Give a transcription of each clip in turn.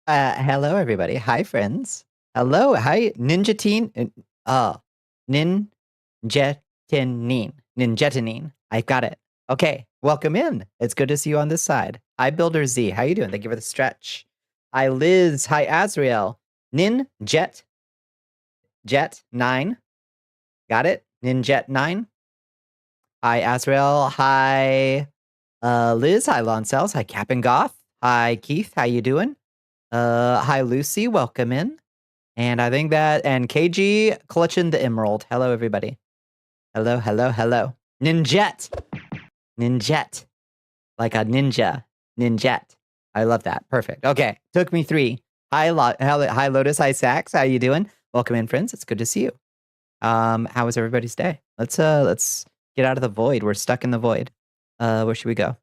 Hello, everybody. Hi, friends. Hello. Hi, Ninja Teen. Ninjetinine. Ninjetinine. I got it. Okay. Welcome in. It's good to see you on this side. Hi, Builder Z. How you doing? Thank you for the stretch. Hi, Liz. Hi, Azrael. Jet 9. Got it? Ninjet 9. Hi, Azrael. Hi, Liz. Hi, Loncels. Hi, Cap and Goth. Hi, Keith. How you doing? Hi, Lucy. Welcome in. And I think that, and KG clutching the emerald. Hello, everybody. Hello, hello, hello. Ninjet. Ninjet. Like a ninja. Ninjet. I love that. Perfect. Okay. Took me 3. Hi, hi, Lotus. Hi, Sax. How you doing? Welcome in, friends. It's good to see you. How was everybody's day? Let's get out of the void. We're stuck in the void. Where should we go?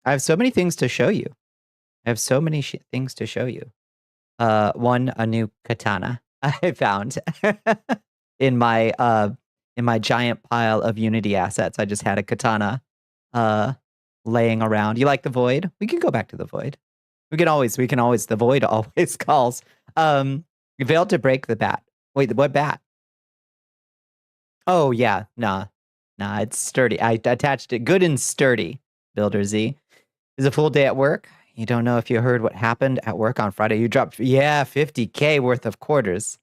I have so many things to show you. I have so many things to show you. One, a new katana I found in my giant pile of Unity assets. I just had a katana laying around. You like the void? We can go back to the void. We can always, the void always calls. You failed to break the bat. Wait, what bat? Oh, yeah. Nah, it's sturdy. I attached it good and sturdy, Builder Z. It's a full day at work. You don't know if you heard what happened at work on Friday. You dropped, 50K worth of quarters.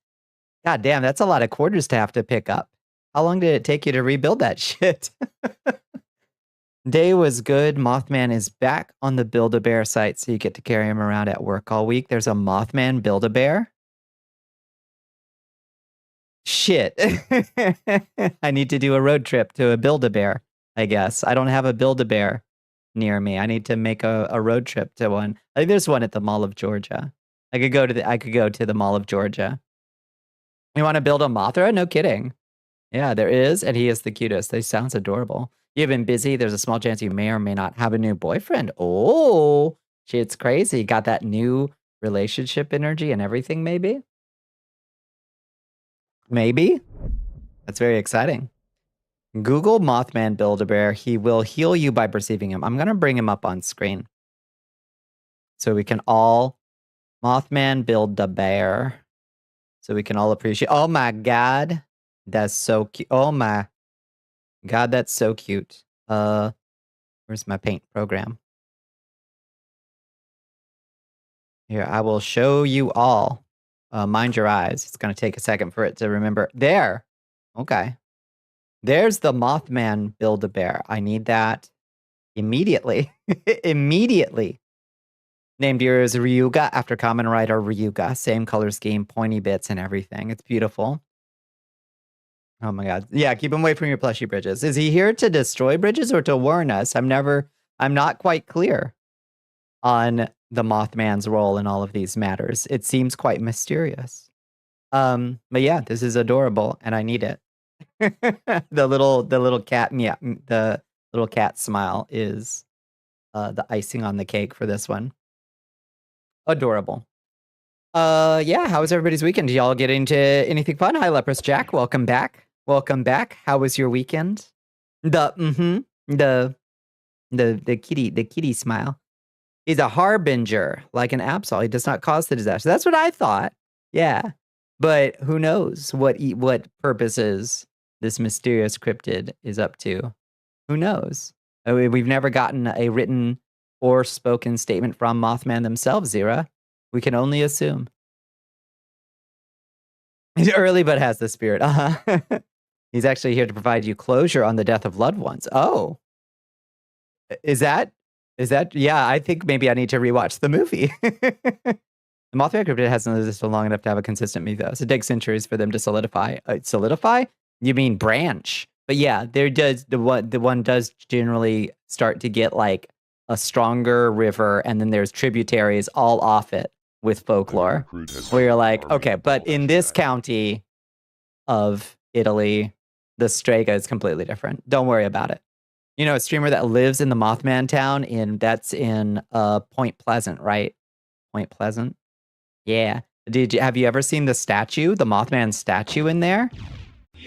God damn, that's a lot of quarters to have to pick up. How long did it take you to rebuild that shit? Day was good. Mothman is back on the Build-A-Bear site, so you get to carry him around at work all week. There's a Mothman Build-A-Bear? Shit. I need to do a road trip to a Build-A-Bear, I guess. I don't have a Build-A-Bear near me. I need to make a road trip to one. I think there's one at the Mall of Georgia. I could go to the Mall of Georgia. You want to build a Mothra? No kidding. Yeah, there is, and he is the cutest. He sounds adorable. You've been busy. There's a small chance you may or may not have a new boyfriend. Oh, shit's crazy. Got that new relationship energy and everything, maybe? Maybe? That's very exciting. Google Mothman Build-A-Bear. He will heal you by perceiving him. I'm going to bring him up on screen so we can all Mothman Build-A-Bear. So we can all appreciate. Oh my God. That's so cute. Oh my God, that's so cute. Where's my paint program? Here, I will show you all. Mind your eyes. It's going to take a second for it to remember. There. Okay. There's the Mothman Build-A-Bear. I need that immediately. Immediately. Named here is Ryuga after common writer Ryuga. Same color scheme, pointy bits and everything. It's beautiful. Oh my God. Yeah, keep him away from your plushie bridges. Is he here to destroy bridges or to warn us? I'm not quite clear on the Mothman's role in all of these matters. It seems quite mysterious. But yeah, this is adorable and I need it. The little cat, the little cat smile is the icing on the cake for this one. Adorable. Yeah, how was everybody's weekend? Did y'all get into anything fun? Hi, Leprous Jack. Welcome back. Welcome back. How was your weekend? The kitty smile. He's a harbinger, like an Absol. He does not cause the disaster. That's what I thought. Yeah. But who knows what purposes this mysterious cryptid is up to. Who knows? We've never gotten a written or spoken statement from Mothman themselves, Zira. We can only assume. He's early but has the spirit. He's actually here to provide you closure on the death of loved ones. Oh. Is that? Yeah, I think maybe I need to rewatch the movie. The Mothman cryptid hasn't existed long enough to have a consistent mythos. It takes centuries for them to solidify. Solidify? You mean branch? But yeah, there does the one does generally start to get like a stronger river, and then there's tributaries all off it with folklore. Where you're like, okay, but in this county of Italy, the Strega is completely different. Don't worry about it. You know, a streamer that lives in the Mothman town that's in Point Pleasant, right? Point Pleasant. Yeah. Have you ever seen the statue, the Mothman statue in there?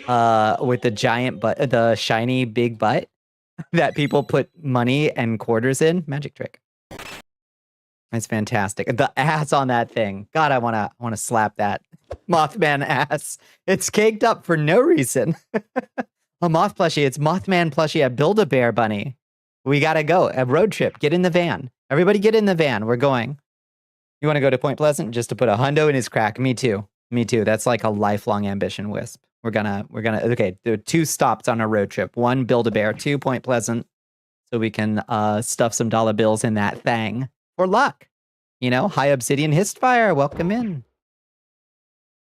With the giant butt, the shiny big butt that people put money and quarters in? Magic trick. It's fantastic. The ass on that thing. God, I wanna slap that Mothman ass. It's caked up for no reason. A moth plushie. It's Mothman plushie at Build-A-Bear Bunny. We gotta go. A road trip. Get in the van. Everybody get in the van. We're going. You want to go to Point Pleasant just to put a hundo in his crack? Me too. Me too. That's like a lifelong ambition, Wisp. We're gonna okay, there are 2 stops on our road trip. 1, Build-A-Bear, 2, Point Pleasant. So we can stuff some dollar bills in that thing for luck. You know, High Obsidian Histfire, welcome in.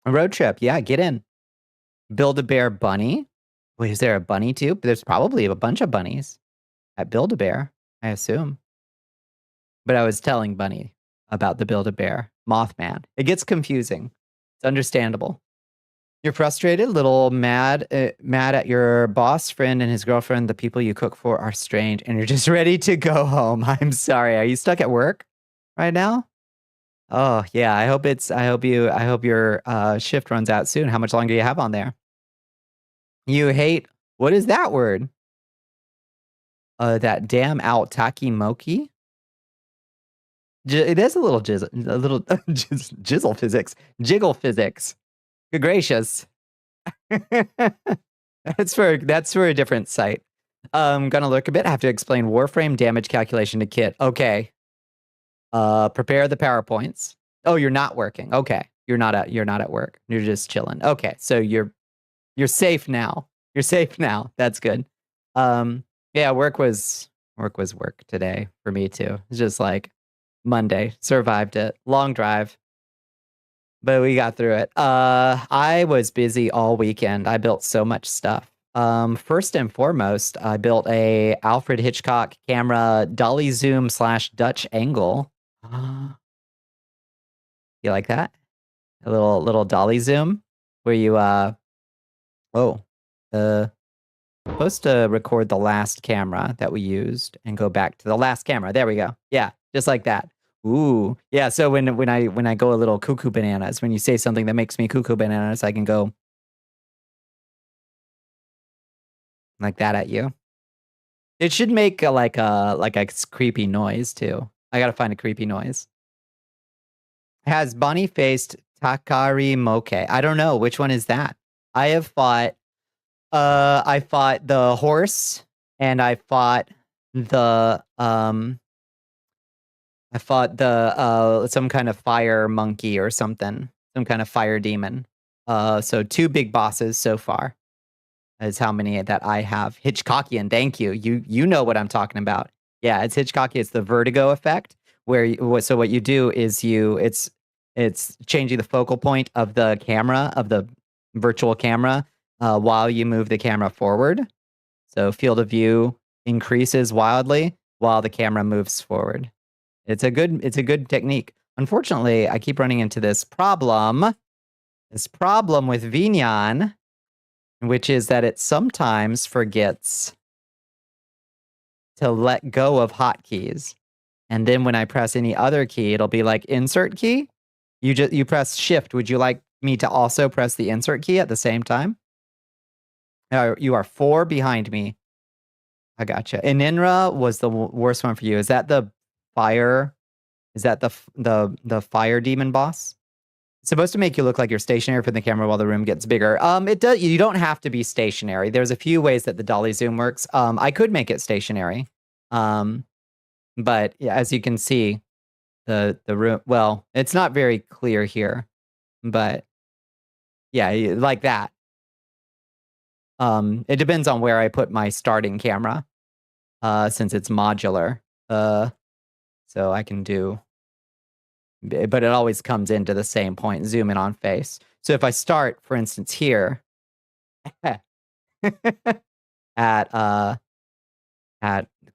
A road trip, yeah, get in. Build-A-Bear Bunny. Wait, is there a bunny too? There's probably a bunch of bunnies at Build-A-Bear, I assume. But I was telling Bunny about the Build-A-Bear Mothman. It gets confusing. It's understandable. You're frustrated, little mad at your boss, friend, and his girlfriend. The people you cook for are strange, and you're just ready to go home. I'm sorry. Are you stuck at work right now? Oh yeah. I hope your shift runs out soon. How much longer do you have on there? You hate, what is that word? That damn Altaki Moki. It is a little jizzle physics, jiggle physics. Good gracious. That's for a different site. Gonna lurk a bit. Have to explain Warframe damage calculation to Kit. Okay. Prepare the PowerPoints. Oh, you're not working. Okay. You're not at work. You're just chilling. Okay. So you're safe now. You're safe now. That's good. Yeah, work was work today for me too. It's just like Monday. Survived it. Long drive. But we got through it. I was busy all weekend. I built so much stuff. First and foremost, I built a Alfred Hitchcock camera dolly zoom / Dutch angle. You like that? A little dolly zoom where you supposed to record the last camera that we used and go back to the last camera. There we go. Yeah, just like that. Ooh, yeah. So when I go a little cuckoo bananas, when you say something that makes me cuckoo bananas, I can go like that at you. It should make like a creepy noise too. I gotta find a creepy noise. Has Bonnie faced Takari Moke? I don't know which one is that. I fought the horse, and I fought the some kind of fire monkey or something. Some kind of fire demon. So 2 big bosses so far is how many that I have. Hitchcockian, thank you. You know what I'm talking about. Yeah, it's Hitchcocky. It's the vertigo effect where so what you do is it's changing the focal point of the camera, of the virtual camera, while you move the camera forward. So field of view increases wildly while the camera moves forward. It's a good technique. Unfortunately, I keep running into this problem with Vignan, which is that it sometimes forgets to let go of hotkeys. And then when I press any other key, it'll be like insert key. You press shift. Would you like me to also press the insert key at the same time? You are 4 behind me. I gotcha. Ininra was the worst one for you. Is that the fire? Is that the fire demon boss? It's supposed to make you look like you're stationary from the camera while the room gets bigger. It does. You don't have to be stationary. There's a few ways that the dolly zoom works. I could make it stationary. But yeah, as you can see, the room. Well, it's not very clear here, but yeah, like that. It depends on where I put my starting camera, since it's modular. So I can do, but it always comes into the same point, zoom in on face. So if I start, for instance, here at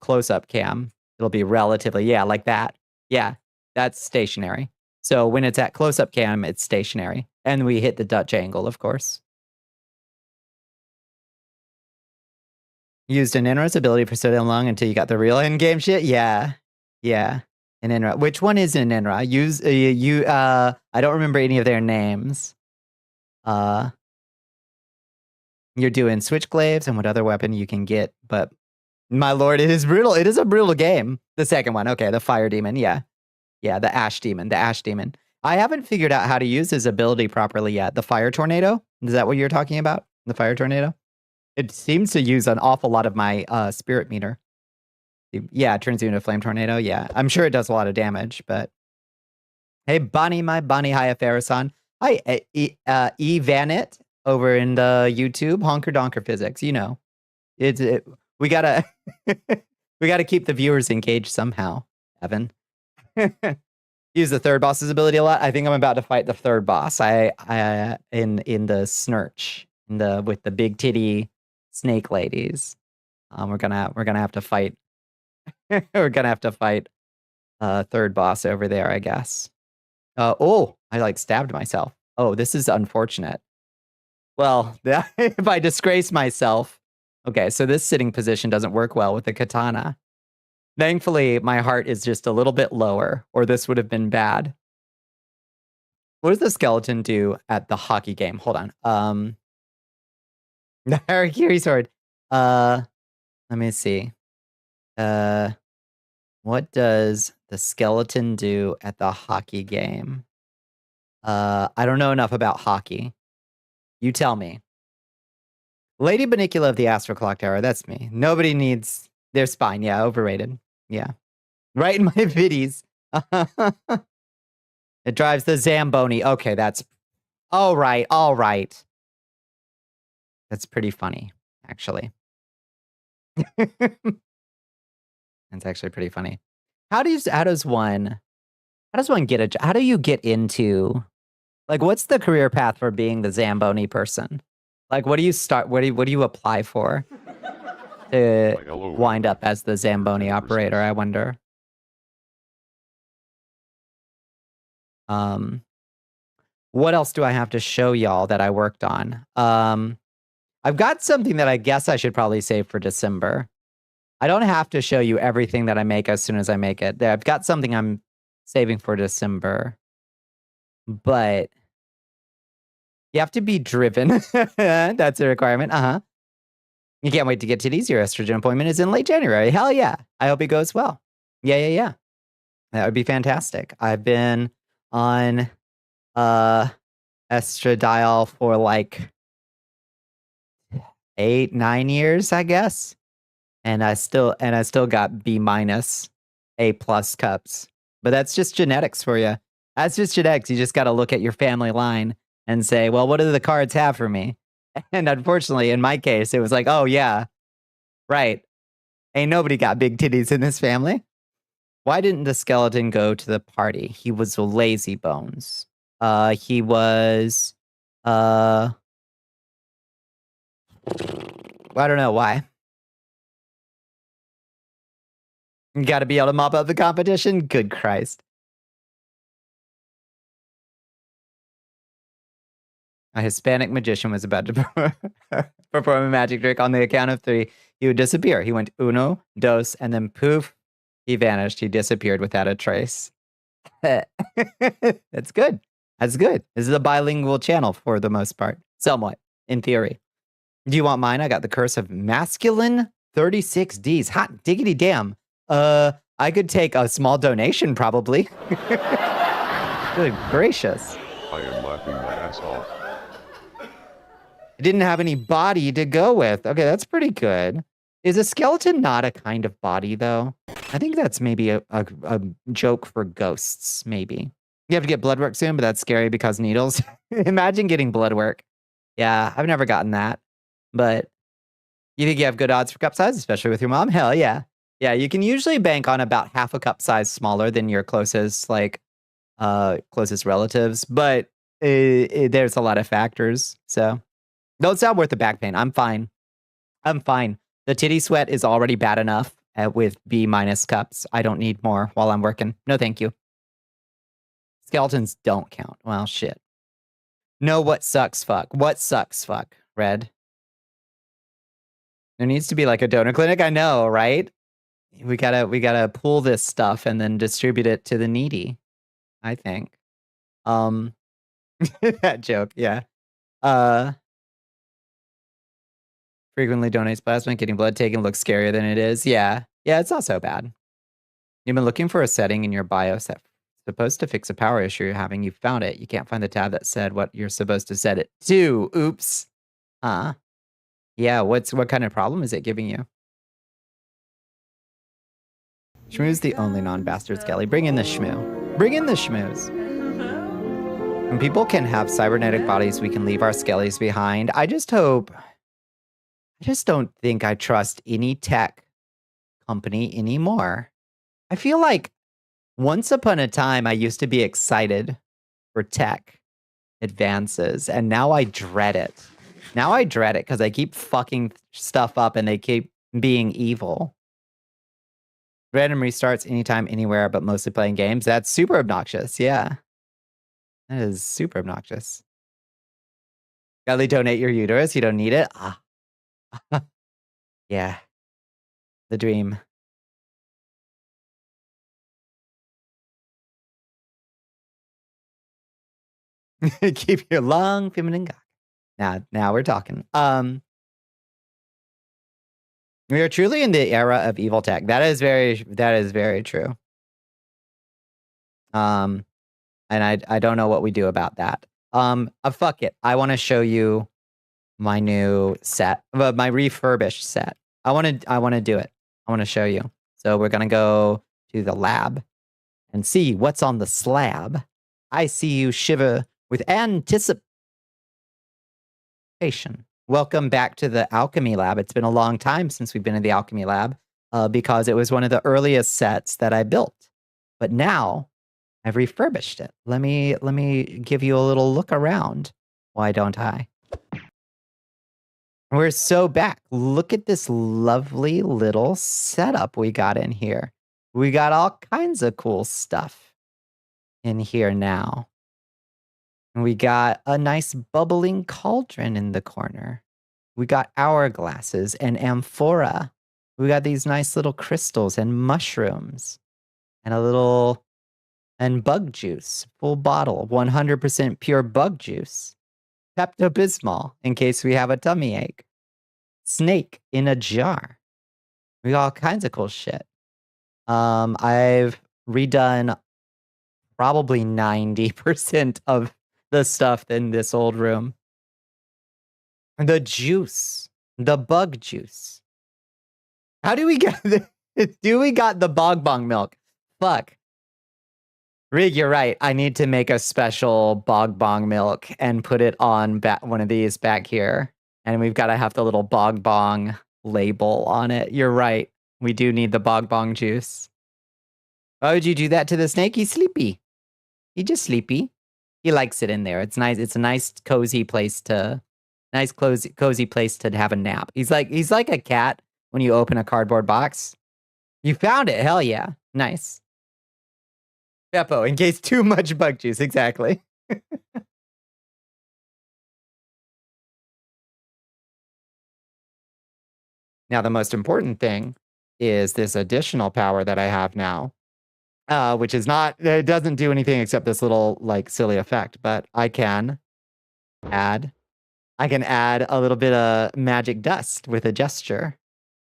close-up cam, it'll be relatively, yeah, like that. Yeah, that's stationary. So when it's at close-up cam, it's stationary. And we hit the Dutch angle, of course. Used an Inra's ability for so damn long until you got the real in-game shit? Yeah. Yeah. An Inra. Which one is an Inra? I don't remember any of their names. You're doing switchglaives and what other weapon you can get, but my lord, it is brutal. It is a brutal game. The second one, okay, the fire demon, yeah. Yeah, the Ash Demon. The Ash Demon. I haven't figured out how to use his ability properly yet. The Fire Tornado? Is that what you're talking about? The Fire Tornado? It seems to use an awful lot of my spirit meter. Yeah, it turns you into a Flame Tornado. Yeah, I'm sure it does a lot of damage, but... Hey, Bonnie, my Bonnie. Hi, Afarasan. Hi, Vanit over in the YouTube. Honker Donker Physics. You know, we gotta we gotta keep the viewers engaged somehow. Evan, use the third boss's ability a lot. I think I'm about to fight the third boss. I in the Snurch with the big titty snake ladies. We're gonna have to fight. We're gonna have to fight third boss over there, I guess. Oh, I like stabbed myself. Oh, this is unfortunate. Well, if I disgrace myself. Okay, so this sitting position doesn't work well with the katana. Thankfully, my heart is just a little bit lower, or this would have been bad. What does the skeleton do at the hockey game? Hold on. Harakiri sword. Let me see. What does the skeleton do at the hockey game? I don't know enough about hockey. You tell me. Lady Bonnicula of the Astro Clock Tower. That's me. Nobody needs their spine. Yeah, overrated. Yeah. Right in my viddies. It drives the Zamboni. Okay, that's... All right. That's pretty funny, actually. That's actually pretty funny. How do you get into, like, what's the career path for being the Zamboni person? Like, what do you apply for to wind up as the Zamboni operator, I wonder? What else do I have to show y'all that I worked on? I've got something that I guess I should probably save for December. I don't have to show you everything that I make as soon as I make it. I've got something I'm saving for December. But you have to be driven. That's a requirement. You can't wait to get titties. Your estrogen appointment is in late January. Hell yeah. I hope it goes well. Yeah. That would be fantastic. I've been on estradiol for like 8-9 years, I guess. And I still got B-, A+ cups. But that's just genetics for you. That's just genetics. You just got to look at your family line and say, well, what do the cards have for me? And unfortunately, in my case, it was like, oh, yeah, right. Ain't nobody got big titties in this family. Why didn't the skeleton go to the party? He was a lazy bones. He was, I don't know why. You got to be able to mop up the competition? Good Christ. A Hispanic magician was about to perform a magic trick. On the count of 3, he would disappear. He went uno, dos, and then poof, he vanished. He disappeared without a trace. That's good. That's good. This is a bilingual channel for the most part. Somewhat, in theory. Do you want mine? I got the curse of masculine 36Ds. Hot diggity damn. I could take a small donation, probably. Good gracious. I am laughing my ass off. It didn't have any body to go with. Okay, that's pretty good. Is a skeleton not a kind of body, though? I think that's maybe a joke for ghosts, maybe. You have to get blood work soon, but that's scary because needles. Imagine getting blood work. Yeah, I've never gotten that. But you think you have good odds for cup size, especially with your mom? Hell yeah. Yeah, you can usually bank on about half a cup size smaller than your closest, closest relatives. But there's a lot of factors, so... No, it's not worth the back pain. I'm fine. The titty sweat is already bad enough with B- cups. I don't need more while I'm working. No, thank you. Skeletons don't count. Well, shit. No, what sucks fuck? What sucks fuck, Red? There needs to be like a donor clinic. I know, right? We gotta pull this stuff and then distribute it to the needy, I think. That joke, yeah. Frequently donates plasma. Getting blood taken looks scarier than it is. Yeah, it's not so bad. You've been looking for a setting in your BIOS that supposed to fix a power issue you're having. You found it. You can't find the tab that said what you're supposed to set it to. Oops. Yeah, what kind of problem is it giving you? Shmoo's the only non-bastard skelly. Bring in the shmoo. Bring in the shmoos. When people can have cybernetic bodies, we can leave our skellies behind. I just don't think I trust any tech company anymore. I feel like once upon a time, I used to be excited for tech advances, and now I dread it. Now I dread it because I keep fucking stuff up and they keep being evil. Random restarts anytime, anywhere, but mostly playing games. That's super obnoxious. Yeah. That is super obnoxious. Godly donate your uterus. You don't need it. Ah. Yeah. The dream. Keep your long feminine cock. Now we're talking. We are truly in the era of evil tech. That is very true. And I don't know what we do about that. Fuck it. I want to show you my new set, my refurbished set. I want to do it. I want to show you. So we're going to go to the lab and see what's on the slab. I see you shiver with anticipation. Welcome back to the alchemy lab. It's been a long time since we've been in the alchemy lab because it was one of the earliest sets that I built. But now I've refurbished it. Let me give you a little look around. Why don't I? We're so back. Look at this lovely little setup we got in here. We got all kinds of cool stuff in here now. We got a nice bubbling cauldron in the corner. We got hourglasses and amphora. We got these nice little crystals and mushrooms and bug juice, full bottle, 100% pure bug juice. Pepto-Bismol in case we have a tummy ache. Snake in a jar. We got all kinds of cool shit. I've redone probably 90% of the stuff in this old room. The juice. The bug juice. How do we get we got the bog bong milk? Fuck. Rig, you're right. I need to make a special bog bong milk and put it on one of these back here. And we've got to have the little bog bong label on it. You're right. We do need the bog bong juice. Why would you do that to the snake? He's sleepy. He's just sleepy. He likes it in there. It's nice. It's a nice cozy place to have a nap. He's like a cat when you open a cardboard box. You found it. Hell yeah. Nice. Beppo, in case too much bug juice. Exactly. Now, the most important thing is this additional power that I have now, which is it doesn't do anything except this little like silly effect, but I can add a little bit of magic dust with a gesture,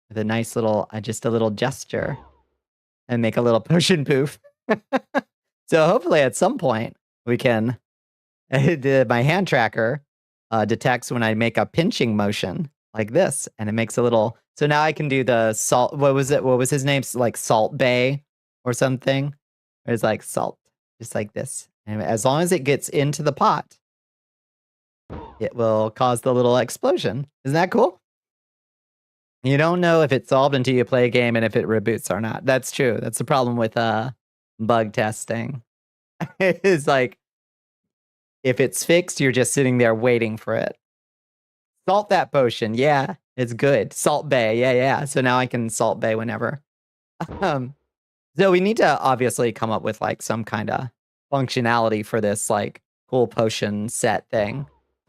with a nice little, just a little gesture, and make a little potion poof. So hopefully at some point we can, my hand tracker detects when I make a pinching motion like this, and it makes a little, so now I can do the salt, what was his name? Like Salt Bay or something. It's like salt, just like this. And as long as it gets into the pot, it will cause the little explosion. Isn't that cool? You don't know if it's solved until you play a game and if it reboots or not. That's true. That's the problem with bug testing. It's like, if it's fixed, you're just sitting there waiting for it. Salt that potion. Yeah, it's good. Salt Bay. Yeah. So now I can Salt Bay whenever. So we need to obviously come up with like some kind of functionality for this like cool potion set thing.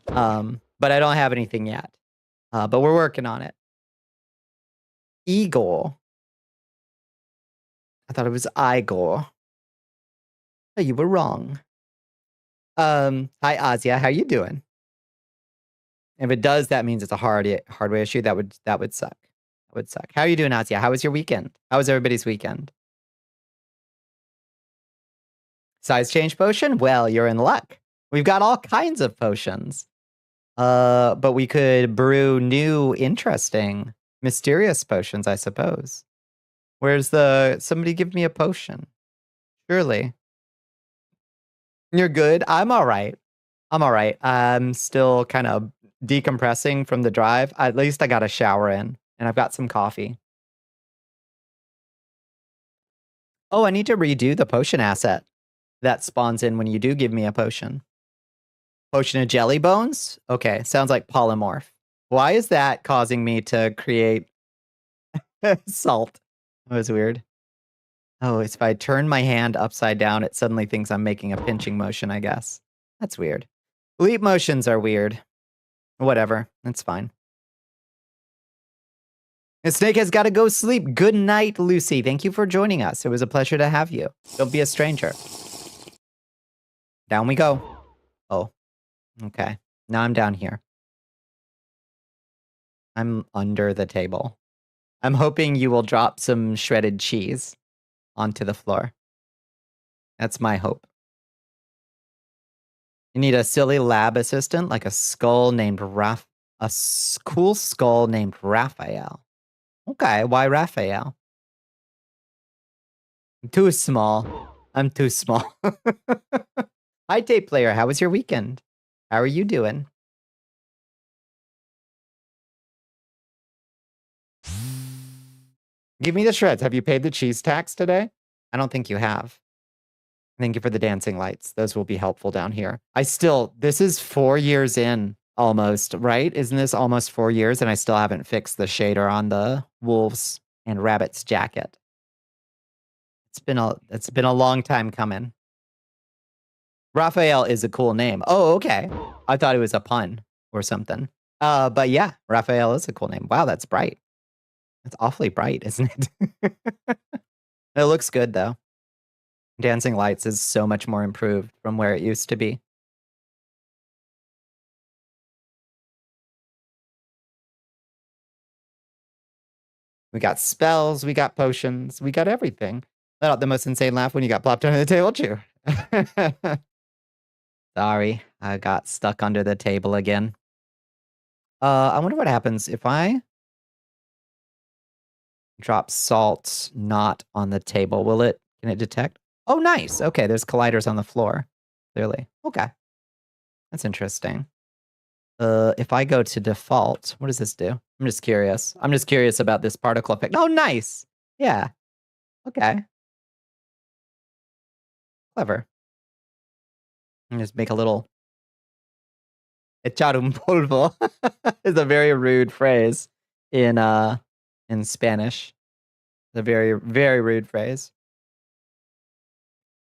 But I don't have anything yet. But we're working on it. Igor. I thought it was Igor. Oh, you were wrong. Hi, Azia. How you doing? If it does, that means it's a hardware issue. That would suck. That would suck. How are you doing, Azia? How was your weekend? How was everybody's weekend? Size change potion? Well, you're in luck. We've got all kinds of potions. But we could brew new, interesting, mysterious potions, I suppose. Where's somebody give me a potion? Surely. You're good? I'm all right. I'm still kind of decompressing from the drive. At least I got a shower in, and I've got some coffee. Oh, I need to redo the potion asset that spawns in when you do give me a potion. Potion of jelly bones? Okay, sounds like polymorph. Why is that causing me to create salt? That was weird. Oh, it's if I turn my hand upside down, it suddenly thinks I'm making a pinching motion, I guess. That's weird. Leap motions are weird. Whatever, that's fine. And Snake has got to go sleep. Good night, Lucy. Thank you for joining us. It was a pleasure to have you. Don't be a stranger. Down we go. Oh, okay. Now I'm down here. I'm under the table. I'm hoping you will drop some shredded cheese onto the floor. That's my hope. You need a silly lab assistant, like a skull named cool skull named Raphael. Okay, why Raphael? I'm too small. I'm too small. Hi, tape player. How was your weekend? How are you doing? Give me the shreds. Have you paid the cheese tax today? I don't think you have. Thank you for the dancing lights. Those will be helpful down here. This is 4 years in almost, right? Isn't this almost 4 years? And I still haven't fixed the shader on the wolves and rabbits jacket. It's been a long time coming. Raphael is a cool name. Oh, okay. I thought it was a pun or something. But yeah, Raphael is a cool name. Wow, that's bright. It's awfully bright, isn't it? It looks good though. Dancing Lights is so much more improved from where it used to be. We got spells, we got potions, we got everything. Let out the most insane laugh when you got plopped under the table, too. Sorry, I got stuck under the table again. I wonder what happens if I drop salt not on the table. Can it detect? Oh, nice. Okay, there's colliders on the floor. Clearly. Okay. That's interesting. If I go to default, what does this do? I'm just curious. I'm just curious about this particle effect. Oh, nice. Yeah. Okay. Clever. And just make a little. Echar un polvo is a very rude phrase in Spanish. It's a very, very rude phrase.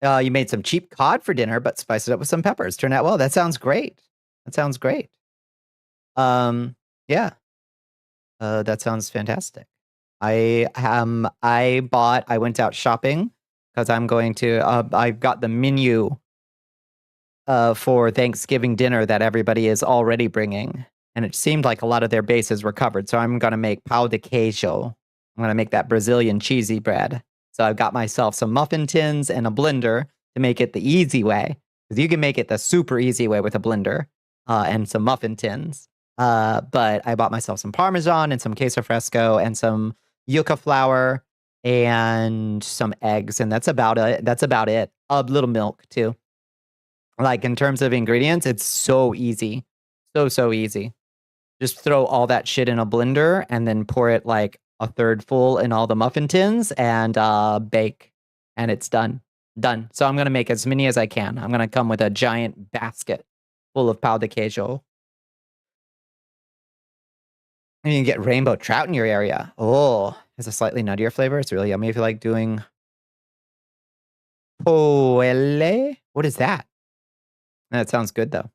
You made some cheap cod for dinner, but spiced it up with some peppers. Turned out well. That sounds great. That sounds great. Yeah. That sounds fantastic. I went out shopping because I'm going to, I've got the menu for Thanksgiving dinner that everybody is already bringing. And it seemed like a lot of their bases were covered. So I'm going to make pão de queijo. I'm going to make that Brazilian cheesy bread. So I've got myself some muffin tins and a blender to make it the easy way. Because you can make it the super easy way with a blender and some muffin tins. But I bought myself some Parmesan and some queso fresco and some yucca flour and some eggs. And that's about it. That's about it. A little milk too. Like in terms of ingredients, it's so easy. So easy. Just throw all that shit in a blender and then pour it like a third full in all the muffin tins and bake. And it's done. Done. So I'm going to make as many as I can. I'm going to come with a giant basket full of pão de queijo. And you can get rainbow trout in your area. Oh, it's a slightly nuttier flavor. It's really yummy if you like doing poele. What is that? That sounds good though.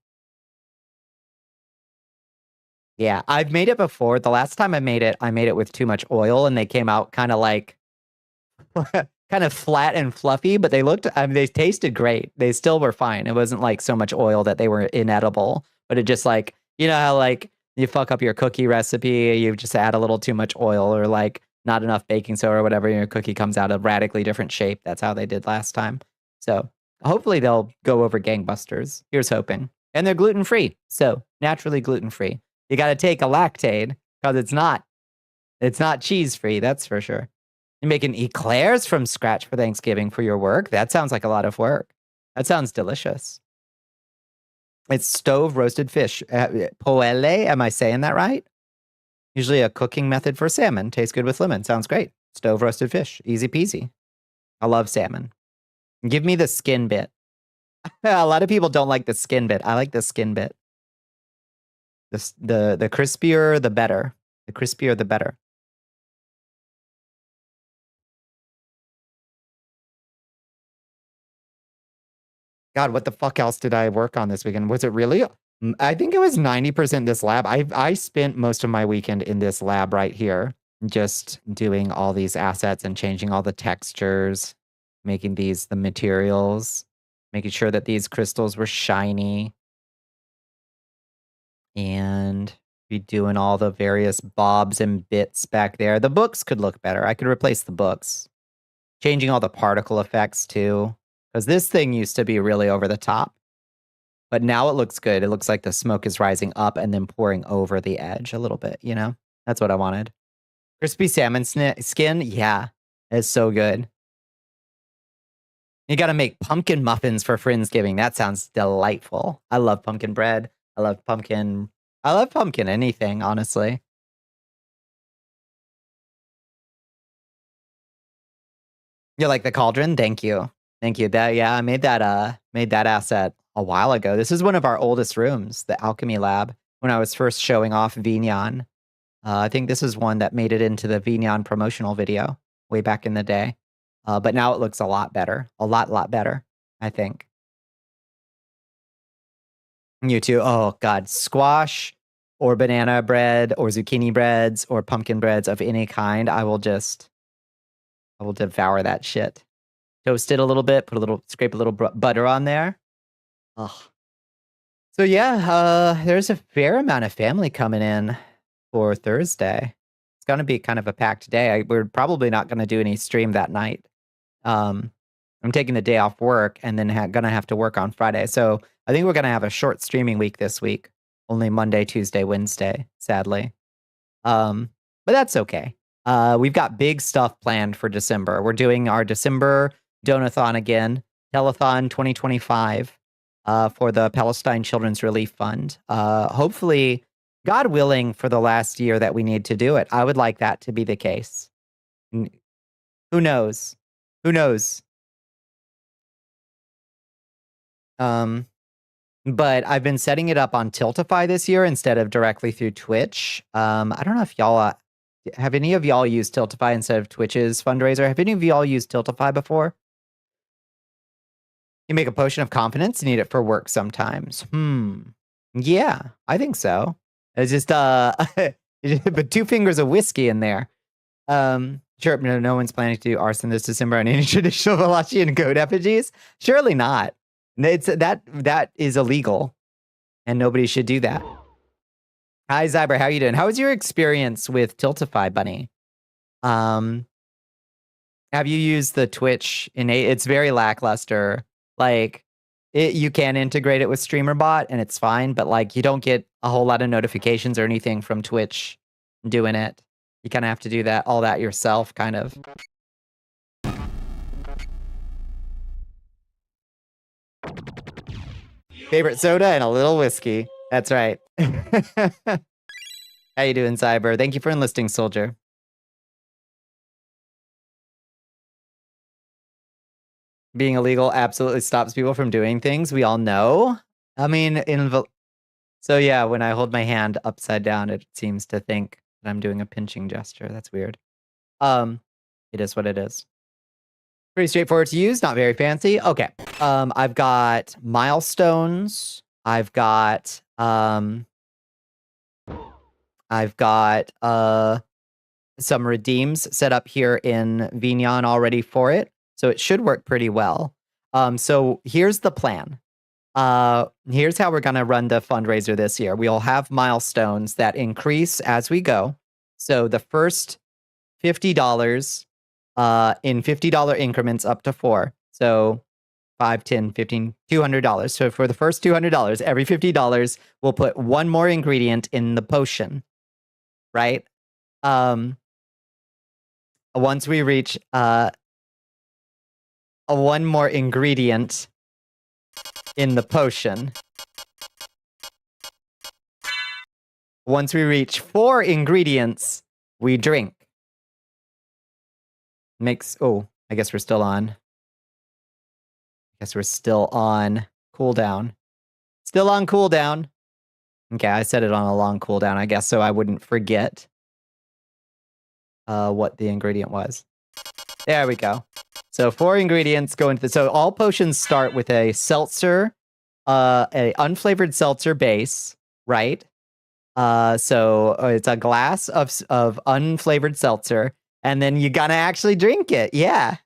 Yeah, I've made it before. The last time I made it with too much oil and they came out kind of like kind of flat and fluffy, but they tasted great. They still were fine. It wasn't like so much oil that they were inedible, but it just like, you know how like you fuck up your cookie recipe, you just add a little too much oil or like not enough baking soda or whatever, and your cookie comes out a radically different shape. That's how they did last time. So hopefully they'll go over gangbusters. Here's hoping. And they're gluten-free, so naturally gluten-free. You got to take a lactate because it's not cheese-free, that's for sure. You're making eclairs from scratch for Thanksgiving for your work? That sounds like a lot of work. That sounds delicious. It's stove roasted fish. Poele, am I saying that right? Usually a cooking method for salmon. Tastes good with lemon. Sounds great. Stove roasted fish. Easy peasy. I love salmon. Give me the skin bit. A lot of people don't like the skin bit. I like the skin bit. The crispier, the better. The crispier, the better. God, what the fuck else did I work on this weekend? Was it really? I think it was 90% this lab. I spent most of my weekend in this lab right here, just doing all these assets and changing all the textures, making the materials, making sure that these crystals were shiny, and be doing all the various bobs and bits back there. The books could look better. I could replace the books. Changing all the particle effects too, because this thing used to be really over the top. But now it looks good. It looks like the smoke is rising up and then pouring over the edge a little bit, you know? That's what I wanted. Crispy salmon skin? Yeah, it's so good. You got to make pumpkin muffins for Friendsgiving. That sounds delightful. I love pumpkin bread. I love pumpkin anything, honestly. You like the cauldron? Thank you. Thank you. I made that asset a while ago. This is one of our oldest rooms, the alchemy lab, when I was first showing off Vignon. I think this is one that made it into the Vignon promotional video way back in the day. But now it looks a lot better. A lot better, I think. You too. Oh God, squash or banana bread or zucchini breads or pumpkin breads of any kind. I will devour that shit. Toast it a little bit, scrape a little butter on there. Ugh. So yeah, there's a fair amount of family coming in for Thursday. It's gonna be kind of a packed day. We're probably not gonna do any stream that night. I'm taking the day off work and then gonna have to work on Friday. So I think we're gonna have a short streaming week this week. Only Monday, Tuesday, Wednesday, sadly. But that's okay. We've got big stuff planned for December. We're doing our December Donathon again, Telethon 2025, for the Palestine Children's Relief Fund. Hopefully, God willing, for the last year that we need to do it. I would like that to be the case. Who knows? Who knows? But I've been setting it up on Tiltify this year instead of directly through Twitch. I don't know if y'all have any of y'all used Tiltify instead of Twitch's fundraiser. Have any of y'all used Tiltify before? You make a potion of confidence, you need it for work sometimes. Yeah, I think so. It's just put 2 fingers of whiskey in there. Sure, no one's planning to do arson this December on any traditional Valachian goat effigies. Surely not. That is illegal, and nobody should do that. Hi, Zyber, how are you doing? How was your experience with Tiltify, Bunny? Have you used the Twitch innate? It's very lackluster. Like, you can integrate it with StreamerBot, and it's fine, but like, you don't get a whole lot of notifications or anything from Twitch doing it. You kind of have to do all that yourself, kind of. Favorite soda and a little whiskey. That's right. How you doing, Cyber? Thank you for enlisting, soldier. Being illegal absolutely stops people from doing things. We all know. I mean, so yeah, when I hold my hand upside down, it seems to think that I'm doing a pinching gesture. That's weird. It is what it is. Pretty straightforward to use, not very fancy. Okay. I've got milestones. I've got some redeems set up here in Vignon already for it. So it should work pretty well. So here's the plan. Here's how we're going to run the fundraiser this year. We'll have milestones that increase as we go. So the first $50 in $50 increments up to 4. So 5, 10, 15, $200. So for the first $200, every $50, we'll put one more ingredient in the potion, right? Once we reach one more ingredient in the potion. Once we reach 4 ingredients, we drink. Oh, I guess we're still on. Cooldown. Still on cooldown. Okay, I set it on a long cooldown, I guess, so I wouldn't forget what the ingredient was. There we go. So 4 ingredients go into so all potions start with a seltzer, a unflavored seltzer base, right? So it's a glass of unflavored seltzer, and then you gotta actually drink it. Yeah.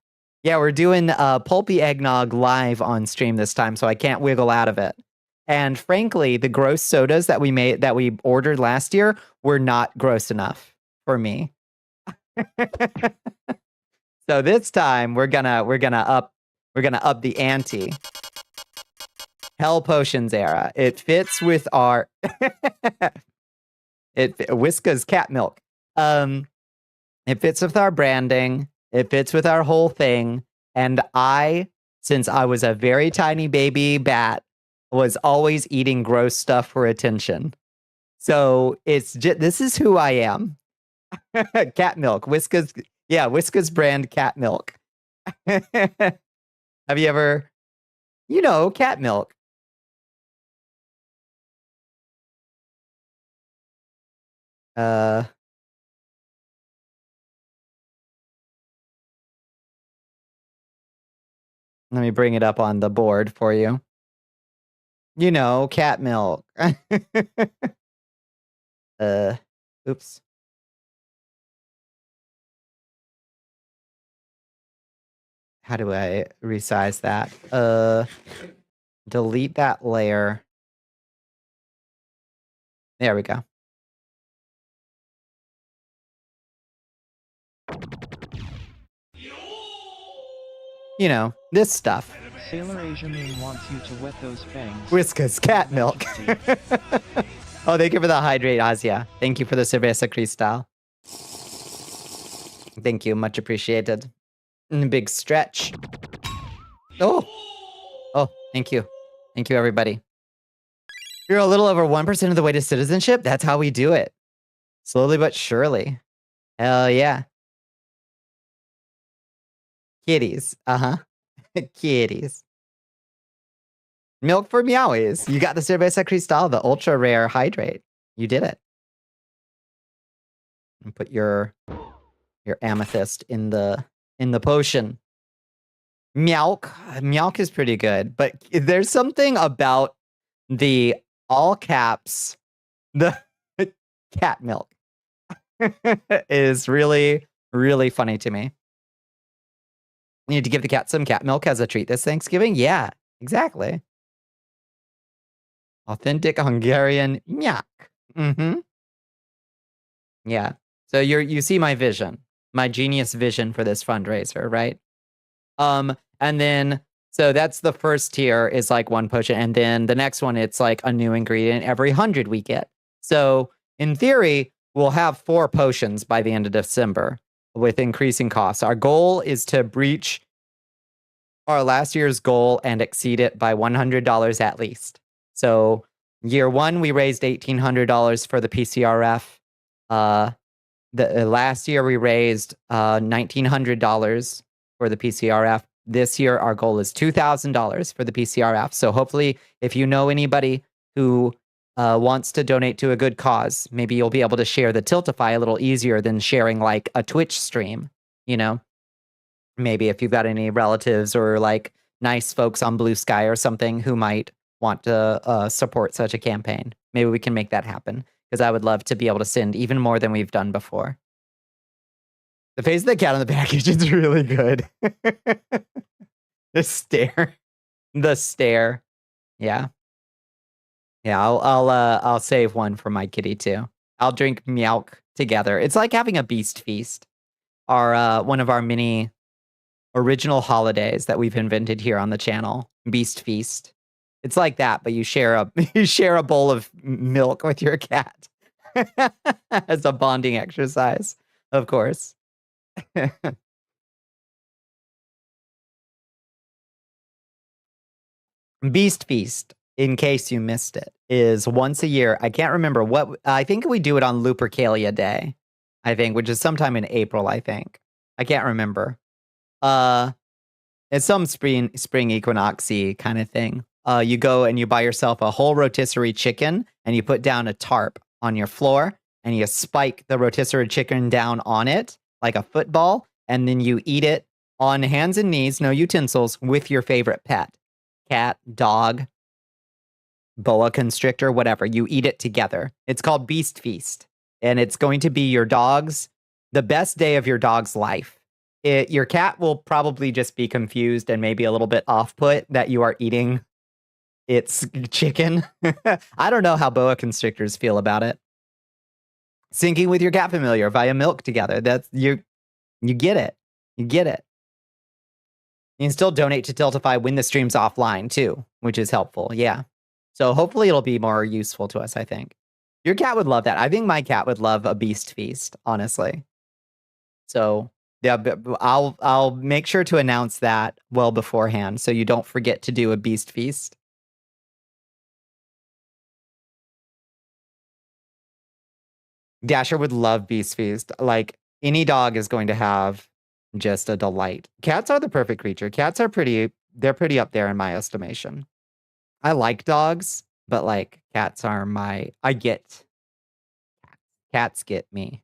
Yeah, we're doing pulpy eggnog live on stream this time, so I can't wiggle out of it. And frankly, the gross sodas that we ordered last year were not gross enough for me. So this time we're gonna up the ante. Hell Potions era. It fits with our Whiska's cat milk. It fits with our branding. It fits with our whole thing. And since I was a very tiny baby bat, was always eating gross stuff for attention. So this is who I am. Cat milk. Whiska's brand cat milk. Have you ever, cat milk? Let me bring it up on the board for you. Cat milk. Oops. How do I resize that? Delete that layer. There we go. This stuff. Sailor Asia Moon wants you to wet those fangs. Whiska's cat milk. Oh, thank you for the hydrate, Asia. Thank you for the cerveza cristal. Thank you, much appreciated. Big stretch. Oh, thank you. Thank you, everybody. You're a little over 1% of the way to citizenship. That's how we do it. Slowly but surely. Hell yeah. Kitties. Kitties. Milk for meowies. You got the cerveza cristal, the ultra rare hydrate. You did it. And put your amethyst in the potion. Meowk is pretty good, but there's something about the all caps, the cat milk is really, really funny to me. You need to give the cat some cat milk as a treat this Thanksgiving? Yeah, exactly. Authentic Hungarian meow. Yeah. So you see my vision, my genius vision for this fundraiser, right? And then so that's the first tier is like 1 potion, and then the next one it's like a new ingredient every 100 we get. So in theory, we'll have 4 potions by the end of December with increasing costs. Our goal is to breach our last year's goal and exceed it by $100 at least. So year 1, we raised $1,800 for the PCRF. The last year we raised $1,900 for the PCRF. This year our goal is $2,000 for the PCRF. So hopefully, if you know anybody who wants to donate to a good cause, maybe you'll be able to share the Tiltify a little easier than sharing like a Twitch stream. Maybe if you've got any relatives or like nice folks on Blue Sky or something who might want to support such a campaign, maybe we can make that happen, because I would love to be able to send even more than we've done before. The face of the cat on the package is really good. The stare. Yeah. Yeah, I'll save one for my kitty too. I'll drink meowk together. It's like having a beast feast. One of our mini original holidays that we've invented here on the channel. Beast Feast. It's like that, but you share a bowl of milk with your cat as a bonding exercise, of course. Beast Feast, in case you missed it, is once a year. I can't remember what. I think we do it on Lupercalia Day, I think, which is sometime in April, I think. I can't remember. It's some spring equinoxy kind of thing. You go and you buy yourself a whole rotisserie chicken and you put down a tarp on your floor and you spike the rotisserie chicken down on it like a football, and then you eat it on hands and knees, no utensils, with your favorite pet. Cat, dog, boa constrictor, whatever. You eat it together. It's called Beast Feast. And it's going to be the best day of your dog's life. Your cat will probably just be confused and maybe a little bit off-put that you are eating its chicken. I don't know how boa constrictors feel about it. Syncing with your cat familiar via milk together. That's you get it. You get it. You can still donate to Tiltify when the stream's offline too, which is helpful. Yeah. So hopefully it'll be more useful to us, I think. Your cat would love that. I think my cat would love a Beast Feast, honestly. So yeah, I'll make sure to announce that well beforehand so you don't forget to do a Beast Feast. Dasher would love Beast Feast. Like, any dog is going to have just a delight. Cats are the perfect creature. Cats are they're pretty up there in my estimation. I like dogs, but like cats are cats get me.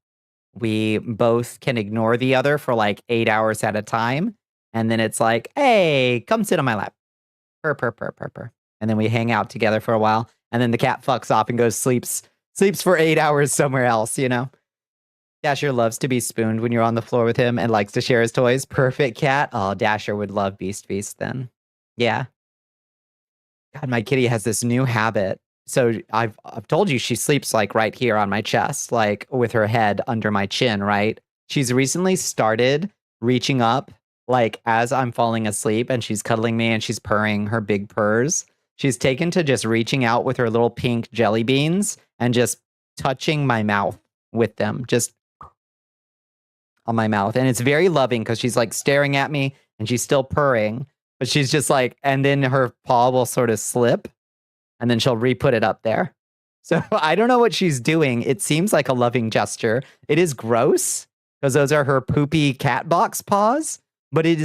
We both can ignore the other for like 8 hours at a time. And then it's like, hey, come sit on my lap. Purr, purr, purr, purr, purr. And then we hang out together for a while. And then the cat fucks off and goes sleeps for 8 hours somewhere else, you know? Dasher loves to be spooned when you're on the floor with him and likes to share his toys. Perfect cat. Oh, Dasher would love Beast Feast then. Yeah. God, my kitty has this new habit. So I've told you she sleeps like right here on my chest, like with her head under my chin, right? She's recently started reaching up like as I'm falling asleep and she's cuddling me and she's purring her big purrs. She's taken to just reaching out with her little pink jelly beans and just touching my mouth with them, just on my mouth. And it's very loving because she's like staring at me and she's still purring, but she's just like, and then her paw will sort of slip and then she'll re-put it up there. So I don't know what she's doing. It seems like a loving gesture. It is gross because those are her poopy cat box paws, but it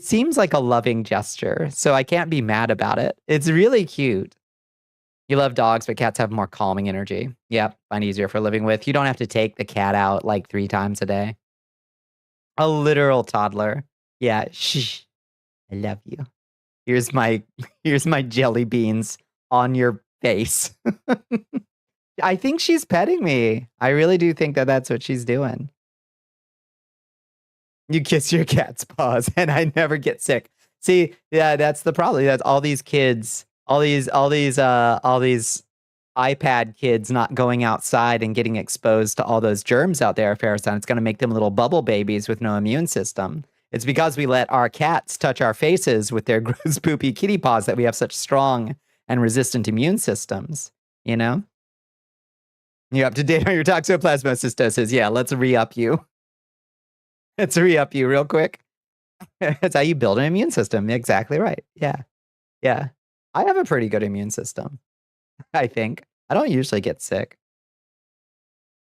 seems like a loving gesture. So I can't be mad about it. It's really cute. You love dogs, but cats have more calming energy. Yep, find easier for living with. You don't have to take the cat out like 3 times a day. A literal toddler. Yeah, shh. I love you. Here's my jelly beans on your face. I think she's petting me. I really do think that that's what she's doing. You kiss your cat's paws and I never get sick. See, yeah, that's the problem. That's all these kids, all these iPad kids not going outside and getting exposed to all those germs out there, Farrison. It's going to make them little bubble babies with no immune system. It's because we let our cats touch our faces with their gross, poopy kitty paws that we have such strong and resistant immune systems, you know? You're up to date on your toxoplasmosis doses. Yeah, let's re-up you. Let's re-up you real quick. That's how you build an immune system. Exactly right. Yeah. Yeah. I have a pretty good immune system, I think. I don't usually get sick.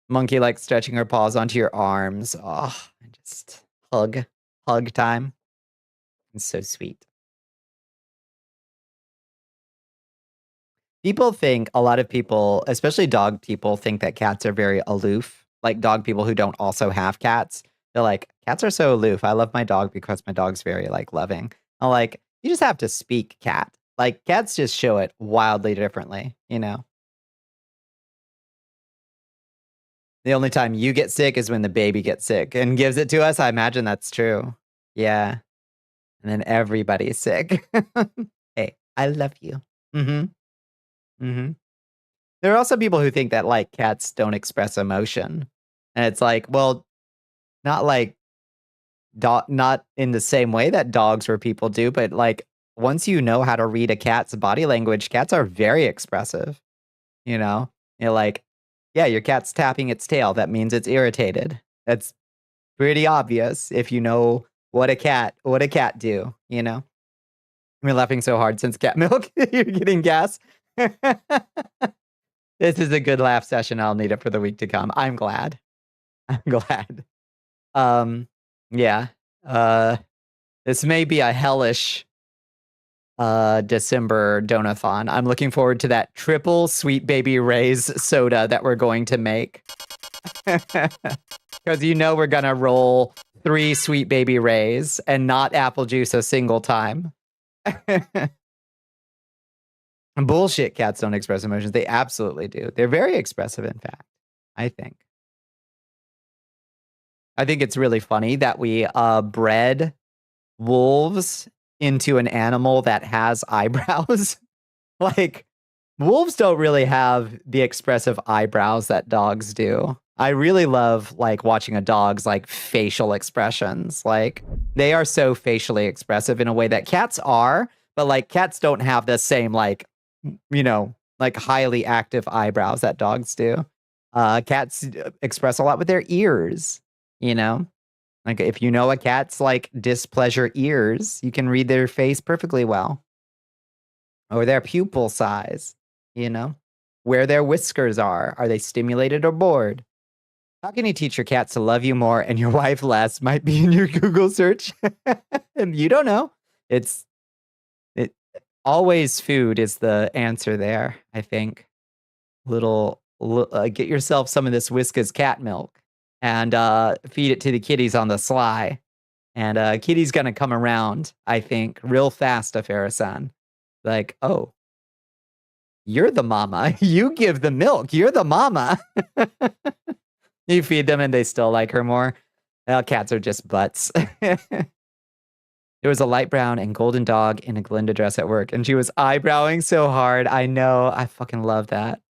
Monkey likes stretching her paws onto your arms. Oh, just hug time. It's so sweet. A lot of people, especially dog people, think that cats are very aloof. Like dog people who don't also have cats. They're like, cats are so aloof. I love my dog because my dog's very like loving. I'm like, you just have to speak cat. Like cats just show it wildly differently, you know? The only time you get sick is when the baby gets sick and gives it to us. I imagine that's true. Yeah. And then everybody's sick. Hey, I love you. Mm-hmm. Mm-hmm. There are also people who think that like cats don't express emotion. And it's like, well, not like not in the same way that dogs or people do, but like once you know how to read a cat's body language, cats are very expressive. You know, you're like, yeah, your cat's tapping its tail. That means it's irritated. That's pretty obvious if you know what a cat do. You know, we're laughing so hard since cat milk. You're getting gas. This is a good laugh session. I'll need it for the week to come. I'm glad. I'm glad. Yeah. This may be a hellish December donathon. I'm looking forward to that triple Sweet Baby Ray's soda that we're going to make. Because you know we're gonna roll 3 Sweet Baby Rays and not apple juice a single time. Bullshit, cats don't express emotions. They absolutely do. They're very expressive, in fact, I think. I think it's really funny that we bred wolves into an animal that has eyebrows. Like, wolves don't really have the expressive eyebrows that dogs do. I really love like watching a dog's like facial expressions. Like, they are so facially expressive in a way that cats are, but like cats don't have the same like, you know, like highly active eyebrows that dogs do. Cats express a lot with their ears, you know? Like if you know a cat's like displeasure ears, you can read their face perfectly well. Or their pupil size, you know? Where their whiskers are. Are they stimulated or bored? How can you teach your cats to love you more and your wife less? Might be in your Google search. And you don't know. It always food is the answer there, I think. Get yourself some of this Whiskas cat milk and feed it to the kitties on the sly. And Kitty's gonna come around, I think, real fast to Farah-san. Like, oh, you're the mama. You give the milk. You're the mama. You feed them and they still like her more. Well, cats are just butts. There was a light brown and golden dog in a Glinda dress at work, and she was eyebrowing so hard. I know. I fucking love that.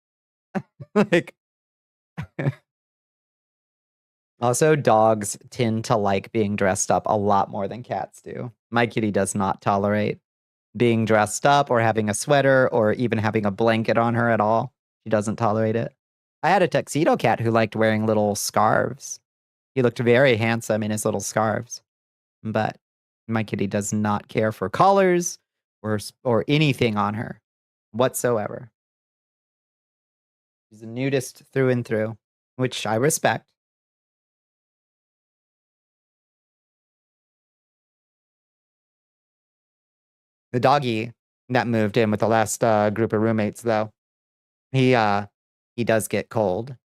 Like, also, dogs tend to like being dressed up a lot more than cats do. My kitty does not tolerate being dressed up or having a sweater or even having a blanket on her at all. She doesn't tolerate it. I had a tuxedo cat who liked wearing little scarves. He looked very handsome in his little scarves. But my kitty does not care for collars or anything on her whatsoever. She's a nudist through and through, which I respect. The doggy that moved in with the last group of roommates, though, he does get cold.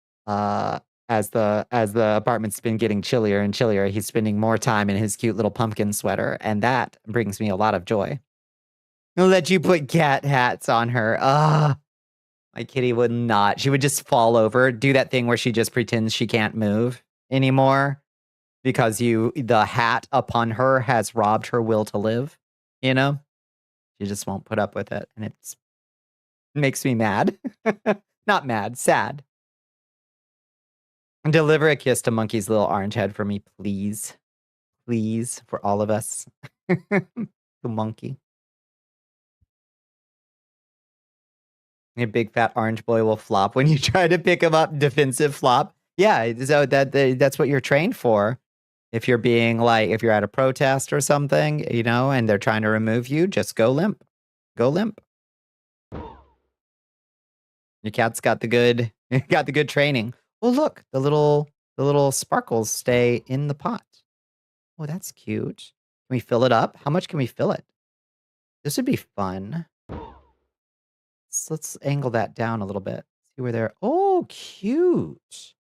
As the apartment's been getting chillier and chillier, he's spending more time in his cute little pumpkin sweater, and that brings me a lot of joy. I'll let you put cat hats on her. My kitty would not. She would just fall over, do that thing where she just pretends she can't move anymore because the hat upon her has robbed her will to live, you know? She just won't put up with it, and it makes me mad. Not mad, sad. Deliver a kiss to Monkey's little orange head for me, please. Please, for all of us. The monkey. A big fat orange boy will flop when you try to pick him up. Defensive flop. Yeah, so that's what you're trained for. If you're at a protest or something, you know, and they're trying to remove you, just go limp. Go limp. Your cat's got the good training. Oh, look, the little sparkles stay in the pot. Oh, that's cute. Can we fill it up? How much can we fill it? This would be fun. Let's angle that down a little bit. See where they're. Oh, cute.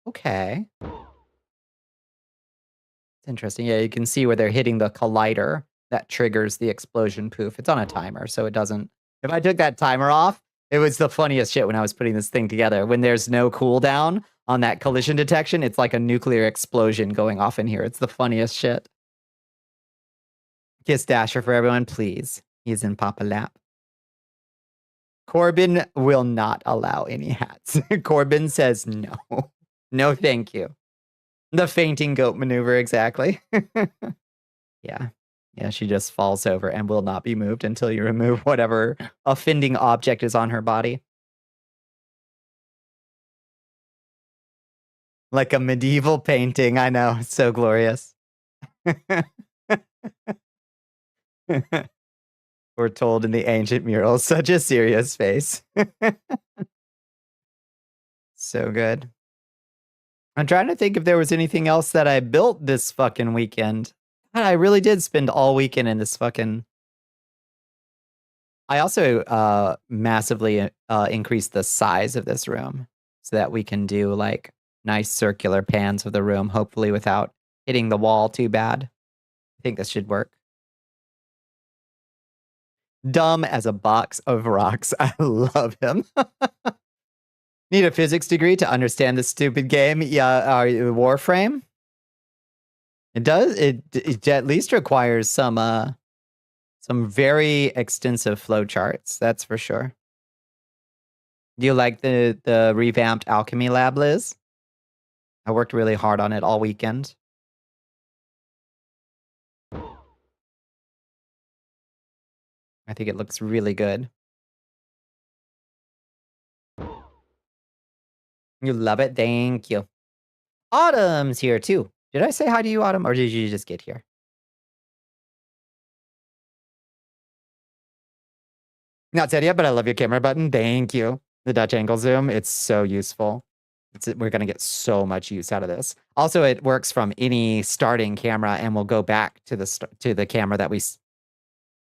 Okay. It's interesting. Yeah, you can see where they're hitting the collider that triggers the explosion poof. It's on a timer, so it doesn't. If I took that timer off, it was the funniest shit when I was putting this thing together. When there's no cooldown on that collision detection, it's like a nuclear explosion going off in here. It's the funniest shit. Kiss Dasher for everyone, please. He's in Papa Lap. Corbin will not allow any hats. Corbin says no. No, thank you. The fainting goat maneuver, exactly. Yeah. Yeah, she just falls over and will not be moved until you remove whatever offending object is on her body. Like a medieval painting. I know. It's so glorious. We're told in the ancient mural, such a serious face. So good. I'm trying to think if there was anything else that I built this fucking weekend. God, I really did spend all weekend in this fucking... I also massively increased the size of this room so that we can do like nice circular pans of the room, hopefully without hitting the wall too bad. I think this should work. Dumb as a box of rocks. I love him. Need a physics degree to understand this stupid game. Yeah, Warframe. It does. It at least requires some very extensive flowcharts. That's for sure. Do you like the revamped alchemy lab, Liz? I worked really hard on it all weekend. I think it looks really good. You love it? Thank you. Autumn's here too. Did I say hi to you, Autumn, or did you just get here? Not said yet, but I love your camera button. Thank you. The Dutch angle zoom, it's so useful. We're going to get so much use out of this. Also, it works from any starting camera and will go back to the camera that we...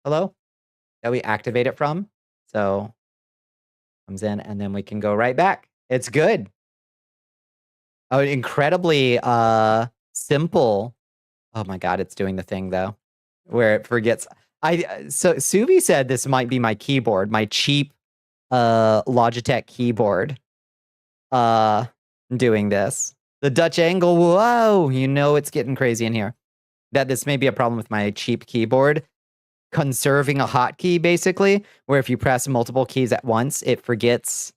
Hello? That we activate it from. So, comes in and then we can go right back. It's good. Oh, incredibly simple. Oh my God, it's doing the thing though, where it forgets. So Suvi said this might be my keyboard, my cheap Logitech keyboard doing this. The Dutch angle, whoa, you know it's getting crazy in here. That this may be a problem with my cheap keyboard. Conserving a hotkey, basically, where if you press multiple keys at once, it forgets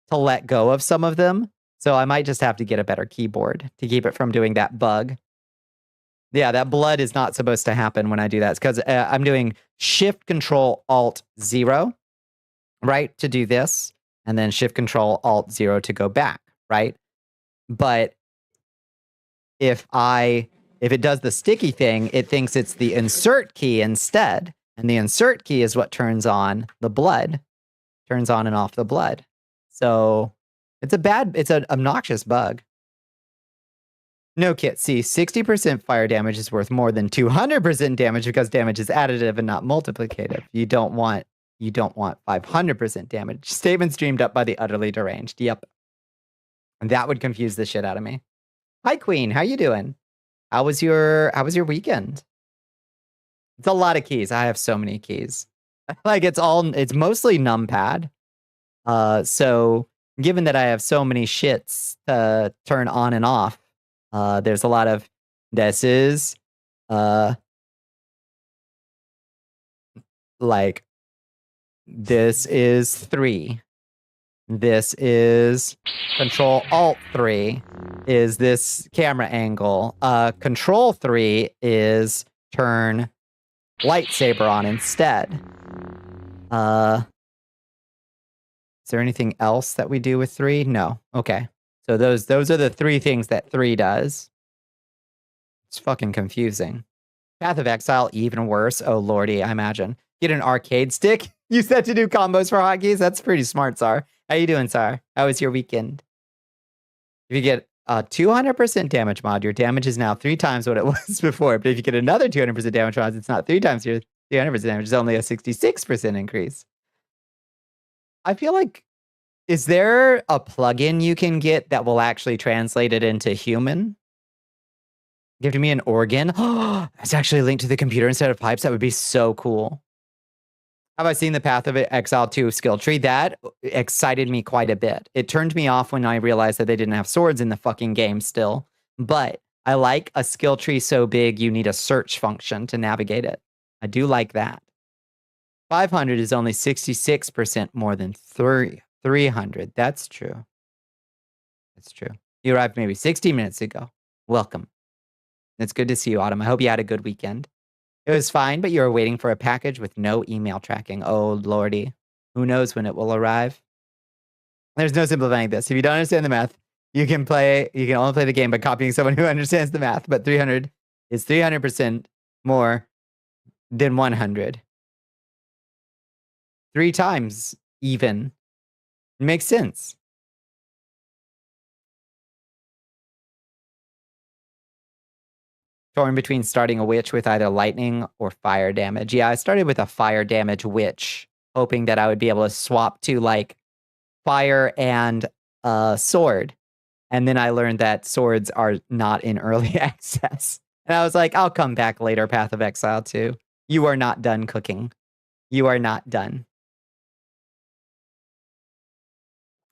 to let go of some of them. So I might just have to get a better keyboard to keep it from doing that bug. Yeah, that blood is not supposed to happen when I do that. It's because I'm doing Shift Control Alt 0, right, to do this, and then Shift Control Alt 0 to go back, right? But if it does the sticky thing, it thinks it's the insert key instead, and the insert key is what turns on the blood, turns on and off the blood. So it's an obnoxious bug. No, Kit. See, 60% fire damage is worth more than 200% damage because damage is additive and not multiplicative. You don't want 500% damage. Statements dreamed up by the utterly deranged. Yep. And that would confuse the shit out of me. Hi, Queen. How you doing? How was your weekend? It's a lot of keys. I have so many keys. Like it's mostly numpad. So given that I have so many shits to turn on and off, there's a lot of this is like this is 3. This is Control Alt 3 is this camera angle. Control 3 is turn lightsaber on instead. Is there anything else that we do with 3? No. Okay. So those are the 3 things that 3 does. It's fucking confusing. Path of Exile, even worse. Oh lordy, I imagine. Get an arcade stick. Use that to do combos for hotkeys. That's pretty smart, Tsar. How you doing, Tsar? How was your weekend? If you get a 200% damage mod, your damage is now 3 times what it was before. But if you get another 200% damage mod, it's not 3 times your 300% damage. It's only a 66% increase. I feel like, is there a plugin you can get that will actually translate it into human? Give me an organ. Oh, it's actually linked to the computer instead of pipes. That would be so cool. Have I seen the Path of Exile 2 skill tree? That excited me quite a bit. It turned me off when I realized that they didn't have swords in the fucking game still. But I like a skill tree so big you need a search function to navigate it. I do like that. 500 is only 66% more than 300. That's true. That's true. You arrived maybe 60 minutes ago. Welcome. It's good to see you, Autumn. I hope you had a good weekend. It was fine, but you were waiting for a package with no email tracking. Oh, lordy. Who knows when it will arrive? There's no simplifying this. If you don't understand the math, you can only play the game by copying someone who understands the math, but 300 is 300% more than 100. 3 times even. It makes sense. Torn between starting a witch with either lightning or fire damage. Yeah, I started with a fire damage witch, hoping that I would be able to swap to like fire and sword. And then I learned that swords are not in early access. And I was like, I'll come back later, Path of Exile 2. You are not done cooking. You are not done.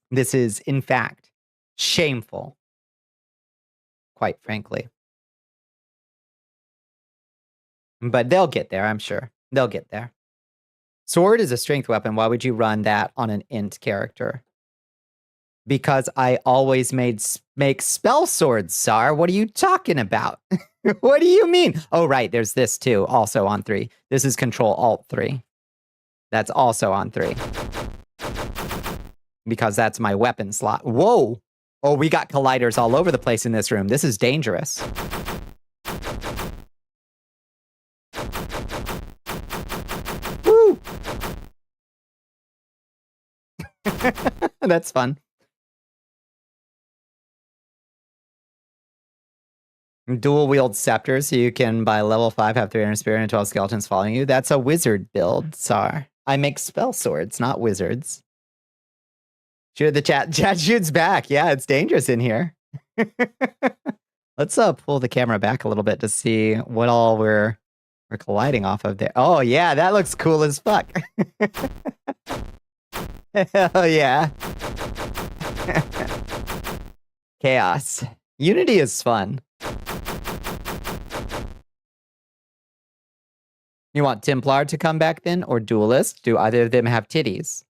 This is, in fact, shameful. Quite frankly. But they'll get there, I'm sure. They'll get there. Sword is a strength weapon. Why would you run that on an int character? Because I always make spell swords, Sar. What are you talking about? What do you mean? Oh, right. There's this too, also on 3. This is Control-Alt-3. That's also on 3. Because that's my weapon slot. Whoa! Oh, we got colliders all over the place in this room. This is dangerous. Woo! That's fun. Dual wield scepter, so you can by level 5 have 300 spirit and 12 skeletons following you. That's a wizard build, Sar. I make spell swords, not wizards. Shoot the chat. Chat shoots back. Yeah, it's dangerous in here. Let's pull the camera back a little bit to see what all we're colliding off of there. Oh yeah, that looks cool as fuck. Hell yeah. Chaos. Unity is fun. You want Templar to come back then, or Duelist? Do either of them have titties?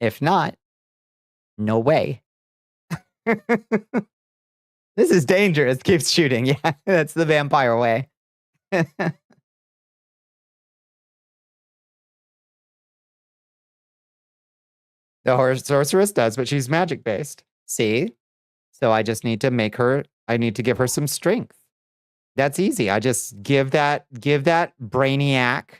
If not, no way. This is dangerous. Keeps shooting. Yeah, that's the vampire way. The horse sorceress does, but she's magic based. See? So I just need to give her some strength. That's easy. I just give that brainiac,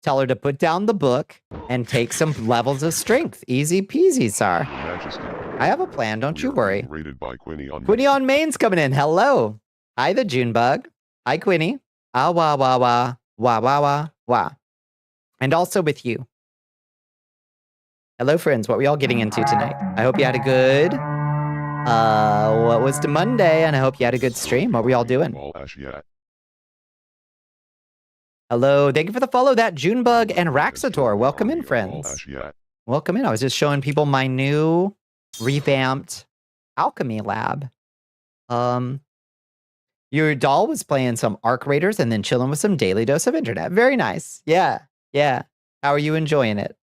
tell her to put down the book and take some levels of strength. Easy peasy, Sar. Majesty. I have a plan, don't you worry. Rated by Quinny on Quinny on Main's coming in. Hello. Hi, the June bug. Hi, Quinny. Ah, wah, wah, wah. Wah, wah, wah, wah. And also with you. Hello, friends. What were y'all getting into tonight? I hope you had a good... what was the Monday? And I hope you had a good stream. What were y'all doing? Hello. Thank you for the follow. That Junebug and Raxator. Welcome in, friends. Welcome in. I was just showing people my new revamped alchemy lab. Your doll was playing some Arc Raiders and then chilling with some Daily Dose of Internet. Very nice. Yeah. Yeah. How are you enjoying it?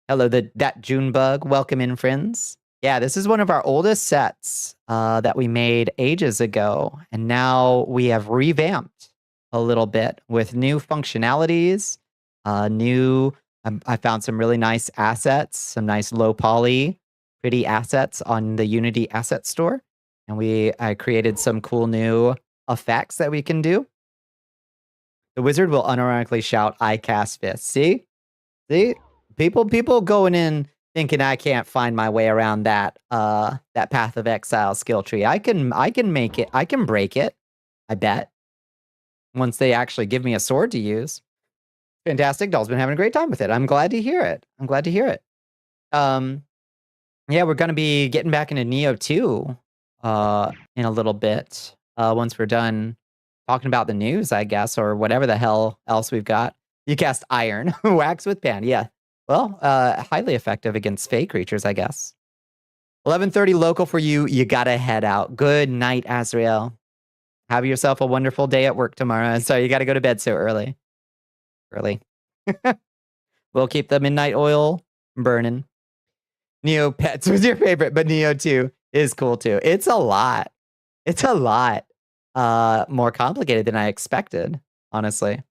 Hello, that Junebug. Welcome in, friends. Yeah, this is one of our oldest sets that we made ages ago. And now we have revamped a little bit with new functionalities, I found some really nice assets, some nice low poly, pretty assets on the Unity asset store. And I created some cool new effects that we can do. The wizard will unironically shout, I cast fist. See? See? People going in thinking I can't find my way around that Path of Exile skill tree. I can make it. I can break it. I bet. Once they actually give me a sword to use. Fantastic. Doll's been having a great time with it. I'm glad to hear it. Yeah, we're going to be getting back into Neo 2 in a little bit. Once we're done talking about the news, I guess, or whatever the hell else we've got. You cast Iron. Wax with Pan. Yeah. Well, highly effective against fey creatures, I guess. 11:30 local for you. You gotta head out. Good night, Azrael. Have yourself a wonderful day at work tomorrow. So you gotta go to bed so early. We'll keep the midnight oil burning. Neo Pets was your favorite, but Neo 2 is cool too. It's a lot. It's a lot more complicated than I expected, honestly.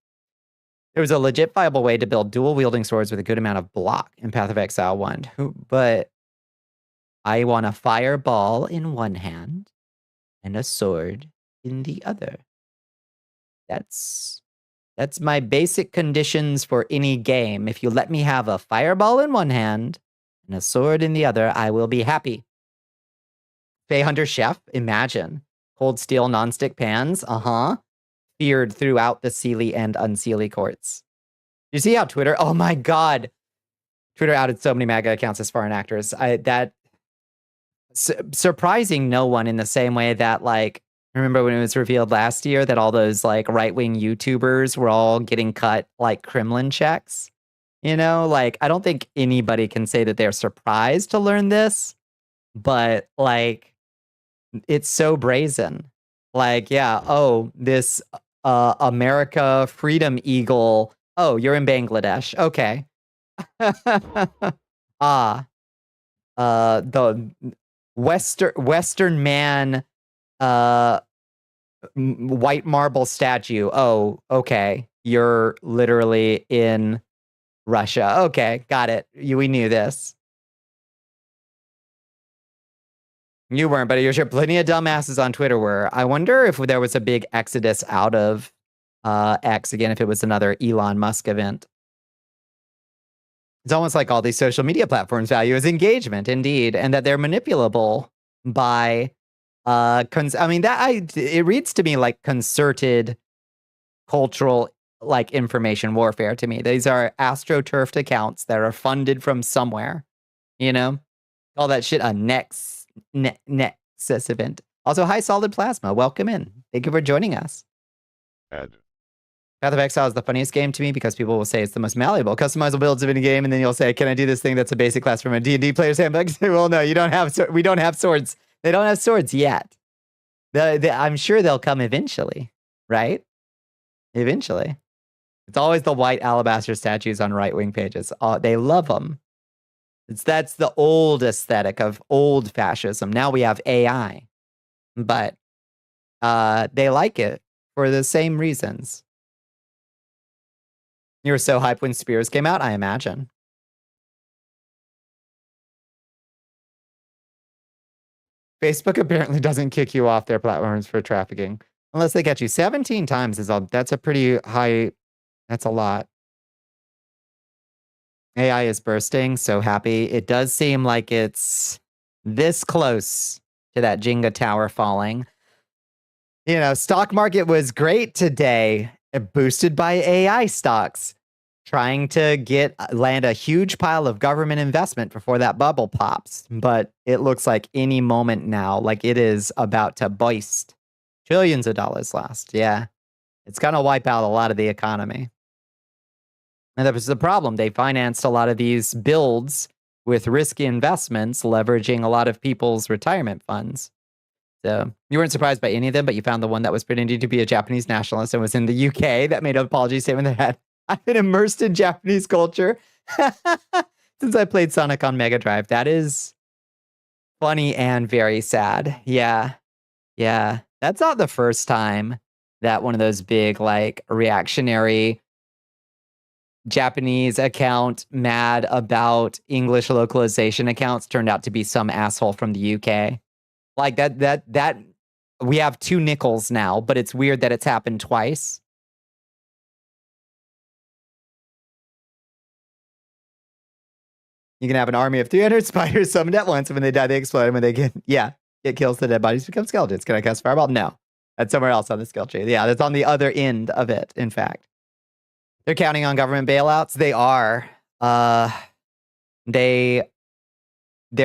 There was a legit viable way to build dual-wielding swords with a good amount of block in Path of Exile 1. But I want a fireball in one hand and a sword in the other. That's my basic conditions for any game. If you let me have a fireball in one hand and a sword in the other, I will be happy. Fey Hunter Chef, imagine. Cold steel nonstick pans, feared throughout the Sealy and Unsealy courts. You see how Twitter, oh my god. Twitter outed so many MAGA accounts as foreign actors. Surprising no one in the same way that, like, remember when it was revealed last year that all those, like, right-wing YouTubers were all getting cut, like, Kremlin checks? You know, like, I don't think anybody can say that they're surprised to learn this, but, like, it's so brazen. Like, yeah, oh, this America Freedom Eagle. Oh, you're in Bangladesh. Okay. The Western man white marble statue. Oh, okay. You're literally in Russia. Okay, got it. We knew this. You weren't, but you're sure plenty of dumbasses on Twitter were. I wonder if there was a big exodus out of X again, if it was another Elon Musk event. It's almost like all these social media platforms value is engagement, indeed, and that they're manipulable by it reads to me like concerted cultural, like, information warfare to me. These are astroturfed accounts that are funded from somewhere, you know? All that shit a Nexus event. Also, hi, Solid Plasma. Welcome in. Thank you for joining us. Add. Path of Exile is the funniest game to me because people will say it's the most malleable, customizable builds of any game, and then you'll say, "Can I do this thing that's a basic class from a D&D player's handbook?" Well, no, you don't have. We don't have swords. They don't have swords yet. I'm sure they'll come eventually, right? Eventually. It's always the white alabaster statues on right-wing pages. They love them. That's the old aesthetic of old fascism. Now we have AI, but they like it for the same reasons. You were so hyped when Spears came out, I imagine. Facebook apparently doesn't kick you off their platforms for trafficking unless they catch you 17 times. That's a pretty high. That's a lot. AI is bursting. So happy. It does seem like it's this close to that Jenga tower falling. You know, stock market was great today, boosted by AI stocks, trying to land a huge pile of government investment before that bubble pops. But it looks like any moment now, like it is about to burst. Trillions of dollars lost. Yeah. It's going to wipe out a lot of the economy. And that was the problem. They financed a lot of these builds with risky investments, leveraging a lot of people's retirement funds. So you weren't surprised by any of them, but you found the one that was pretending to be a Japanese nationalist and was in the UK that made an apology statement that had, "I've been immersed in Japanese culture since I played Sonic on Mega Drive." That is funny and very sad. Yeah. Yeah. That's not the first time that one of those big, like, reactionary Japanese account mad about English localization accounts turned out to be some asshole from the UK. Like that we have 2 nickels now, but it's weird that it's happened twice. You can have an army of 300 spiders summoned at once, and when they die, they explode. And when they get kills, the dead bodies become skeletons. Can I cast Fireball? No. That's somewhere else on the skill tree. Yeah, that's on the other end of it, in fact. They're counting on government bailouts. They are. There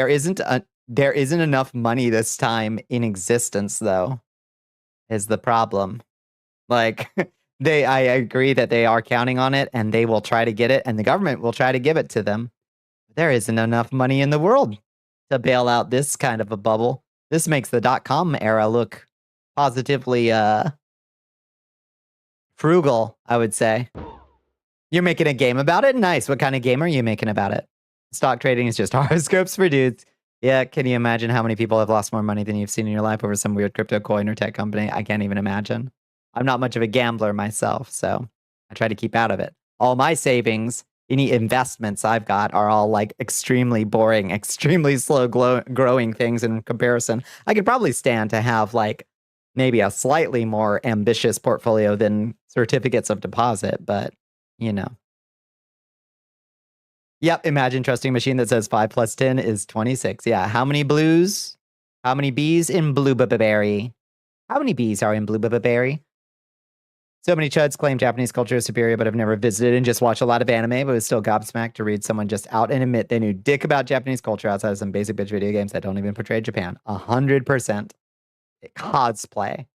isn't enough money this time in existence, though, is the problem. Like, I agree that they are counting on it, and they will try to get it, and the government will try to give it to them. There isn't enough money in the world to bail out this kind of a bubble. This makes the .com era look positively frugal, I would say. You're making a game about it? Nice. What kind of game are you making about it? Stock trading is just horoscopes for dudes. Yeah, can you imagine how many people have lost more money than you've seen in your life over some weird crypto coin or tech company? I can't even imagine. I'm not much of a gambler myself, so I try to keep out of it. All my savings, any investments I've got are all like extremely boring, extremely slow growing things in comparison. I could probably stand to have like maybe a slightly more ambitious portfolio than certificates of deposit, but you know. Yep, imagine trusting a machine that says 5 plus 10 is 26. Yeah, how many blues? How many bees in blueberry? How many bees are in blueberry? So many chuds claim Japanese culture is superior, but have never visited and just watch a lot of anime, but was still gobsmacked to read someone just out and admit they knew dick about Japanese culture outside of some basic bitch video games that don't even portray Japan. 100% cosplay.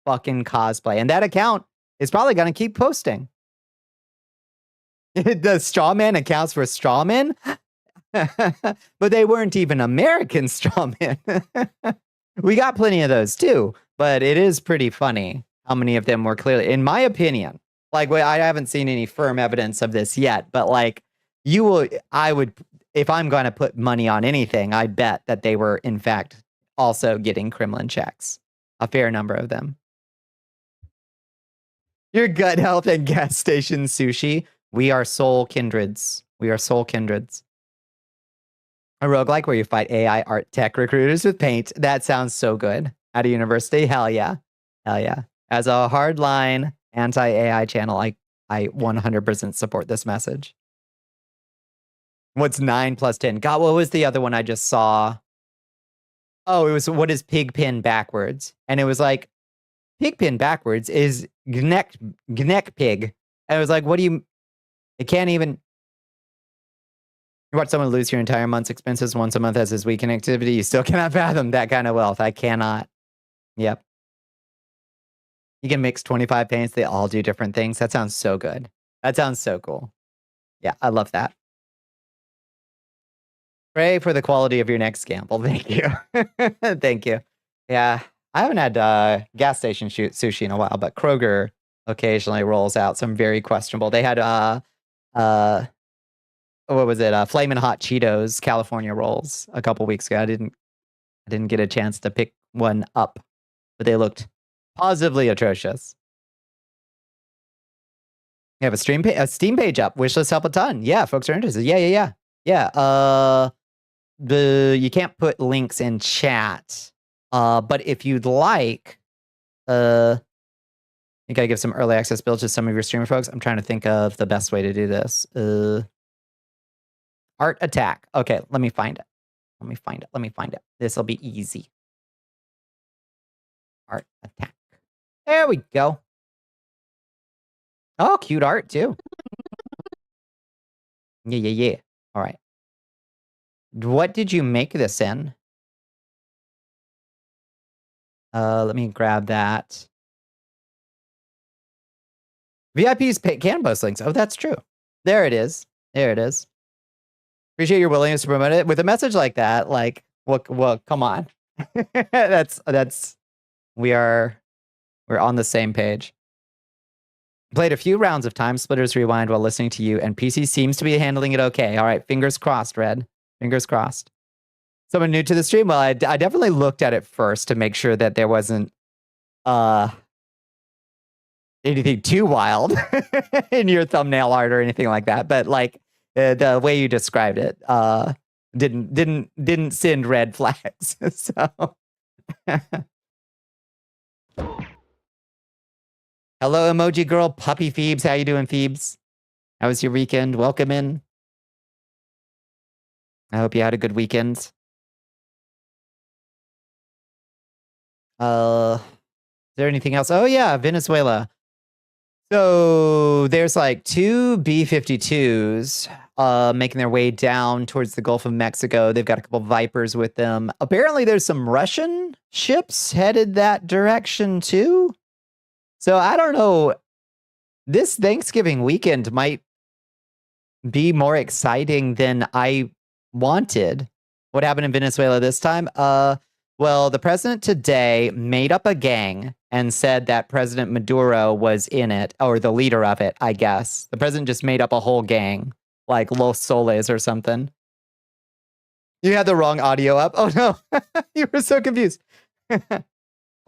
Fucking cosplay. And that account is probably going to keep posting. The strawman accounts for strawmen? But they weren't even American strawmen. We got plenty of those too, but it is pretty funny how many of them were clearly, in my opinion, like I haven't seen any firm evidence of this yet, but like I would, if I'm going to put money on anything, I bet that they were in fact also getting Kremlin checks, a fair number of them. Your gut health and gas station sushi. We are soul kindreds. We are soul kindreds. A roguelike where you fight AI art tech recruiters with paint. That sounds so good. At a university? Hell yeah. Hell yeah. As a hardline anti-AI channel, I 100% support this message. What's 9 plus 10? God, what was the other one I just saw? Oh, it was what is pigpen backwards? And it was like, pigpen backwards is gnek pig. And it was like, what do you... It can't even... You watch someone lose your entire month's expenses once a month as his weekend activity. You still cannot fathom that kind of wealth. I cannot. Yep. You can mix 25 paints. They all do different things. That sounds so good. That sounds so cool. Yeah, I love that. Pray for the quality of your next gamble. Thank you. Thank you. Yeah, I haven't had gas station sushi in a while, but Kroger occasionally rolls out some very questionable. They had what was it? Flamin' Hot Cheetos California rolls a couple weeks ago. I didn't get a chance to pick one up, but they looked positively atrocious. You have a Steam page up. Wishlist help a ton. Yeah, folks are interested. Yeah. You can't put links in chat. But if you'd like, you gotta give some early access builds to some of your streamer folks. I'm trying to think of the best way to do this. Art attack. Okay, let me find it. Let me find it. This will be easy. Art attack. There we go. Oh, cute art too. Yeah. All right. What did you make this in? Let me grab that. VIPs can post links. Oh, that's true. There it is. Appreciate your willingness to promote it with a message like that. Like, well, come on. We're on the same page. Played a few rounds of Time Splitters Rewind while listening to you, and PC seems to be handling it okay. All right, fingers crossed, Red. Fingers crossed. Someone new to the stream? Well, I definitely looked at it first to make sure that there wasn't anything too wild in your thumbnail art or anything like that. But like the way you described it didn't send red flags. So hello, emoji girl, puppy Phoebes. How you doing, Phoebes? How was your weekend? Welcome in. I hope you had a good weekend. Is there anything else? Oh yeah, Venezuela. So there's like 2 B-52s making their way down towards the Gulf of Mexico. They've got a couple Vipers with them. Apparently there's some Russian ships headed that direction too. So I don't know. This Thanksgiving weekend might be more exciting than I wanted. What happened in Venezuela this time? Well, the president today made up a gang and said that President Maduro was in it, or the leader of it, I guess. The president just made up a whole gang, like Los Soles or something. You had the wrong audio up. Oh no, you were so confused. You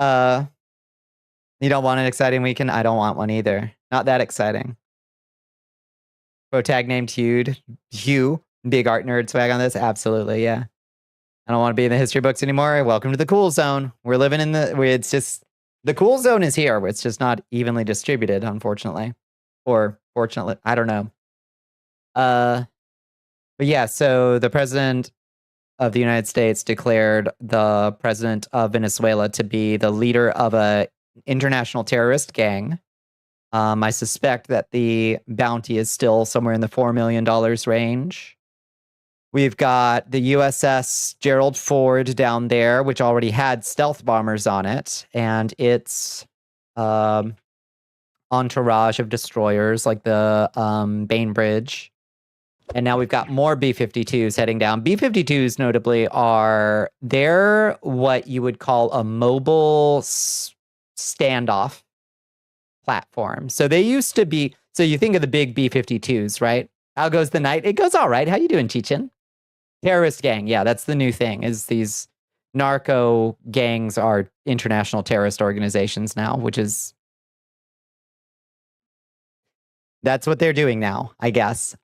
don't want an exciting weekend? I don't want one either. Not that exciting. Protag named Hugh, big art nerd swag on this. Absolutely, yeah. I don't want to be in the history books anymore. Welcome to the cool zone. We're living in it's just, the cool zone is here. It's just not evenly distributed, unfortunately. Or fortunately, I don't know. But yeah, so the president of the United States declared the president of Venezuela to be the leader of a international terrorist gang. I suspect that the bounty is still somewhere in the $4 million range. We've got the USS Gerald Ford down there, which already had stealth bombers on it, and its entourage of destroyers like the Bainbridge. And now we've got more B-52s heading down. B-52s notably they're what you would call a mobile standoff platform. So they used to be, so you think of the big B-52s, right? How goes the night? It goes all right. How you doing, Cheechin? Terrorist gang. Yeah, that's the new thing, is these narco gangs are international terrorist organizations now, which is, that's what they're doing now, I guess.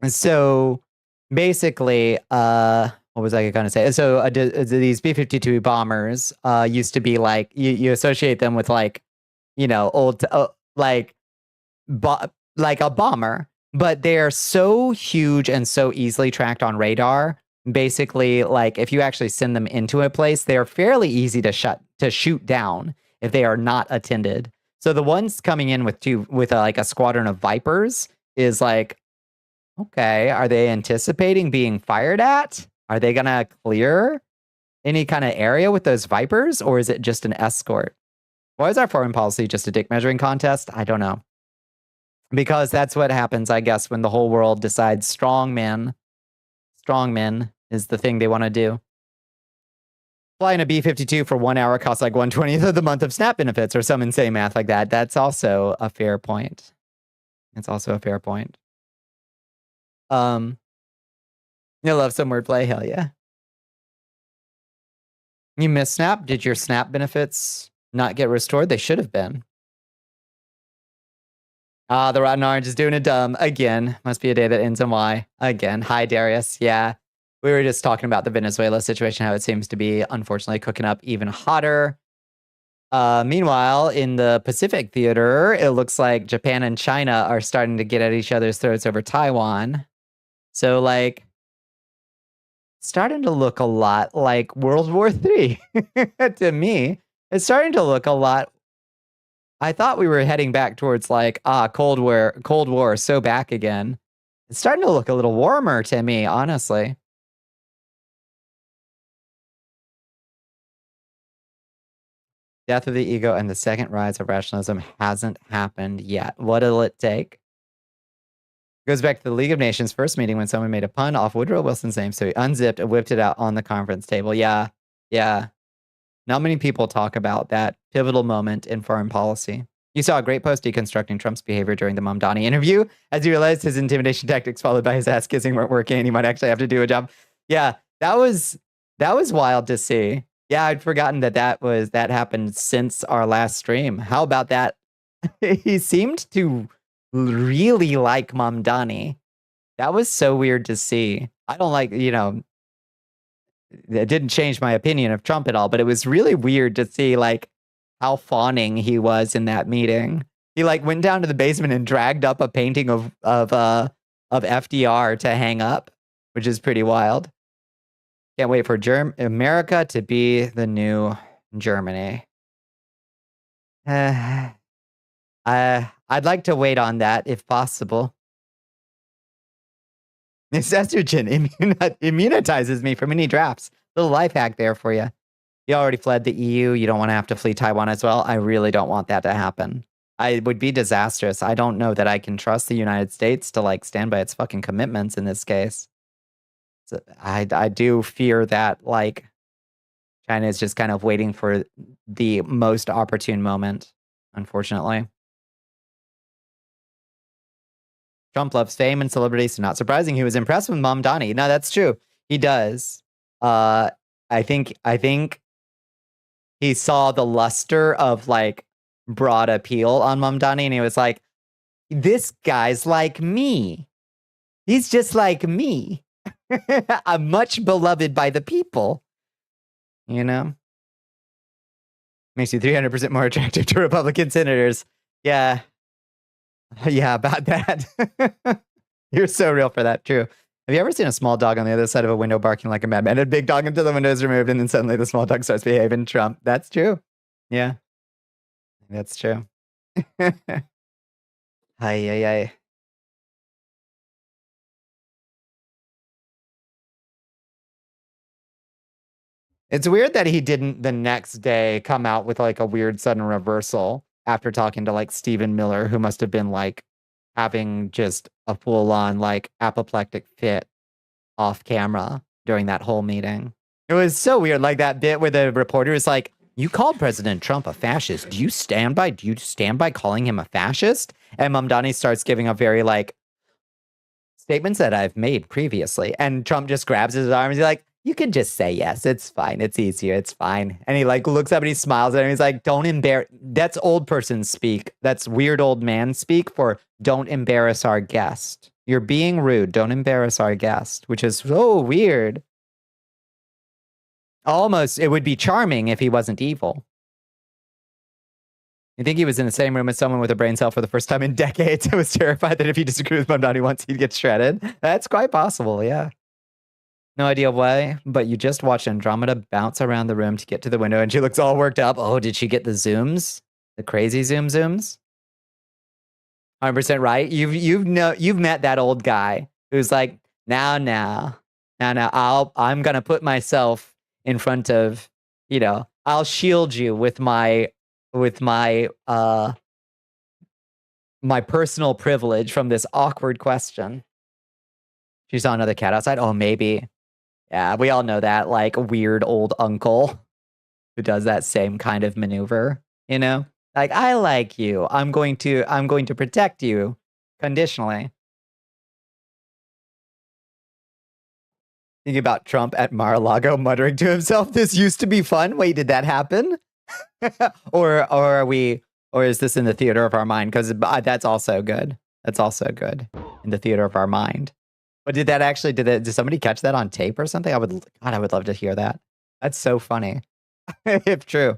So basically, what was I going to say? So these B-52 bombers used to be like, you associate them with like, old, like a bomber, but they're so huge and so easily tracked on radar. Basically, like if you actually send them into a place, they're fairly easy to shoot down if they are not attended. So the ones coming in with like a squadron of Vipers is like, okay, are they anticipating being fired at? Are they gonna clear any kind of area with those Vipers, or is it just an escort? Why is our foreign policy just a dick measuring contest? I don't know. Because that's what happens, I guess, when the whole world decides strong men is the thing they want to do. Flying a B-52 for 1 hour costs like 1/20th of the month of SNAP benefits or some insane math like that. That's also a fair point. It's also a fair point. You love some wordplay, hell yeah. You missed SNAP? Did your SNAP benefits not get restored? They should have been. The Rotten Orange is doing a dumb again. Must be a day that ends in Y. Again. Hi, Darius. Yeah. We were just talking about the Venezuela situation, how it seems to be, unfortunately, cooking up even hotter. Meanwhile, in the Pacific Theater, it looks like Japan and China are starting to get at each other's throats over Taiwan. So, like, starting to look a lot like World War III to me. It's starting to look a lot. I thought we were heading back towards like, Cold War, so back again. It's starting to look a little warmer to me, honestly. Death of the ego and the second rise of rationalism hasn't happened yet. What'll it take? Goes back to the League of Nations first meeting when someone made a pun off Woodrow Wilson's name, so he unzipped and whipped it out on the conference table. Yeah. Not many people talk about that pivotal moment in foreign policy. You saw a great post deconstructing Trump's behavior during the Mamdani interview as he realized his intimidation tactics followed by his ass kissing weren't working and he might actually have to do a job. Yeah, that was wild to see. Yeah, I'd forgotten that happened since our last stream. How about that? He seemed to really like Mamdani. That was so weird to see. I don't like, it didn't change my opinion of Trump at all, but it was really weird to see like how fawning he was in that meeting. He like went down to the basement and dragged up a painting of FDR to hang up, which is pretty wild. Can't wait for America to be the new Germany. I'd like to wait on that if possible. This estrogen immunizes me from any drafts. Little life hack there for you. You already fled the EU. You don't want to have to flee Taiwan as well. I really don't want that to happen. It would be disastrous. I don't know that I can trust the United States to like stand by its fucking commitments in this case. So I do fear that like China is just kind of waiting for the most opportune moment, unfortunately. Trump loves fame and celebrity, so not surprising he was impressed with Mom Donnie. No, that's true. He does. I think he saw the luster of like broad appeal on Mom Donnie, and he was like, this guy's like me. He's just like me. I'm much beloved by the people. You know? Makes you 300% more attractive to Republican senators. Yeah. Yeah, about that. You're so real for that. True. Have you ever seen a small dog on the other side of a window barking like a madman? A big dog until the window is removed, and then suddenly the small dog starts behaving. Trump. That's true. Yeah. That's true. Ay, ay, ay. It's weird that he didn't the next day come out with like a weird sudden reversal after talking to like Stephen Miller, who must have been like having just a full on like apoplectic fit off camera during that whole meeting. It was so weird. Like that bit where the reporter is like, you called President Trump a fascist. Do you stand by calling him a fascist? And Mamdani starts giving a very like statements that I've made previously. And Trump just grabs his arm and he's like, you can just say yes. It's fine. It's easier. It's fine. And he like looks up and he smiles at him. He's like, don't embarrass. That's old person speak. That's weird old man speak for don't embarrass our guest. You're being rude. Don't embarrass our guest, which is so weird. Almost, it would be charming if he wasn't evil. You think he was in the same room as someone with a brain cell for the first time in decades and was terrified that if he disagreed with Mamdani once, he'd get shredded? That's quite possible, yeah. No idea why, but you just watched Andromeda bounce around the room to get to the window, and she looks all worked up. Oh, did she get the zooms? The crazy zooms? 100% right. You've met that old guy who's like, now, I'm gonna put myself in front of, I'll shield you with my my personal privilege from this awkward question. She saw another cat outside. Oh, maybe. Yeah, we all know that like weird old uncle who does that same kind of maneuver, Like, I like you. I'm going to protect you conditionally. Thinking about Trump at Mar-a-Lago muttering to himself, this used to be fun. Wait, did that happen? or is this in the theater of our mind? Because that's also good. That's also good in the theater of our mind. But did somebody catch that on tape or something? I would love to hear that. That's so funny. If true.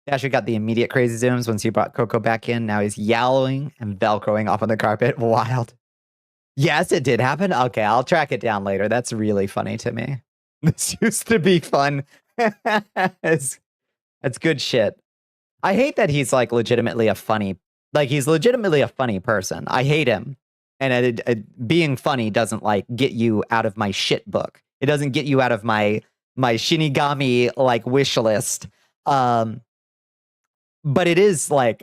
Dasher got the immediate crazy zooms once he brought Coco back in. Now he's yowling and velcroing off on the carpet. Wild. Yes, it did happen. Okay, I'll track it down later. That's really funny to me. This used to be fun. It's good shit. I hate that he's like legitimately a funny person. I hate him. And being funny doesn't like get you out of my shit book. It doesn't get you out of my Shinigami like wish list. But it is like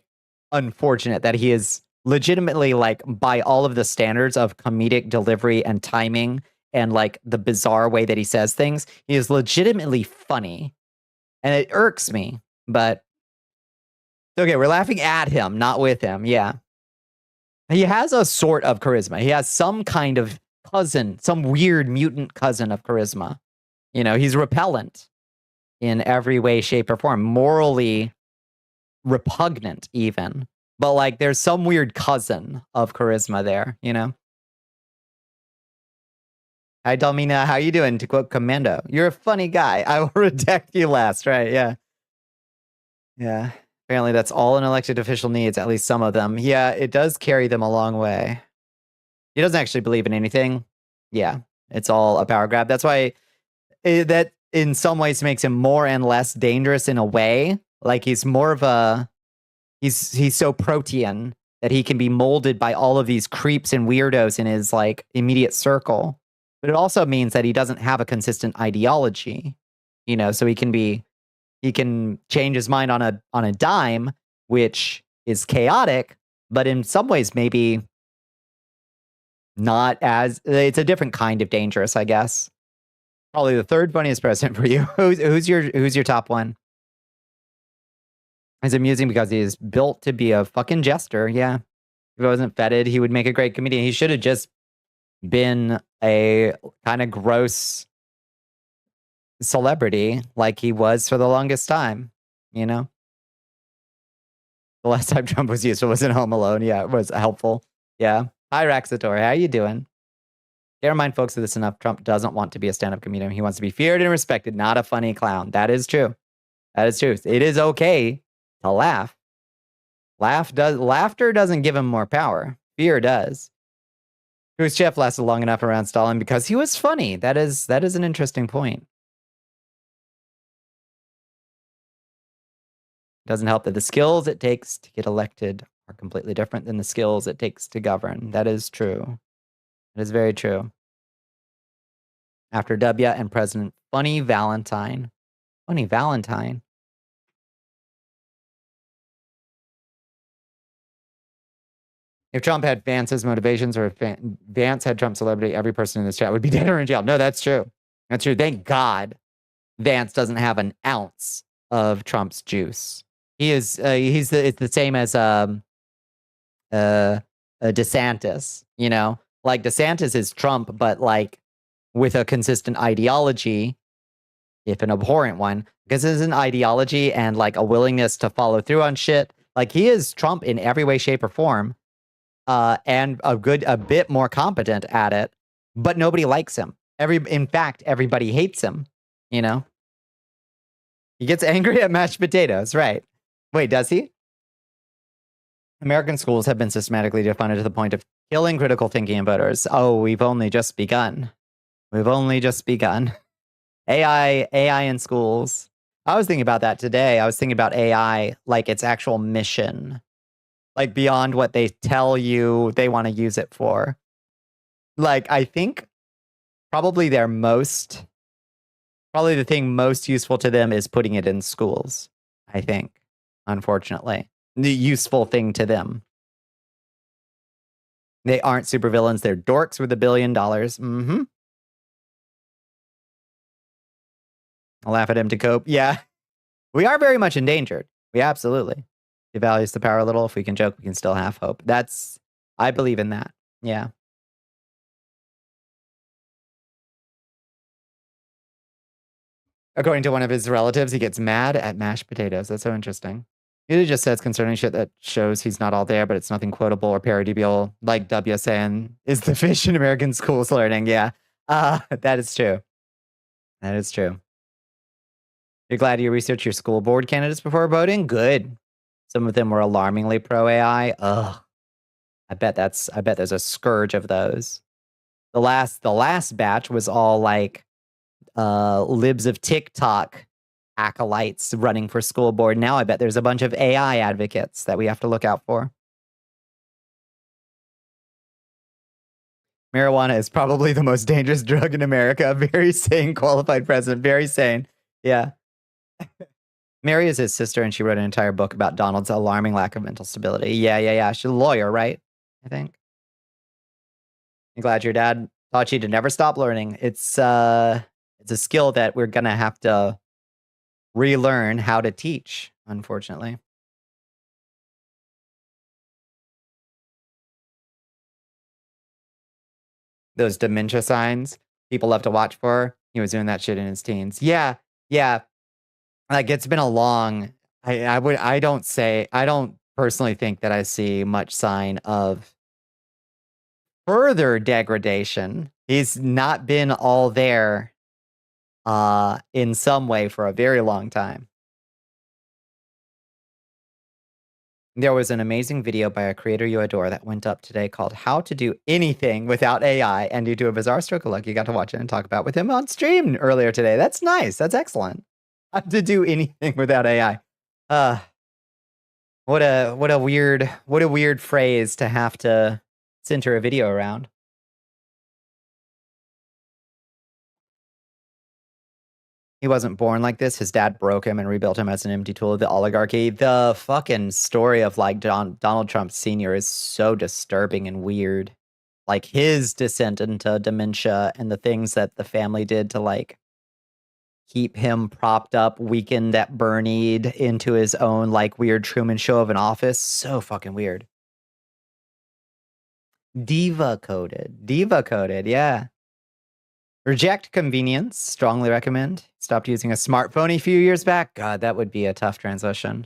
unfortunate that he is legitimately like by all of the standards of comedic delivery and timing and like the bizarre way that he says things, he is legitimately funny. And it irks me, but okay, we're laughing at him, not with him. Yeah. He has a sort of charisma. He has some kind of cousin, some weird mutant cousin of charisma. He's repellent in every way, shape, or form. Morally repugnant, even. But, like, there's some weird cousin of charisma there, Hi, Dalmina. How you doing? To quote Commando, you're a funny guy. I will protect you last, right? Yeah. Yeah. Apparently that's all an elected official needs, at least some of them. Yeah, it does carry them a long way. He doesn't actually believe in anything. Yeah, it's all a power grab. That's why that in some ways makes him more and less dangerous in a way. Like he's more of he's so protean that he can be molded by all of these creeps and weirdos in his like immediate circle. But it also means that he doesn't have a consistent ideology, so he can change his mind on a dime, which is chaotic, but in some ways maybe not as it's a different kind of dangerous, I guess. Probably the third funniest president for you. Who's your top one? It's amusing because he is built to be a fucking jester. Yeah. If he wasn't feted, he would make a great comedian. He should have just been a kind of gross celebrity like he was for the longest time, you know? The last time Trump was useful was in Home Alone. Yeah, it was helpful. Yeah. Hi, Raxator. How you doing? Can't remind folks of this enough. Trump doesn't want to be a stand-up comedian. He wants to be feared and respected, not a funny clown. That is true. That is true. It is okay to laugh. Laughter doesn't give him more power. Fear does. Khrushchev lasted long enough around Stalin because he was funny. That is an interesting point. It doesn't help that the skills it takes to get elected are completely different than the skills it takes to govern. That is true. That is very true. After W and President Funny Valentine. Funny Valentine. If Trump had Vance's motivations, or if Vance had Trump's celebrity, every person in this chat would be dead or in jail. No, that's true. That's true. Thank God Vance doesn't have an ounce of Trump's juice. He is. It's the same as DeSantis. You know, like DeSantis is Trump, but like with a consistent ideology, if an abhorrent one, because it's an ideology and like a willingness to follow through on shit. Like he is Trump in every way, shape, or form. And a bit more competent at it, but nobody likes him. In fact, everybody hates him. You know, he gets angry at mashed potatoes, right? Wait, does he? American schools have been systematically defunded to the point of killing critical thinking in voters. Oh, we've only just begun. We've only just begun. AI in schools. I was thinking about that today. I was thinking about AI, like its actual mission. Like beyond what they tell you they want to use it for. Like, I think probably the thing most useful to them is putting it in schools. I think, unfortunately, the useful thing to them. They aren't supervillains. They're dorks with $1 billion. I'll laugh at him to cope. Yeah, we are very much endangered. We absolutely. Devalues the power a little. If we can joke, we can still have hope. I believe in that. Yeah. According to one of his relatives, he gets mad at mashed potatoes. That's so interesting. He just says concerning shit that shows he's not all there, but it's nothing quotable or parodyable, like W saying, is the fish in American schools learning? Yeah. That is true. That is true. You're glad you researched your school board candidates before voting? Good. Some of them were alarmingly pro AI. Ugh. I bet there's a scourge of those. The last batch was all like libs of TikTok acolytes running for school board. Now I bet there's a bunch of AI advocates that we have to look out for. Marijuana is probably the most dangerous drug in America. Very sane, qualified president. Very sane. Yeah. Mary is his sister, and she wrote an entire book about Donald's alarming lack of mental stability. Yeah. She's a lawyer, right? I think. I'm glad your dad taught you to never stop learning. It's a skill that we're gonna have to relearn how to teach, unfortunately. Those dementia signs people love to watch for. He was doing that shit in his teens. Yeah. Like it's been a long. I don't personally think that I see much sign of further degradation. He's not been all there in some way for a very long time. There was an amazing video by a creator you adore that went up today called How to Do Anything Without AI, and due to a bizarre stroke of luck, you got to watch it and talk about with him on stream earlier today. That's nice. That's excellent. How to do anything without AI. What a weird phrase to have to center a video around. He wasn't born like this. His dad broke him and rebuilt him as an empty tool of the oligarchy. The fucking story of like Donald Trump Sr. is so disturbing and weird. Like his descent into dementia and the things that the family did to like keep him propped up, weakened at Bernied into his own like weird Truman Show of an office. So fucking weird. Diva coded, yeah. Reject convenience. Strongly recommend. Stopped using a smartphone a few years back. God, that would be a tough transition.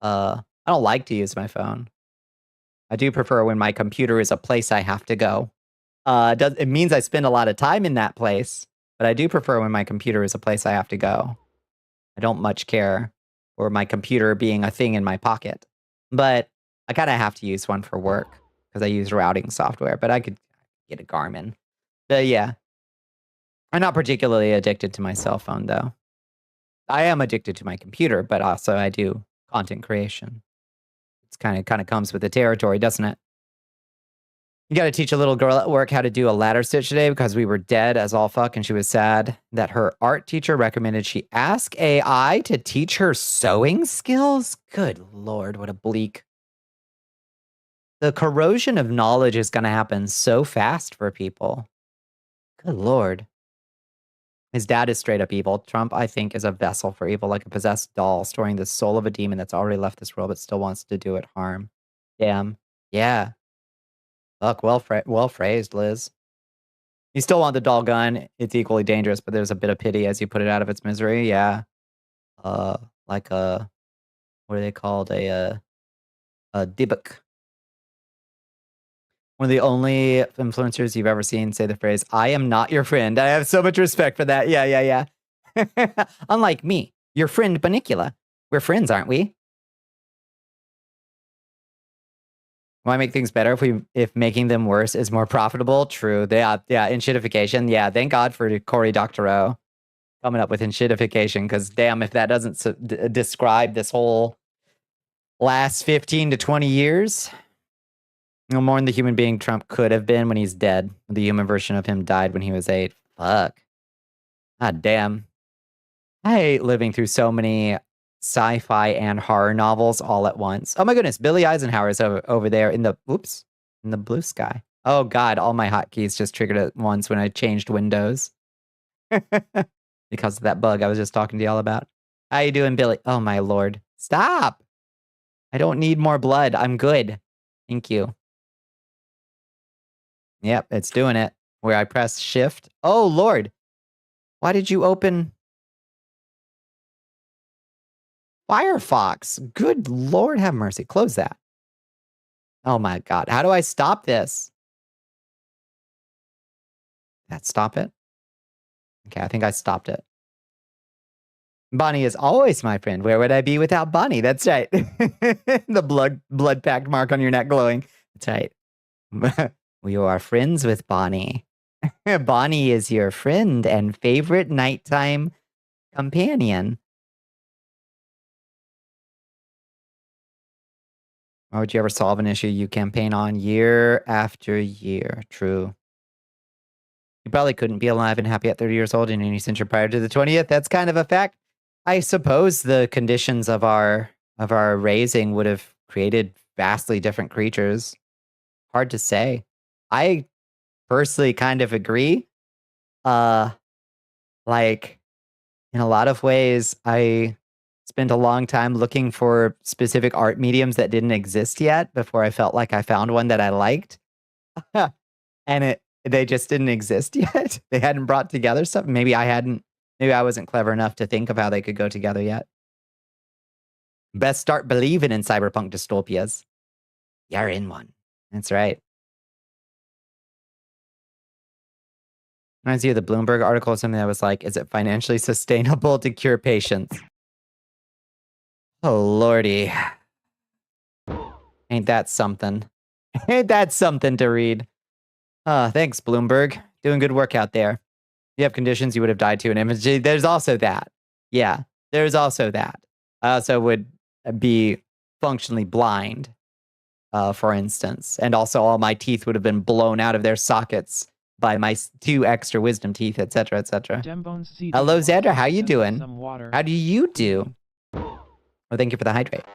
I don't like to use my phone. I do prefer when my computer is a place I have to go. It means I spend a lot of time in that place, but I do prefer when my computer is a place I have to go. I don't much care for my computer being a thing in my pocket, but I kind of have to use one for work because I use routing software, but I could get a Garmin. But yeah, I'm not particularly addicted to my cell phone though. I am addicted to my computer, but also I do content creation. It's kind of comes with the territory, doesn't it? You got to teach a little girl at work how to do a ladder stitch today because we were dead as all fuck and she was sad that her art teacher recommended she ask AI to teach her sewing skills. Good Lord, what a bleak. The corrosion of knowledge is going to happen so fast for people. Good Lord. His dad is straight up evil. Trump, I think, is a vessel for evil, like a possessed doll, storing the soul of a demon that's already left this world but still wants to do it harm. Damn. Yeah. Fuck, well phrased, Liz. You still want the doll gun. It's equally dangerous, but there's a bit of pity as you put it out of its misery. Yeah. Like a, what are they called? A dibbuck. One of the only influencers you've ever seen say the phrase, I am not your friend. I have so much respect for that. Yeah. Unlike me, your friend Bonnicula. We're friends, aren't we? Why make things better if making them worse is more profitable? True. Yeah, enshittification. Yeah, thank God for Cory Doctorow coming up with enshittification, because damn, if that doesn't describe this whole last 15 to 20 years, no more than the human being Trump could have been when he's dead. The human version of him died when he was 8. Fuck. God damn. I hate living through so many sci-fi and horror novels all at once. Oh my goodness, Billy Eisenhower is over there in the blue sky. Oh God, all my hotkeys just triggered at once when I changed windows. Because of that bug I was just talking to y'all about. How you doing, Billy? Oh my Lord. Stop. I don't need more blood. I'm good. Thank you. Yep, it's doing it. Where I press shift. Oh Lord. Why did you open Firefox? Good Lord have mercy. Close that. Oh my God. How do I stop this? That stop it? Okay, I think I stopped it. Bonnie is always my friend. Where would I be without Bonnie? That's right. The blood packed mark on your neck glowing. That's right. We are friends with Bonnie. Bonnie is your friend and favorite nighttime companion. Why would you ever solve an issue you campaign on year after year? True. You probably couldn't be alive and happy at 30 years old in any century prior to the 20th. That's kind of a fact. I suppose the conditions of our raising would have created vastly different creatures. Hard to say. I personally kind of agree. Like, in a lot of ways, I spent a long time looking for specific art mediums that didn't exist yet before I felt like I found one that I liked. And they just didn't exist yet. They hadn't brought together something. Maybe I wasn't clever enough to think of how they could go together yet. Best start believing in cyberpunk dystopias. You're in one. That's right. Reminds you of the Bloomberg article or something that was like, is it financially sustainable to cure patients? Oh, Lordy. Ain't that something? Ain't that something to read? Thanks, Bloomberg. Doing good work out there. You have conditions you would have died to in imagery. There's also that. Yeah, there's also that. I also would be functionally blind, for instance. And also all my teeth would have been blown out of their sockets by my 2 extra wisdom teeth, etc., etc. Hello, Xandra. How you doing? How do you do? Oh, thank you for the hydrate.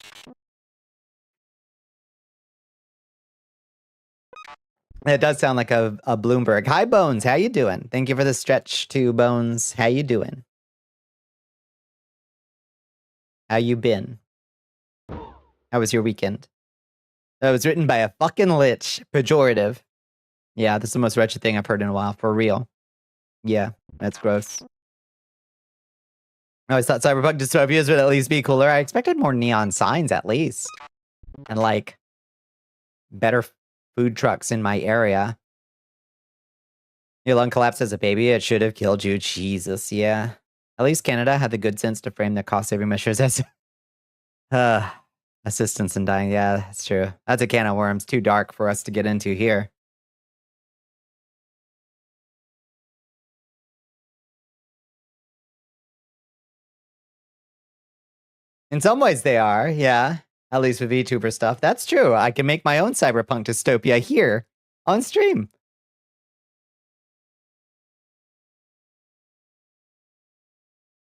It does sound like a Bloomberg. Hi, Bones. How you doing? Thank you for the stretch too, Bones. How you doing? How you been? How was your weekend? That was written by a fucking lich. Pejorative. Yeah, this is the most wretched thing I've heard in a while. For real. Yeah, that's gross. I always thought cyberpunk dystopias would at least be cooler. I expected more neon signs at least. And like better food trucks in my area. Your lung collapsed as a baby. It should have killed you. Jesus, yeah. At least Canada had the good sense to frame the cost-saving measures as assistance in dying. Yeah, that's true. That's a can of worms. Too dark for us to get into here. In some ways they are, yeah. At least with VTuber stuff. That's true. I can make my own cyberpunk dystopia here on stream.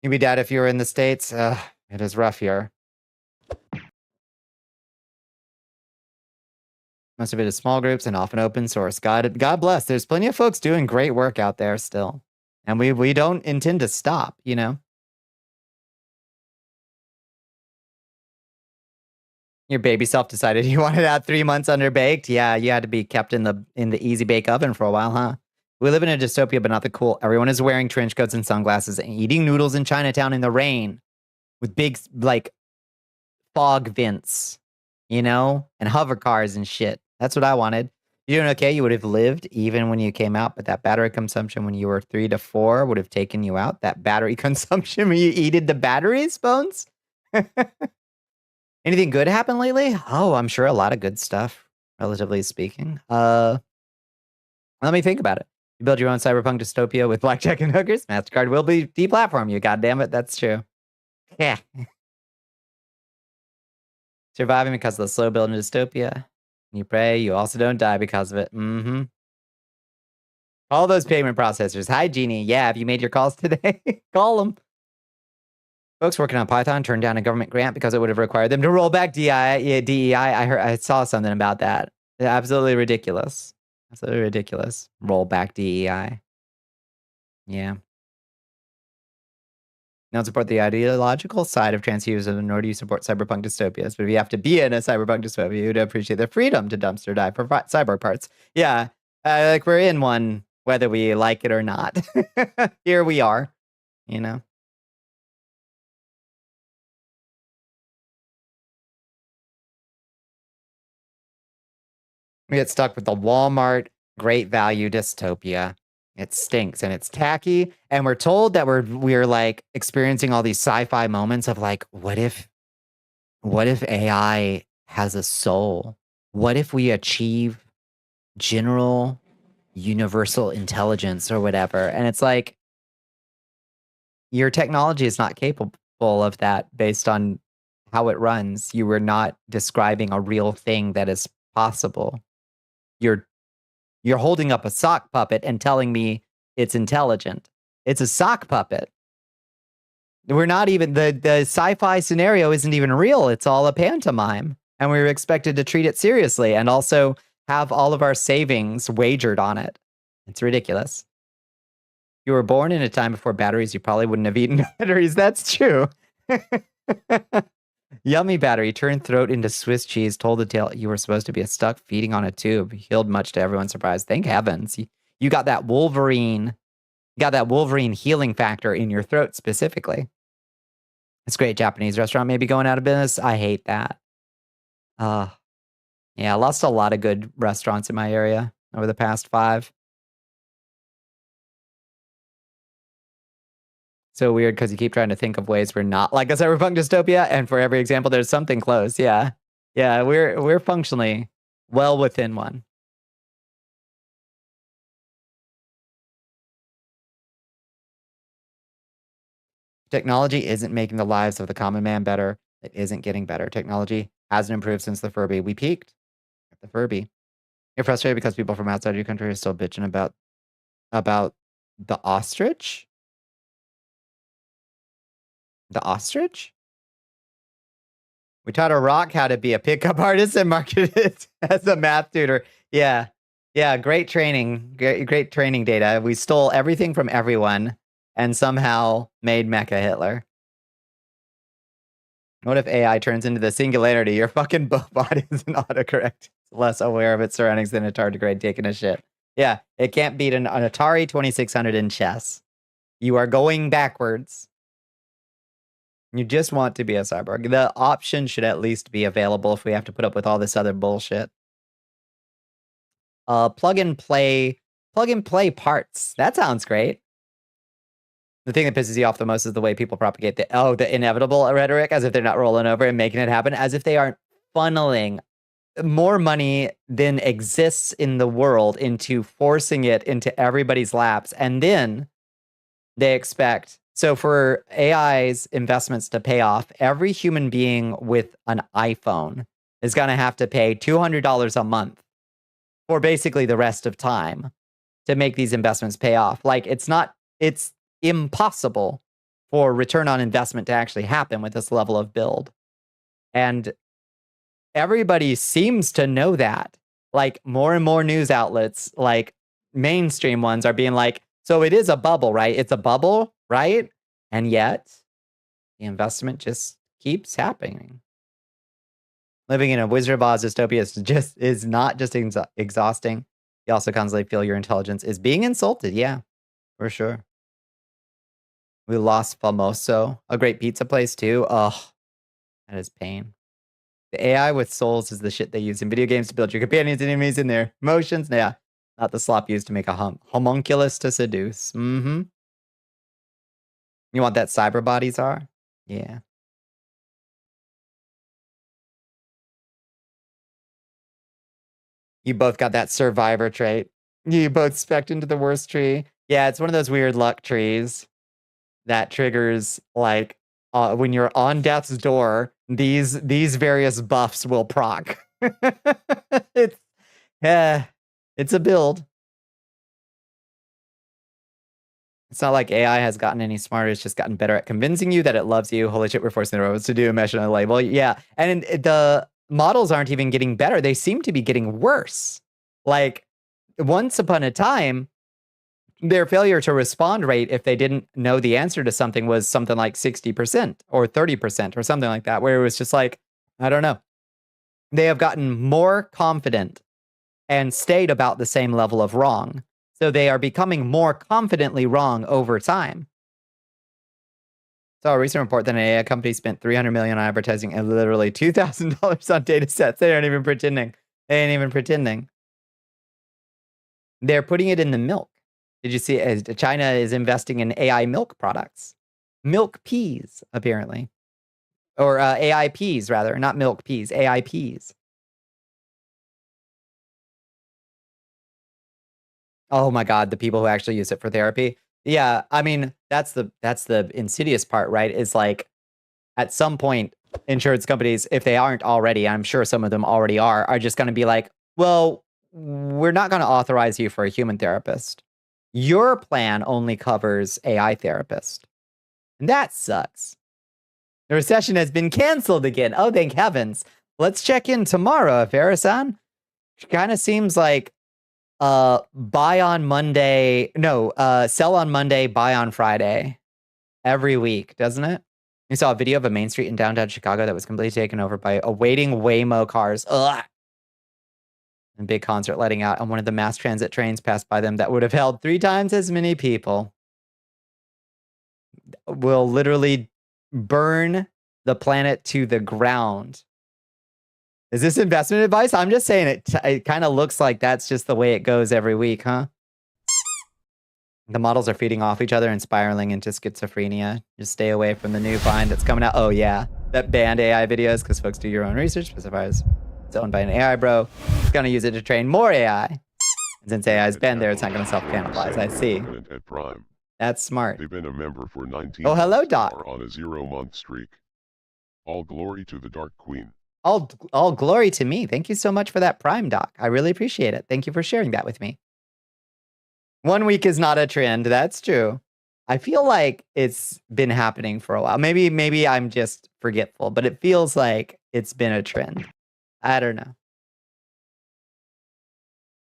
You'd be dead if you were in the States. It is rough here. Most of it is small groups and often open source. God bless. There's plenty of folks doing great work out there still. And we don't intend to stop, you know? Your baby self decided you wanted out 3 months underbaked. Yeah, you had to be kept in the easy bake oven for a while, huh? We live in a dystopia, but not the cool. Everyone is wearing trench coats and sunglasses and eating noodles in Chinatown in the rain with big, like, fog vents, you know, and hover cars and shit. That's what I wanted. You're doing okay. You would have lived even when you came out, but that battery consumption when you were 3 to 4 would have taken you out. That battery consumption when you eated the batteries, Bones. Anything good happen lately? Oh, I'm sure a lot of good stuff, relatively speaking. Let me think about it. You build your own cyberpunk dystopia with blackjack and hookers. MasterCard will be deplatform you. God damn it, that's true. Yeah. Surviving because of the slow build in dystopia. You pray, you also don't die because of it. Mm-hmm. All those payment processors. Hi, Genie. Yeah, have you made your calls today? Call them. Folks working on Python turned down a government grant because it would have required them to roll back DEI. I saw something about that. Absolutely ridiculous. Absolutely ridiculous. Roll back DEI. Yeah. Don't support the ideological side of transhumanism, nor do you support cyberpunk dystopias. But if you have to be in a cyberpunk dystopia, you'd appreciate the freedom to dumpster dive for cyber parts. Yeah, like we're in one, whether we like it or not. Here we are, you know. We get stuck with the Walmart great value dystopia. It stinks and it's tacky, and we're told that we're like experiencing all these sci-fi moments of like, what if AI has a soul? What if we achieve general universal intelligence or whatever? And it's like, your technology is not capable of that based on how it runs. You were not describing a real thing that is possible. You're holding up a sock puppet and telling me it's intelligent. It's a sock puppet. We're not even, the sci-fi scenario isn't even real. It's all a pantomime. And we were expected to treat it seriously and also have all of our savings wagered on it. It's ridiculous. You were born in a time before batteries. You probably wouldn't have eaten batteries. That's true. Yummy battery turned throat into Swiss cheese. Told the tale you were supposed to be stuck feeding on a tube. Healed much to everyone's surprise. Thank heavens. You got that Wolverine. Got that Wolverine healing factor in your throat specifically. It's great. Japanese restaurant maybe going out of business. I hate that. Yeah, I lost a lot of good restaurants in my area over the past 5. So weird because you keep trying to think of ways we're not like a cyberpunk dystopia, and for every example, there's something close. Yeah, yeah, we're functionally well within one. Technology isn't making the lives of the common man better. It isn't getting better. Technology hasn't improved since the Furby. We peaked at the Furby. You're frustrated because people from outside your country are still bitching about the ostrich. The ostrich? We taught a rock how to be a pickup artist and marketed it as a math tutor. Yeah. Yeah, great training. Great training data. We stole everything from everyone and somehow made Mecha Hitler. What if AI turns into the singularity? Your fucking bot is an autocorrect. It's less aware of its surroundings than a tardigrade taking a shit. Yeah, it can't beat an Atari 2600 in chess. You are going backwards. You just want to be a cyborg. The option should at least be available if we have to put up with all this other bullshit. Plug and play parts. That sounds great. The thing that pisses you off the most is the way people propagate the inevitable rhetoric, as if they're not rolling over and making it happen, as if they aren't funneling more money than exists in the world into forcing it into everybody's laps. And then they expect, so for AI's investments to pay off, every human being with an iPhone is going to have to pay $200 a month for basically the rest of time to make these investments pay off. Like, it's impossible for return on investment to actually happen with this level of build. And everybody seems to know that. Like, more and more news outlets, like mainstream ones, are being like, so it is a bubble, right? It's a bubble, right? And yet the investment just keeps happening. Living in a Wizard of Oz dystopia is not just exhausting. You also constantly feel your intelligence is being insulted. Yeah, for sure. We lost Famoso, a great pizza place too. Oh, that is pain. The AI with souls is the shit they use in video games to build your companions and enemies in their emotions. Yeah, not the slop used to make a homunculus to seduce. Mm-hmm. You want that cyber bodies are? Yeah. You both got that survivor trait. You both spec'd into the worst tree. Yeah, it's one of those weird luck trees that triggers, like, when you're on death's door, these various buffs will proc. It's a build. It's not like AI has gotten any smarter. It's just gotten better at convincing you that it loves you. Holy shit, we're forcing the robots to do a mesh on a label. Yeah, and the models aren't even getting better. They seem to be getting worse. Like, once upon a time, their failure to respond rate, if they didn't know the answer to something, was something like 60% or 30% or something like that, where it was just like, I don't know. They have gotten more confident and stayed about the same level of wrong. So they are becoming more confidently wrong over time. So a recent report that an AI company spent $300 million on advertising and literally $2,000 on data sets. They aren't even pretending. They ain't even pretending. They're putting it in the milk. Did you see? China is investing in AI milk products. Milk peas, apparently. Or AI peas, rather. Not milk peas. AI peas. Oh my God, the people who actually use it for therapy. Yeah, I mean, that's the insidious part, right? Is like, at some point, insurance companies, if they aren't already, I'm sure some of them already are just going to be like, well, we're not going to authorize you for a human therapist. Your plan only covers AI therapist. And that sucks. The recession has been canceled again. Oh, thank heavens. Let's check in tomorrow, Farah-san. Kind of seems like buy on Monday. No, sell on Monday, buy on Friday. Every week, doesn't it? You saw a video of a main street in downtown Chicago that was completely taken over by awaiting Waymo cars. Ugh. And big concert letting out, and one of the mass transit trains passed by them that would have held 3 times as many people. Will literally burn the planet to the ground. Is this investment advice? I'm just saying it kind of looks like that's just the way it goes every week, huh? The models are feeding off each other and spiraling into schizophrenia. Just stay away from the new find that's coming out. Oh, yeah. That banned AI videos, because folks do your own research. Specifies it's owned by an AI bro. It's going to use it to train more AI. And since AI is banned there, it's not going to self-cannibalize. I see. That's smart. They've been a member for 19 Oh, hello, Doc. Are on a 0-month streak. All glory to the Dark Queen. All glory to me. Thank you so much for that Prime, Doc. I really appreciate it. Thank you for sharing that with me. 1 week is not a trend. That's true. I feel like it's been happening for a while. Maybe I'm just forgetful, but it feels like it's been a trend. I don't know.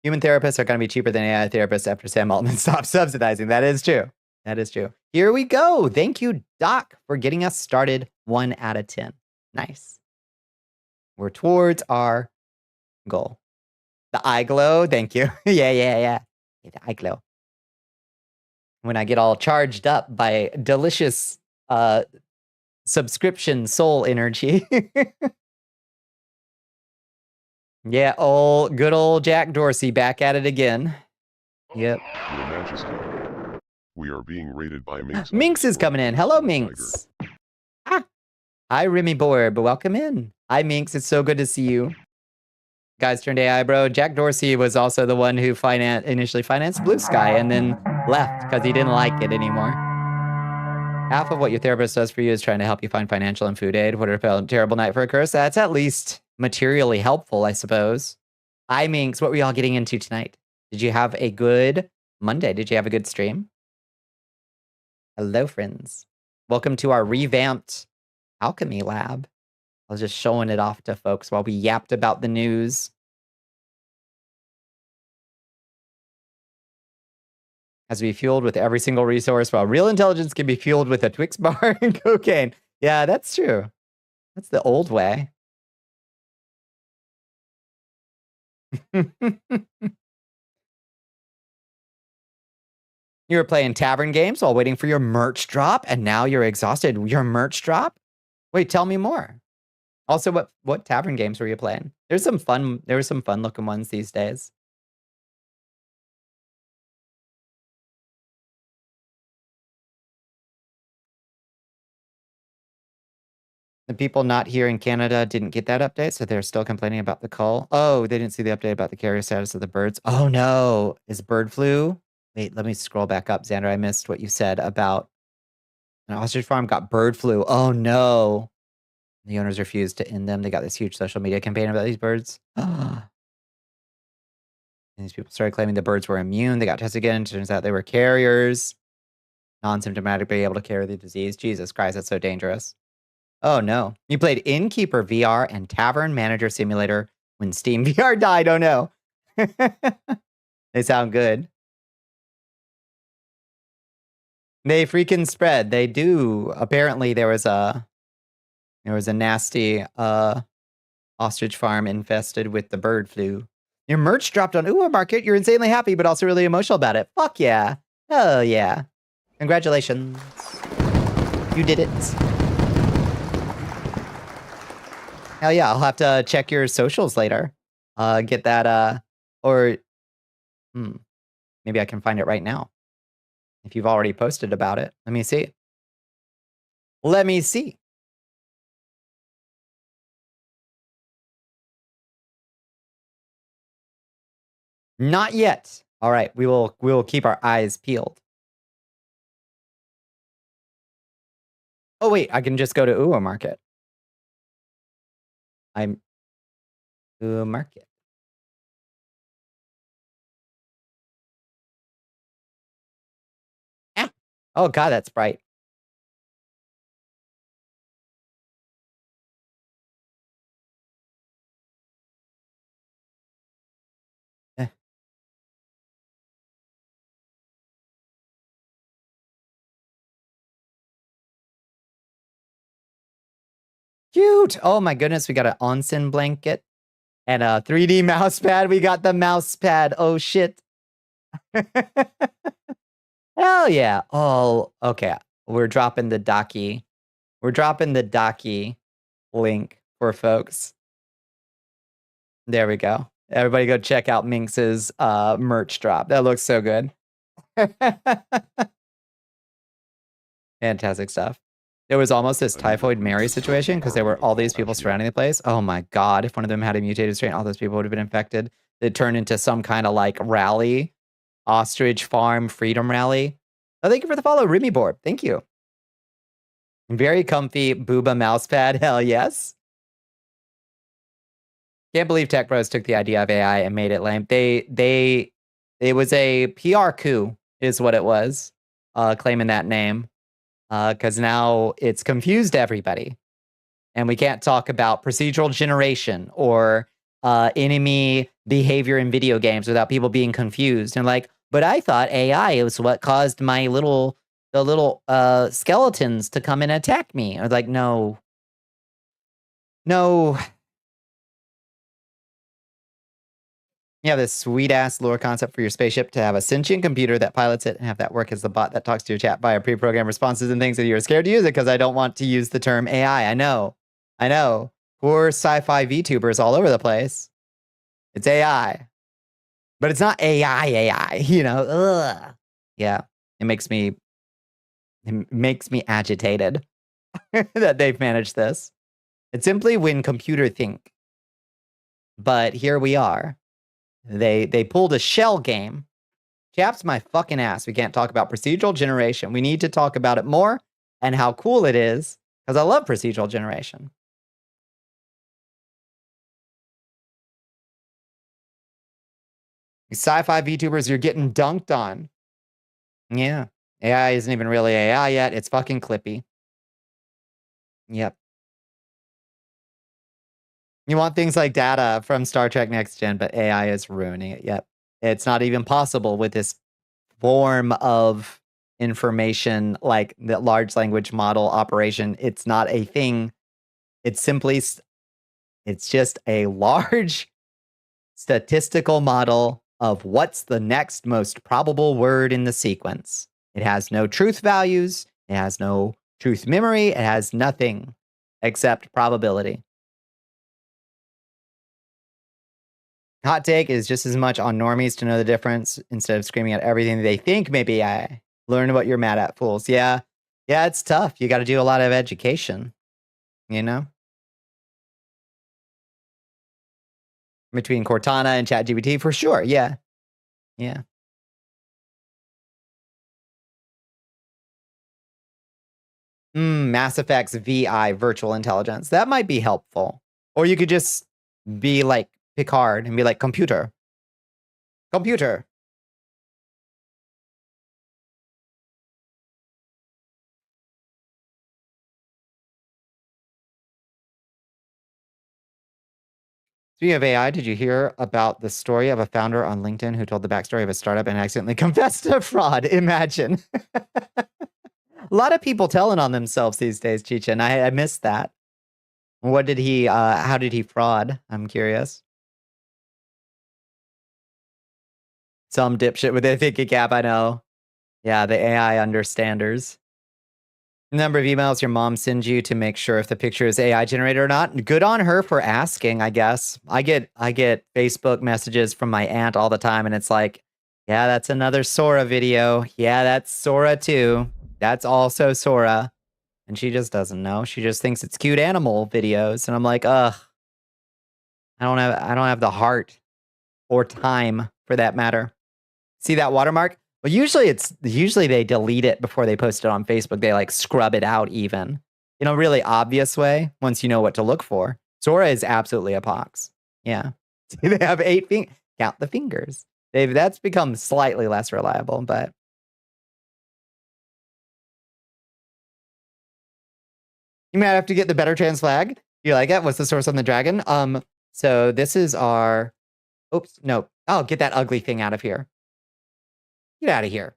Human therapists are going to be cheaper than AI therapists after Sam Altman stops subsidizing. That is true. That is true. Here we go. Thank you, Doc, for getting us started 1 out of 10. Nice. We're towards our goal. The eye glow. Thank you. Yeah. The eye glow. When I get all charged up by delicious subscription soul energy. Yeah, good old Jack Dorsey back at it again. Yep. Your Majesty. We are being raided by Minx. Minx is coming in. Hello, Minx. Hi, Remy Borb. Welcome in. Hi, Minx. It's so good to see you. Guys turned AI, bro. Jack Dorsey was also the one who initially financed Blue Sky and then left because he didn't like it anymore. Half of what your therapist does for you is trying to help you find financial and food aid. What a terrible night for a curse. That's at least materially helpful, I suppose. Hi, Minx. What were y'all getting into tonight? Did you have a good Monday? Did you have a good stream? Hello, friends. Welcome to our revamped alchemy lab. I was just showing it off to folks while we yapped about the news. Has to be fueled with every single resource, while real intelligence can be fueled with a Twix bar and cocaine. Yeah, that's true. That's the old way. You were playing tavern games while waiting for your merch drop, and now you're exhausted. Your merch drop? Wait, tell me more. Also, what tavern games were you playing? There were some fun looking ones these days. The people not here in Canada didn't get that update, so they're still complaining about the cull. Oh, they didn't see the update about the carrier status of the birds. Oh no, is bird flu? Wait, let me scroll back up, Xander. I missed what you said about an ostrich farm got bird flu. Oh no. The owners refused to end them. They got this huge social media campaign about these birds. And these people started claiming the birds were immune. They got tested again. Turns out they were carriers. Non-symptomatic, able to carry the disease. Jesus Christ, that's so dangerous. Oh no. You played Innkeeper VR and Tavern Manager Simulator when Steam VR died. Oh no. They sound good. They freaking spread. They do. Apparently there was a nasty ostrich farm infested with the bird flu. Your merch dropped on Uwa Market. You're insanely happy, but also really emotional about it. Fuck yeah. Oh yeah. Congratulations. You did it. Hell yeah, I'll have to check your socials later. Get that, maybe I can find it right now. If you've already posted about it. Let me see. Let me see. Not yet. All right, we will keep our eyes peeled. Oh wait, I can just go to Uwa Market. I'm Uwa Market. Ah. Oh god, that's bright. Cute. Oh my goodness, we got an onsen blanket and a 3D mouse pad. We got the mouse pad. Oh shit. Hell yeah. Oh, okay. We're dropping the Docky. We're dropping the Docky link for folks. There we go. Everybody go check out Minx's merch drop. That looks so good. Fantastic stuff. There was almost this Typhoid Mary situation because there were all these people surrounding the place. Oh my god, if one of them had a mutated strain, all those people would have been infected. It turned into some kind of like rally. Ostrich Farm Freedom Rally. Oh, thank you for the follow, Remy Board. Thank you. Very comfy Booba mousepad. Hell yes. Can't believe Tech Bros took the idea of AI and made it lame. It was a PR coup, is what it was, claiming that name. Because now it's confused everybody. And we can't talk about procedural generation or enemy behavior in video games without people being confused. And like, but I thought AI was what caused the little skeletons to come and attack me. I was like, no. No. You have this sweet ass lore concept for your spaceship to have a sentient computer that pilots it and have that work as the bot that talks to your chat via pre-programmed responses and things that you're scared to use it because I don't want to use the term AI. I know. I know. Poor sci-fi VTubers all over the place. It's AI. But it's not AI, you know. Ugh. Yeah. It makes me agitated that they've managed this. It's simply when computer think. But here we are. They pulled a shell game. Chaps my fucking ass. We can't talk about procedural generation. We need to talk about it more and how cool it is because I love procedural generation. These sci-fi VTubers, you're getting dunked on. Yeah. AI isn't even really AI yet. It's fucking clippy. Yep. You want things like data from Star Trek Next Gen, but AI is ruining it. Yep. It's not even possible with this form of information like the large language model operation. It's not a thing. It's simply, it's just a large statistical model of what's the next most probable word in the sequence. It has no truth values. It has no truth memory. It has nothing except probability. Hot take is just as much on normies to know the difference instead of screaming at everything they think maybe I learn what you're mad at, fools. Yeah. Yeah, it's tough. You got to do a lot of education, you know? Between Cortana and ChatGPT for sure. Yeah. Yeah. Mass Effect's VI, virtual intelligence. That might be helpful. Or you could just be like Picard and be like, computer. Computer. Speaking of AI, did you hear about the story of a founder on LinkedIn who told the backstory of a startup and accidentally confessed to fraud? Imagine. A lot of people telling on themselves these days, Chicha, and I missed that. What did he, how did he fraud? I'm curious. Some dipshit with a thinking cap, I know. Yeah, the AI understanders. Number of emails your mom sends you to make sure if the picture is AI generated or not. Good on her for asking, I guess. I get Facebook messages from my aunt all the time, and it's like, yeah, that's another Sora video. Yeah, that's Sora too. That's also Sora. And she just doesn't know. She just thinks it's cute animal videos. And I'm like, ugh. I don't have the heart or time for that matter. See that watermark? Well, usually they delete it before they post it on Facebook. They like scrub it out even in a really obvious way once you know what to look for. Sora is absolutely a pox. Yeah. They have 8 fingers. Count the fingers. That's become slightly less reliable, but you might have to get the better trans flag. You like it? What's the source on the dragon? So this is our, oops, no. Oh, get that ugly thing out of here. Get out of here.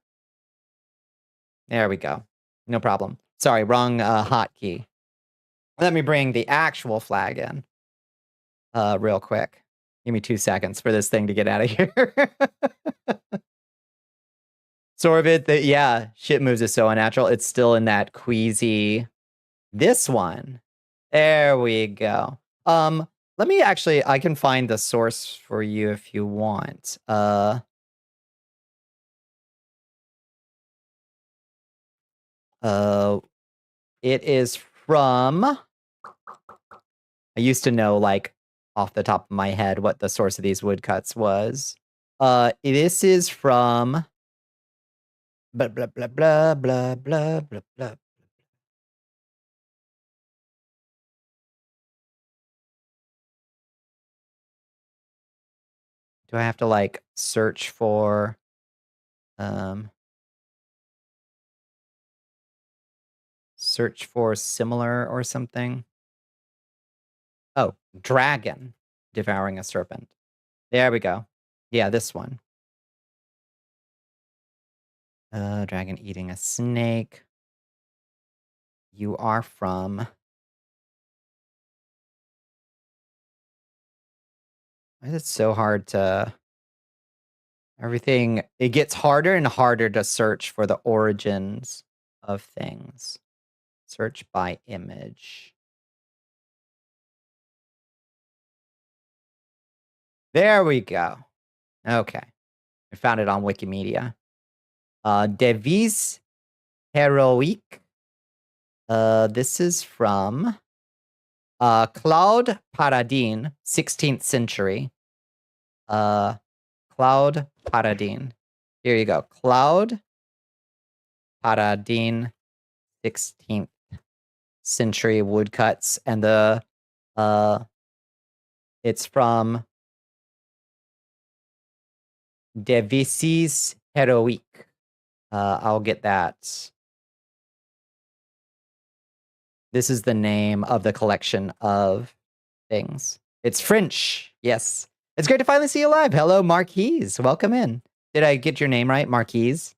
There we go. No problem. Sorry, wrong hotkey. Let me bring the actual flag in real quick. Give me 2 seconds for this thing to get out of here. Sorbit, yeah, shit moves is so unnatural. It's still in that queasy. This one. There we go. Let me actually, I can find the source for you if you want. It is from, I used to know like off the top of my head what the source of these woodcuts was. This is from blah blah blah blah blah blah blah blah. Do I have to like search for similar or something? Oh, dragon devouring a serpent. There we go. Yeah, this one. Dragon eating a snake. You are from It's so hard to... Everything... It gets harder and harder to search for the origins of things. Search by image. There we go. Okay. I found it on Wikimedia. Devise Heroique. This is from Claude Paradine, 16th century. Claude Paradine. Here you go. Claude Paradine, 16th century woodcuts. And the it's from Devises Heroique. I'll get that. This is the name of the collection of things. It's French. Yes. It's great to finally see you live. Hello, Marquise. Welcome in. Did I get your name right, Marquise?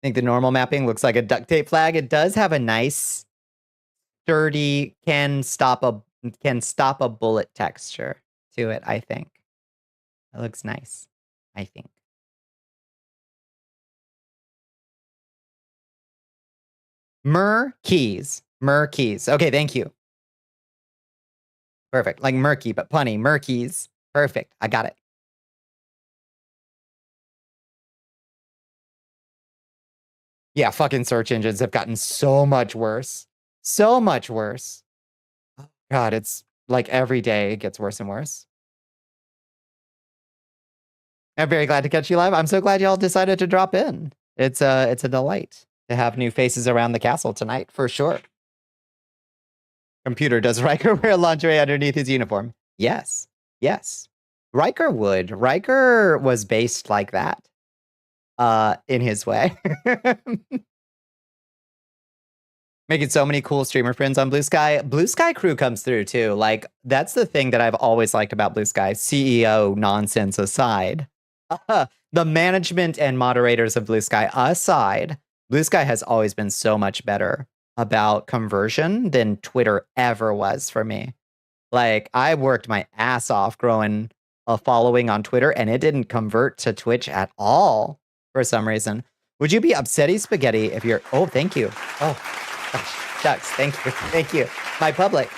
I think the normal mapping looks like a duct tape flag. It does have a nice, sturdy, can stop a bullet texture to it, I think. It looks nice, I think. Merkeys. Okay, thank you. Perfect. Like murky, but punny. Merkeys. Perfect. I got it. Yeah, fucking search engines have gotten so much worse. So much worse. God, it's like every day it gets worse and worse. I'm very glad to catch you live. I'm so glad y'all decided to drop in. It's a delight to have new faces around the castle tonight, for sure. Computer, does Riker wear lingerie underneath his uniform? Yes. Yes. Riker would. Riker was based like that. In his way. Making so many cool streamer friends on Blue Sky. Blue Sky crew comes through too. Like, that's the thing that I've always liked about Blue Sky, CEO nonsense aside. The management and moderators of Blue Sky aside, Blue Sky has always been so much better about conversion than Twitter ever was for me. Like, I worked my ass off growing a following on Twitter, and it didn't convert to Twitch at all for some reason. Would you be upsetty spaghetti if you're... Oh, thank you. Oh, gosh, shucks. Thank you. Thank you. My public.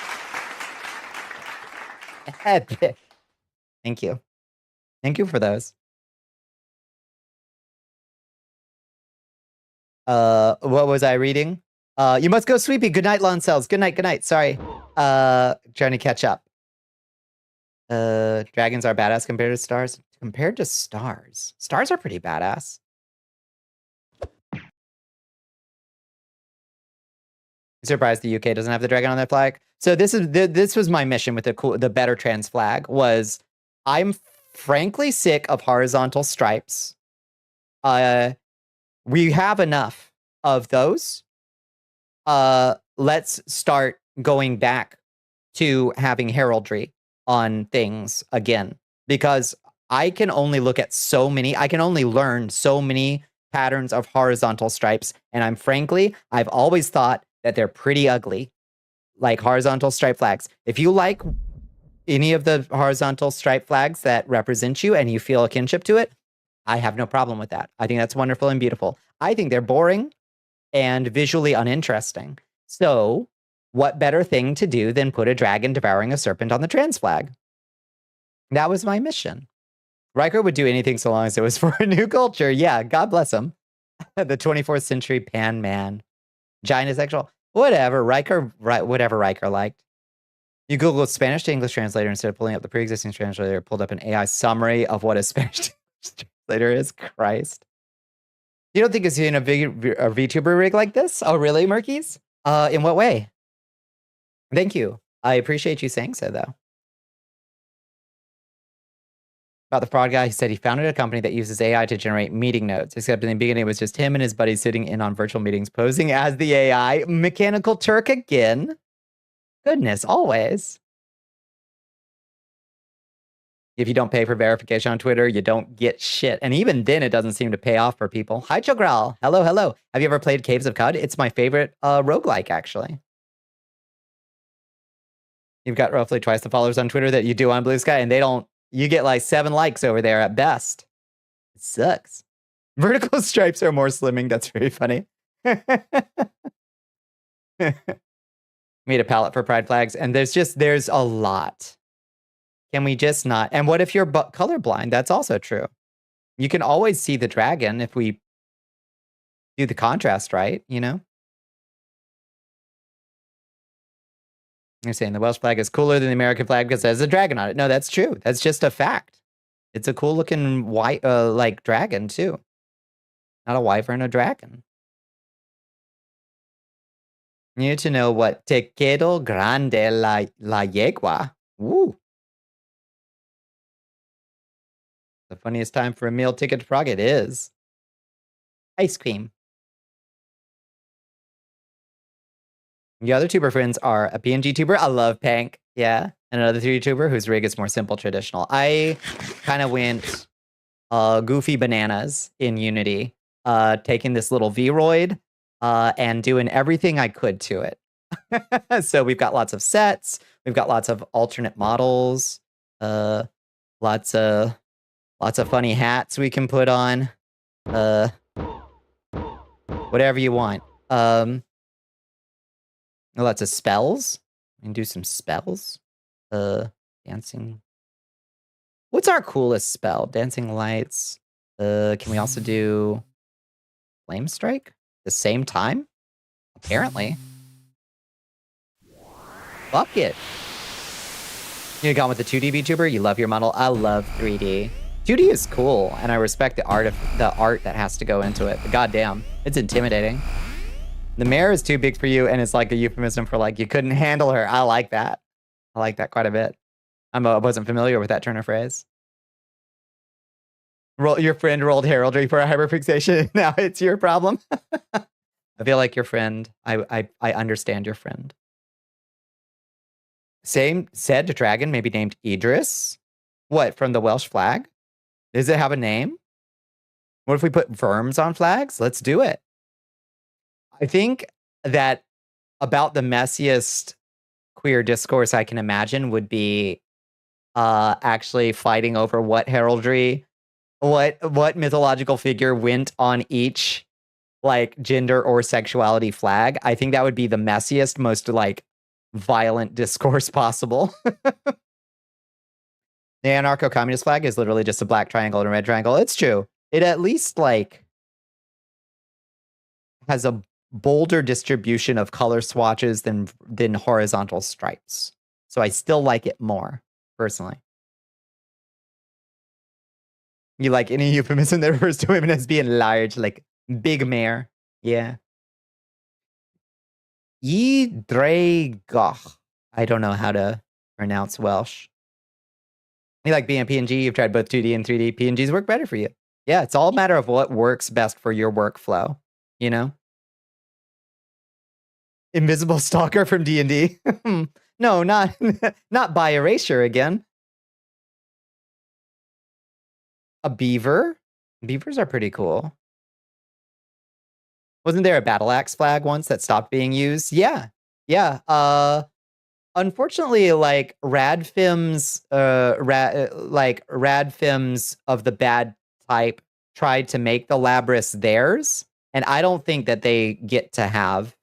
Epic. Thank you. Thank you for those. What was I reading? You must go sweepy. Good night, lawn cells. Good night. Good night. Sorry. Trying to catch up. Dragons are badass compared to stars. Compared to stars. Stars are pretty badass. Surprised the UK doesn't have the dragon on their flag. So this was my mission with the better trans flag. Was I'm frankly sick of horizontal stripes. We have enough of those. Let's start going back to having heraldry on things again, because I can only look at so many. I can only learn so many patterns of horizontal stripes, and I've always thought that they're pretty ugly, like horizontal stripe flags. If you like any of the horizontal stripe flags that represent you and you feel a kinship to it, I have no problem with that. I think that's wonderful and beautiful. I think they're boring and visually uninteresting. So what better thing to do than put a dragon devouring a serpent on the trans flag? That was my mission. Riker would do anything so long as it was for a new culture. Yeah, God bless him. The 24th century pan man. Giant asexual. Whatever, whatever Riker liked. You Googled Spanish to English translator instead of pulling up the pre-existing translator, pulled up an AI summary of what a Spanish to English translator is. Christ. You don't think it's in a VTuber rig like this? Oh, really, Murkies? In what way? Thank you. I appreciate you saying so, though. About the fraud guy, he said he founded a company that uses AI to generate meeting notes, except in the beginning it was just him and his buddies sitting in on virtual meetings, posing as the AI. Mechanical Turk again. Goodness, always. If you don't pay for verification on Twitter, you don't get shit. And even then, it doesn't seem to pay off for people. Hi, Chogral. Hello, hello. Have you ever played Caves of Cud? It's my favorite roguelike, actually. You've got roughly twice the followers on Twitter that you do on Blue Sky, and they don't. You get like 7 likes over there at best. It sucks. Vertical stripes are more slimming. That's very funny. Made a palette for pride flags, and there's a lot. Can we just not? And what if you're colorblind? That's also true. You can always see the dragon if we do the contrast right, you know? You're saying the Welsh flag is cooler than the American flag because it has a dragon on it. No, that's true. That's just a fact. It's a cool looking white, like dragon too. Not a wyvern, a dragon. You need to know what te quedo grande la yegua. Woo. The funniest time for a meal ticket to Prague, it is. Ice cream. The other tuber friends are a PNG tuber. I love Pank. Yeah. And another 3D tuber whose rig is more simple, traditional. I kind of went goofy bananas in Unity, taking this little Vroid and doing everything I could to it. So we've got lots of sets. We've got lots of alternate models. Lots of funny hats we can put on. Whatever you want. Lots of spells. We can do some spells. Dancing. What's our coolest spell? Dancing lights. Can we also do flame strike? The same time? Apparently. Fuck it. You gone with the 2D VTuber? You love your model? I love 3D. 2D is cool, and I respect the art that has to go into it. But goddamn, it's intimidating. The mare is too big for you, and it's like a euphemism for like you couldn't handle her. I like that. I like that quite a bit. I wasn't familiar with that turn of phrase. Your friend rolled heraldry for a hyperfixation. Now it's your problem. I feel like your friend. I understand your friend. Same said dragon, maybe named Idris. What, from the Welsh flag? Does it have a name? What if we put verms on flags? Let's do it. I think that about the messiest queer discourse I can imagine would be actually fighting over what heraldry, what mythological figure went on each like gender or sexuality flag. I think that would be the messiest, most like violent discourse possible. The anarcho-communist flag is literally just a black triangle and a red triangle. It's true. It at least like has a bolder distribution of color swatches than horizontal stripes. So I still like it more, personally. You like any euphemism that refers to women as being large, like big mare? Yeah. Ydragoch. I don't know how to pronounce Welsh. You like being a PNG? You've tried both 2D and 3D. PNGs work better for you. Yeah, it's all a matter of what works best for your workflow, you know? Invisible stalker from D&D? No, not by erasure again. A beaver? Beavers are pretty cool. Wasn't there a battle axe flag once that stopped being used? Yeah. Yeah. Unfortunately, like radfims of the bad type tried to make the Labrys theirs, and I don't think that they get to have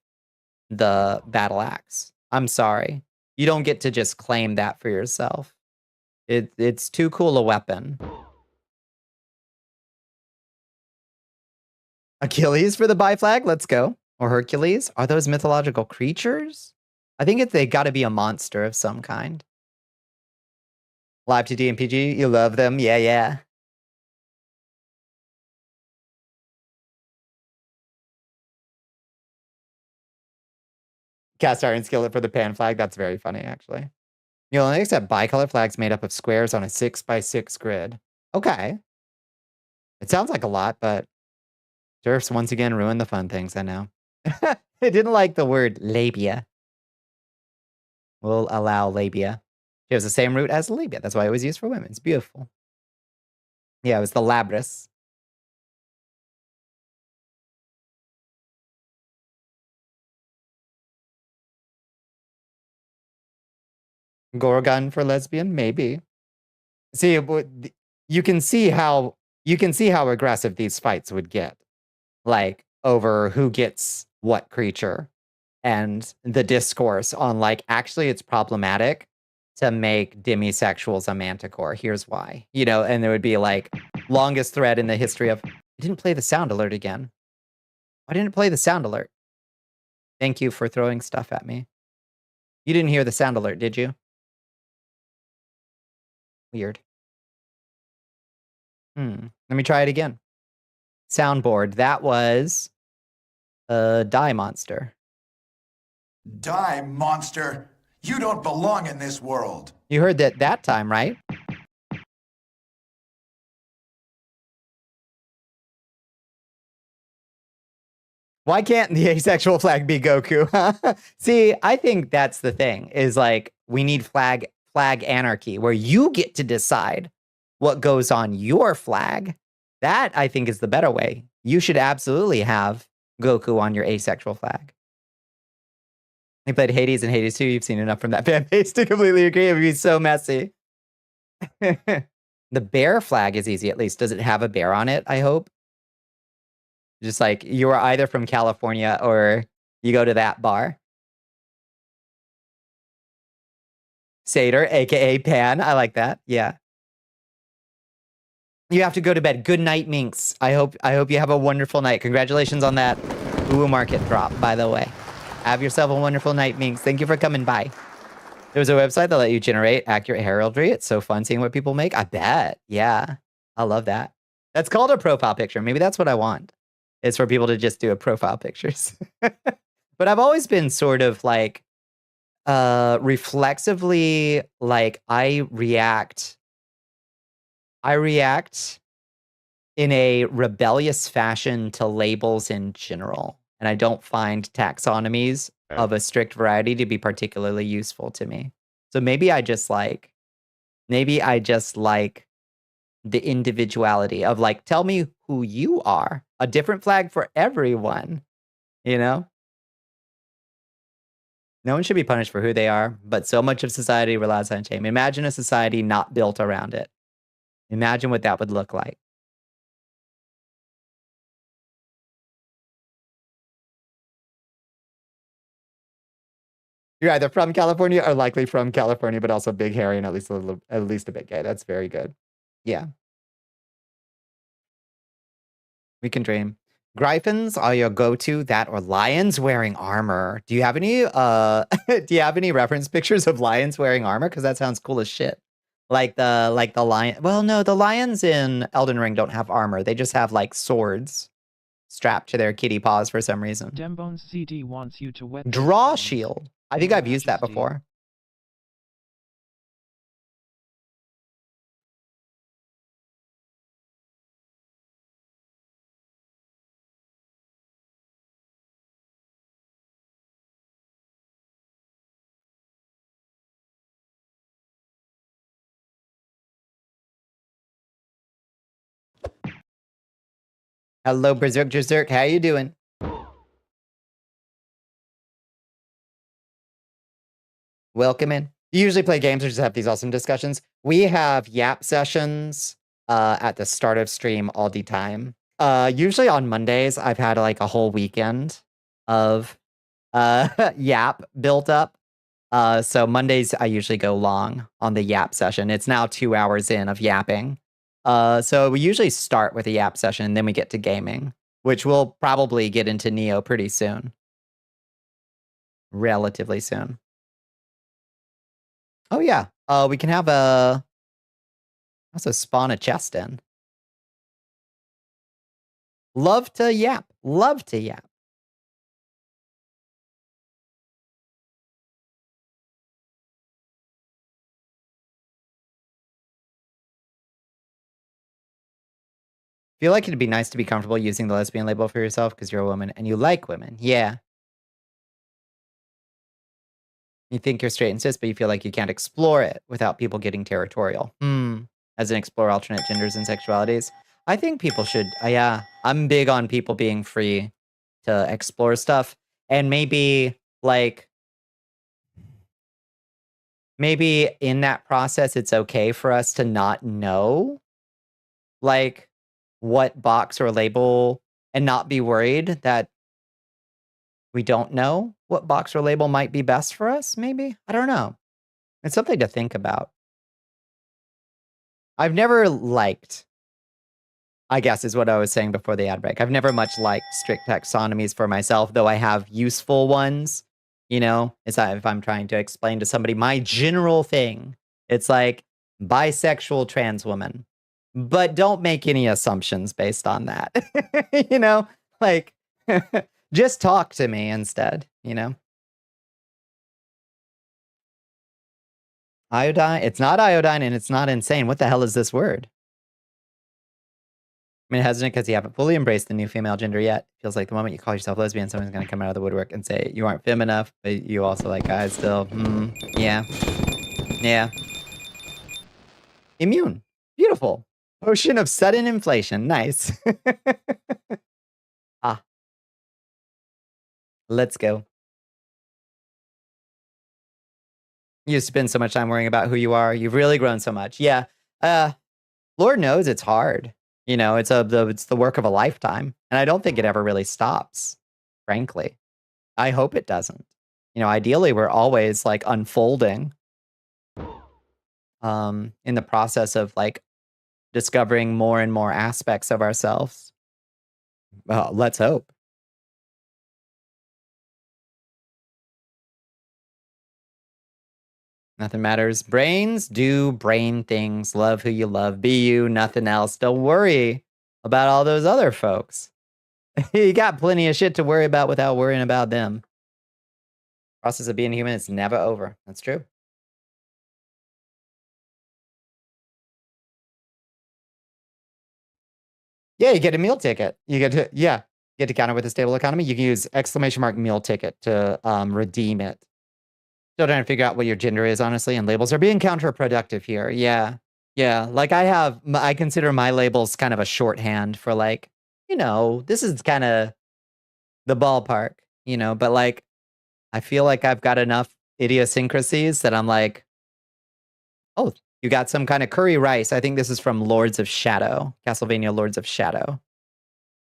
the battle axe. I'm sorry. You don't get to just claim that for yourself. It's too cool a weapon. Achilles for the bi flag? Let's go. Or Hercules? Are those mythological creatures? I think they got to be a monster of some kind. Live to DMPG, you love them? Yeah, yeah. Cast iron skillet for the pan flag. That's very funny, actually. You'll only accept bicolor flags made up of squares on a 6x6 grid. Okay. It sounds like a lot, but Turfs once again ruined the fun things, I know. It didn't like the word labia. We'll allow labia. It has the same root as labia. That's why it was used for women. It's beautiful. Yeah, it was the Labrys. Gorgon for lesbian, maybe. See, you can see how aggressive these fights would get, like over who gets what creature, and the discourse on like actually it's problematic to make demisexuals a manticore. Here's why, and there would be like longest thread in the history of. I didn't play the sound alert again. I didn't play the sound alert. Thank you for throwing stuff at me. You didn't hear the sound alert, did you? Weird. Let me try it again. Soundboard. That was a die monster. Die, monster! You don't belong in this world! You heard that time, right? Why can't the asexual flag be Goku? See, I think that's the thing, is like, we need flag anarchy, where you get to decide what goes on your flag. That, I think, is the better way. You should absolutely have Goku on your asexual flag. He played Hades and Hades 2. You've seen enough from that fan base to completely agree. It would be so messy. The bear flag is easy, at least. Does it have a bear on it, I hope? Just like, you are either from California or you go to that bar. Satyr, aka Pan. I like that. Yeah. You have to go to bed. Good night, Minx. I hope you have a wonderful night. Congratulations on that Uwu Market drop, by the way. Have yourself a wonderful night, Minx. Thank you for coming by. There's a website that let you generate accurate heraldry. It's so fun seeing what people make. I bet. Yeah. I love that. That's called a profile picture. Maybe that's what I want. It's for people to just do a profile pictures. But I've always been sort of like reflexively, like I react in a rebellious fashion to labels in general. And I don't find taxonomies of a strict variety to be particularly useful to me. So maybe I just like the individuality of like, tell me who you are. A different flag for everyone, No one should be punished for who they are, but so much of society relies on shame. Imagine a society not built around it. Imagine what that would look like. You're either from California or likely from California, but also big, hairy, and at least a bit gay. That's very good. Yeah. We can dream. Gryphons are your go-to, that or lions wearing armor. Do you have any reference pictures of lions wearing armor? Because that sounds cool as shit. Like the lion. Well, no, the lions in Elden Ring don't have armor. They just have like swords strapped to their kitty paws for some reason. Dembones CD wants you to wet Draw shield. I think I've used that before. Hello, Berserk. How you doing? Welcome in. You usually play games or just have these awesome discussions. We have yap sessions at the start of stream all the time. Usually on Mondays, I've had like a whole weekend of yap built up. So Mondays, I usually go long on the yap session. It's now 2 hours in of yapping. So we usually start with a yap session and then we get to gaming, which we'll probably get into Neo pretty soon. Relatively soon. Oh yeah. We can have also spawn a chest in. Love to yap. Love to yap. Feel like it'd be nice to be comfortable using the lesbian label for yourself because you're a woman and you like women. Yeah. You think you're straight and cis, but you feel like you can't explore it without people getting territorial. As in explore alternate genders and sexualities. I think people should, yeah. I'm big on people being free to explore stuff. And maybe maybe in that process, it's okay for us to not know, like, what box or label, and not be worried that we don't know what box or label might be best for us, maybe? I don't know. It's something to think about. I've never liked, I guess is what I was saying before the ad break. I've never much liked strict taxonomies for myself, though I have useful ones. You know, it's not if I'm trying to explain to somebody my general thing. It's like bisexual trans woman, but don't make any assumptions based on that. You know, like just talk to me instead, you know? Iodine, it's not iodine and it's not insane. What the hell is this word? I mean, hesitant because you haven't fully embraced the new female gender yet. Feels like the moment you call yourself lesbian, someone's going to come out of the woodwork and say you aren't femme enough, but you also like guys still. Yeah. Yeah. Immune. Beautiful. Potion of sudden inflation. Nice. Ah. Let's go. You spend so much time worrying about who you are. You've really grown so much. Yeah. Lord knows it's hard. You know, it's the work of a lifetime. And I don't think it ever really stops, frankly. I hope it doesn't. You know, ideally, we're always like unfolding in the process of like discovering more and more aspects of ourselves. Well, let's hope. Nothing matters. Brains do brain things. Love who you love. Be you, nothing else. Don't worry about all those other folks. You got plenty of shit to worry about without worrying about them. Process of being human is never over. That's true. Yeah, you get a meal ticket. You get to counter with a stable economy. You can use & meal ticket to redeem it. Still trying to figure out what your gender is, honestly, and labels are being counterproductive here. Yeah. Yeah. Like I consider my labels kind of a shorthand for like, you know, this is kind of the ballpark, you know, but like, I feel like I've got enough idiosyncrasies that I'm like, oh, you got some kind of curry rice. I think this is from Lords of Shadow, Castlevania Lords of Shadow.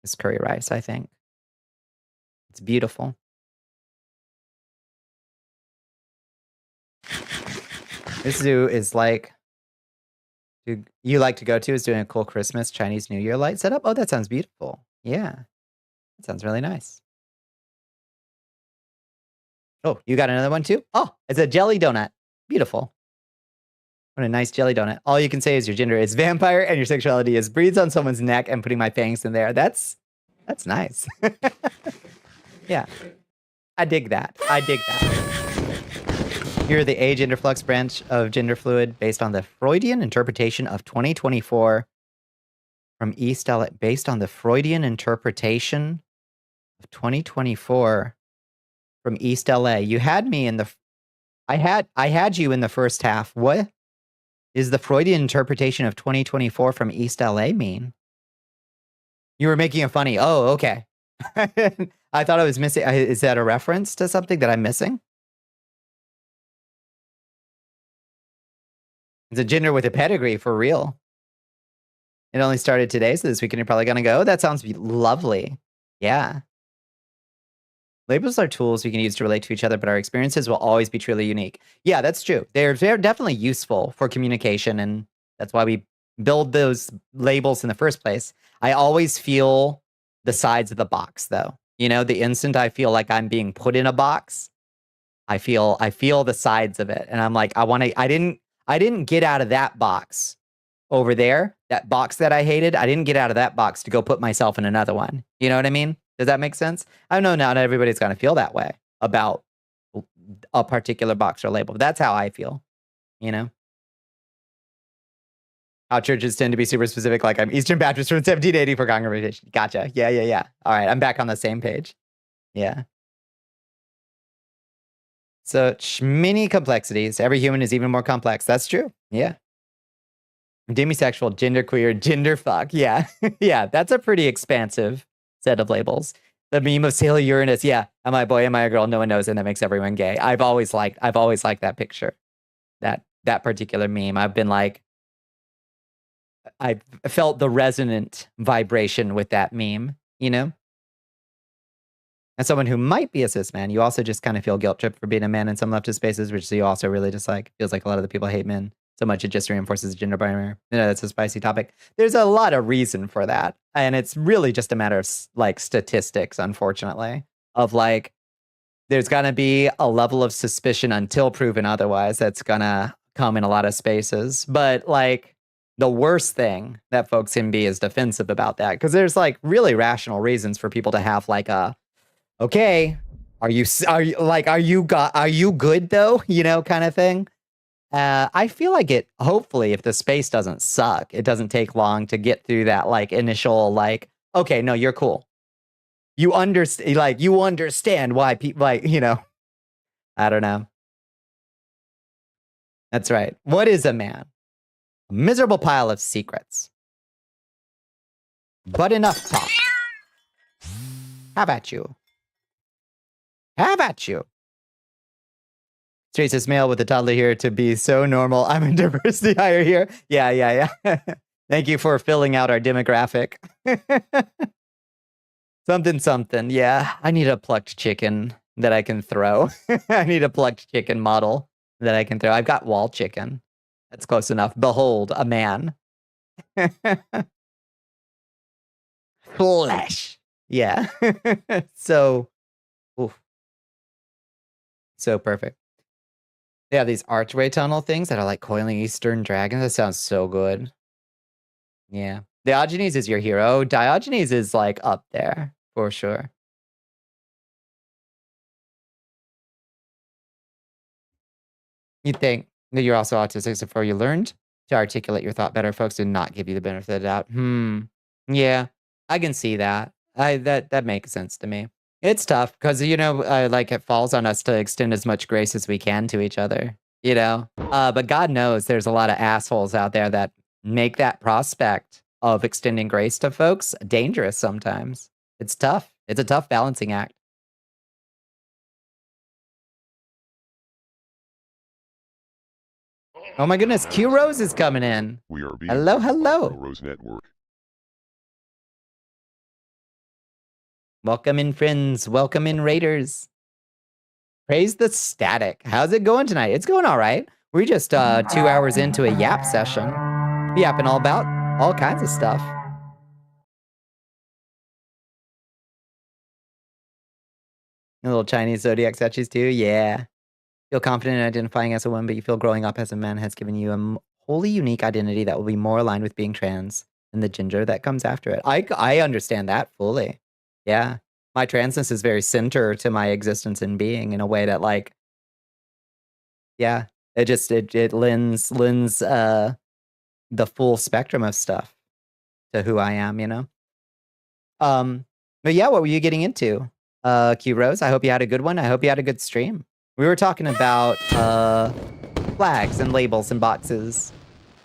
This curry rice, I think. It's beautiful. This zoo is like, you like to go to is doing a cool Christmas Chinese New Year light setup. Oh, that sounds beautiful. Yeah, that sounds really nice. Oh, you got another one too? Oh, it's a jelly donut. Beautiful. What a nice jelly donut. All you can say is your gender is vampire and your sexuality is breathes on someone's neck and putting my fangs in there. That's nice. Yeah, I dig that. I dig that. You're the agender flux branch of gender fluid based on the Freudian interpretation of 2024 from East LA. Based on the Freudian interpretation of 2024 from East LA. You had me in the. I had you in the first half. What is the Freudian interpretation of 2024 from East LA mean? You were making a funny. Oh, okay. I thought I was missing. Is that a reference to something that I'm missing? It's a gender with a pedigree for real. It only started today, so this weekend you're probably gonna go. That sounds lovely. Yeah. Labels are tools we can use to relate to each other, but our experiences will always be truly unique. Yeah, that's true. They're definitely useful for communication, and that's why we build those labels in the first place. I always feel the sides of the box, though. You know, the instant I feel like I'm being put in a box, I feel the sides of it, and I'm like, I didn't get out of that box over there, that box that I hated. I didn't get out of that box to go put myself in another one. You know what I mean? Does that make sense? I know not everybody's going to feel that way about a particular box or label. But that's how I feel, you know? How churches tend to be super specific, like I'm Eastern Baptist from 1780 for congregation. Gotcha. Yeah. All right, I'm back on the same page. Yeah. So many complexities. Every human is even more complex. That's true. Yeah. Demisexual, genderqueer, genderfuck. Yeah. Yeah, that's a pretty expansive set of labels. The meme of Sailor Uranus. Yeah. Am I a boy? Am I a girl? No one knows, and that makes everyone gay. I've always liked that picture. that particular meme. I've been like, I've felt the resonant vibration with that meme, you know? As someone who might be a cis man, you also just kind of feel guilt tripped for being a man in some leftist spaces, which you also really dislike. Feels like a lot of the people hate men so much it just reinforces gender binary. You know, that's a spicy topic. There's a lot of reason for that. And it's really just a matter of like statistics, unfortunately, of like, there's going to be a level of suspicion until proven otherwise that's going to come in a lot of spaces. But like the worst thing that folks can be is defensive about that, because there's like really rational reasons for people to have like a, okay, are you good though? You know, kind of thing. I feel like it, hopefully, if the space doesn't suck, it doesn't take long to get through that like initial like, okay, no, you're cool. You understand why people like, you know, I don't know. That's right. What is a man? A miserable pile of secrets. But enough talk. How about you? How about you? Straight cis male with a toddler here to be so normal. I'm a diversity hire here. Yeah. Thank you for filling out our demographic. Something. Yeah, I need a plucked chicken that I can throw. I need a plucked chicken model that I can throw. I've got wall chicken. That's close enough. Behold, a man. Flesh. Yeah. So perfect. They have these archway tunnel things that are like coiling Eastern dragons. That sounds so good. Yeah. Diogenes is your hero. Diogenes is like up there for sure. You think that you're also autistic, so far you learned to articulate your thought better. Folks did not give you the benefit of the doubt. Yeah, I can see that. That makes sense to me. It's tough because, you know, like it falls on us to extend as much grace as we can to each other, you know? But God knows there's a lot of assholes out there that make that prospect of extending grace to folks dangerous sometimes. It's tough. It's a tough balancing act. Oh my goodness, Q Rose is coming in. We are being Hello. Rose Network. Welcome in, friends. Welcome in, Raiders. Praise the static. How's it going tonight? It's going all right. We're just 2 hours into a yap session. Yapping all about all kinds of stuff. Little Chinese zodiac statues too. Yeah. Feel confident in identifying as a woman, but you feel growing up as a man has given you a wholly unique identity that will be more aligned with being trans than the gender that comes after it. I understand that fully. Yeah. My transness is very center to my existence and being in a way that like, yeah, it lends the full spectrum of stuff to who I am, you know? But yeah, what were you getting into? Q Rose, I hope you had a good one. I hope you had a good stream. We were talking about flags and labels and boxes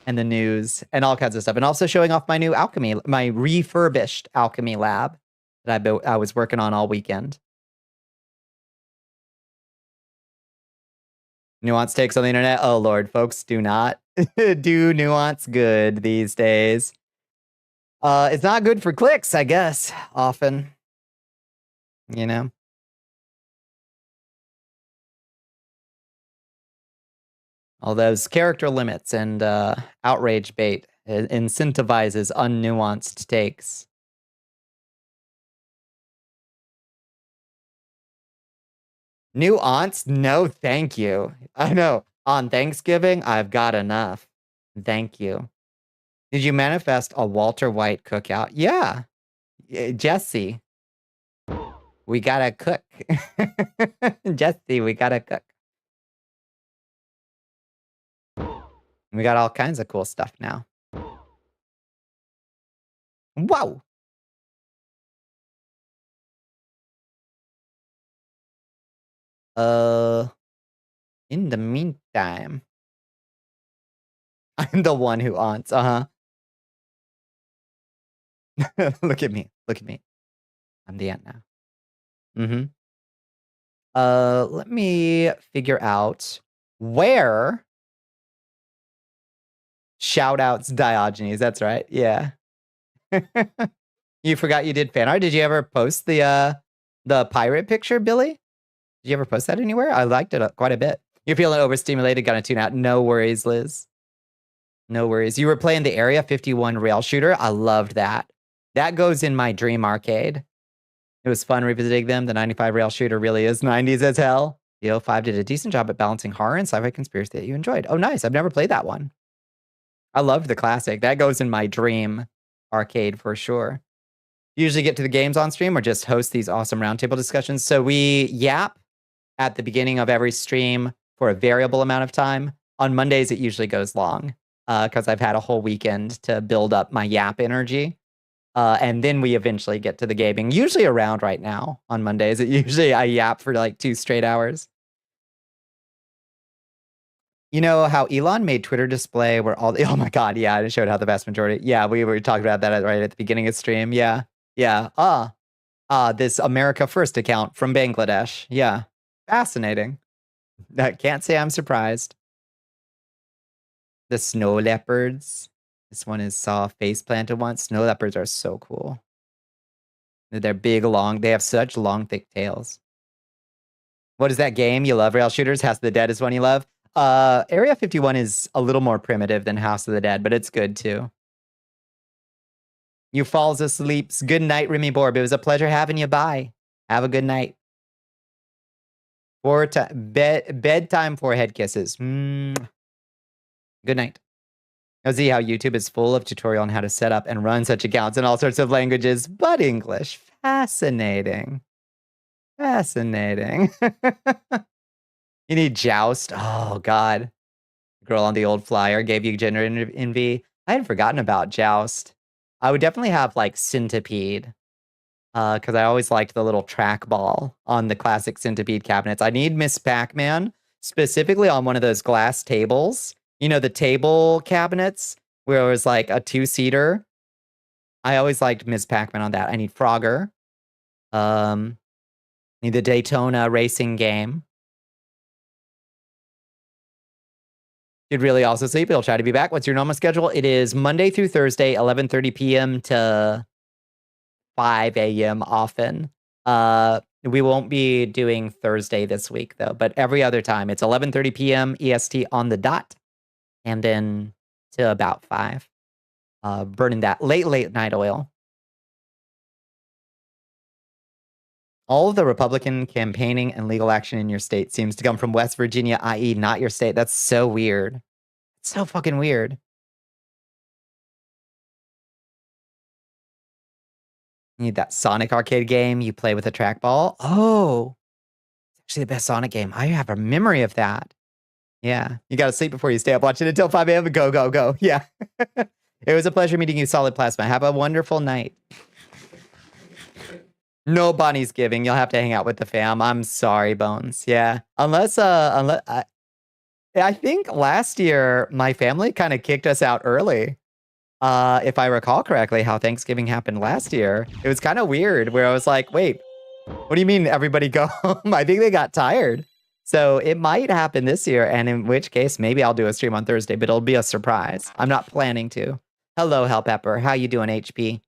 and the news and all kinds of stuff. And also showing off my new alchemy, my refurbished alchemy lab that I was working on all weekend. Nuance takes on the internet. Oh Lord, folks, do not do nuance good these days. It's not good for clicks, I guess, often. You know? All those character limits and outrage bait incentivizes unnuanced takes. Nuance? No, thank you. I know. On Thanksgiving, I've got enough. Thank you. Did you manifest a Walter White cookout? Yeah. Jesse. We gotta cook. Jesse, we gotta cook. We got all kinds of cool stuff now. Whoa! In the meantime, I'm the one who aunts, Look at me. Look at me. I'm the aunt now. Let me figure out where Shout outs Diogenes. That's right. Yeah. You forgot you did fan art. Did you ever post the pirate picture, Billy? Did you ever post that anywhere? I liked it quite a bit. You're feeling overstimulated. Gonna tune out. No worries, Liz. No worries. You were playing the Area 51 rail shooter. I loved that. That goes in my dream arcade. It was fun revisiting them. The 95 rail shooter really is 90s as hell. The 05 did a decent job at balancing horror and sci-fi conspiracy that you enjoyed. Oh, nice. I've never played that one. I loved the classic. That goes in my dream arcade for sure. Usually get to the games on stream or just host these awesome roundtable discussions. So we yap at the beginning of every stream for a variable amount of time. On Mondays, it usually goes long because I've had a whole weekend to build up my yap energy. And then we eventually get to the gaming, usually around right now on Mondays. Usually I yap for like 2 straight hours. You know how Elon made Twitter display where all the, oh my God, yeah, it showed how the vast majority, yeah, we were talking about that right at the beginning of stream. Yeah, yeah. This America First account from Bangladesh. Yeah, fascinating. I can't say I'm surprised. The snow leopards. This one is saw face planted once. Snow leopards are so cool. They're big, long. They have such long, thick tails. What is that game you love? Rail shooters. House of the Dead is one you love. Area 51 is a little more primitive than House of the Dead, but it's good too. You falls asleep. Good night, Remy Borb. It was a pleasure having you. Bye. Have a good night. Bedtime forehead kisses. Good night. Now see how YouTube is full of tutorial on how to set up and run such accounts in all sorts of languages, but English. Fascinating. Fascinating. You need Joust. Oh, God. Girl on the old flyer gave you gender envy. I had forgotten about Joust. I would definitely have like Centipede. Because I always liked the little trackball on the classic Centipede cabinets. I need Miss Pac-Man, specifically on one of those glass tables. You know, the table cabinets where it was like a 2-seater. I always liked Miss Pac-Man on that. I need Frogger. Need the Daytona racing game. You'd really also sleep. It'll try to be back. What's your normal schedule? It is Monday through Thursday, 11:30 p.m. to 5 a.m. often. We won't be doing Thursday this week, though, but every other time. It's 11:30 p.m. EST on the dot, and then to about 5. Burning that late night oil. All of the Republican campaigning and legal action in your state seems to come from West Virginia, i.e. not your state. That's so weird. It's so fucking weird. You need that Sonic arcade game you play with a trackball. Oh, it's actually the best Sonic game. I have a memory of that. Yeah, you got to sleep before you stay up watching it until 5 a.m. Go, go, go. Yeah. It was a pleasure meeting you, Solid Plasma. Have a wonderful night. No Bonnie's giving. You'll have to hang out with the fam. I'm sorry, Bones. Yeah. Unless I think last year my family kind of kicked us out early. If I recall correctly, how Thanksgiving happened last year. It was kind of weird where I was like, wait, what do you mean everybody go home? I think they got tired. So it might happen this year, and in which case maybe I'll do a stream on Thursday, but it'll be a surprise. I'm not planning to. Hello, Hell Pepper. How you doing, HP?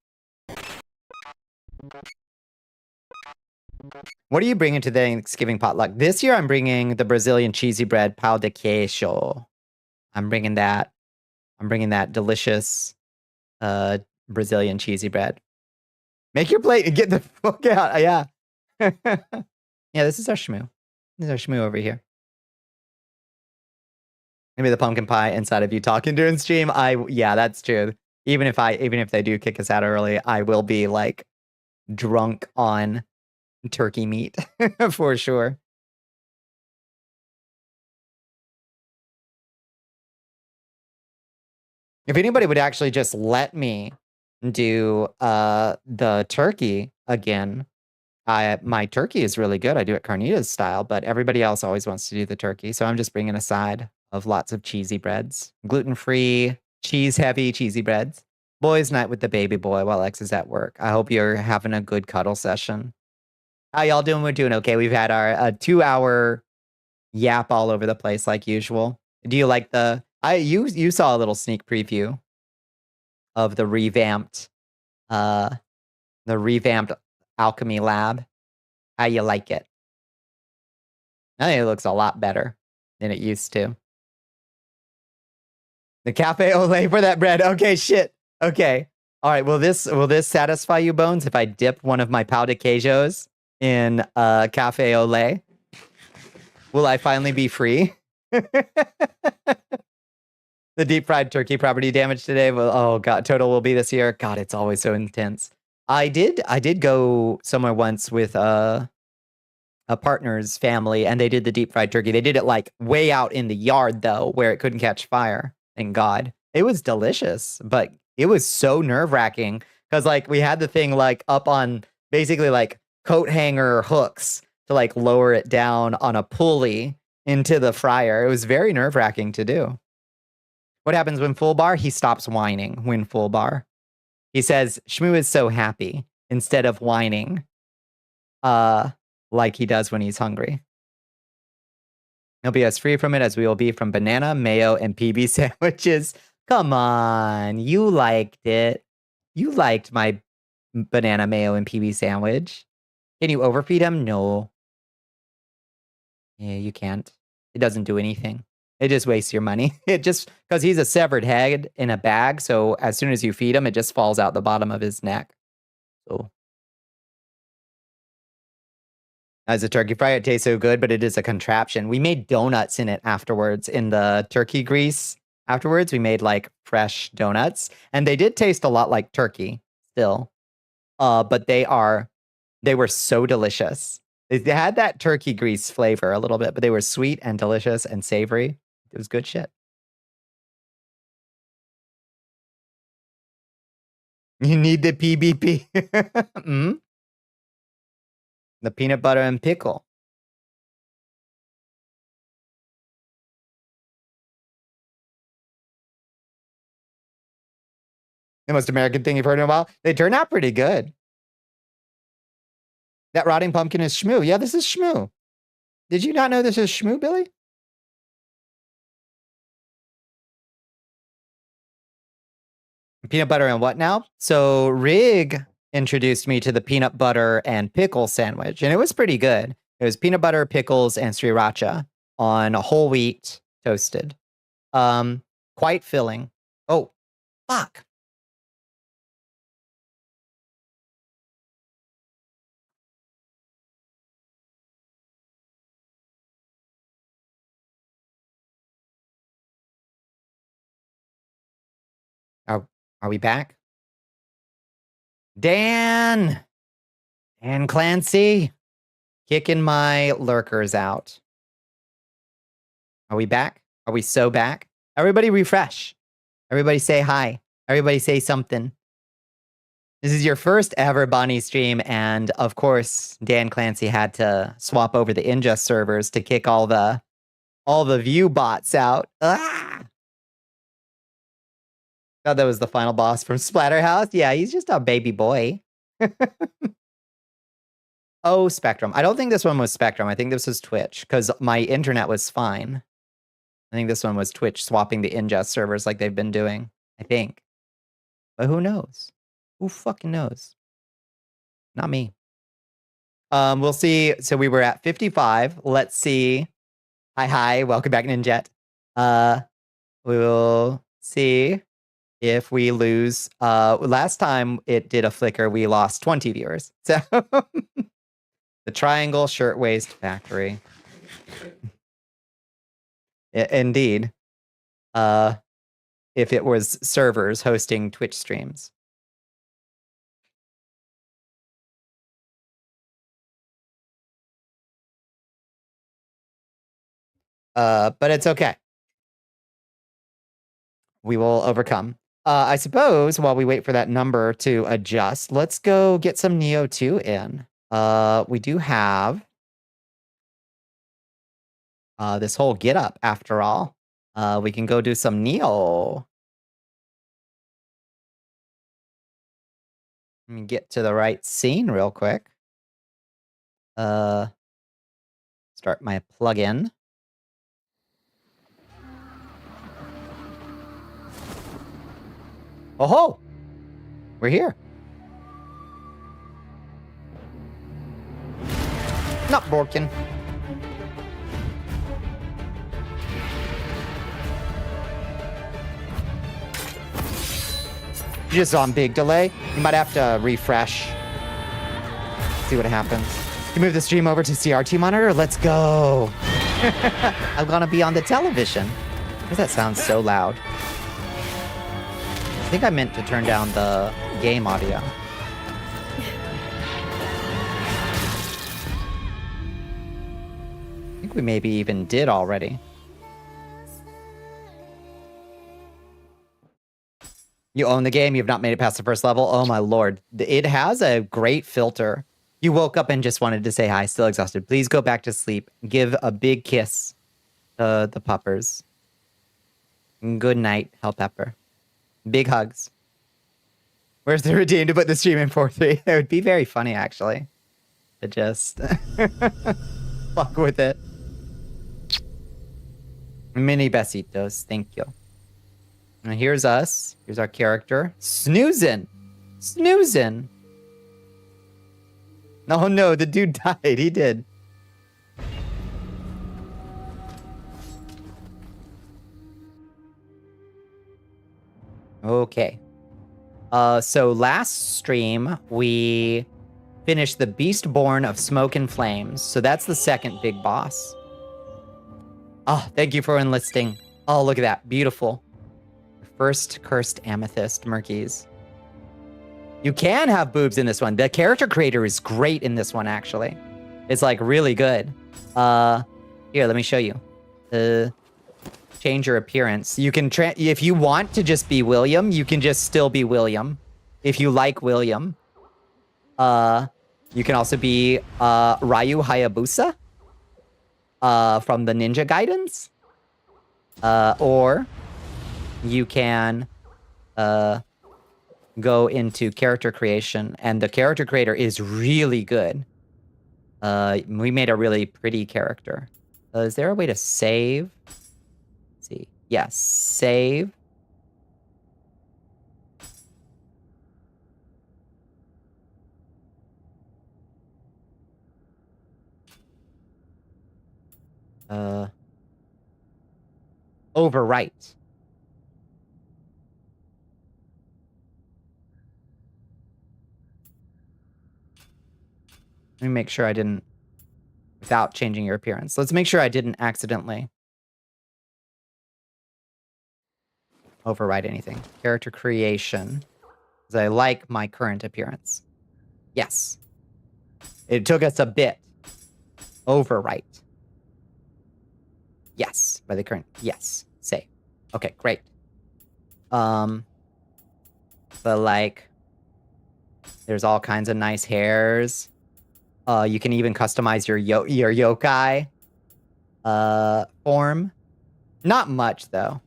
What are you bringing to the Thanksgiving potluck? This year, I'm bringing the Brazilian cheesy bread, pão de queijo. I'm bringing that delicious Brazilian cheesy bread. Make your plate and get the fuck out. Yeah. Yeah, this is our shmoo. This is our shmoo over here. Maybe the pumpkin pie inside of you talking during stream. Yeah, that's true. Even if they do kick us out early, I will be like drunk on turkey meat for sure. If anybody would actually just let me do the turkey again, my turkey is really good. I do it carnitas style, but everybody else always wants to do the turkey. So I'm just bringing a side of lots of cheesy breads, gluten-free, cheese-heavy cheesy breads. Boys' night with the baby boy while X is at work. I hope you're having a good cuddle session. How y'all doing? We're doing okay. We've had our 2-hour yap all over the place like usual. Do you like the You saw a little sneak preview of the revamped alchemy lab. How you like it? I think it looks a lot better than it used to. The cafe au lait for that bread. Okay, shit. Okay. All right. Will this satisfy you, Bones, if I dip one of my pau de queijos in cafe au lait? Will I finally be free? The deep fried turkey property damage today. Well, oh god, total will be this year. God, it's always so intense. I did go somewhere once with a partner's family, and they did the deep fried turkey. They did it like way out in the yard though, where it couldn't catch fire. Thank God. It was delicious, but it was so nerve-wracking because like we had the thing like up on basically like coat hanger hooks to like lower it down on a pulley into the fryer. It was very nerve-wracking to do. What happens when full bar? He stops whining when full bar. He says, Shmoo is so happy instead of whining like he does when he's hungry. He'll be as free from it as we will be from banana, mayo, and PB sandwiches. Come on. You liked it. You liked my banana, mayo, and PB sandwich. Can you overfeed him? No. Yeah, you can't. It doesn't do anything. It just wastes your money. It just, because he's a severed head in a bag, so as soon as you feed him, it just falls out the bottom of his neck. So, as a turkey fry, it tastes so good, but it is a contraption. We made donuts in it afterwards, in the turkey grease. Afterwards, we made like fresh donuts, and they did taste a lot like turkey still. But they were so delicious. They had that turkey grease flavor a little bit, but they were sweet and delicious and savory. It was good shit. You need the PBP. Mm? The peanut butter and pickle. The most American thing you've heard in a while. They turn out pretty good. That rotting pumpkin is Shmoo. Yeah, this is Shmoo. Did you not know this is Shmoo, Billy? Peanut butter and what now? So Rig introduced me to the peanut butter and pickle sandwich, and it was pretty good. It was peanut butter, pickles, and sriracha on whole wheat toasted. Quite filling. Oh, fuck. Are we back? Dan Clancy, kicking my lurkers out. Are we back? Are we so back? Everybody refresh. Everybody say hi. Everybody say something. This is your first ever Bonnie stream, and of course, Dan Clancy had to swap over the ingest servers to kick all the view bots out. Ah! Thought that was the final boss from Splatterhouse. Yeah, he's just a baby boy. Oh, Spectrum. I don't think this one was Spectrum. I think this was Twitch, because my internet was fine. I think this one was Twitch swapping the ingest servers like they've been doing. I think. But who knows? Who fucking knows? Not me. We'll see. So we were at 55. Let's see. Hi. Welcome back, Ninjet. We'll see if we lose. Last time it did a flicker, we lost 20 viewers. So the Triangle Shirtwaist Factory. Indeed. If it was servers hosting Twitch streams. But it's okay. We will overcome. I suppose while we wait for that number to adjust, let's go get some Neo 2 in. We do have this whole get up after all. We can go do some Neo. Let me get to the right scene real quick. Start my plugin. Oh ho! We're here. Not broken. Just on big delay. You might have to refresh. See what happens. You move the stream over to CRT monitor. Let's go. I'm gonna be on the television. Why does that sound so loud? I think I meant to turn down the game audio. I think we maybe even did already. You own the game, you've not made it past the first level. Oh my lord. It has a great filter. You woke up and just wanted to say hi, still exhausted. Please go back to sleep. Give a big kiss to the puppers. Good night, Hell Pepper. Big hugs. Where's the redeem to put the stream in 4-3? It would be very funny, actually. To just fuck with it. Mini besitos, thank you. And here's us. Here's our character. Snoozing. Snoozing. Oh no, the dude died. He did. Okay. So last stream, we finished the Beastborn of Smoke and Flames. So that's the second big boss. Oh, thank you for enlisting. Oh, look at that. Beautiful. First cursed amethyst, Murkies. You can have boobs in this one. The character creator is great in this one, actually. It's like really good. Here, let me show you. Change your appearance. You can if you want to just be William, you can just still be William. If you like William. You can also be Ryu Hayabusa from the Ninja Gaidens. Or you can go into character creation, and the character creator is really good. We made a really pretty character. Is there a way to save? Let's see. Yes, save. Overwrite. Let me make sure I didn't, without changing your appearance. Let's make sure I didn't accidentally overwrite anything. Character creation. Because I like my current appearance. Yes. It took us a bit. Overwrite. Yes. By the current. Yes. Save. Okay, great. But like, there's all kinds of nice hairs. You can even customize your yokai form. Not much, though.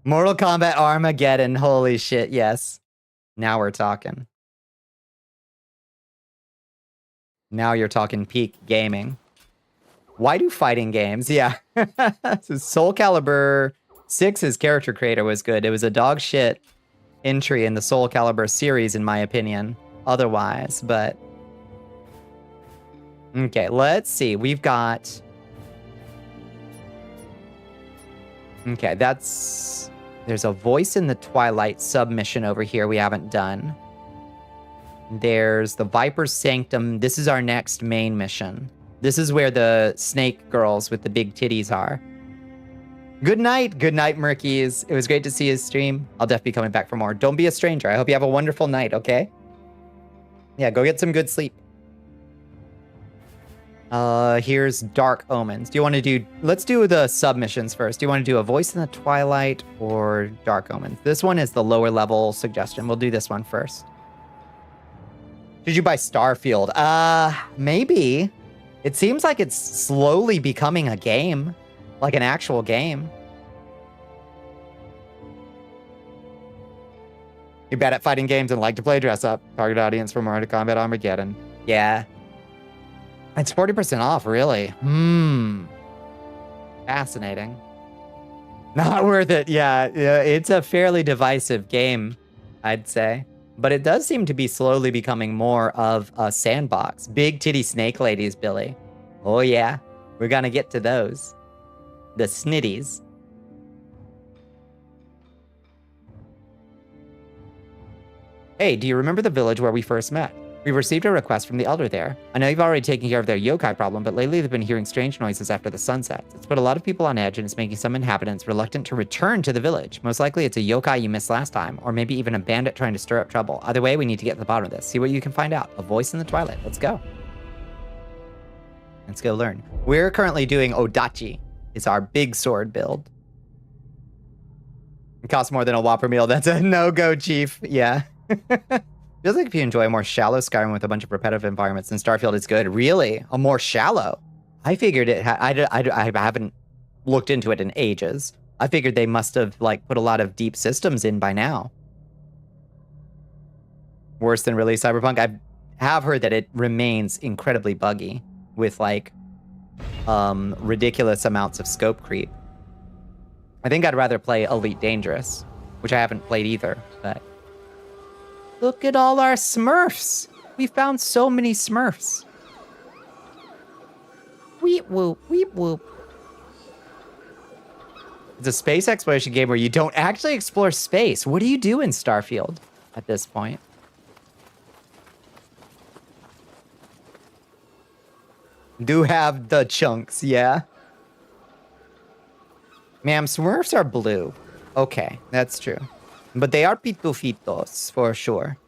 Mortal Kombat Armageddon. Holy shit, yes. Now we're talking. Now you're talking peak gaming. Why do fighting games? Yeah. Soul Calibur 6's character creator was good. It was a dog shit entry in the Soul Calibur series, in my opinion. Otherwise, but okay, let's see. We've got there's a Voice in the Twilight submission over here we haven't done. There's the Viper's Sanctum. This is our next main mission. This is where the snake girls with the big titties are. Good night, Murkies. It was great to see his stream. I'll definitely be coming back for more. Don't be a stranger. I hope you have a wonderful night, okay? Yeah, go get some good sleep. Here's Dark Omens. Do you want to do... Let's do the submissions first. Do you want to do a Voice in the Twilight or Dark Omens? This one is the lower level suggestion. We'll do this one first. Did you buy Starfield? Maybe. It seems like it's slowly becoming a game. Like an actual game. You're bad at fighting games and like to play dress up. Target audience for Mortal Kombat Armageddon. Yeah. It's 40% off, really. Fascinating. Not worth it. Yeah, it's a fairly divisive game, I'd say. But it does seem to be slowly becoming more of a sandbox. Big titty snake ladies, Billy. Oh yeah, we're gonna get to those. The snitties. Hey, do you remember the village where we first met? We received a request from the elder there. I know you've already taken care of their yokai problem, but lately they've been hearing strange noises after the sun sets. It's put a lot of people on edge and it's making some inhabitants reluctant to return to the village. Most likely it's a yokai you missed last time, or maybe even a bandit trying to stir up trouble. Either way, we need to get to the bottom of this. See what you can find out. A voice in the twilight. Let's go. Let's go learn. We're currently doing Odachi. It's our big sword build. It costs more than a Whopper meal. That's a no-go, Chief. Yeah. Feels like if you enjoy a more shallow Skyrim with a bunch of repetitive environments, then Starfield is good. Really? A more shallow? I figured it I haven't looked into it in ages. I figured they must have, like, put a lot of deep systems in by now. Worse than release Cyberpunk? I have heard that it remains incredibly buggy with, like, ridiculous amounts of scope creep. I think I'd rather play Elite Dangerous, which I haven't played either, but... Look at all our Smurfs! We found so many Smurfs. Weep whoop, weep whoop. It's a space exploration game where you don't actually explore space. What do you do in Starfield at this point? Do have the chunks, yeah? Ma'am, Smurfs are blue. Okay, that's true. But they are pitufitos, for sure.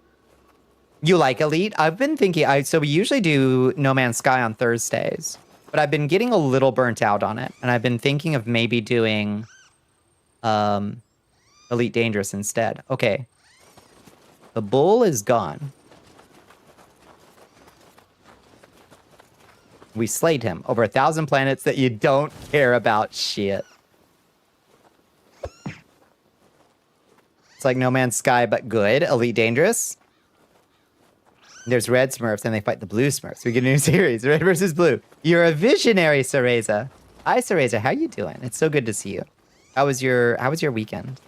You like Elite? I've been thinking... So we usually do No Man's Sky on Thursdays. But I've been getting a little burnt out on it. And I've been thinking of maybe doing... Elite Dangerous instead. Okay. The bull is gone. We slayed him. Over 1,000 planets that you don't care about shit. It's like No Man's Sky, but good. Elite Dangerous. There's red Smurfs, and they fight the blue Smurfs. We get a new series, red versus blue. You're a visionary, Cereza. Hi, Cereza. How you doing? It's so good to see you. How was your weekend?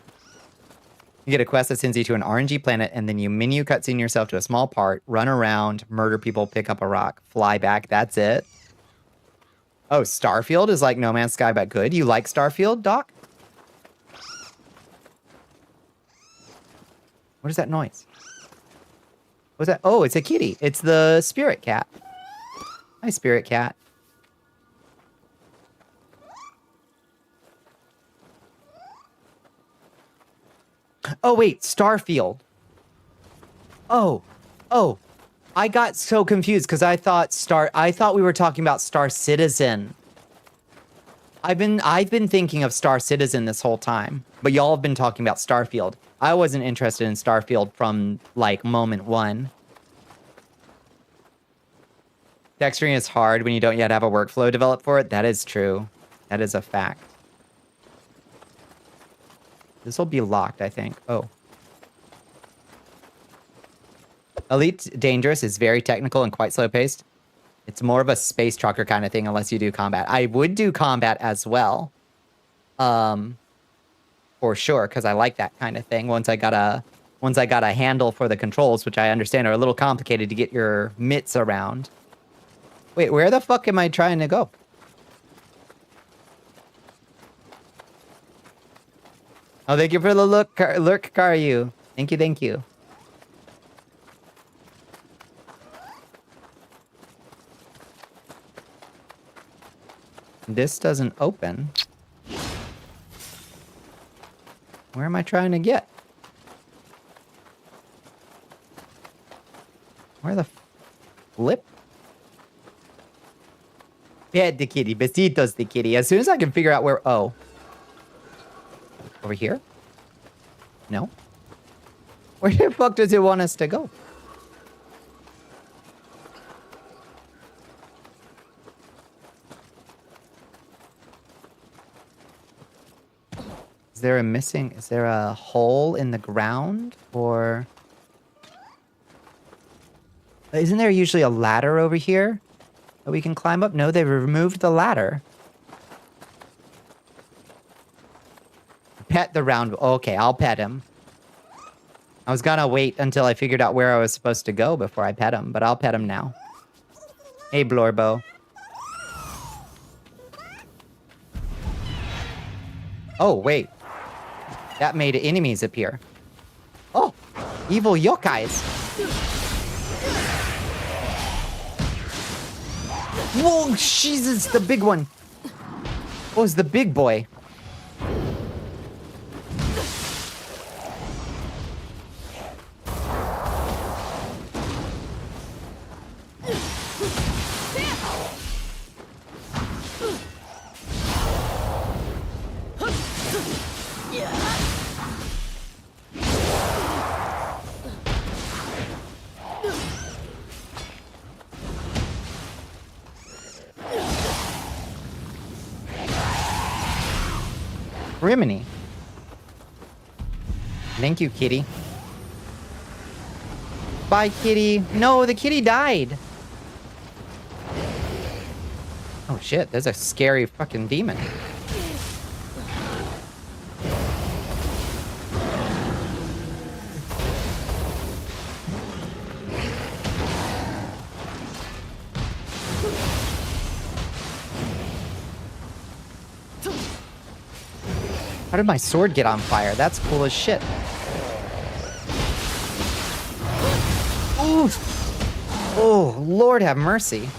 You get a quest that sends you to an RNG planet, and then you menu cutscene yourself to a small part, run around, murder people, pick up a rock, fly back. That's it. Oh, Starfield is like No Man's Sky, but good. You like Starfield, Doc? What is that noise? What's that? Oh, it's a kitty. It's the spirit cat. Hi, spirit cat. Oh, wait. Starfield. Oh. I got so confused because I thought we were talking about Star Citizen. I've been thinking of Star Citizen this whole time, but y'all have been talking about Starfield. I wasn't interested in Starfield from, like, moment one. Texturing is hard when you don't yet have a workflow developed for it. That is true. That is a fact. This will be locked, I think. Oh. Elite Dangerous is very technical and quite slow-paced. It's more of a space trucker kind of thing unless you do combat. I would do combat as well. For sure, because I like that kind of thing. Once I got a handle for the controls, which I understand are a little complicated to get your mitts around. Wait, where the fuck am I trying to go? Oh, thank you for the lurk, Karyu. Thank you, thank you. This doesn't open. Where am I trying to get? Where the flip? Pet the kitty. Besitos the kitty. As soon as I can figure out where... Oh. Over here? No? Where the fuck does it want us to go? Is there a hole in the ground? Or... Isn't there usually a ladder over here that we can climb up? No, they removed the ladder. pet the round. Okay, I'll pet him. I was gonna wait until I figured out where I was supposed to go before I pet him, but I'll pet him now. Hey, Blorbo. Oh, wait. That made enemies appear. Oh, evil yokais. Whoa, Jesus, the big one. What was the big boy? Rimini. Thank you, kitty. Bye, kitty. No, the kitty died. Oh, shit. There's a scary fucking demon. How did my sword get on fire? That's cool as shit. Ooh. Oh, Lord have mercy.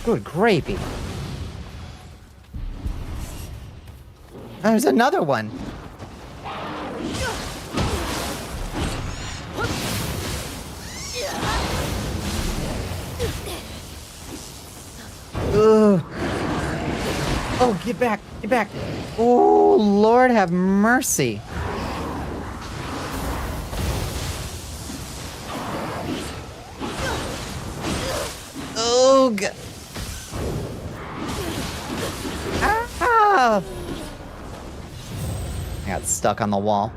Good gravy. There's another one. Ugh. Oh, get back, get back. Oh, Lord have mercy. Oh, God. Ah! I got stuck on the wall.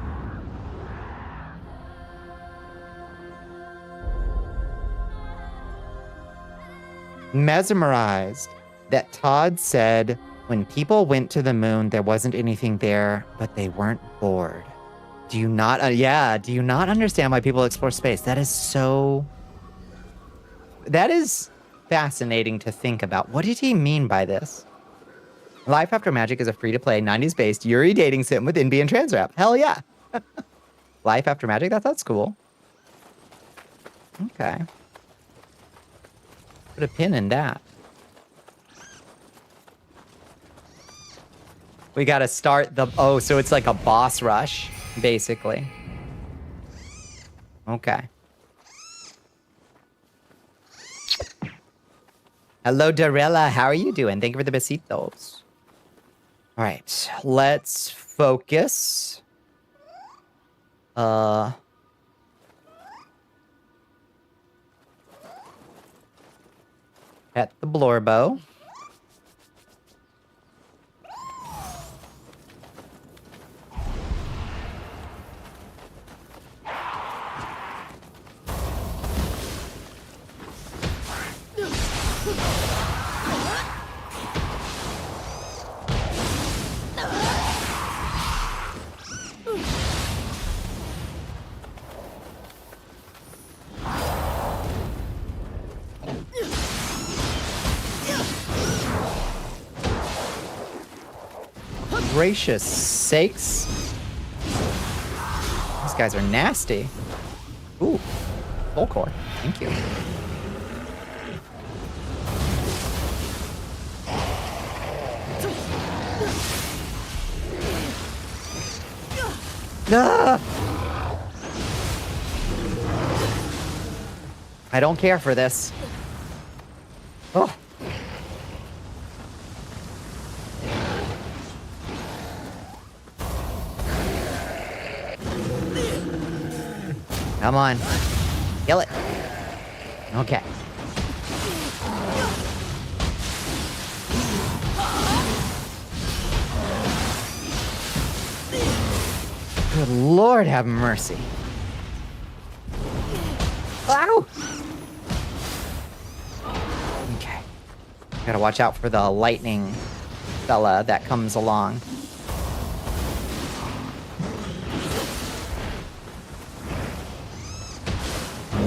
Mesmerized that Todd said when people went to the moon, there wasn't anything there, but they weren't bored. Do you not? Do you not understand why people explore space? That is fascinating to think about. What did he mean by this? Life After Magic is a free-to-play, 90s-based Yuri dating sim with NB and trans rap. Hell yeah. Life After Magic? That's cool. Okay. Put a pin in that. We gotta start the... Oh, so it's like a boss rush, basically. Okay. Hello, Darella. How are you doing? Thank you for the besitos. All right, let's focus. At the Blorbo. Gracious sakes. These guys are nasty. Ooh, full core. Thank you. Ah! I don't care for this. Oh. Come on. Kill it. Okay. Good Lord have mercy. Ow! Okay. Gotta watch out for the lightning fella that comes along.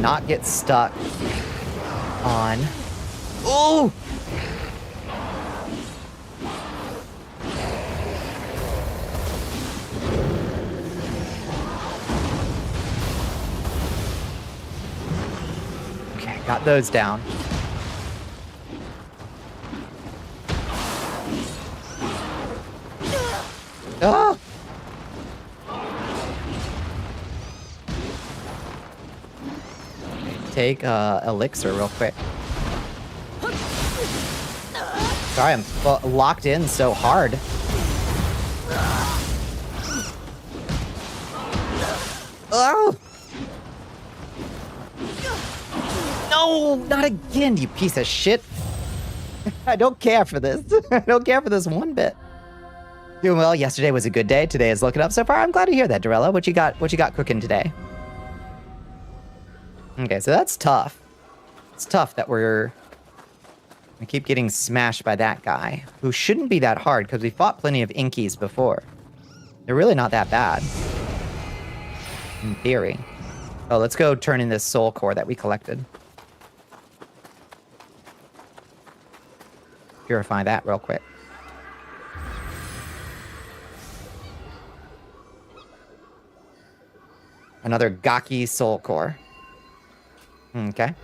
Not get stuck on. Oh! Okay, got those down. Ah! Take elixir real quick. Sorry, I'm locked in so hard. Oh! No, not again, you piece of shit. I don't care for this. I don't care for this one bit. Doing well. Yesterday was a good day. Today is looking up so far. I'm glad to hear that, Dorella. What you got cooking today? Okay, so that's tough. It's tough that we keep getting smashed by that guy, who shouldn't be that hard because we fought plenty of Inkies before. They're really not that bad, in theory. Oh, let's go turn in this soul core that we collected. Purify that real quick. Another Gaki soul core. Okay.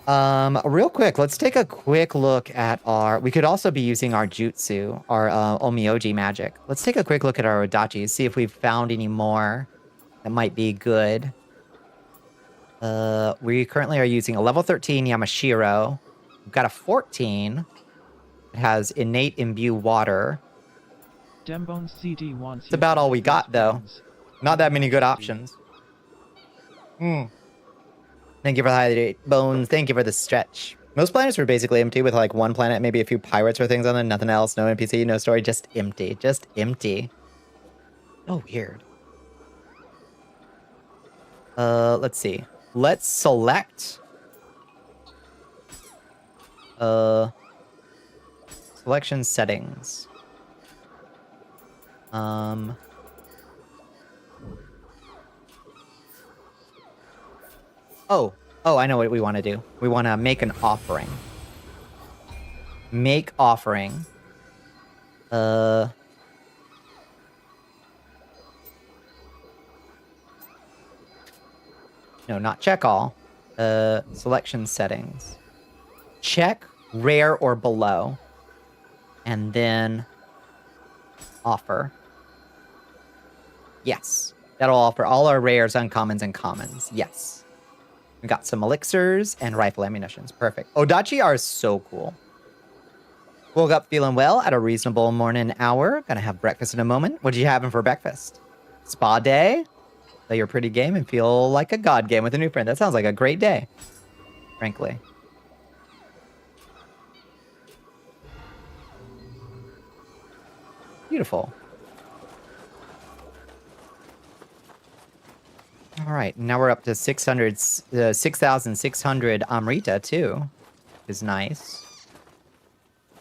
Real quick, let's take a quick look at our... We could also be using our jutsu, our Omioji magic. Let's take a quick look at our Odachi, see if we've found any more that might be good. We currently are using a level 13 Yamashiro. We've got a 14. It has innate imbue water. It's about all we got, though. Not that many good options. Thank you for the hydrate, Bones. Thank you for the stretch. Most planets were basically empty with like one planet, maybe a few pirates or things on them. Nothing else. No NPC, no story. Just empty. Just empty. Oh, weird. Let's see. Let's select. Selection settings. Oh, I know what we want to do. We want to make an offering. Make offering. No, not check all. Selection settings. Check rare or below. And then offer. Yes. That'll offer all our rares, uncommons, and commons. Yes. We got some elixirs and rifle ammunitions. Perfect. Odachi are so cool. Woke up feeling well at a reasonable morning hour. Gonna have breakfast in a moment. What did you have for breakfast? Spa day? Play your pretty game and feel like a god game with a new friend. That sounds like a great day. Frankly. Beautiful. All right, now we're up to 6,600 Amrita, too. Is nice.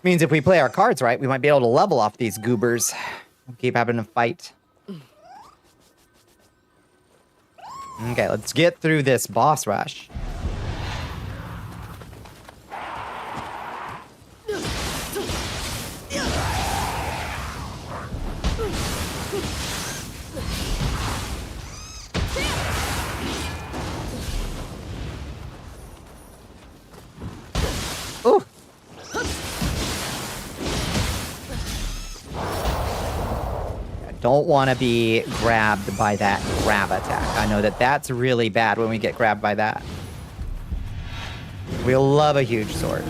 Means if we play our cards right, we might be able to level off these goobers. We'll keep having to fight. Okay, let's get through this boss rush. Ooh. I don't want to be grabbed by that grab attack. I know that that's really bad when we get grabbed by that. We love a huge sword.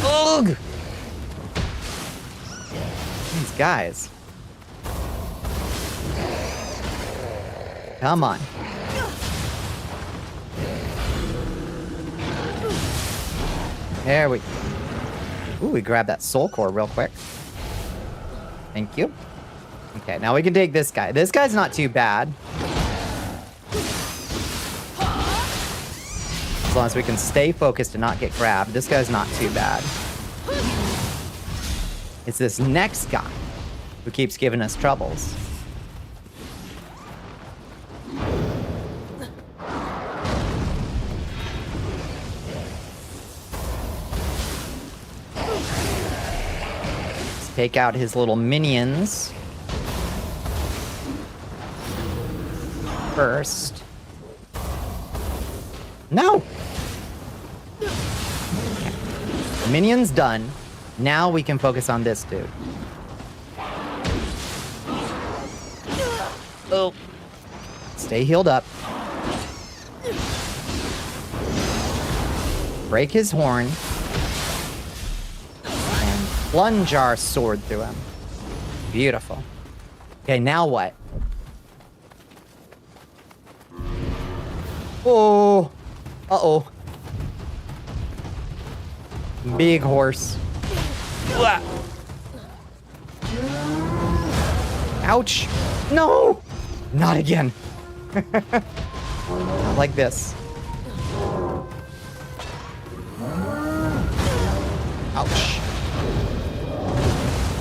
Ugh! These guys. Come on. There we go. Ooh, we grabbed that soul core real quick. Thank you. Okay, now we can take this guy. This guy's not too bad. As long as we can stay focused and not get grabbed. This guy's not too bad. It's this next guy who keeps giving us troubles. Let's take out his little minions first. No! Okay. Minions done. Now we can focus on this dude. Oh. Stay healed up. Break his horn. And plunge our sword through him. Beautiful. Okay, now what? Oh. Uh-oh. Big horse. Blah. Ouch. No! Not again. Not like this. Ouch.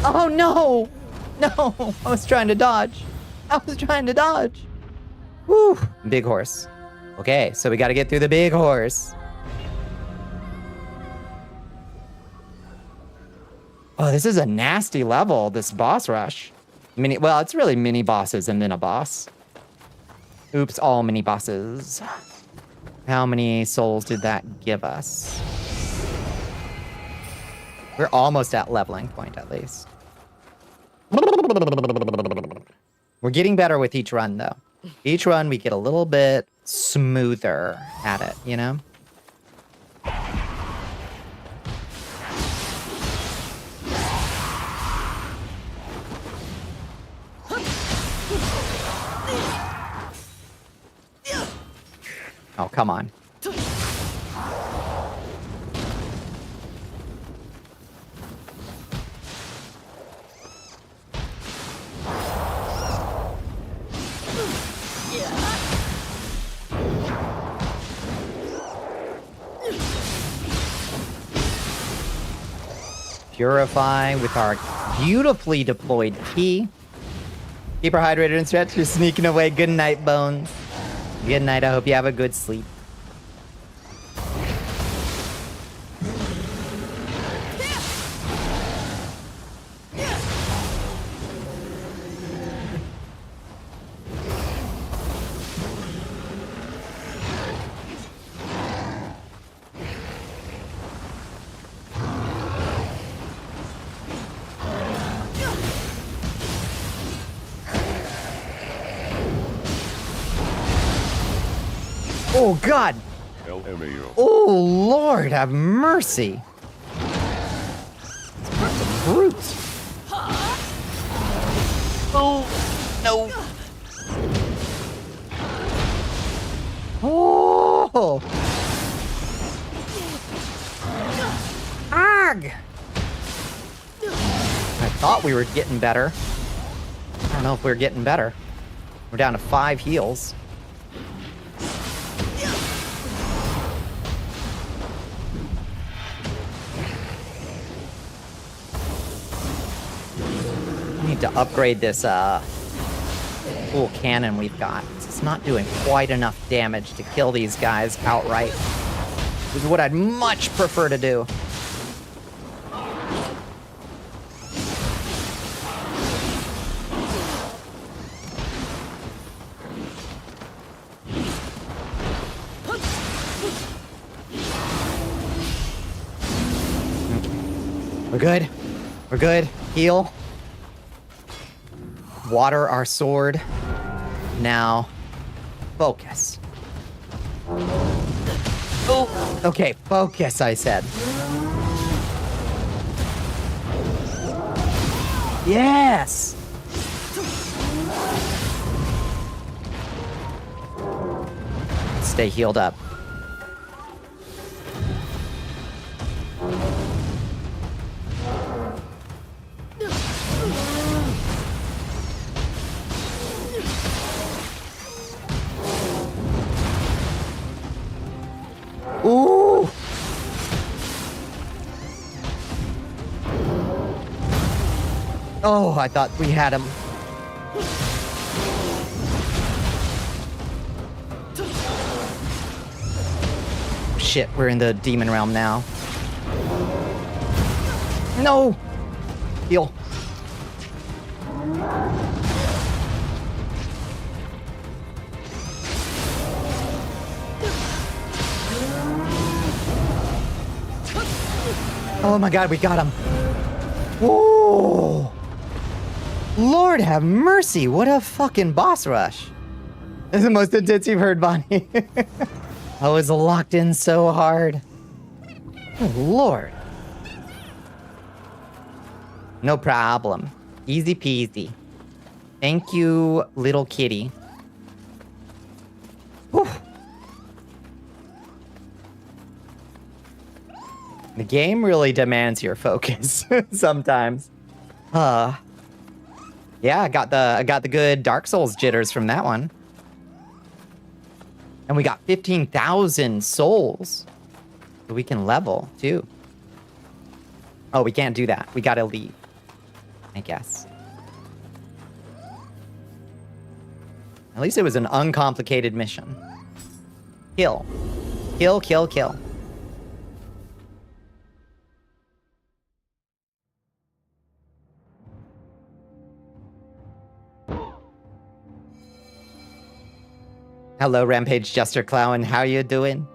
Oh, no! No! I was trying to dodge. I was trying to dodge. Woo! Big horse. Okay, so we gotta get through the big horse. Oh, this is a nasty level, this boss rush. Well, it's really mini bosses and then a boss. Oops, all mini bosses. How many souls did that give us? We're almost at leveling point, at least. We're getting better with each run, though. Each run, we get a little bit smoother at it, you know? Oh, come on. Purify with our beautifully deployed key. Keep her hydrated and stretched. You're sneaking away. Good night, Bones. Good night. I hope you have a good sleep. Oh, God. LMAO. Oh, Lord, have mercy. That's a brute. Oh, no. Oh. Arg. I thought we were getting better. I don't know if we're getting better. We're down to 5 heals. To upgrade this cool cannon we've got. It's not doing quite enough damage to kill these guys outright. This is what I'd much prefer to do. We're good. We're good. Heal. Water our sword. Now, focus. Oh, okay, focus, I said. Yes! Stay healed up. Ooh! Oh, I thought we had him. Shit, we're in the demon realm now. No! Heal. Oh my god, we got him. Whoa! Lord have mercy, what a fucking boss rush. This is the most intense you've heard, Bonnie. I was locked in so hard. Oh, Lord. No problem. Easy peasy. Thank you, little kitty. Whew. The game really demands your focus sometimes. Yeah, I got the good Dark Souls jitters from that one. And we got 15,000 souls. So we can level, too. Oh, we can't do that. We gotta leave, I guess. At least it was an uncomplicated mission. Kill. Kill, kill, kill. Hello, Rampage Jester Clown. How you doing?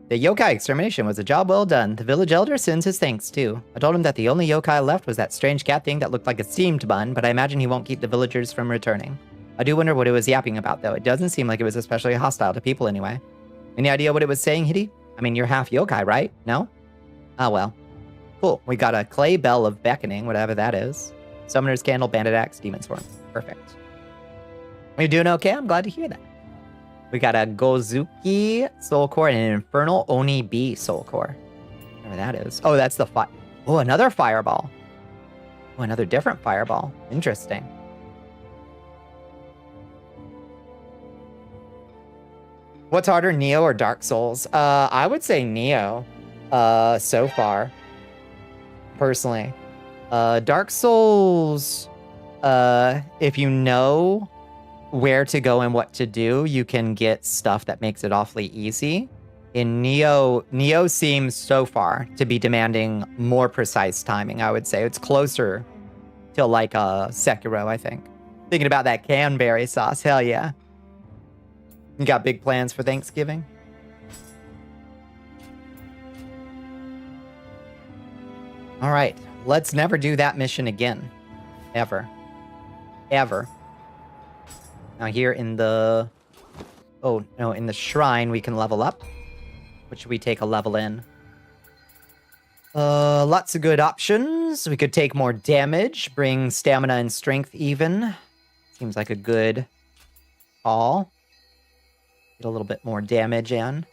The yokai extermination was a job well done. The village elder sends his thanks, too. I told him that the only yokai left was that strange cat thing that looked like a steamed bun, but I imagine he won't keep the villagers from returning. I do wonder what it was yapping about, though. It doesn't seem like it was especially hostile to people, anyway. Any idea what it was saying, Hitty? I mean, you're half yokai, right? No? Oh, well. Cool. We got a clay bell of beckoning, whatever that is. Summoner's candle, bandit axe, demon's horn. Perfect. Are you doing okay? I'm glad to hear that. We got a Gozuki soul core and an infernal Oni B soul core. Whatever that is. Oh, that's the fire. Oh, another fireball. Oh, another different fireball. Interesting. What's harder, Neo or Dark Souls? I would say Neo. So far, personally. Dark Souls. If you know where to go and what to do, you can get stuff that makes it awfully easy. In Neo seems so far to be demanding more precise timing, I would say. It's closer to like Sekiro, I think. Thinking about that cranberry sauce, hell yeah. You got big plans for Thanksgiving? All right, let's never do that mission again. Ever. Ever. Now here in the... Oh, no, in the shrine we can level up. What should we take a level in? Lots of good options. We could take more damage, bring stamina and strength even. Seems like a good call. Get a little bit more damage in.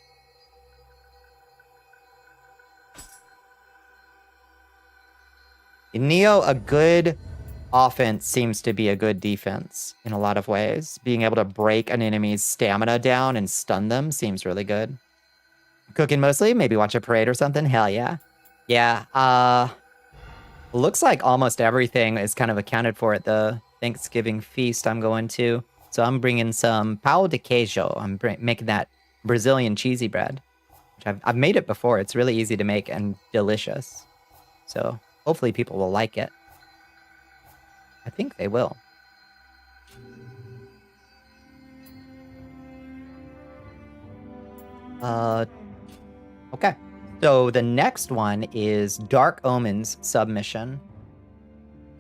In Neo, a good offense seems to be a good defense in a lot of ways. Being able to break an enemy's stamina down and stun them seems really good. Cooking mostly? Maybe watch a parade or something? Hell yeah. Yeah, looks like almost everything is kind of accounted for at the Thanksgiving feast I'm going to. So I'm bringing some pão de queijo. I'm making that Brazilian cheesy bread. Which I've made it before. It's really easy to make and delicious. So hopefully people will like it. I think they will. Okay. So the next one is Dark Omens submission.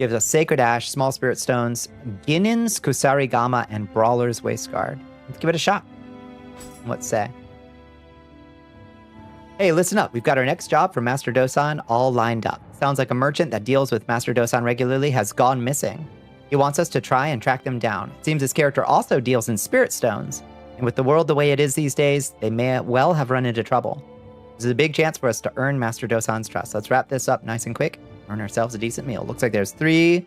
Gives us Sacred Ash, Small Spirit Stones, Ginnin's Kusarigama, and Brawler's Waistguard. Let's give it a shot. Let's say. Hey, listen up. We've got our next job for Master Dosan all lined up. Sounds like a merchant that deals with Master Dosan regularly has gone missing. He wants us to try and track them down. It seems his character also deals in spirit stones. And with the world the way it is these days, they may well have run into trouble. This is a big chance for us to earn Master Dosan's trust. Let's wrap this up nice and quick. Earn ourselves a decent meal. Looks like there's 3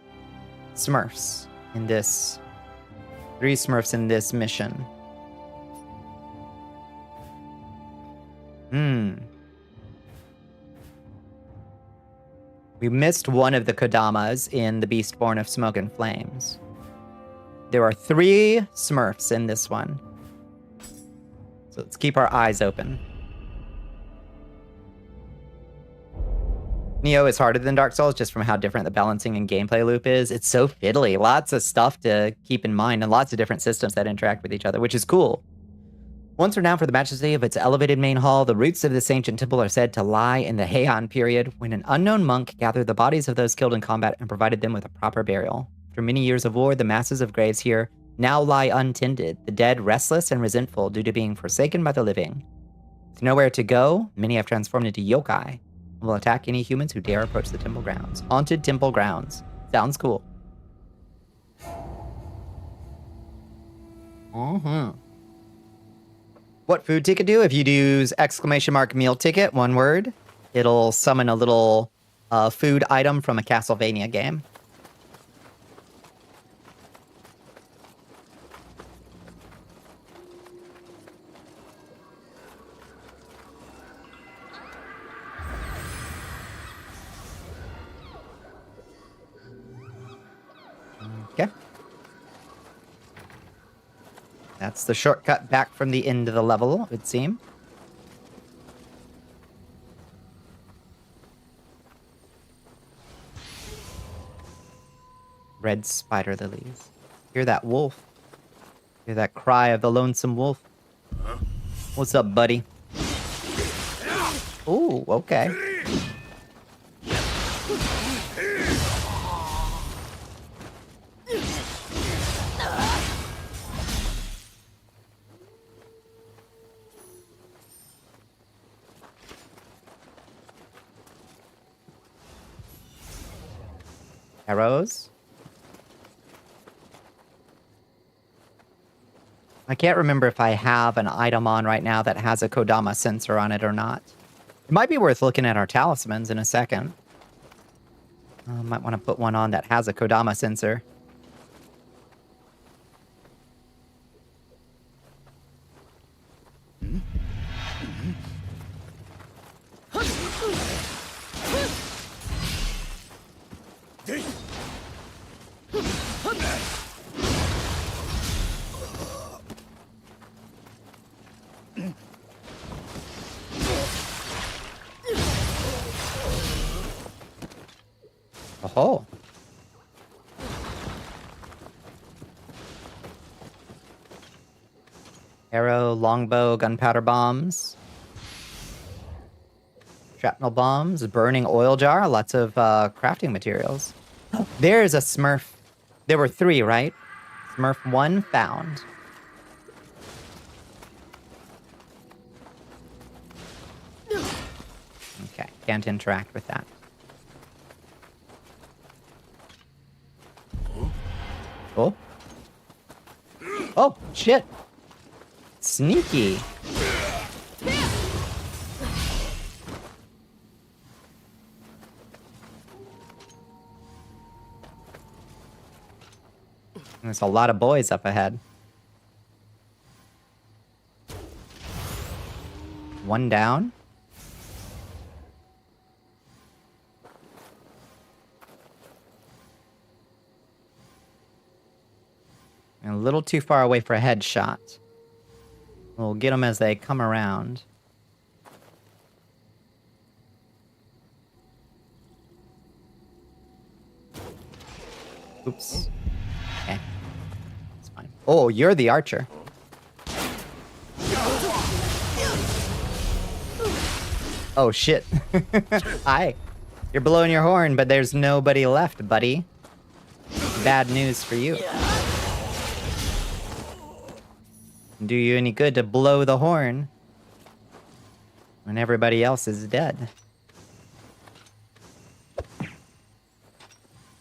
Smurfs in this. 3 Smurfs in this mission. We missed one of the Kodamas in the Beastborn of Smoke and Flames. There are 3 Smurfs in this one. So let's keep our eyes open. Neo is harder than Dark Souls just from how different the balancing and gameplay loop is. It's so fiddly. Lots of stuff to keep in mind and lots of different systems that interact with each other, which is cool. Once renowned for the majesty of its elevated main hall, the roots of this ancient temple are said to lie in the Heian period, when an unknown monk gathered the bodies of those killed in combat and provided them with a proper burial. After many years of war, the masses of graves here now lie untended, the dead restless and resentful due to being forsaken by the living. With nowhere to go, many have transformed into yokai and will attack any humans who dare approach the temple grounds. Haunted temple grounds. Sounds cool. What food ticket do? If you use !meal ticket, one word, it'll summon a little food item from a Castlevania game. Okay. That's the shortcut back from the end of the level, it would seem. Red spider lilies. Hear that wolf. Hear that cry of the lonesome wolf. What's up, buddy? Ooh, okay. Arrows. I can't remember if I have an item on right now that has a Kodama sensor on it or not. It might be worth looking at our talismans in a second. Might want to put one on that has a Kodama sensor. Oh. Arrow, longbow, gunpowder bombs. Shrapnel bombs, burning oil jar, lots of crafting materials. There's a Smurf. There were 3, right? Smurf 1 found. Okay, can't interact with that. Oh. Oh, shit. Sneaky. There's a lot of boys up ahead. One down. And a little too far away for a headshot. We'll get them as they come around. Oops. Okay. It's fine. Oh, you're the archer. Oh, shit. Hi. You're blowing your horn, but there's nobody left, buddy. Bad news for you. Do you any good to blow the horn when everybody else is dead?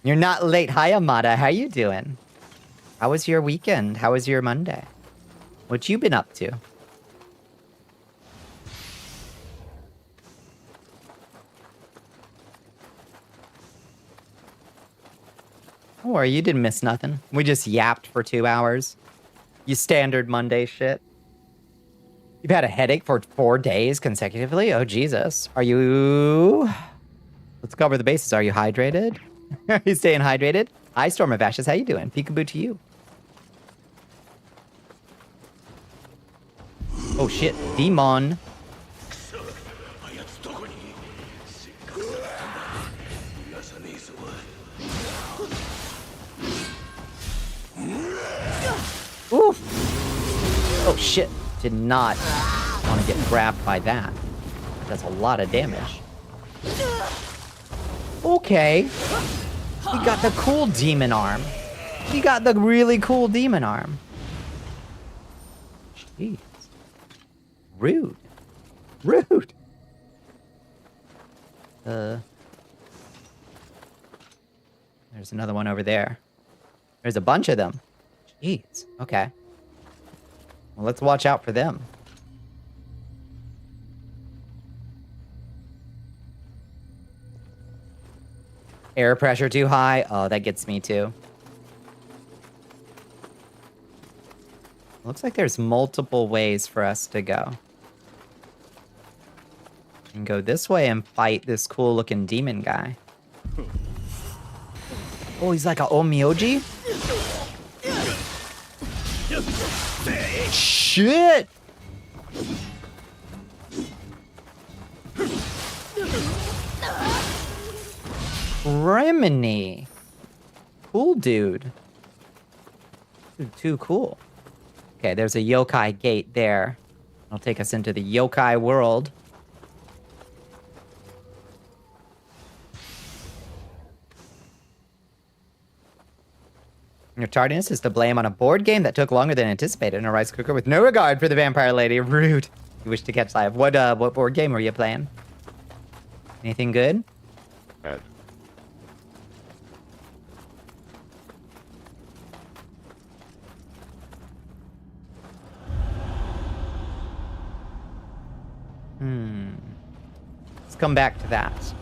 You're not late. Hi, Amada. How you doing? How was your weekend? How was your Monday? What you been up to? Don't worry, you didn't miss nothing. We just yapped for 2 hours. You standard Monday shit. You've had a headache for 4 days consecutively? Oh, Jesus. Are you... Let's cover the bases. Are you hydrated? Are you staying hydrated? Hi, Storm of Ashes. How you doing? Peekaboo to you. Oh, shit. Demon. Oof. Oh, shit. Did not want to get grabbed by that. That's a lot of damage. Okay. He got the cool demon arm. He got the really cool demon arm. Jeez. Rude. Rude. There's another one over there. There's a bunch of them. Jeez. Okay. Well, let's watch out for them. Air pressure too high? Oh, that gets me too. Looks like there's multiple ways for us to go. We can go this way and fight this cool looking demon guy. Oh, he's like a Omioji? Shit! Remini. Cool dude. Dude, too cool. Okay, there's a yokai gate there. It'll take us into the yokai world. Your tardiness is to blame on a board game that took longer than anticipated and a rice cooker with no regard for the vampire lady. Rude. You wish to catch live. What board game were you playing? Anything good? Bad. Let's come back to that.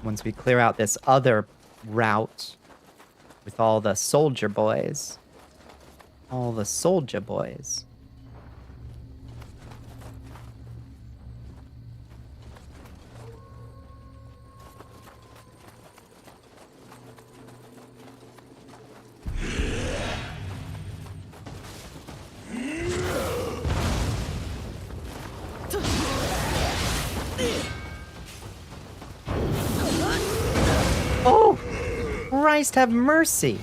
Once we clear out this other route with all the soldier boys. All the soldier boys. Oh! Christ have mercy!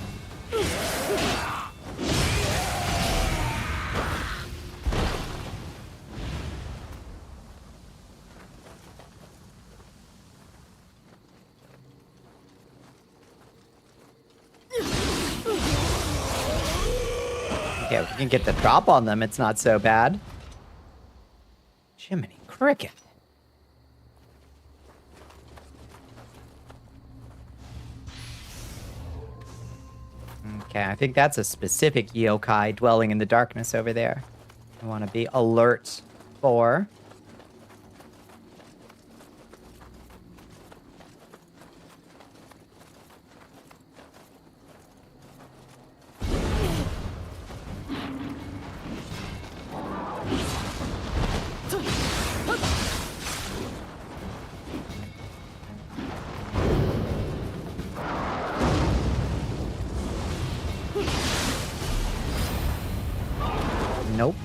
Yeah, if we can get the drop on them, it's not so bad. Jiminy Cricket. Okay, I think that's a specific yokai dwelling in the darkness over there. I want to be alert for. Nope.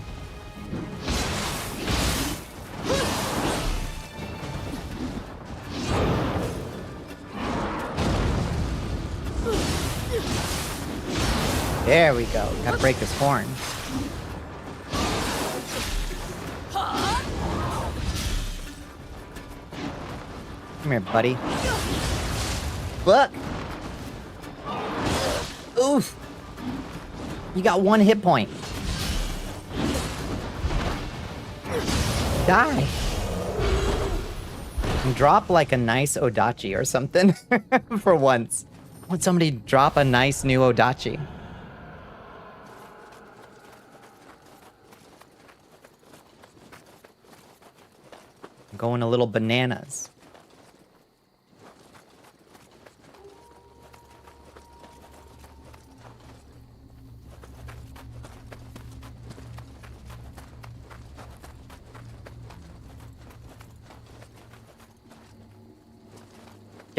There we go. Gotta break his horn. Come here, buddy. Look! Oof! You got 1 hit point. Die. And drop like a nice Odachi or something for once. I want somebody to drop a nice new Odachi. I'm going a little bananas.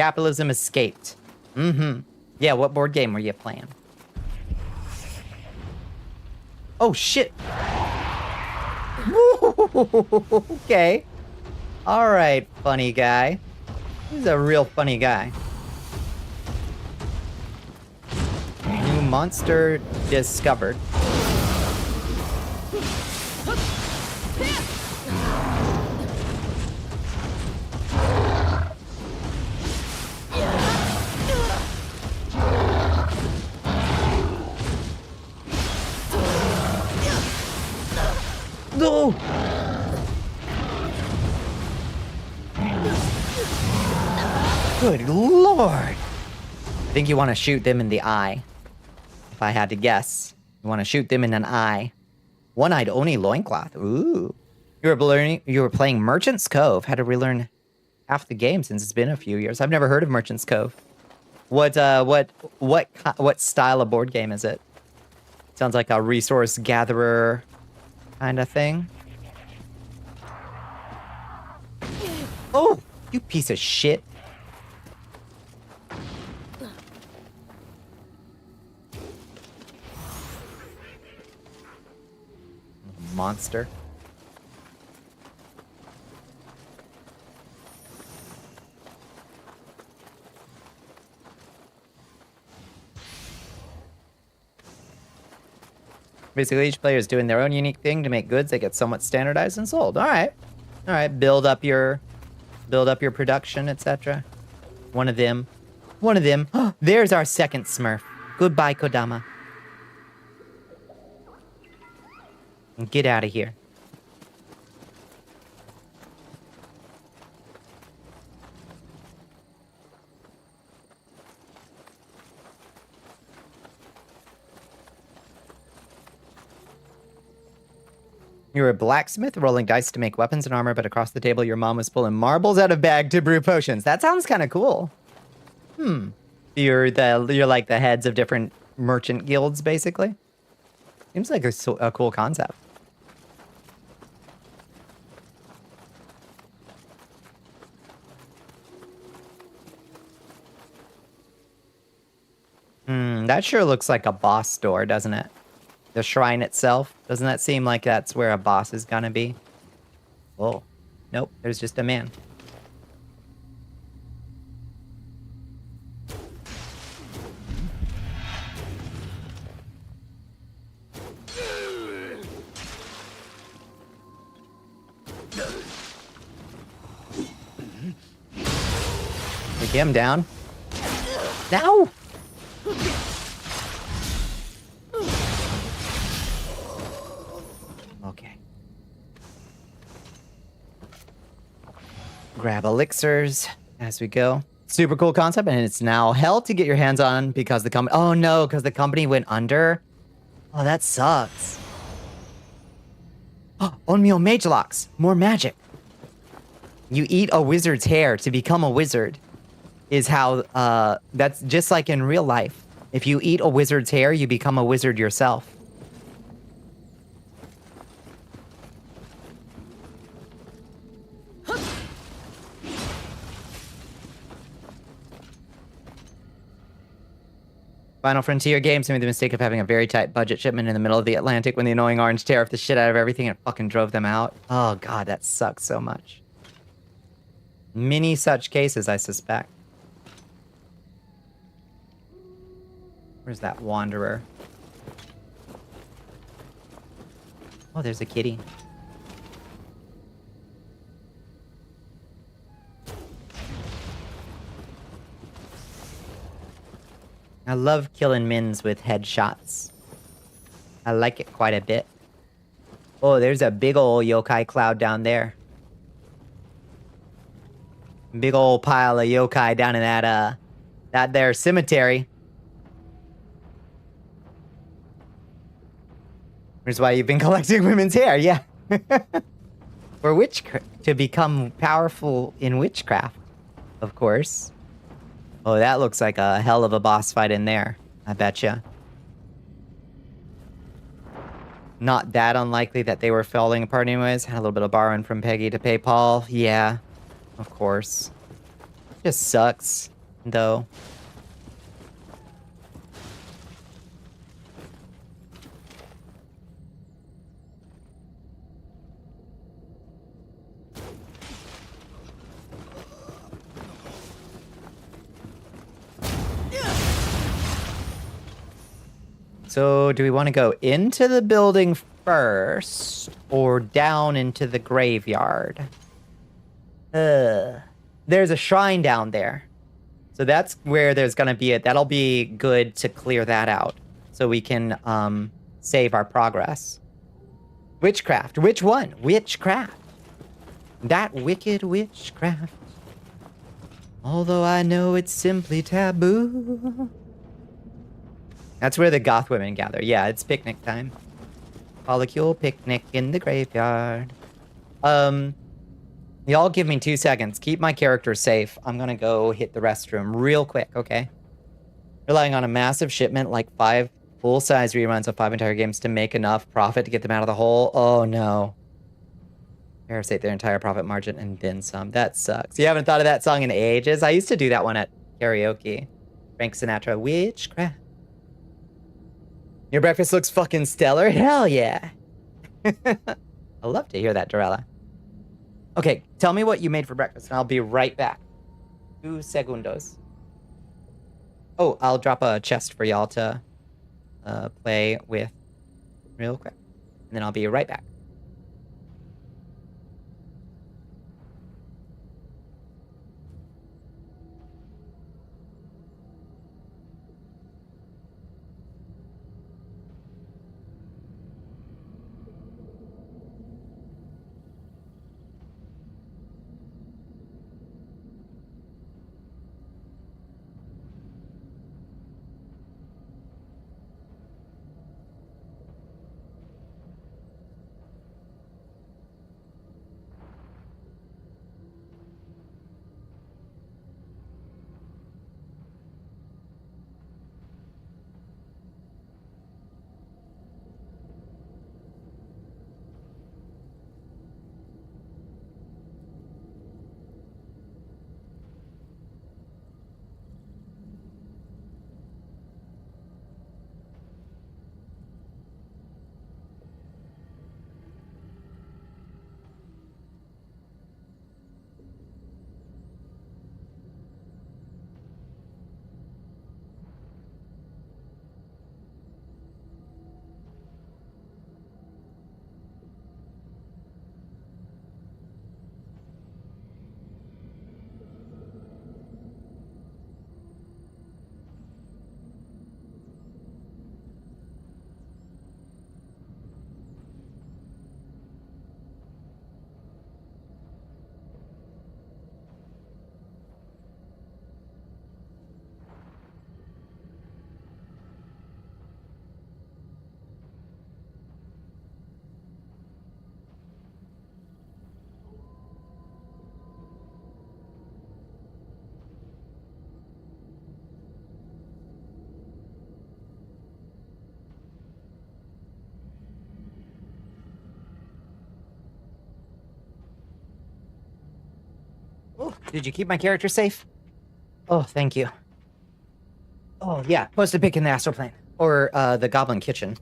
Capitalism escaped. Mm-hmm. Yeah, what board game were you playing? Oh, shit. Okay. All right, funny guy. He's a real funny guy. New monster discovered. No! Good lord! I think you want to shoot them in the eye. If I had to guess. You want to shoot them in an eye. One-eyed Oni loincloth. Ooh. You were playing Merchant's Cove. Had to relearn half the game since it's been a few years. I've never heard of Merchant's Cove. What style of board game is it? Sounds like a resource gatherer kind of thing. Oh, you piece of shit. Monster. Basically, each player is doing their own unique thing to make goods that get somewhat standardized and sold. All right. All right, build up your production, etc. One of them. There's our second Smurf. Goodbye, Kodama. And get out of here. You're a blacksmith rolling dice to make weapons and armor, but across the table your mom was pulling marbles out of bag to brew potions. That sounds kind of cool. You're like the heads of different merchant guilds, basically. Seems like a cool concept. That sure looks like a boss door, doesn't it? The shrine itself. Doesn't that seem like that's where a boss is gonna be? Oh, nope. There's just a man. Take him down. No! Okay. Grab elixirs as we go. Super cool concept, and it's now hell to get your hands on because the company... Oh no, because the company went under? Oh, that sucks. Oh, Onmyo Mage Locks. More magic. You eat a wizard's hair to become a wizard. Is how, that's just like in real life. If you eat a wizard's hair, you become a wizard yourself. Final Frontier Games made the mistake of having a very tight budget shipment in the middle of the Atlantic when the annoying orange tariffed the shit out of everything and fucking drove them out. Oh god, that sucks so much. Many such cases, I suspect. Where's that wanderer? Oh, there's a kitty. I love killing mins with headshots. I like it quite a bit. Oh, there's a big ol' yokai cloud down there. Big ol' pile of yokai down in that there cemetery. Here's why you've been collecting women's hair, yeah. For to become powerful in witchcraft, of course. Oh, that looks like a hell of a boss fight in there, I betcha. Not that unlikely that they were falling apart anyways. Had a little bit of borrowing from Peggy to pay Paul. Yeah, of course. Just sucks. though. So, do we want to go into the building first or down into the graveyard? There's a shrine down there. So that's where there's going to be it. That'll be good to clear that out so we can save our progress. Witchcraft. Which one? Witchcraft. That wicked witchcraft. Although I know it's simply taboo. That's where the goth women gather. Yeah, it's picnic time. Polycule picnic in the graveyard. Y'all give me 2 seconds. Keep my character safe. I'm gonna go hit the restroom real quick, okay? Relying on a massive shipment, like 5 full-size reruns of 5 entire games to make enough profit to get them out of the hole. Oh, no. Parasite their entire profit margin and then some. That sucks. You haven't thought of that song in ages? I used to do that one at karaoke. Frank Sinatra, Witchcraft. Your breakfast looks fucking stellar? Hell yeah. I love to hear that, Dorella. Okay, tell me what you made for breakfast, and I'll be right back. 2 segundos. Oh, I'll drop a chest for y'all to play with real quick. And then I'll be right back. Oh, did you keep my character safe? Oh, thank you. Oh, yeah. Post a pic in the astral plane. Or the goblin kitchen.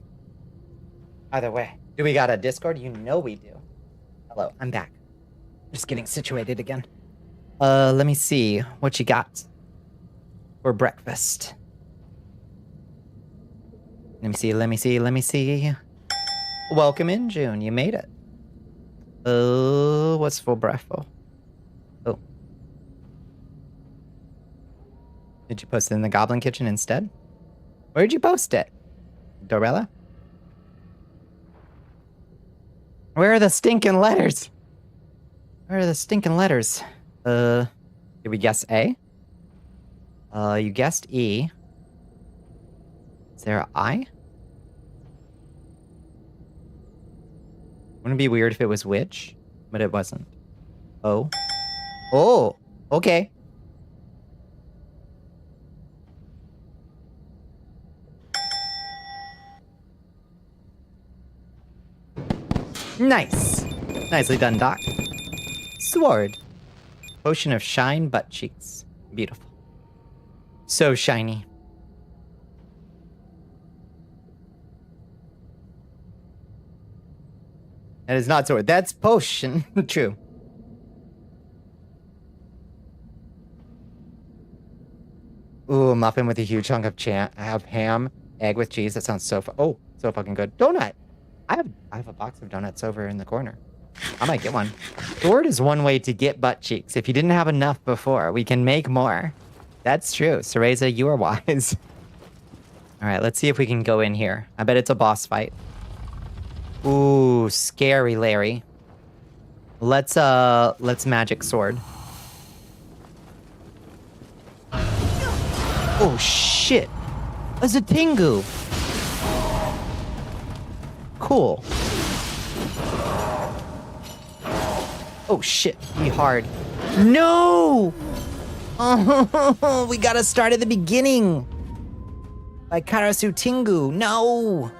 Either way. Do we got a Discord? You know we do. Hello, I'm back. Just getting situated again. Let me see what you got for breakfast. Let me see. Welcome in, June. You made it. What's for breakfast? Oh. Did you post it in the goblin kitchen instead? Where'd you post it? Dorella? Where are the stinking letters? Where are the stinking letters? Did we guess A? You guessed E. Is there an I? Wouldn't it be weird if it was which? But it wasn't. Oh. Oh, okay. Nice. Nicely done, Doc. Sword. Potion of shine butt cheeks. Beautiful. So shiny. That is not sword. That's potion. True. Ooh, muffin with a huge chunk of ham, egg with cheese. That sounds so so fucking good. Donut. I have a box of donuts over in the corner. I might get one. Sword is one way to get butt cheeks. If you didn't have enough before, we can make more. That's true. Cereza, you are wise. All right, let's see if we can go in here. I bet it's a boss fight. Ooh, scary Larry. Let's magic sword. Oh shit. A Zatingu. Cool. Oh shit, be hard. No! Oh, we gotta start at the beginning. By Karasu Tingu. No!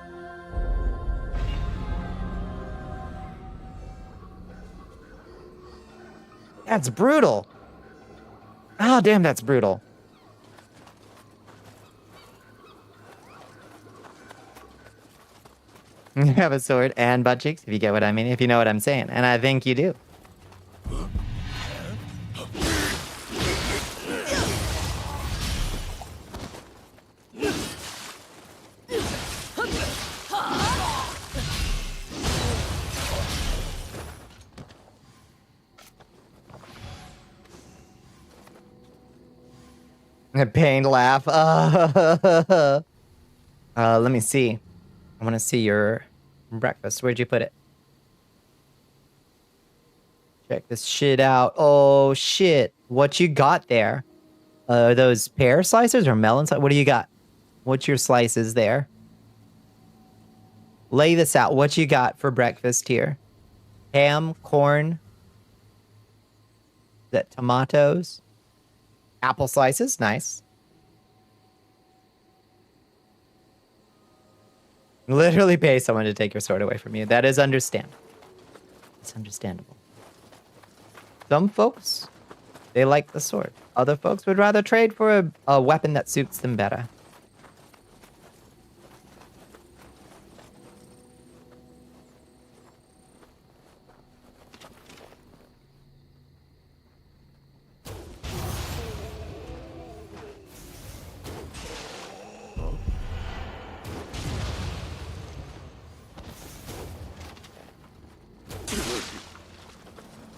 That's brutal. Oh, damn, that's brutal. You have a sword and butt cheeks, if you get what I mean, if you know what I'm saying. And I think you do. A pained laugh. Let me see. I want to see your breakfast. Where'd you put it? Check this shit out. Oh, shit. What you got there? Are those pear slices or melon slices? What do you got? What's your slices there? Lay this out. What you got for breakfast here? Ham, corn. Is that tomatoes? Apple slices. Nice. Literally pay someone to take your sword away from you. That is understandable. It's understandable. Some folks, they like the sword. Other folks would rather trade for a weapon that suits them better.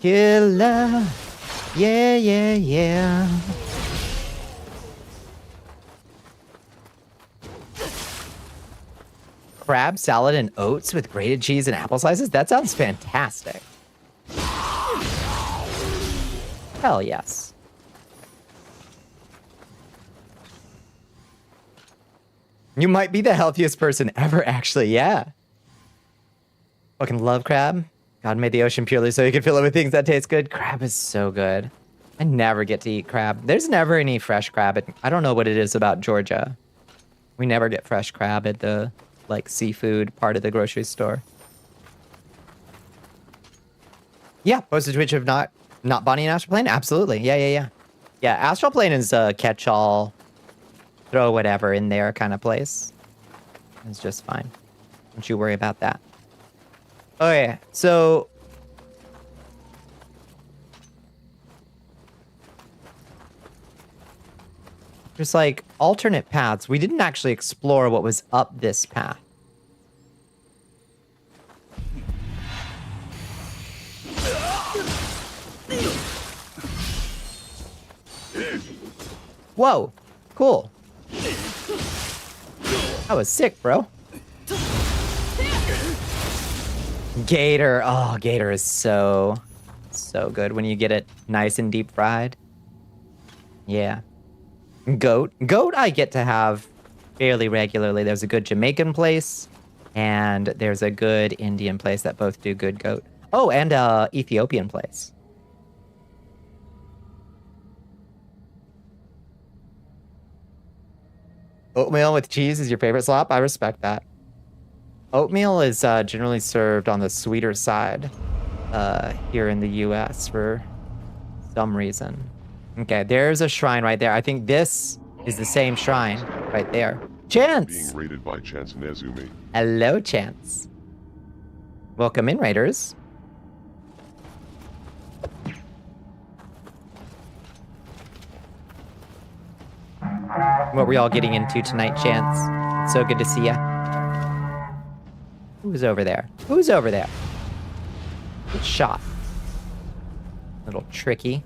Killer. Yeah, yeah, yeah. Crab salad and oats with grated cheese and apple slices? That sounds fantastic. Hell yes. You might be the healthiest person ever, actually, yeah. Fucking love crab. God made the ocean purely so you can fill it with things that taste good. Crab is so good. I never get to eat crab. There's never any fresh crab. I don't know what it is about Georgia. We never get fresh crab at the, like, seafood part of the grocery store. Yeah, postage which of not Bonnie and Astral Plane? Absolutely. Yeah. Yeah, Astral Plane is a catch-all, throw whatever in there kind of place. It's just fine. Don't you worry about that. Okay, so there's like alternate paths. We didn't actually explore what was up this path. Whoa, cool. That was sick, bro. Gator. Oh, gator is so good when you get it nice and deep fried. Yeah. Goat I get to have fairly regularly. There's a good Jamaican place and there's a good Indian place that both do good goat. Oh, and Ethiopian place. Oatmeal with cheese is your favorite slop? I respect that. Oatmeal is generally served on the sweeter side here in the US for some reason. Okay, there's a shrine right there. I think this is the same shrine right there. Being Chance! raided by Chance Nezumi. Hello, Chance. Welcome in, Raiders. What were y'all getting into tonight, Chance? So good to see ya. Who's over there? Who's over there? Good shot. Little tricky.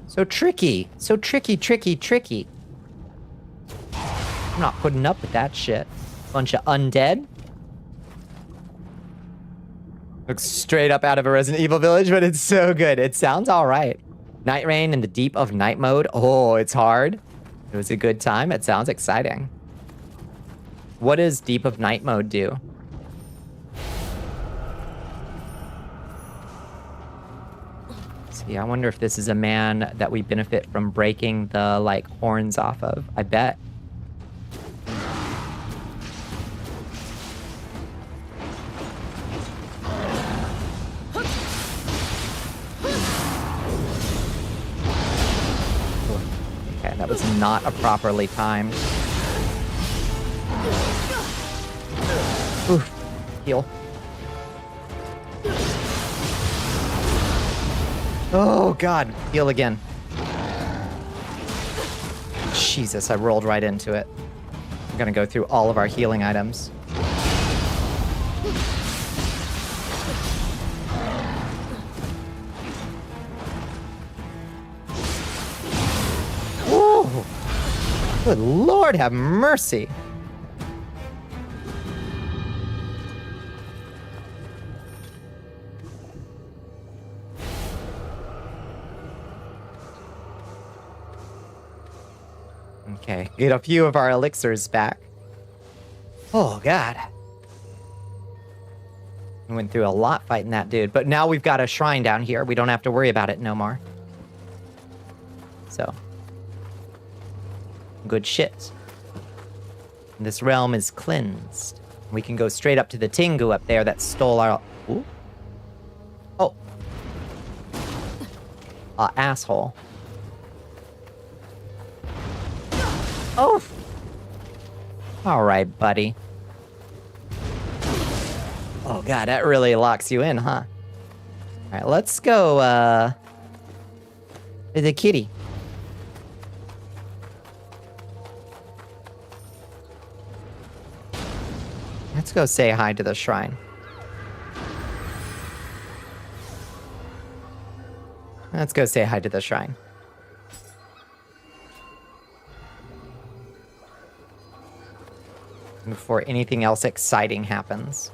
So tricky. So tricky, tricky, tricky. I'm not putting up with that shit. Bunch of undead. Looks straight up out of a Resident Evil village, but it's so good. It sounds all right. Night Rain in the deep of night mode. Oh, it's hard. It was a good time. It sounds exciting. What does deep of night mode do? See, I wonder if this is a man that we benefit from breaking the, like, horns off of. I bet. Okay, that was not a properly timed. Oof. Heal. Oh, God. Heal again. Jesus, I rolled right into it. I'm gonna go through all of our healing items. Ooh. Good Lord, have mercy. Okay, get a few of our elixirs back. Oh, God. We went through a lot fighting that dude, but now we've got a shrine down here. We don't have to worry about it no more. So. Good shit. This realm is cleansed. We can go straight up to the Tengu up there that stole our... Ooh. Oh. Asshole. Oh! Alright, buddy. Oh, God, that really locks you in, huh? Alright, let's go, to the kitty. Let's go say hi to the shrine. Let's go say hi to the shrine. Before anything else exciting happens.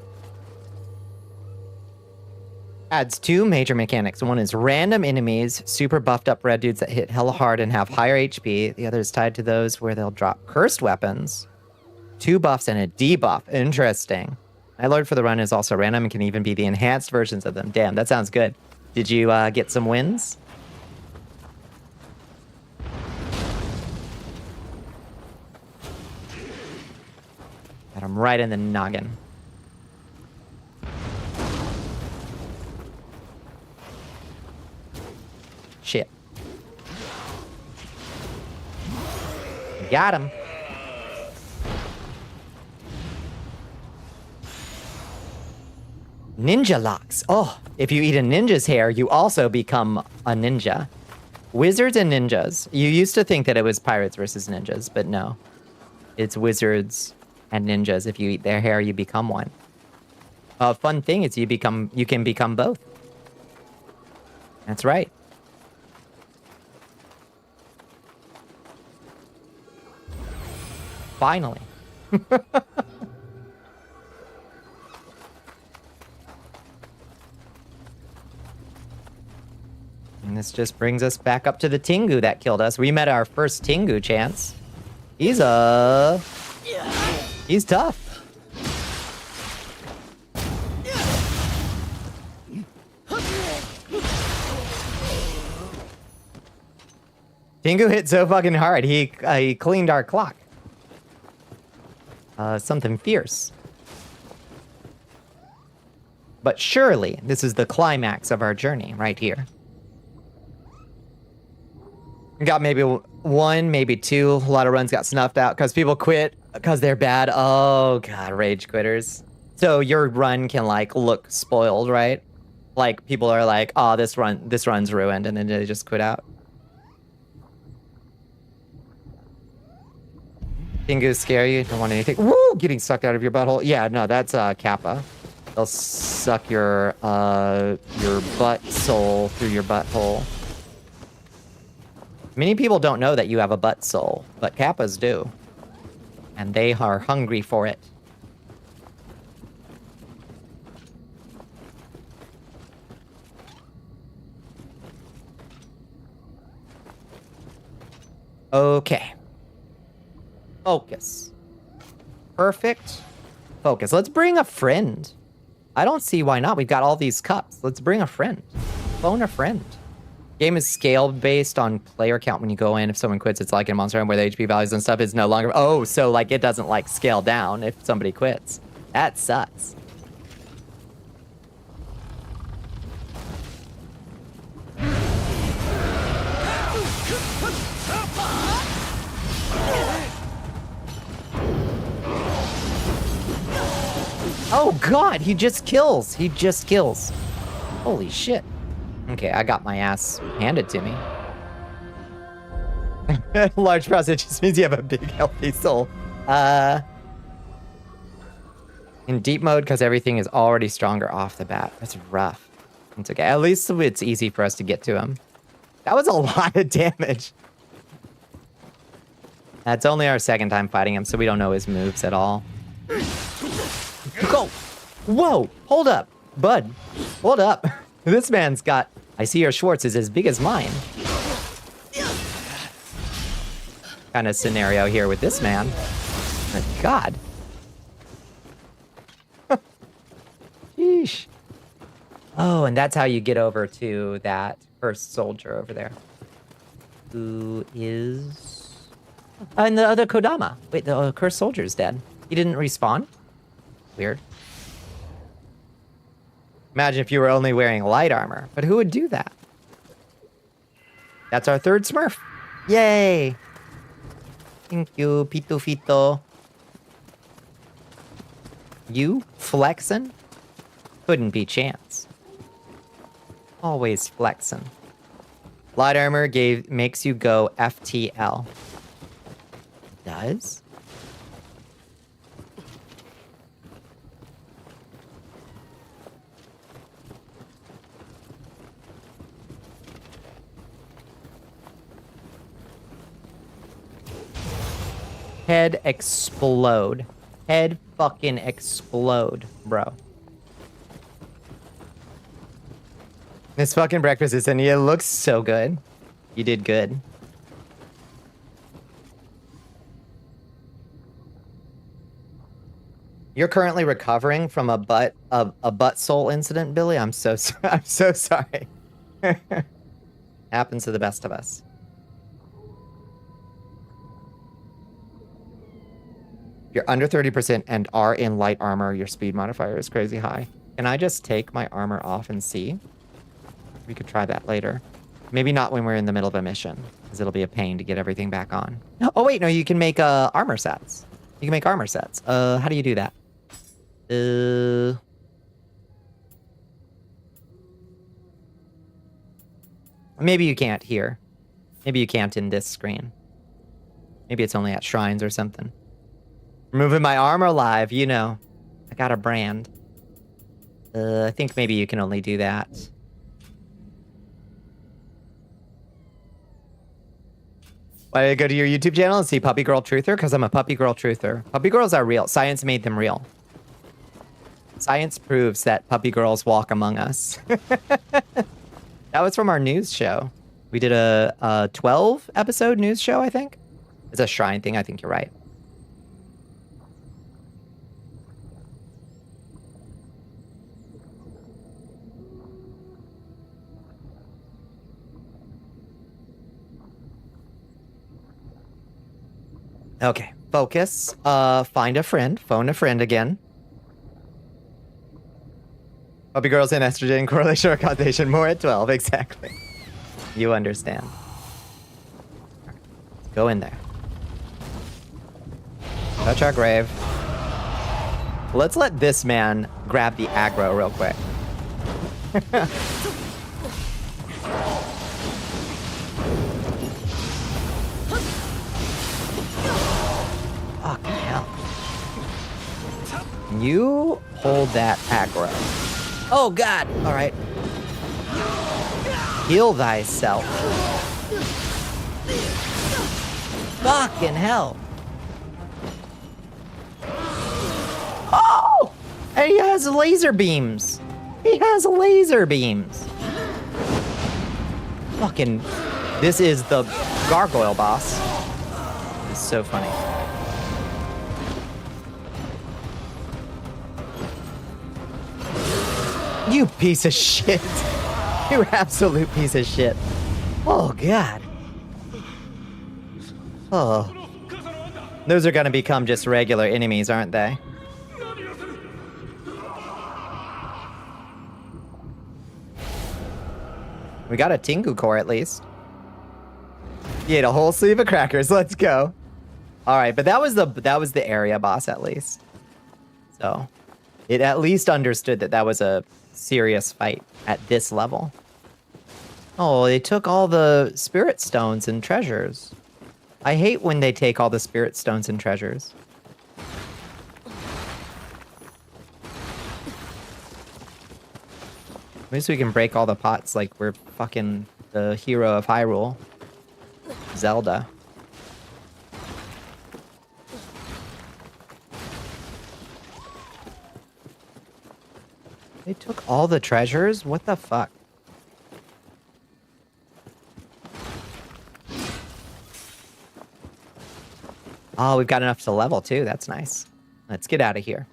Adds two major mechanics. One is random enemies, super buffed up red dudes that hit hella hard and have higher HP. The other is tied to those where they'll drop cursed weapons. 2 buffs and a debuff. Interesting. My Lord for the Run is also random and can even be the enhanced versions of them. Damn, that sounds good. Did you get some wins? Got him right in the noggin. Shit. Got him. Ninja locks. Oh, if you eat a ninja's hair, you also become a ninja. Wizards and ninjas. You used to think that it was pirates versus ninjas, but no. It's wizards and ninjas. If you eat their hair, you become one. A fun thing is you can become both. That's right. Finally. And this just brings us back up to the Tengu that killed us. We met our first Tengu, Chance. He's tough. Tengu hit so fucking hard, he cleaned our clock. Something fierce. But surely, this is the climax of our journey right here. Got maybe one, maybe two. A lot of runs got snuffed out because people quit because they're bad. Oh god, rage quitters. So your run can like look spoiled, right? Like people are like, oh, this run's ruined, and then they just quit out. Dingoes scare you? Don't want anything. Woo! Getting sucked out of your butthole. Yeah, no, that's Kappa. They'll suck your butt soul through your butthole. Many people don't know that you have a butt soul, but Kappas do. And they are hungry for it. Okay. Focus. Perfect. Focus. Let's bring a friend. I don't see why not. We've got all these cups. Let's bring a friend. Phone a friend. Game is scaled based on player count when you go in. If someone quits, it's like in Monster Hunter where the HP values and stuff is no longer... Oh, so like it doesn't like scale down if somebody quits. That sucks. Oh god, he just kills. He just kills. Holy shit. Okay, I got my ass handed to me. Large process just means you have a big healthy soul. In deep mode, because everything is already stronger off the bat. That's rough. It's okay. At least it's easy for us to get to him. That was a lot of damage. That's only our second time fighting him, so we don't know his moves at all. Go! Whoa! Hold up, bud. Hold up. This man's got... I see your Schwartz is as big as mine. Kind of scenario here with this man. Good God. Sheesh. Oh, and that's how you get over to that first soldier over there. Who is... and the other Kodama. Wait, the cursed soldier's dead. He didn't respawn? Weird. Imagine if you were only wearing light armor. But who would do that? That's our third Smurf. Yay! Thank you, Pito Fito. You flexin'? Couldn't be chance. Always flexin'. Light armor makes you go FTL. Does? Head explode. Head fucking explode, bro. This fucking breakfast is in. It looks so good. You did good. You're currently recovering from a butt soul incident, Billy. I'm so sorry. Happens to the best of us. If you're under 30% and are in light armor, your speed modifier is crazy high. Can I just take my armor off and see? We could try that later. Maybe not when we're in the middle of a mission, because it'll be a pain to get everything back on. Oh wait, no, you can make armor sets. You can make armor sets. How do you do that? Maybe you can't here. Maybe you can't in this screen. Maybe it's only at shrines or something. Removing my armor live, you know. I got a brand. I think maybe you can only do that. Why did I go to your YouTube channel and see Puppy Girl Truther? Because I'm a Puppy Girl Truther. Puppy girls are real. Science made them real. Science proves that puppy girls walk among us. That was from our news show. We did a 12 episode news show, I think. It's a shrine thing. I think you're right. Okay, focus. Find a friend. Phone a friend again. Puppy girls and estrogen correlation or causation more at 12. Exactly. You understand. Go in there. Touch our grave. Let's let this man grab the aggro real quick. Fucking hell. You hold that aggro. Oh god! Alright. Heal thyself. Fucking hell. Oh! And he has laser beams. He has laser beams. Fucking... This is the gargoyle boss. It's so funny. You piece of shit. You absolute piece of shit. Oh, God. Oh. Those are gonna become just regular enemies, aren't they? We got a Tengu core at least. You ate a whole sleeve of crackers. Let's go. All right, but that was the area boss at least. So it at least understood that that was a serious fight at this level. Oh, they took all the spirit stones and treasures. I hate when they take all the spirit stones and treasures. At least we can break all the pots like we're fucking the hero of Hyrule. Zelda. They took all the treasures? What the fuck? Oh, we've got enough to level too. That's nice. Let's get out of here.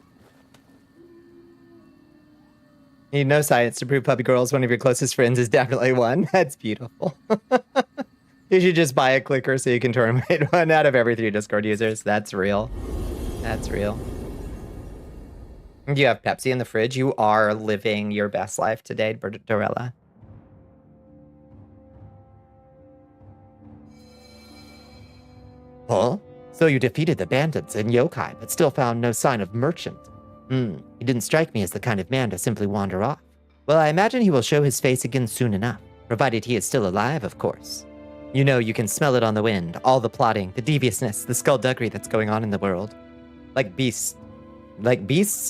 Need no science to prove puppy girls one of your closest friends is definitely one. That's beautiful. You should just buy a clicker so you can terminate one out of every 3 Discord users. That's real. That's real. You have Pepsi in the fridge. You are living your best life today, Dorella. Huh? So you defeated the bandits and yokai, but still found no sign of Merchant. He didn't strike me as the kind of man to simply wander off. Well, I imagine he will show his face again soon enough, provided he is still alive, of course. You know, you can smell it on the wind, all the plotting, the deviousness, the skullduggery that's going on in the world. Like beasts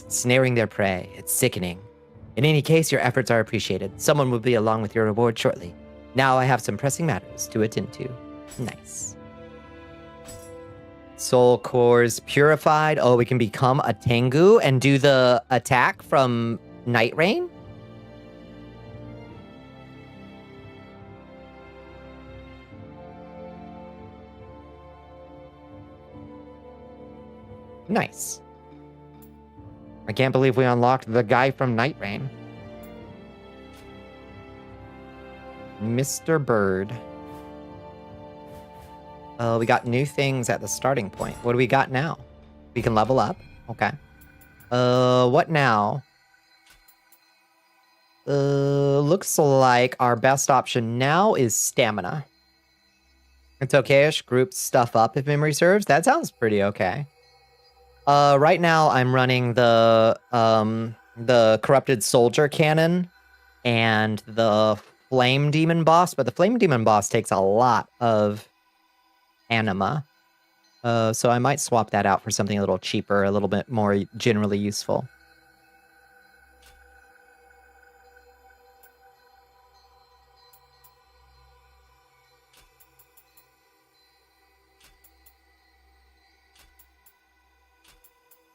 snaring their prey. It's sickening. In any case, your efforts are appreciated. Someone will be along with your reward shortly. Now I have some pressing matters to attend to. Nice. Soul cores purified. Oh, we can become a Tengu and do the attack from Night Rain? Nice. I can't believe we unlocked the guy from Night Rain. Mr. Bird. We got new things at the starting point. What do we got now? We can level up. Okay. What now? Looks like our best option now is stamina. It's okay-ish. Group stuff up if memory serves. That sounds pretty okay. Right now I'm running the corrupted soldier cannon and the flame demon boss, but the flame demon boss takes a lot of anima. So I might swap that out for something a little cheaper, a little bit more generally useful.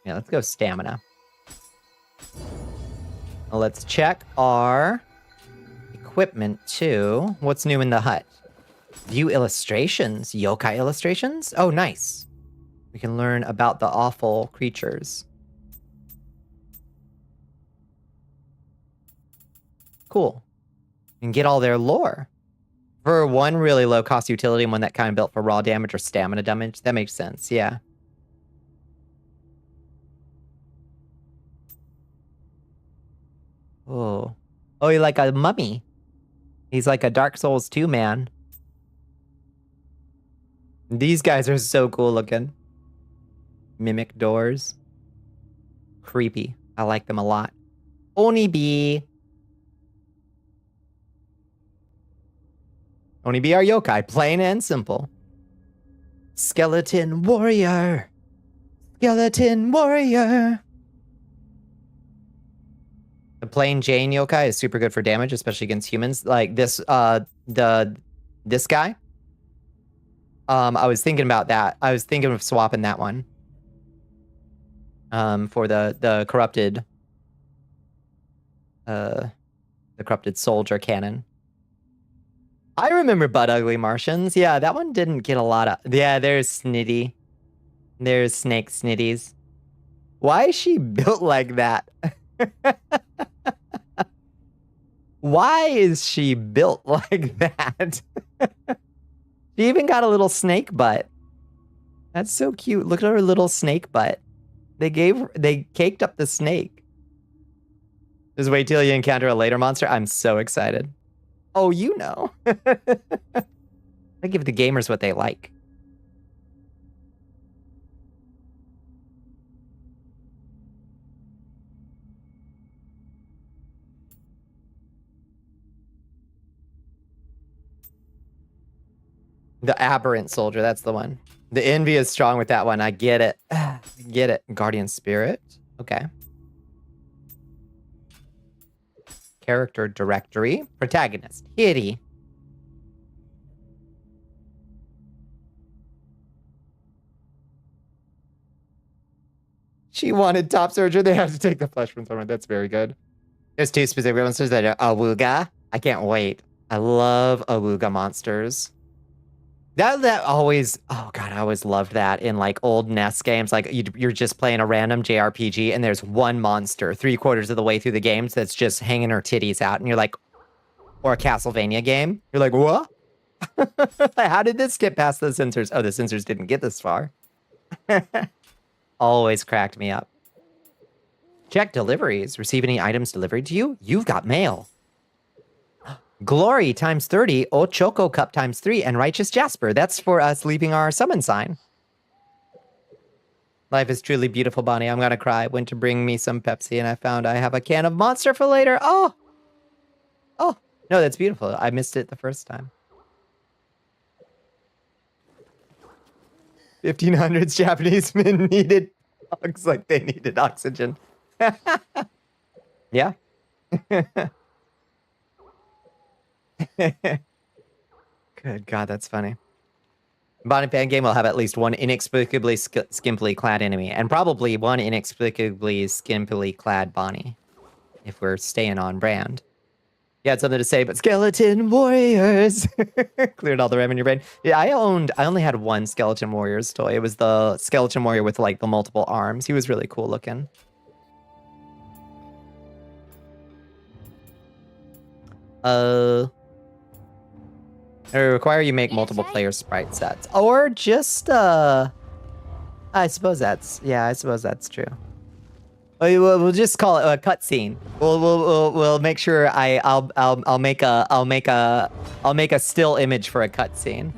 Yeah, let's go stamina. Now let's check our equipment too. What's new in the hut? View illustrations. Yokai illustrations? Oh, nice. We can learn about the awful creatures. Cool. And get all their lore. For one really low cost utility and one that kind of built for raw damage or stamina damage, that makes sense, yeah. Oh. Oh, he's like a mummy. He's like a Dark Souls 2 man. These guys are so cool looking. Mimic doors. Creepy. I like them a lot. Onibi. Onibi are yokai. Plain and simple. Skeleton warrior. Skeleton warrior. The plain Jane yokai is super good for damage, especially against humans. Like this, this guy. I was thinking about that. I was thinking of swapping that one. For the corrupted, soldier cannon. I remember Butt Ugly Martians. Yeah, that one didn't get a lot of. Yeah, there's Snitty. There's Snake Snitties. Why is she built like that? Why is she built like that? She even got a little snake butt. That's so cute. Look at her little snake butt. They caked up the snake. Just wait till you encounter a later monster. I'm so excited. Oh, you know. I give the gamers what they like. The aberrant soldier, that's the one. The envy is strong with that one. I get it. Get it. Guardian spirit. Okay. Character directory. Protagonist. Hitty. She wanted top surgery. They had to take the flesh from someone. That's very good. There's 2 specific monsters that are Awuga. I can't wait. I love Awuga monsters. That always, oh god, I always loved that in like old NES games. Like you're just playing a random JRPG and there's one monster 3/4 of the way through the games that's just hanging her titties out, and you're like, or a Castlevania game, you're like, what? How did this get past the sensors? Oh, the sensors didn't get this far. Always cracked me up. Check deliveries. Receive any items delivered to you? You've got mail. Glory times 30, Ochoko Cup times 3, and Righteous Jasper. That's for us leaving our summon sign. Life is truly beautiful, Bonnie. I'm gonna cry. Went to bring me some Pepsi, and I found I have a can of Monster for later. Oh! Oh! No, that's beautiful. I missed it the first time. 1500s Japanese men needed dogs like they needed oxygen. Yeah. Good God, that's funny. Bonnie Fan Game will have at least one inexplicably skimpily clad enemy, and probably one inexplicably skimpily clad Bonnie, if we're staying on brand. You had something to say, but Skeleton Warriors cleared all the RAM in your brain. Yeah, I only had one Skeleton Warriors toy. It was the Skeleton Warrior with like the multiple arms. He was really cool looking. It require you make multiple player sprite sets, or just I suppose that's true. We'll just call it a cutscene. We'll make sure I'll make a still image for a cutscene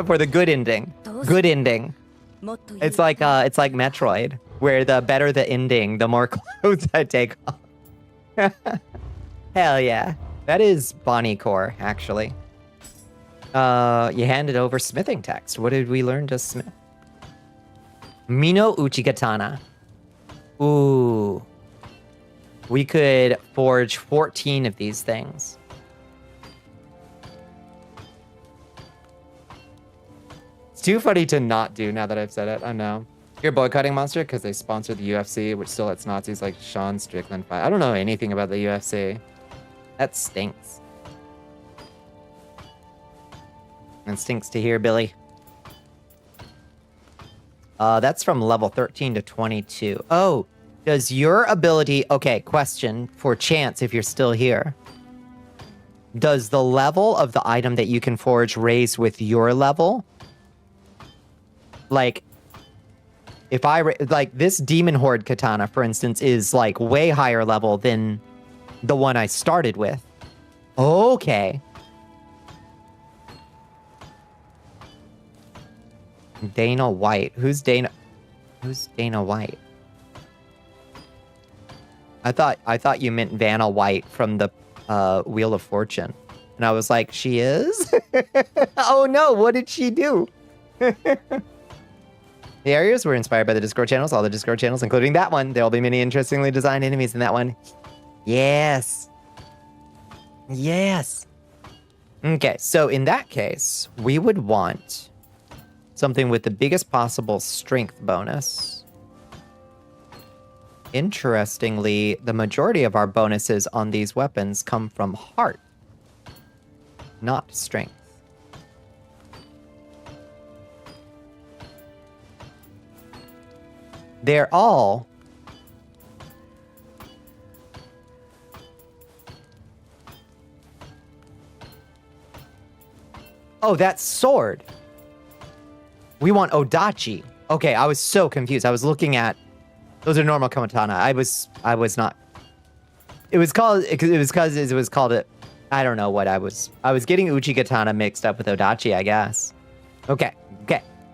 for the good ending. Good ending. It's like Metroid, where the better the ending, the more clothes I take off. Hell yeah, that is Bonnie Core actually. You handed over smithing text. What did we learn to smith? Mino Uchigatana. Ooh. We could forge 14 of these things. It's too funny to not do now that I've said it. I know. You're boycotting Monster because they sponsored the UFC, which still lets Nazis like Sean Strickland fight. I don't know anything about the UFC. That stinks. And stinks to hear, Billy. That's from level 13 to 22. Oh, does your ability... Okay, question for Chance, if you're still here. Does the level of the item that you can forge raise with your level? Like, if I... Like, this Demon Horde katana, for instance, is, like, way higher level than the one I started with. Dana White. Who's Dana White? I thought you meant Vanna White from the Wheel of Fortune. And I was like, she is? Oh no, what did she do? The areas were inspired by the Discord channels, all the Discord channels, including that one. There will be many interestingly designed enemies in that one. Yes. Yes. Okay, so in that case, we would want something with the biggest possible strength bonus. Interestingly, the majority of our bonuses on these weapons come from heart, not strength. They're all oh, that's sword. We want Odachi. Okay, I was so confused. I was looking at those are normal katana. I was not. It was called it. I don't know what I was getting Uchi katana mixed up with Odachi, I guess. Okay.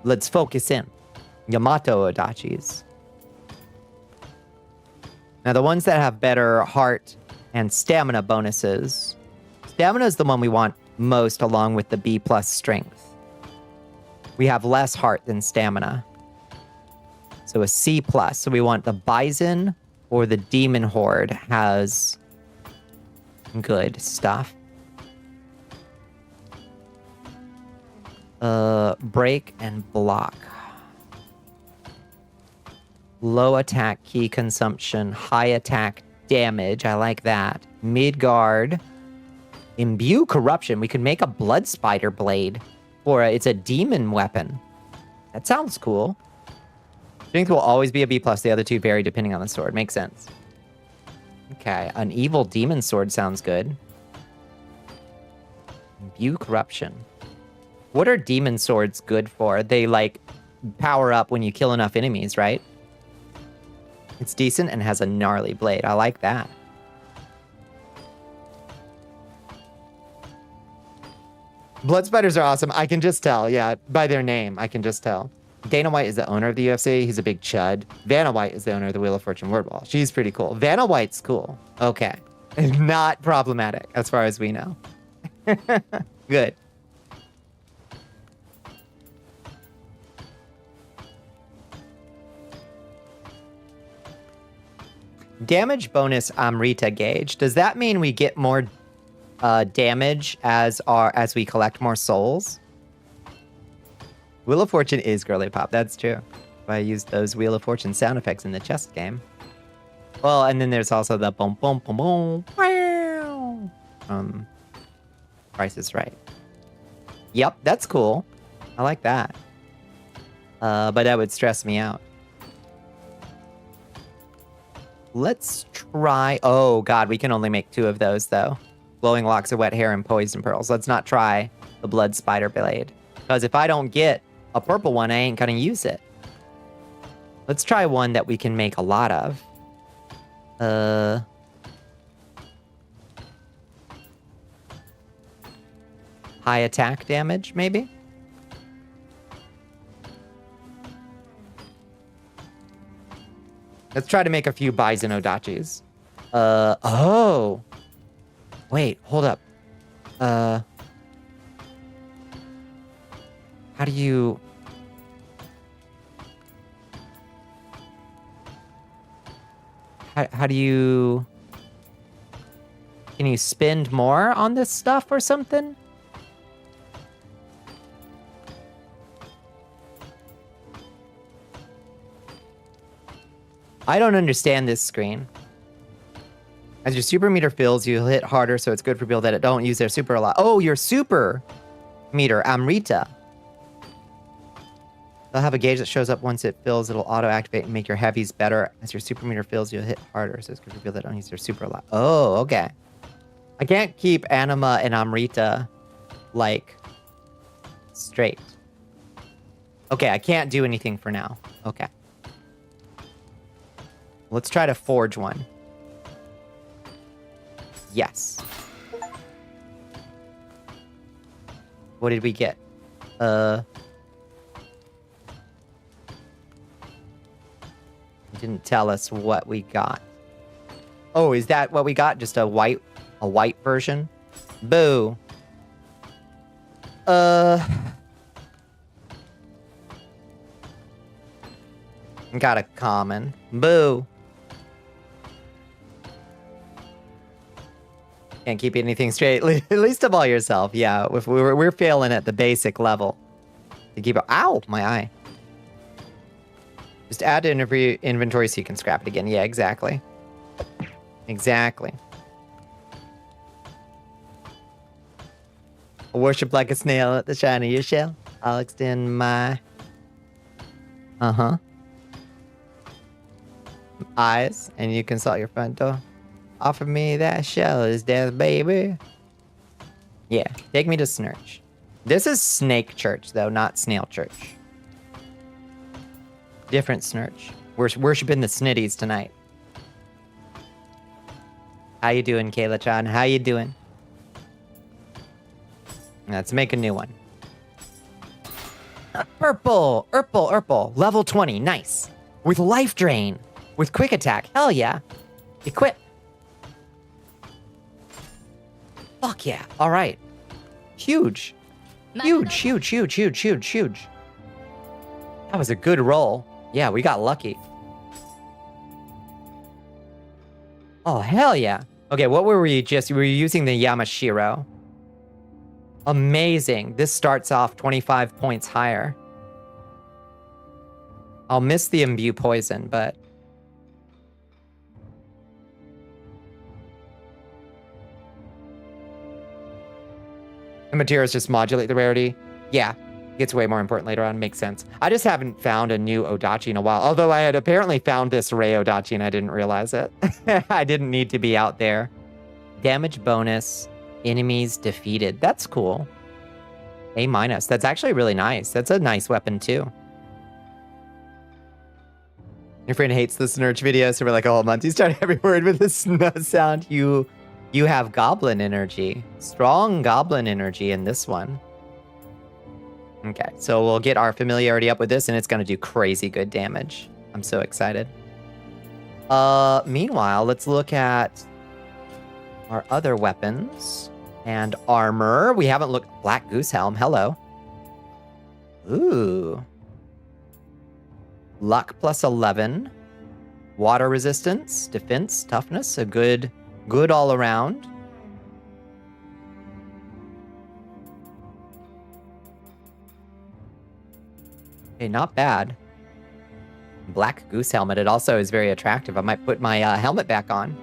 Let's focus in. Yamato Odachis. Now, the ones that have better heart and stamina bonuses. Stamina is the one we want most, along with the B+ strength. We have less heart than stamina. So a C+. So we want the Bison or the Demon Horde has good stuff. Break and block. Low attack key consumption, high attack damage. I like that. Midgard. Imbue corruption. We could make a blood spider blade. Or it's a demon weapon. That sounds cool. Strength will always be a B+. The other two vary depending on the sword. Makes sense. Okay. An evil demon sword sounds good. Imbue corruption. What are demon swords good for? They, like, power up when you kill enough enemies, right? It's decent and has a gnarly blade. I like that. Blood spiders are awesome. I can just tell. Yeah, by their name, I can just tell. Dana White is the owner of the UFC. He's a big chud. Vanna White is the owner of the Wheel of Fortune Word Wall. She's pretty cool. Vanna White's cool. Okay. Not problematic, as far as we know. Good. Damage bonus Amrita gauge. Does that mean we get more damage as we collect more souls? Wheel of Fortune is girly pop. That's true. I used those Wheel of Fortune sound effects in the chess game. Well, and then there's also the boom boom boom boom. Wow. Price is Right. Yep, that's cool. I like that. But that would stress me out. Let's try... Oh, God, we can only make 2 of those, though. Glowing locks of wet hair and poison pearls. Let's not try the blood spider blade. Because if I don't get a purple one, I ain't gonna use it. Let's try one that we can make a lot of. High attack damage, maybe? Let's try to make a few Bison Odachis. Oh. Wait, hold up. How do you... How do you... Can you spend more on this stuff or something? I don't understand this screen. As your super meter fills, you'll hit harder, so it's good for people that don't use their super a lot. Oh, your super meter, Amrita. They'll have a gauge that shows up once it fills. It'll auto-activate and make your heavies better. As your super meter fills, you'll hit harder, so it's good for people that don't use their super a lot. Oh, okay. I can't keep Anima and Amrita, like, straight. Okay, I can't do anything for now. Okay. Let's try to forge one. Yes. What did we get? didn't tell us what we got. Oh, is that what we got? Just a white version? Boo. Got a common. Boo. Can't keep anything straight. At least of all yourself. Yeah, if we're failing at the basic level. To keep it. Ow, my eye. Just add to inventory so you can scrap it again. Yeah, exactly. Exactly. Worship like a snail at the shine of your shell. I'll extend my... eyes, and you consult your front door. Offer me that shell is death, baby. Yeah, take me to Snurch. This is Snake Church, though, not Snail Church. Different Snurch. We're worshiping the Snitties tonight. How you doing, Kayla-chan? How you doing? Let's make a new one. Purple! Urple! Level 20, nice. With life drain. With quick attack, hell yeah. Equip. Fuck yeah, all right. Huge. Huge. That was a good roll. Yeah, we got lucky. Oh, hell yeah. Okay, what were we just... We were using the Yamashiro. Amazing. This starts off 25 points higher. I'll miss the imbue poison, but... The materials just modulate the rarity. Yeah, gets way more important later on. Makes sense. I just haven't found a new Odachi in a while. Although I had apparently found this Rei Odachi and I didn't realize it. I didn't need to be out there. Damage bonus. Enemies defeated. That's cool. A-. That's actually really nice. That's a nice weapon too. Your friend hates the Snurch video, so we're like, oh, Monty started every word with a snow sound. You have goblin energy. Strong goblin energy in this one. Okay, so we'll get our familiarity up with this, and it's going to do crazy good damage. I'm so excited. Meanwhile, let's look at our other weapons and armor. We haven't looked... Black Goose Helm, hello. Ooh. Luck plus 11. Water resistance, defense, toughness, a good all around. Okay, not bad. Black Goose Helmet, it also is very attractive. I might put my helmet back on.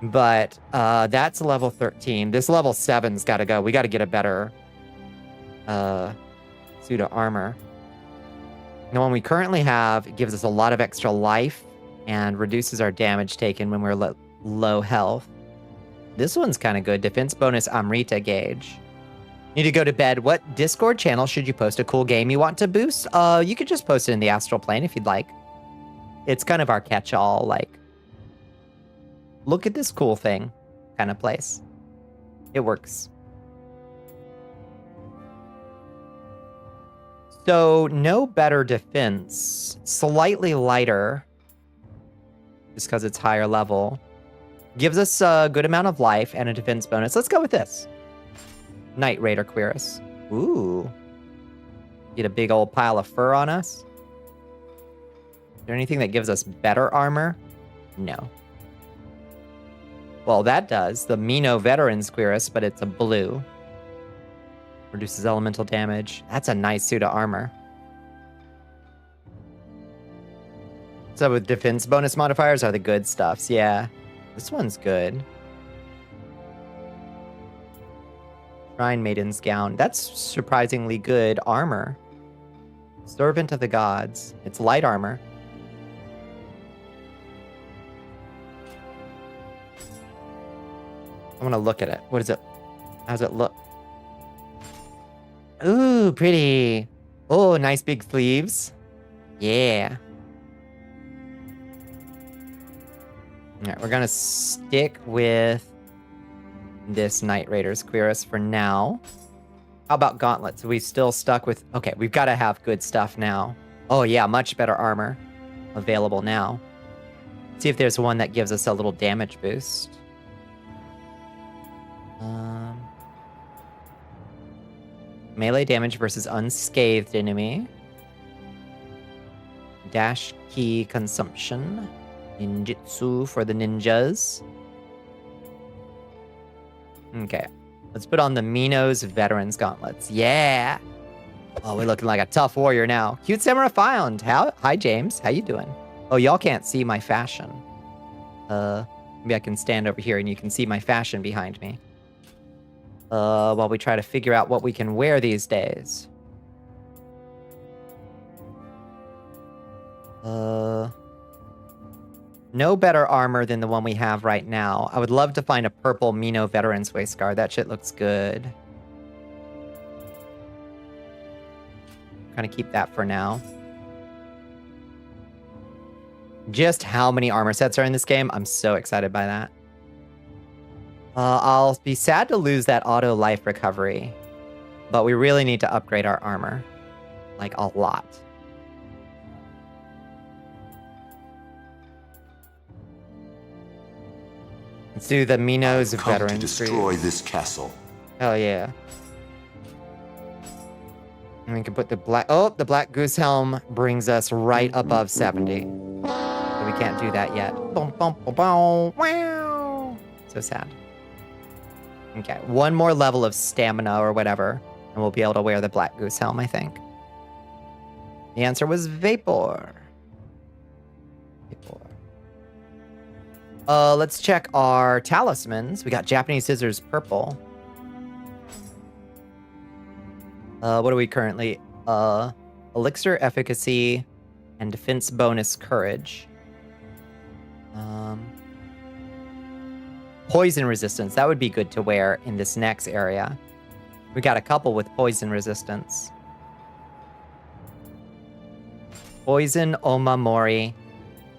But that's level 13. This level 7's got to go. We got to get a better suit of armor. The one we currently have gives us a lot of extra life and reduces our damage taken when we're low health. This one's kind of good. Defense bonus Amrita gauge. Need to go to bed. What Discord channel should you post a cool game you want to boost? You could just post it in the astral plane if you'd like. It's kind of our catch-all, like, look at this cool thing kind of place. It works. So, no better defense. Slightly lighter. Just because it's higher level. Gives us a good amount of life and a defense bonus. Let's go with this. Knight Raider Cuirass. Ooh. Get a big old pile of fur on us. Is there anything that gives us better armor? No. Well, that does. The Mino Veterans Cuirass, but it's a blue. Reduces elemental damage. That's a nice suit of armor. So with defense bonus modifiers are the good stuffs. Yeah. This one's good. Shrine Maiden's Gown. That's surprisingly good armor. Servant of the Gods. It's light armor. I want to look at it. What is it? How does it look? Ooh, pretty. Oh, nice big sleeves. Yeah. All right, we're going to stick with this Knight Raider's Cuirass for now. How about gauntlets? Are we still stuck with... Okay, we've got to have good stuff now. Oh, yeah, much better armor available now. See if there's one that gives us a little damage boost. Melee damage versus unscathed enemy. Dash key consumption. Ninjutsu for the ninjas. Okay. Let's put on the Minos Veterans Gauntlets. Yeah! Oh, we're looking like a tough warrior now. Cute Samurai found. Hi, James. How you doing? Oh, y'all can't see my fashion. Maybe I can stand over here and you can see my fashion behind me. While we try to figure out what we can wear these days. No better armor than the one we have right now. I would love to find a purple Mino Veterans Waistguard. That shit looks good. Kind of keep that for now. Just how many armor sets are in this game? I'm so excited by that. I'll be sad to lose that auto life recovery, but we really need to upgrade our armor. Like, a lot. Let's do the Minos Veterans. To destroy this castle. Hell yeah. And we can put the black... Oh, the Black Goose Helm brings us right above 70. So we can't do that yet. Boom, boom, boom, boom. Wow. So sad. Okay, one more level of stamina or whatever, and we'll be able to wear the Black Goose Helm, I think. The answer was Vapor. Vapor. Let's check our talismans. We got Japanese Scissors Purple. What are we currently? Elixir Efficacy and Defense Bonus Courage. Poison Resistance. That would be good to wear in this next area. We got a couple with Poison Resistance. Poison Omamori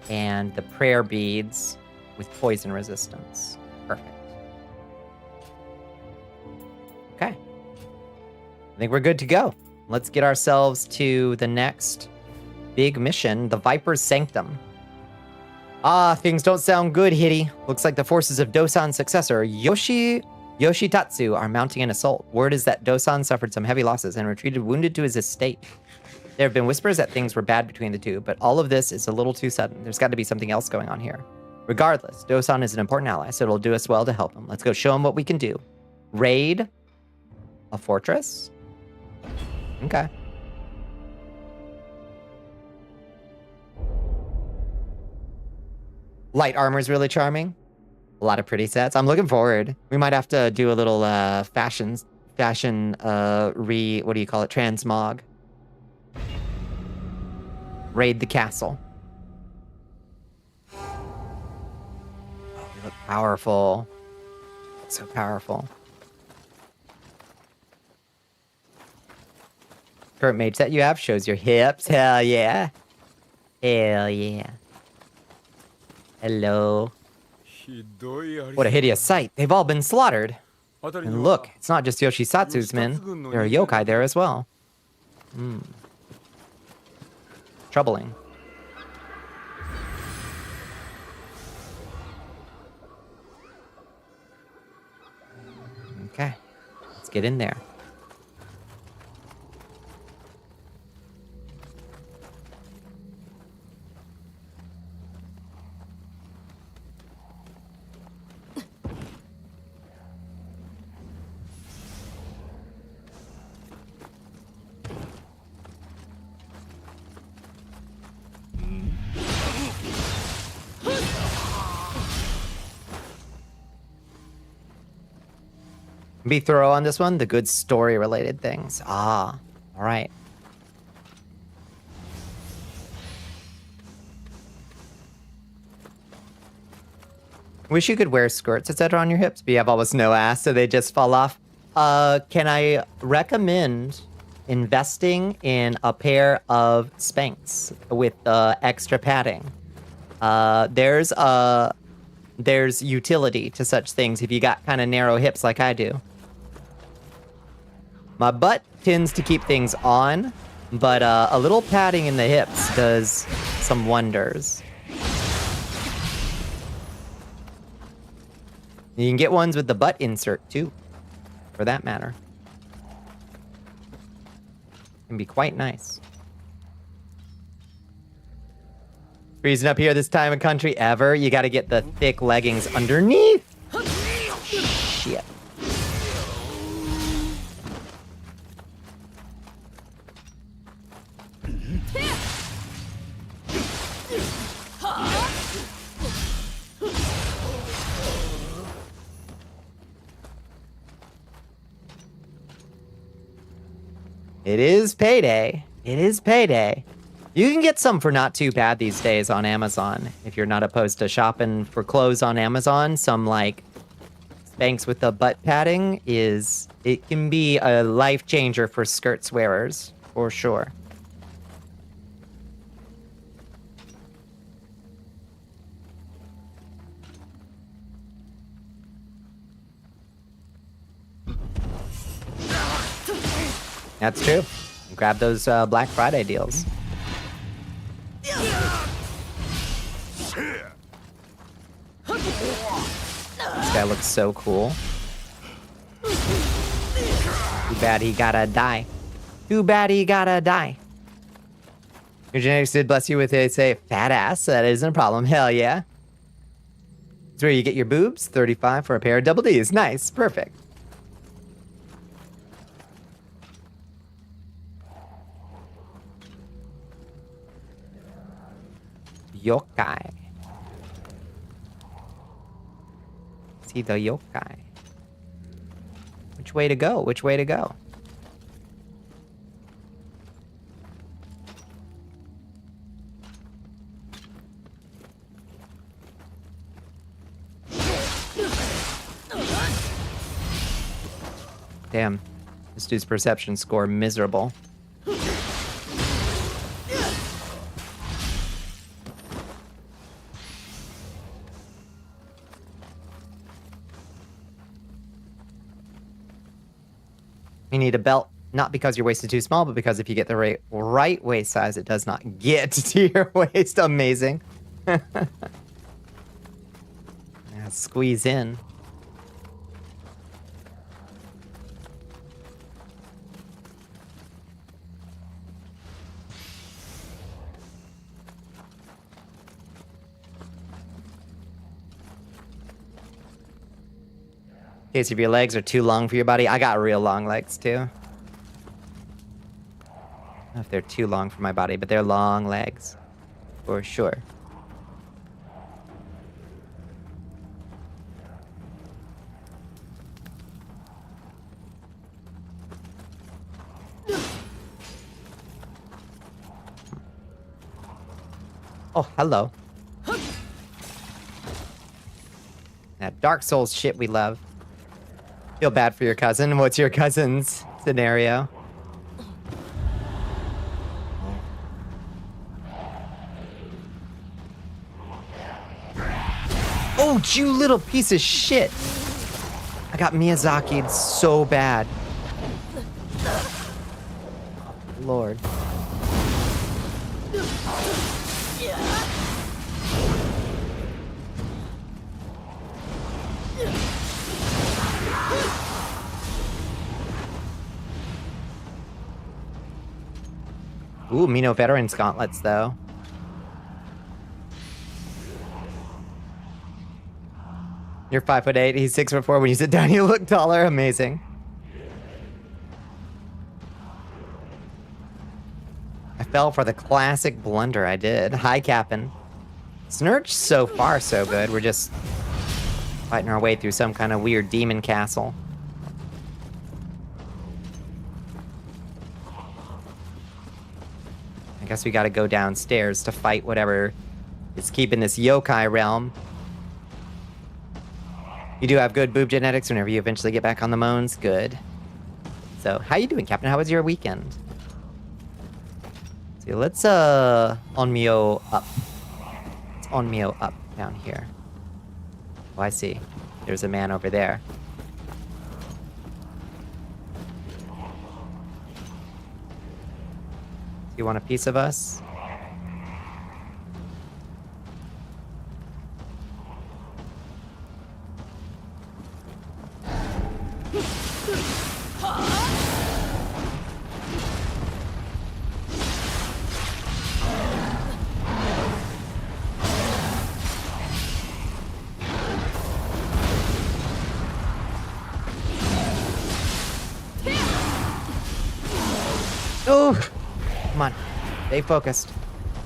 and the Prayer Beads with Poison Resistance. Perfect. Okay. I think we're good to go. Let's get ourselves to the next big mission, the Viper's Sanctum. Ah, things don't sound good, Hitty. Looks like the forces of Dosan's successor, Yoshitatsu, are mounting an assault. Word is that Dosan suffered some heavy losses and retreated wounded to his estate. There have been whispers that things were bad between the two, but all of this is a little too sudden. There's got to be something else going on here. Regardless, Dosan is an important ally, so it'll do us well to help him. Let's go show him what we can do. Raid a fortress? Okay. Light armor is really charming. A lot of pretty sets. I'm looking forward. We might have to do a little fashion what do you call it? Transmog. Raid the castle. Oh, we look powerful. So powerful. Current mage set you have shows your hips. Hell yeah. Hell yeah. Hello. What a hideous sight. They've all been slaughtered. And look, it's not just Yoshisatsu's men. There are yokai there as well. Troubling. Okay. Let's get in there. Be thorough on this one. The good story-related things. Ah, all right. Wish you could wear skirts, etc. on your hips, but you have almost no ass, so they just fall off. Can I recommend investing in a pair of Spanx with extra padding? There's utility to such things if you got kind of narrow hips like I do. My butt tends to keep things on, but a little padding in the hips does some wonders. You can get ones with the butt insert, too, for that matter. Can be quite nice. Freezing up here this time of country ever. You gotta get the thick leggings underneath. Shit. It is payday. It is payday. You can get some for not too bad these days on Amazon. If you're not opposed to shopping for clothes on Amazon, some like Spanx with the butt padding it can be a life changer for skirts wearers, for sure. That's true. Grab those Black Friday deals. This guy looks so cool. Too bad he gotta die. Too bad he gotta die. Your genetics did bless you with a, say, fat ass. That isn't a problem. Hell yeah. It's where you get your boobs. 35 for a pair of double Ds. Nice. Perfect. Yokai. See the yokai. Which way to go? Which way to go? Damn. This dude's perception score miserable. You need a belt, not because your waist is too small, but because if you get the right waist size, it does not get to your waist. Amazing. Yeah, squeeze in. In case if your legs are too long for your body, I got real long legs too. I don't know if they're too long for my body, but they're long legs. For sure. Oh, hello. That Dark Souls shit we love. Feel bad for your cousin. What's your cousin's scenario? Oh, you little piece of shit. I got Miyazaki'd so bad. Lord. Ooh, Mino Veterans Gauntlets, though. You're 5'8", he's 6'4". When you sit down, you look taller. Amazing. I fell for the classic blunder I did. Hi, Cap'n. Snurch, so far, so good. We're just fighting our way through some kind of weird demon castle. I guess we gotta go downstairs to fight whatever is keeping this yokai realm. You do have good boob genetics whenever you eventually get back on the moans. Good. So, how you doing, Captain? How was your weekend? See, let's, Onmyo up. Let's Onmyo up down here. Oh, I see. There's a man over there. You want a piece of us? Oh, come on. Stay focused.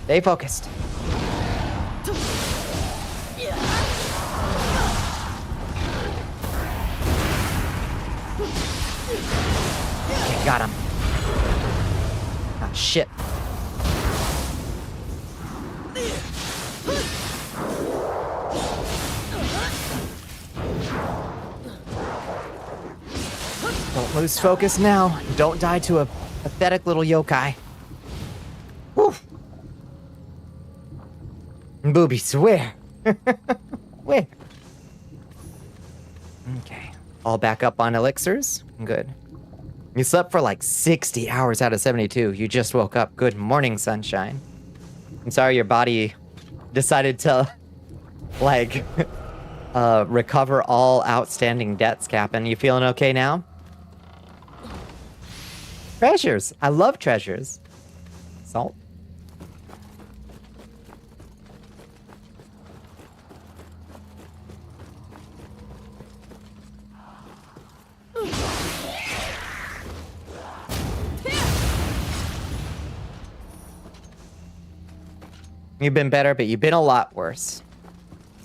Stay focused. Okay, got him. Ah, shit. Don't lose focus now. Don't die to a pathetic little yokai. Whew. Boobies, where? Where? Okay. All back up on elixirs? Good. You slept for like 60 hours out of 72. You just woke up. Good morning, sunshine. I'm sorry your body decided to, like, recover all outstanding debts, Captain. You feeling okay now? Treasures. I love treasures. Salt. You've been better, but you've been a lot worse.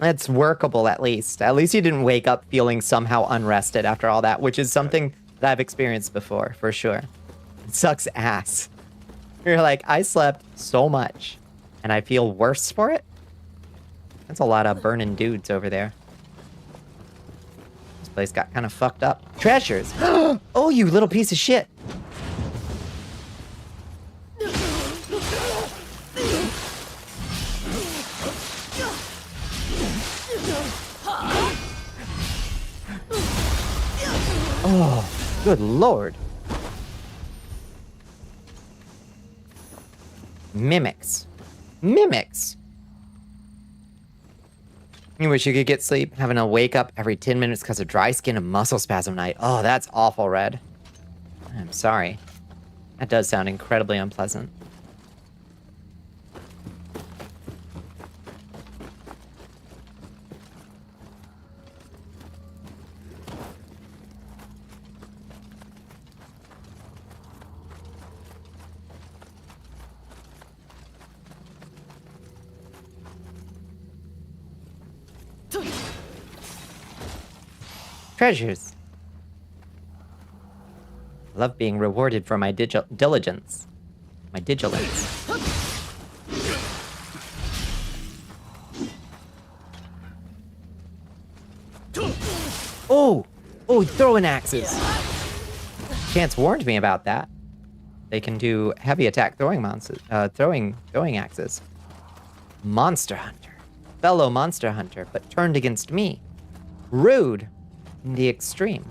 It's workable, at least. At least you didn't wake up feeling somehow unrested after all that, which is something that I've experienced before, for sure. It sucks ass. You're like, I slept so much, and I feel worse for it? That's a lot of burning dudes over there. This place got kind of fucked up. Treasures! Oh, you little piece of shit! Oh, good lord. Mimics. Mimics! You wish you could get sleep, having to wake up every 10 minutes because of dry skin and muscle spasm night. Oh, that's awful, Red. I'm sorry. That does sound incredibly unpleasant. Treasures. I love being rewarded for my diligence. My digilance. Oh! Oh, throwing axes. Chance warned me about that. They can do heavy attack throwing monsters, throwing axes. Monster hunter. Fellow monster hunter, but turned against me. Rude. In the extreme.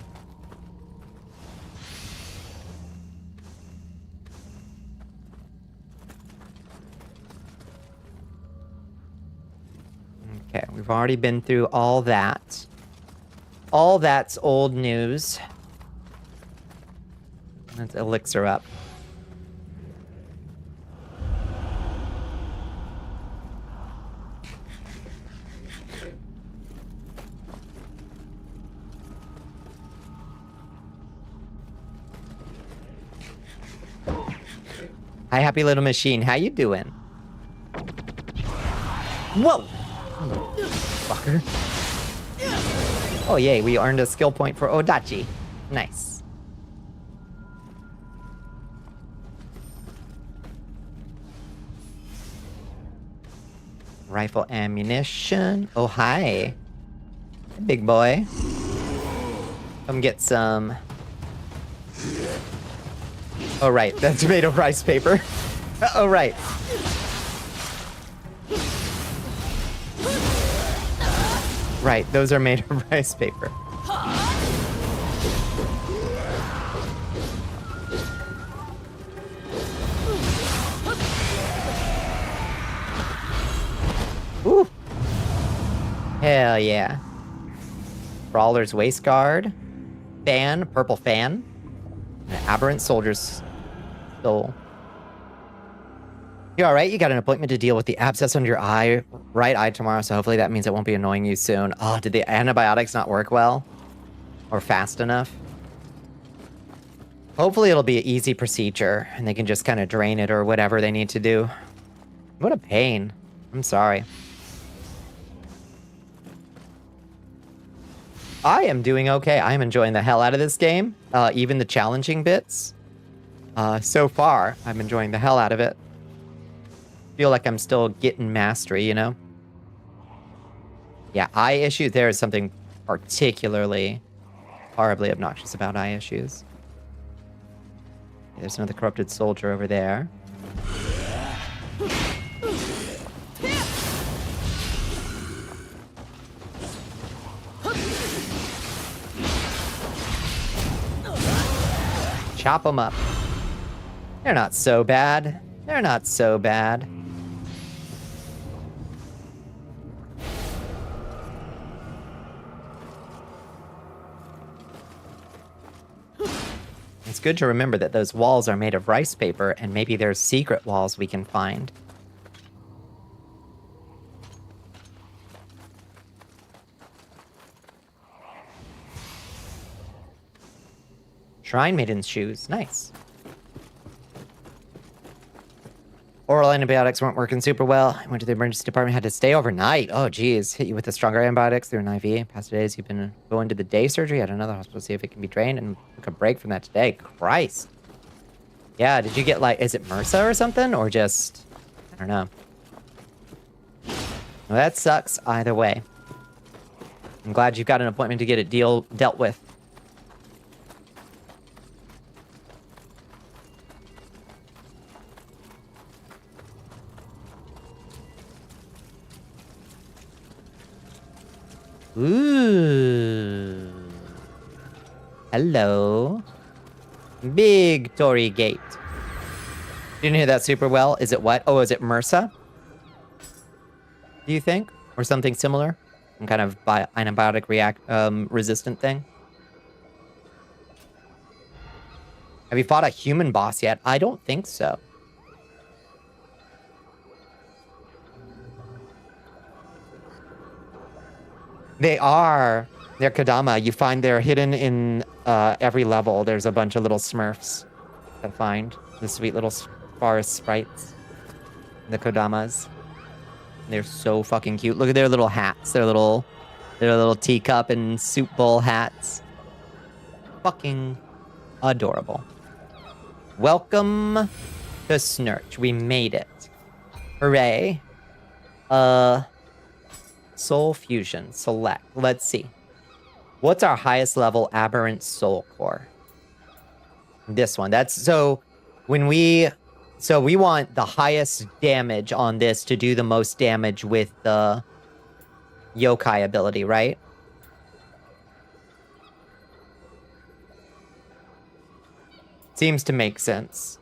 Okay, we've already been through all that. All that's old news. Let's elixir up. Hi, happy little machine. How you doing? Whoa! Fucker. Oh, yay. We earned a skill point for Odachi. Nice. Rifle ammunition. Oh, hi. Hey, big boy. Come get some... Oh, right. That's made of rice paper. Oh, right. Right, those are made of rice paper. Hell yeah. Brawler's Waist Guard. Fan, purple fan. And an Aberrant Soldier's Soul. You alright? You got an appointment to deal with the abscess under your right eye tomorrow, so hopefully that means it won't be annoying you soon. Oh, did the antibiotics not work well? Or fast enough? Hopefully it'll be an easy procedure, and they can just kind of drain it or whatever they need to do. What a pain. I'm sorry. I am doing okay. I am enjoying the hell out of this game. Even the challenging bits. So far, I'm enjoying the hell out of it. Feel like I'm still getting mastery, you know? Yeah, eye issues. There is something particularly horribly obnoxious about eye issues. There's another corrupted soldier over there. Chop them up. They're not so bad. They're not so bad. It's good to remember that those walls are made of rice paper, and maybe there's secret walls we can find. Shrine Maiden's shoes. Nice. Oral antibiotics weren't working super well. I went to the emergency department, had to stay overnight. Oh, geez. Hit you with the stronger antibiotics through an IV. Past 2 days, you've been going to the day surgery at another hospital to see if it can be drained, and took a break from that today. Christ. Yeah, did you get, like, is it MRSA or something? Or just, I don't know. Well, that sucks either way. I'm glad you've got an appointment to get it dealt with. Ooh. Hello. Big Tory Gate. Didn't hear that super well. Is it what? Oh, is it MRSA? Do you think? Or something similar? Some kind of antibiotic resistant thing? Have you fought a human boss yet? I don't think so. They are. They're Kodama. You find they're hidden in every level. There's a bunch of little Smurfs to find. The sweet little forest sprites. The Kodamas. They're so fucking cute. Look at their little hats. Their little teacup and soup bowl hats. Fucking adorable. Welcome to Snurch. We made it. Hooray. Soul Fusion. Select. Let's see. What's our highest level Aberrant Soul Core? This one. That's so when we want the highest damage on this to do the most damage with the yokai ability, right? Seems to make sense.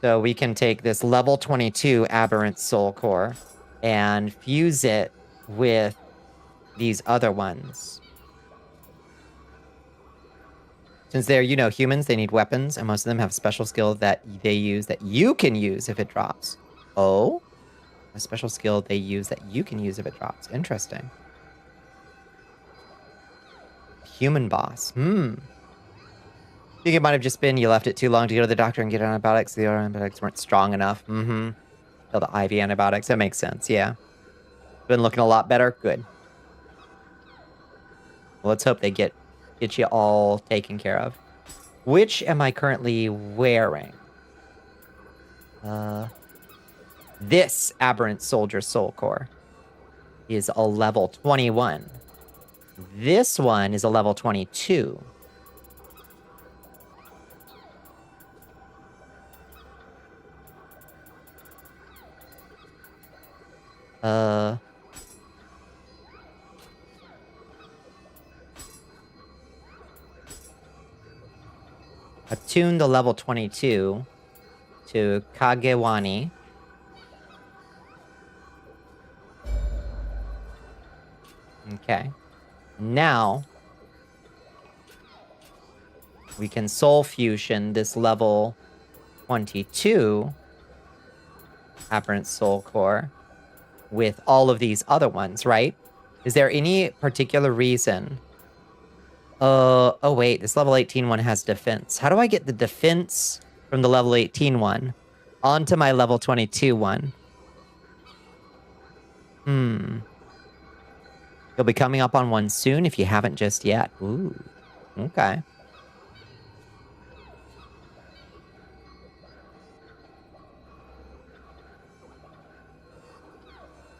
So we can take this level 22 Aberrant Soul Core and fuse it with these other ones. Since they're, humans, they need weapons, and most of them have special skill that they use that you can use if it drops. Oh? A special skill they use that you can use if it drops. Interesting. Human boss. I think it might have just been you left it too long to go to the doctor and get antibiotics. The other antibiotics weren't strong enough. Kill the IV antibiotics. That makes sense, yeah. Been looking a lot better. Good. Well, let's hope they get you all taken care of. Which am I currently wearing? This Aberrant Soldier Soul Core is a level 21. This one is a level 22. Attune the level 22 to Kagewani. Okay. Now, we can soul fusion this level 22 Aberrant Soul Core with all of these other ones, right? Is there any particular reason? Oh wait, this level 18 one has defense. How do I get the defense from the level 18 one onto my level 22 one? You'll be coming up on one soon if you haven't just yet. Ooh, okay.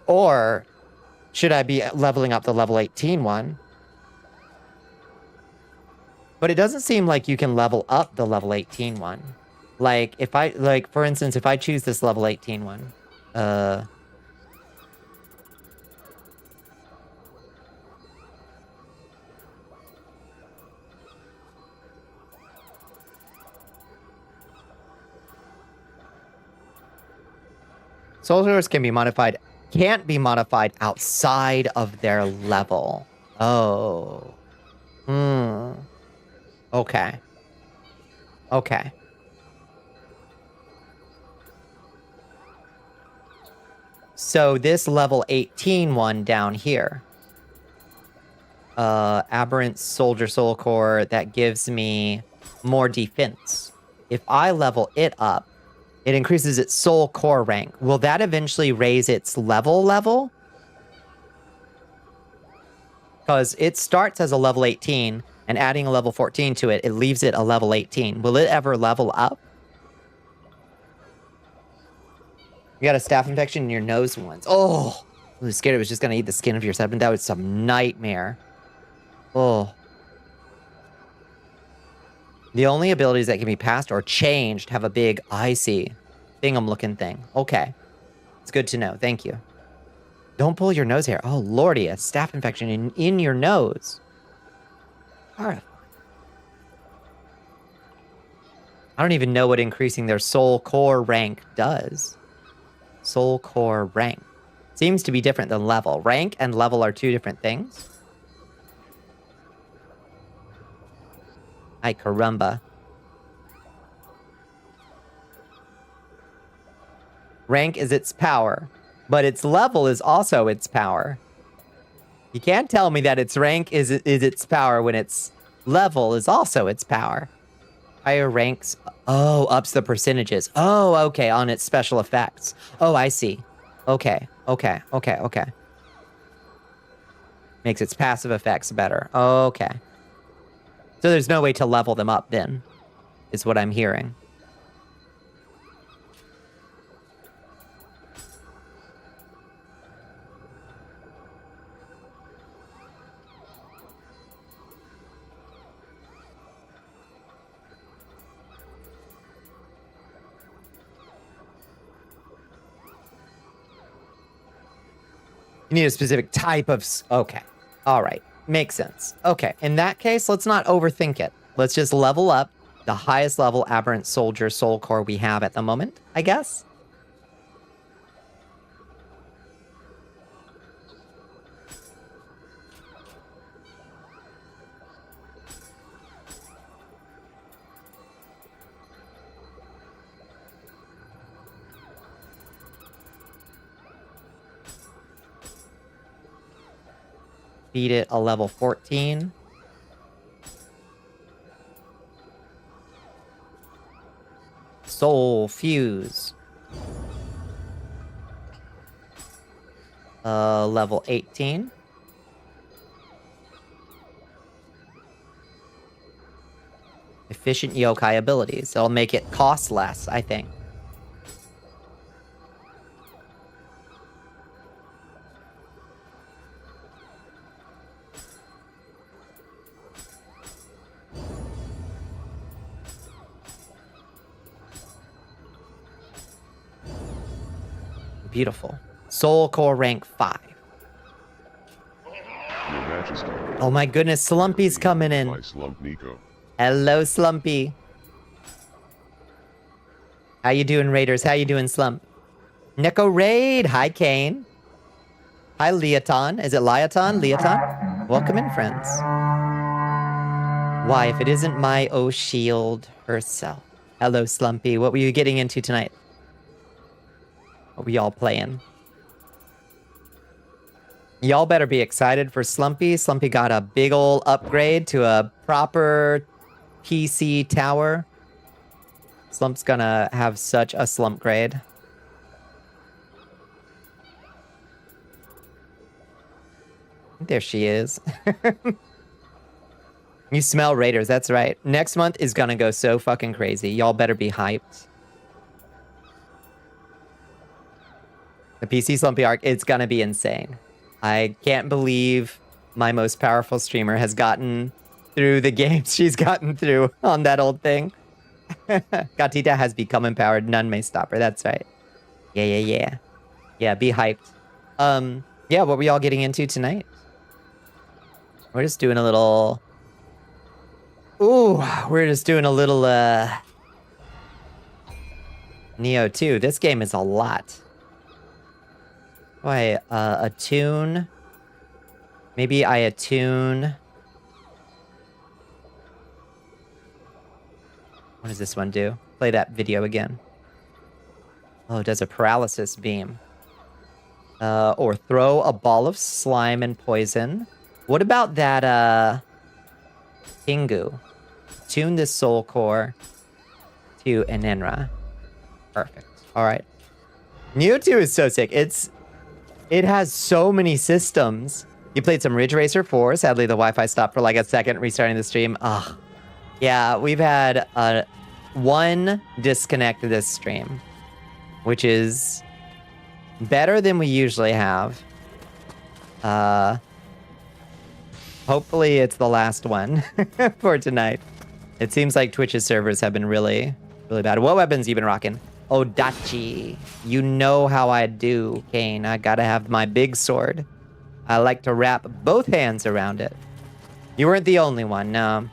Or should I be leveling up the level 18 one? But it doesn't seem like you can level up the level 18 one. Like, if I, like, for instance, if I choose this level 18 one, soldiers can be modified, can't be modified outside of their level. Oh. Okay. Okay. So this level 18 one down here, Aberrant Soldier Soul Core, that gives me more defense. If I level it up, it increases its Soul Core rank. Will that eventually raise its level? Because it starts as a level 18, and adding a level 14 to it, it leaves it a level 18. Will it ever level up? You got a staph infection in your nose once. Oh, I was scared it was just going to eat the skin of your septum. That was some nightmare. Oh. The only abilities that can be passed or changed have a big icy thingam-looking thing. Okay. It's good to know. Thank you. Don't pull your nose hair. Oh, lordy, a staph infection in your nose. Horrifying. I don't even know what increasing their soul core rank does. Soul core rank. Seems to be different than level. Rank and level are two different things. Ay caramba. Rank is its power, but its level is also its power. You can't tell me that its rank is its power when its level is also its power. Higher ranks, oh, ups the percentages. Oh, okay, on its special effects. Oh, I see. Okay. Makes its passive effects better. Okay. So there's no way to level them up then, is what I'm hearing. You need a specific type of... Okay. All right. Makes sense. Okay. In that case, let's not overthink it. Let's just level up the highest level Aberrant Soldier Soul Core we have at the moment, I guess. Beat it a level 14. Soul Fuse. Level 18. Efficient yokai abilities. It'll make it cost less, I think. Beautiful. Soul Core rank 5. Your Majesty. Oh my goodness, Slumpy's coming in. My slump Nico. Hello, Slumpy. How you doing, Raiders? How you doing, Slump? Neko Raid. Hi, Kane. Hi, Leoton. Is it Leoton? Leoton? Welcome in, friends. Why, if it isn't my O'Shield herself. Hello, Slumpy. What were you getting into tonight? What were y'all playing? Y'all better be excited for Slumpy. Slumpy got a big ol' upgrade to a proper PC tower. Slump's gonna have such a slump grade. There she is. You smell Raiders, that's right. Next month is gonna go so fucking crazy. Y'all better be hyped. The PC Slumpy arc, it's gonna be insane. I can't believe my most powerful streamer has gotten through the games she's gotten through on that old thing. Gatita has become empowered. None may stop her. That's right. Yeah. Yeah, be hyped. Yeah, what were y'all getting into tonight? We're just doing a little... Ooh, we're just doing a little, Neo 2. This game is a lot. Why, attune? Maybe I attune... What does this one do? Play that video again. Oh, it does a paralysis beam. Or throw a ball of slime and poison. What about that, Kingu? Tune this soul core to Enenra. Perfect. Alright. Neo 2 is so sick. It has so many systems. You played some Ridge Racer 4. Sadly, the Wi-Fi stopped for like a second, restarting the stream. Ugh. Yeah, we've had one disconnect this stream, which is better than we usually have. Hopefully it's the last one for tonight. It seems like Twitch's servers have been really, really bad. What weapons you been rocking? Odachi. You know how I do, Kane. I gotta have my big sword. I like to wrap both hands around it. You weren't the only one, no.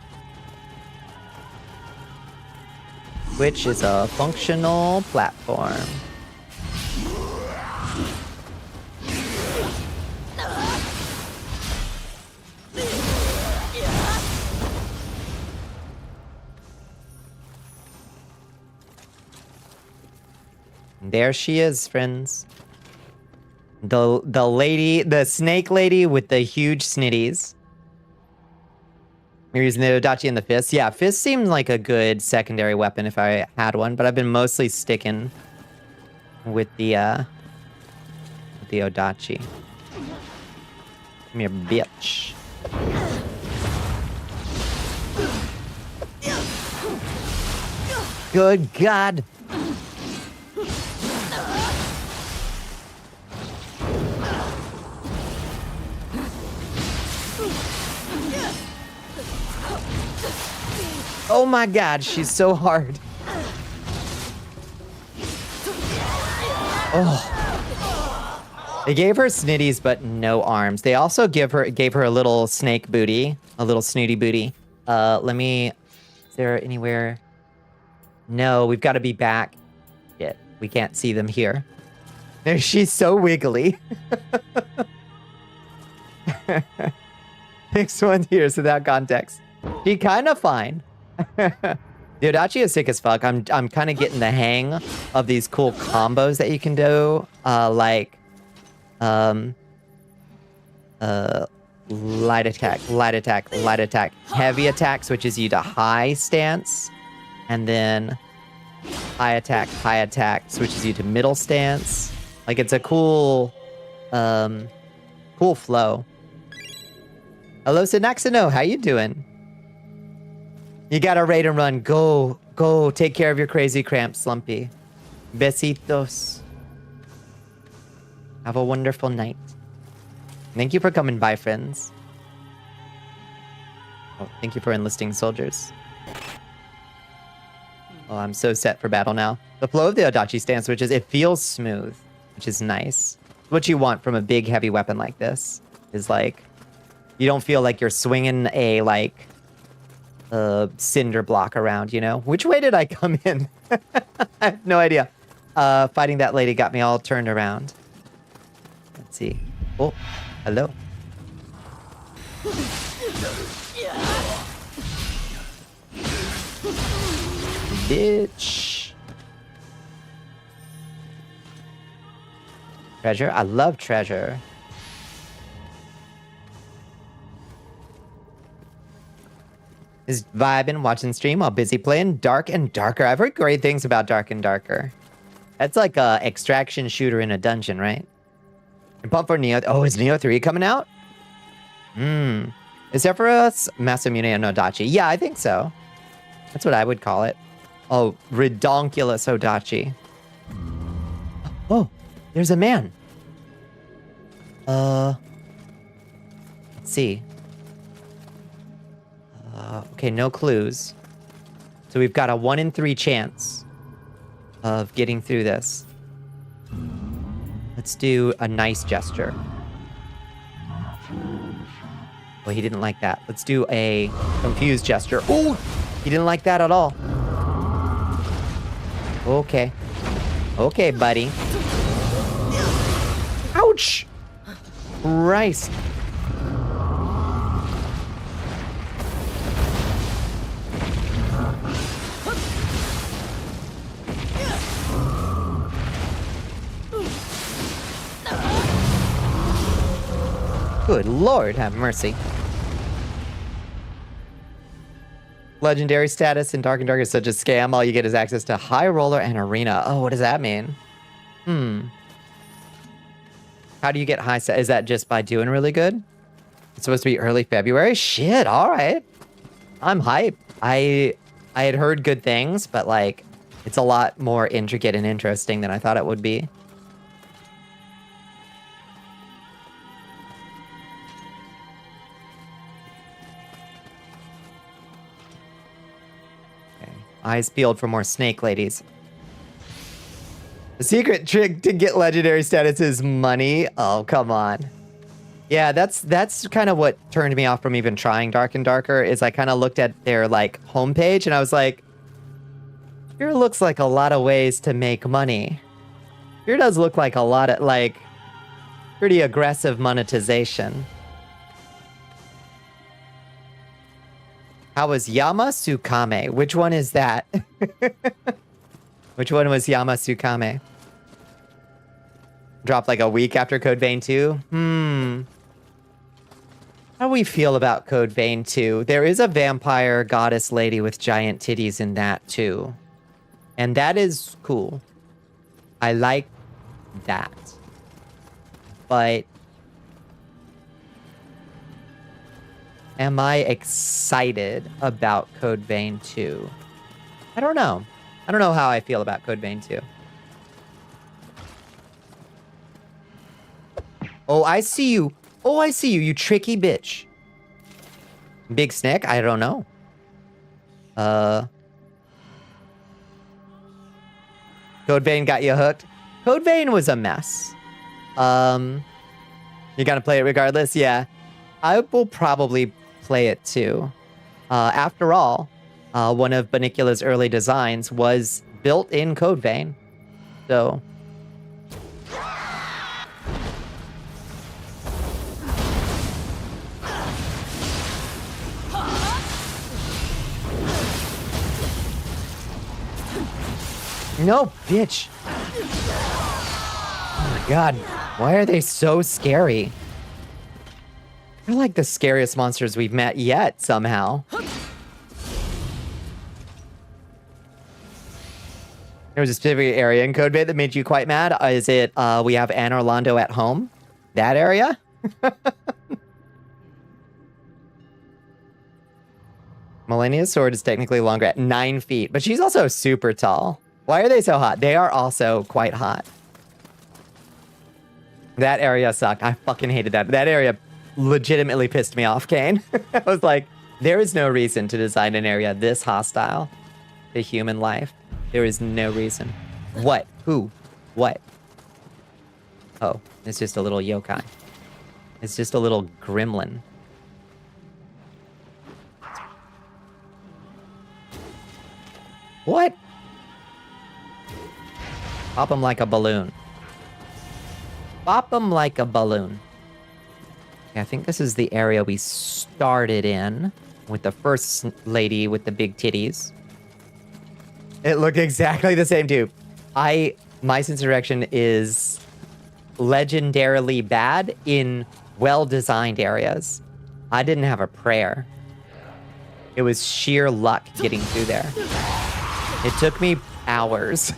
Which is a functional platform. There she is, friends. The lady, the snake lady with the huge snitties. You're using the Odachi and the fist. Yeah, fist seems like a good secondary weapon if I had one, but I've been mostly sticking with the Odachi. Come here, bitch. Good God. Oh my God, she's so hard. Oh. They gave her snitties, but no arms. They also gave her a little snake booty, a little snooty booty. Is there anywhere? No, we've got to be back. Shit, we can't see them here. She's so wiggly. Next one here is without context. She kind of fine. The Odachi is sick as fuck. I'm kind of getting the hang of these cool combos that you can do. Light attack, heavy attack switches you to high stance, and then high attack switches you to middle stance. Like, it's a cool flow. Hello, Sinaxino, how you doing? You gotta raid and run. Go. Take care of your crazy cramps, Slumpy. Besitos. Have a wonderful night. Thank you for coming by, friends. Oh, thank you for enlisting soldiers. Oh, I'm so set for battle now. The flow of the Odachi stance, which is, it feels smooth, which is nice. What you want from a big, heavy weapon like this is, like, you don't feel like you're swinging a, like, cinder block around, you know? Which way did I come in? I have no idea. Fighting that lady got me all turned around. Let's see. Oh, hello. Bitch. Treasure? I love treasure. Is vibing, watching stream while busy playing Dark and Darker. I've heard great things about Dark and Darker. That's like a extraction shooter in a dungeon, right? And pump for Neo. Oh, is Neo 3 coming out? Is there for us Masamune no Dachi? Yeah, I think so. That's what I would call it. Oh, redonkulous Odachi. Oh, there's a man. Let's see. Okay, no clues. So we've got a 1 in 3 chance of getting through this. Let's do a nice gesture. Well, he didn't like that. Let's do a confused gesture. Oh, he didn't like that at all. Okay. Okay, buddy. Ouch! Christ. Good Lord, have mercy. Legendary status in Dark and Dark is such a scam. All you get is access to High Roller and Arena. Oh, what does that mean? How do you get high status? Is that just by doing really good? It's supposed to be early February? Shit, all right. I'm hyped. I had heard good things, but like, it's a lot more intricate and interesting than I thought it would be. Eyes peeled for more snake ladies. The secret trick to get legendary status is money. Oh, come on. Yeah, that's kind of what turned me off from even trying Dark and Darker, is I kind of looked at their like homepage and I was like, here looks like a lot of ways to make money. Here does look like a lot of like pretty aggressive monetization. How was Yamasukame? Which one is that? Which one was Yamasukame? Dropped like a week after Code Vein 2? How do we feel about Code Vein 2? There is a vampire goddess lady with giant titties in that too. And that is cool. I like that. But am I excited about Code Vein 2? I don't know. I don't know how I feel about Code Vein 2. Oh, I see you. Oh, I see you, you tricky bitch. Big Snake? I don't know. Code Vein got you hooked? Code Vein was a mess. You gotta play it regardless? Yeah. I will probably play it too. After all, one of Bonnicula's early designs was built in Code Vein. So... No, bitch. Oh my god. Why are they so scary? They're like the scariest monsters we've met yet, somehow. There was a specific area in Code Vein that made you quite mad. Is it, we have Anne Orlando at home? That area? Millennia's sword is technically longer at 9 feet, but she's also super tall. Why are they so hot? They are also quite hot. That area sucked. I fucking hated that. That area legitimately pissed me off, Kane. I was like, there is no reason to design an area this hostile to human life. There is no reason. What? Who? What? Oh, it's just a little yokai. It's just a little gremlin. What? Pop him like a balloon. Pop him like a balloon. Okay, I think this is the area we started in with the first lady with the big titties. It looked exactly the same too. My sense of direction is legendarily bad in well-designed areas. I didn't have a prayer. It was sheer luck getting through there. It took me hours,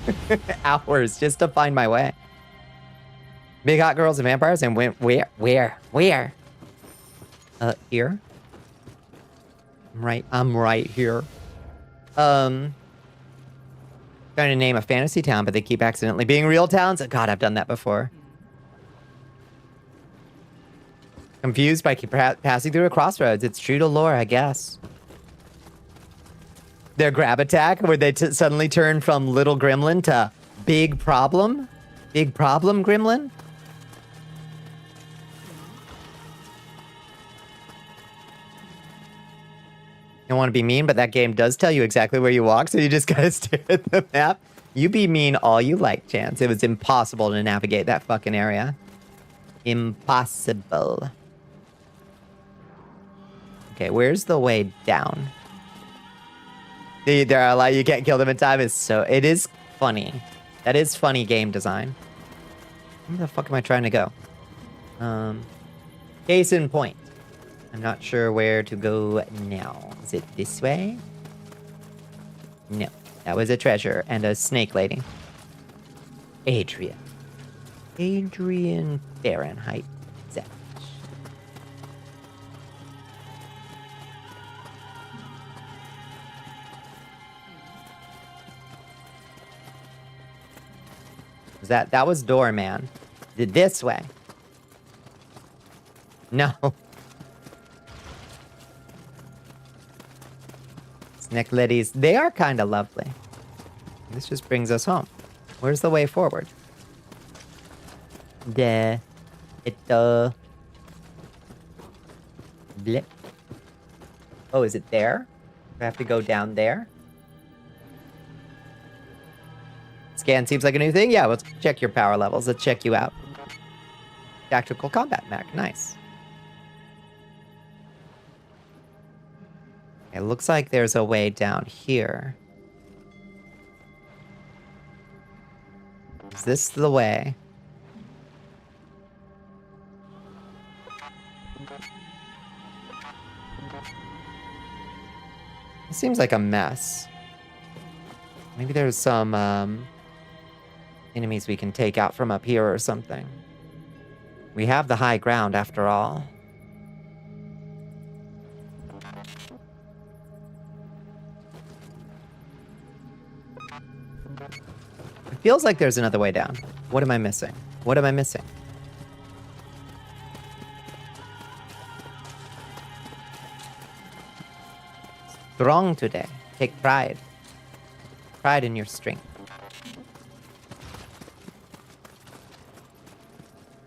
hours just to find my way. Big hot girls and vampires and went where? Here. I'm right here. Trying to name a fantasy town, but they keep accidentally being real towns. Oh, God, I've done that before. Confused by passing through a crossroads. It's true to lore, I guess. Their grab attack, where they suddenly turn from little gremlin to big problem? Big problem gremlin? I don't want to be mean, but that game does tell you exactly where you walk, so you just gotta stare at the map. You be mean all you like, Chance. It was impossible to navigate that fucking area. Impossible. Okay, where's the way down? There are like you can't kill them in time. It is funny. That is funny game design. Where the fuck am I trying to go? Case in point. I'm not sure where to go now. Is it this way? No. That was a treasure and a snake lady. Adrian Fahrenheit. Zach. That was Doorman. This way. No. Snake ladies, they are kind of lovely. This just brings us home. Where's the way forward? Blip. Oh, is it there? Do I have to go down there? Scan seems like a new thing. Yeah, let's check your power levels. Let's check you out. Tactical combat mech. Nice. It looks like there's a way down here. Is this the way? It seems like a mess. Maybe there's some enemies we can take out from up here or something. We have the high ground after all. It feels like there's another way down. What am I missing? What am I missing? Strong today. Take pride. Pride in your strength.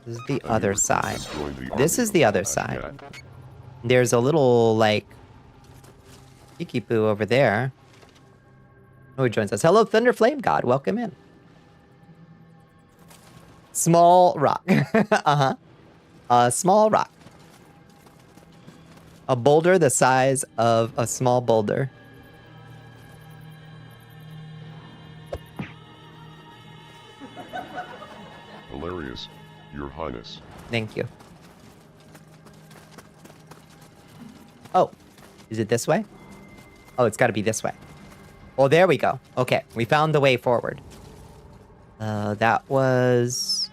This is the other side. This is the other side. There's a little, like, Kiki Poo over there. Oh, he joins us. Hello, Thunder Flame God. Welcome in. Small rock. Uh-huh. A small rock. A boulder the size of a small boulder. Hilarious, Your Highness. Thank you. Oh, is it this way? Oh, it's got to be this way. Oh, there we go. Okay, we found the way forward. That was...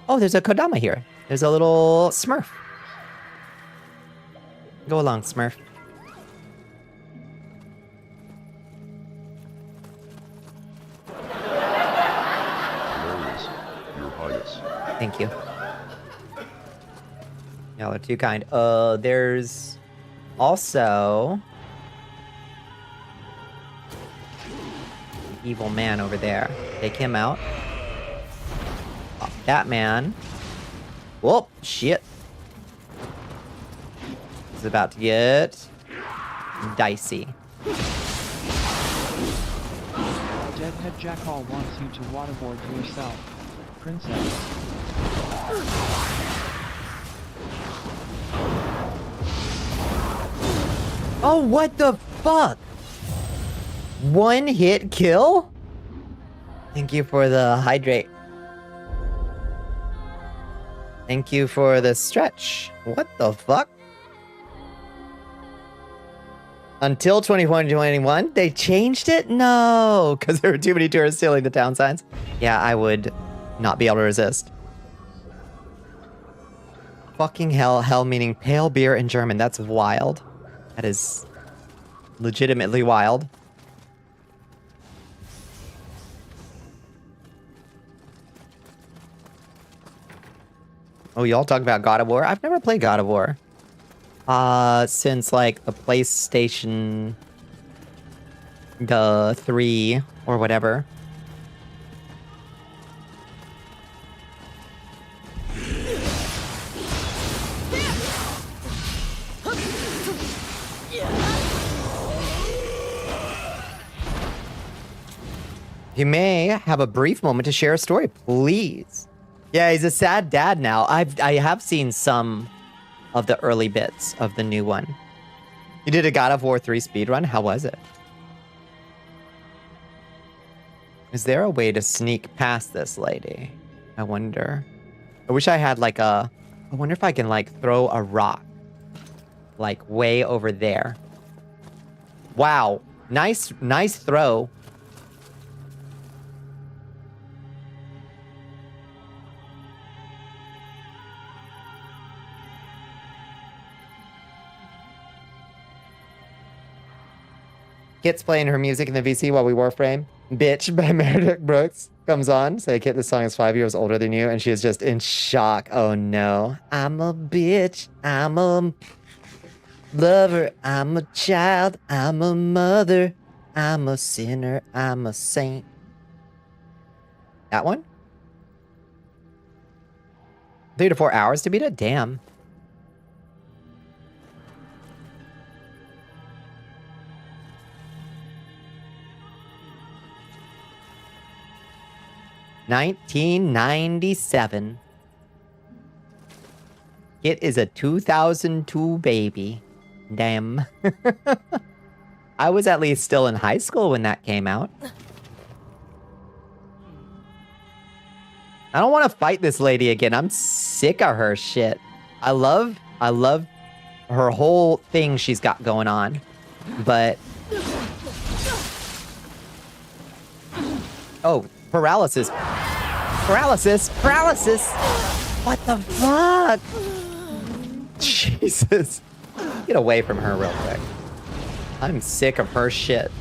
Oh, there's a Kodama here. There's a little Smurf. Go along, Smurf. Hilarious, Your Highness. Thank you. Y'all are too kind. There's also an evil man over there. Take him out. Oh, that man. Whoop, shit. This is about to get dicey. Dead Head Jackal wants you to waterboard yourself. Princess. Oh, what the fuck? One hit kill? Thank you for the hydrate. Thank you for the stretch. What the fuck? Until 2021, they changed it? No, because there were too many tourists stealing the town signs. Yeah, I would not be able to resist. Fucking hell, hell meaning pale beer in German. That's wild. That is legitimately wild. Oh, y'all talk about God of War? I've never played God of War. Since like the PlayStation 3 or whatever. You may have a brief moment to share a story, please. Yeah, he's a sad dad now. I have seen some of the early bits of the new one. You did a God of War 3 speedrun? How was it? Is there a way to sneak past this lady? I wonder. I wish I had like a... I wonder if I can like throw a rock. Like way over there. Wow. Nice throw. Kit's playing her music in the VC while we Warframe. Bitch by Meredith Brooks comes on. Say, Kit, this song is 5 years older than you. And she is just in shock. Oh no. I'm a bitch. I'm a lover. I'm a child. I'm a mother. I'm a sinner. I'm a saint. That one? 3 to 4 hours to beat it? Damn. $1997. It is a 2002 baby. Damn. I was at least still in high school when that came out. I don't want to fight this lady again. I'm sick of her shit. I love her whole thing she's got going on. But... Oh, paralysis. Paralysis. Paralysis. What the fuck? Jesus. Get away from her real quick. I'm sick of her shit.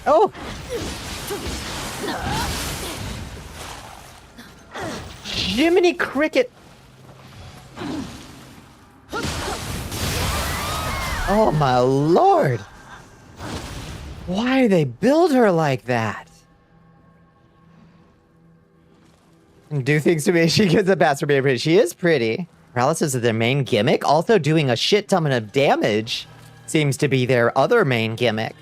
Oh! Jiminy Cricket! Oh my lord! Why do they build her like that? And do things to me. She gets a pass for being pretty. She is pretty. Paralysis is their main gimmick. Also doing a shit ton of damage seems to be their other main gimmick.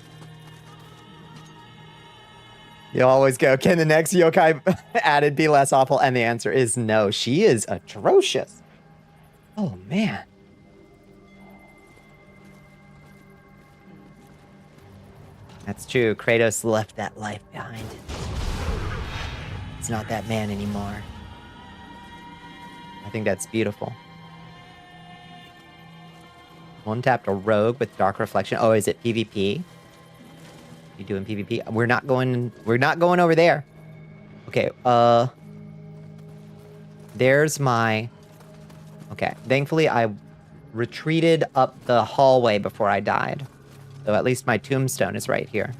You always go, can the next yokai added be less awful? And the answer is no. She is atrocious. Oh, man. That's true. Kratos left that life behind. He's not that man anymore. I think that's beautiful. One tapped a rogue with dark reflection. Oh, is it PvP? You doing PvP? We're not going over there. Okay, there's my... Okay, thankfully I retreated up the hallway before I died. So at least my tombstone is right here.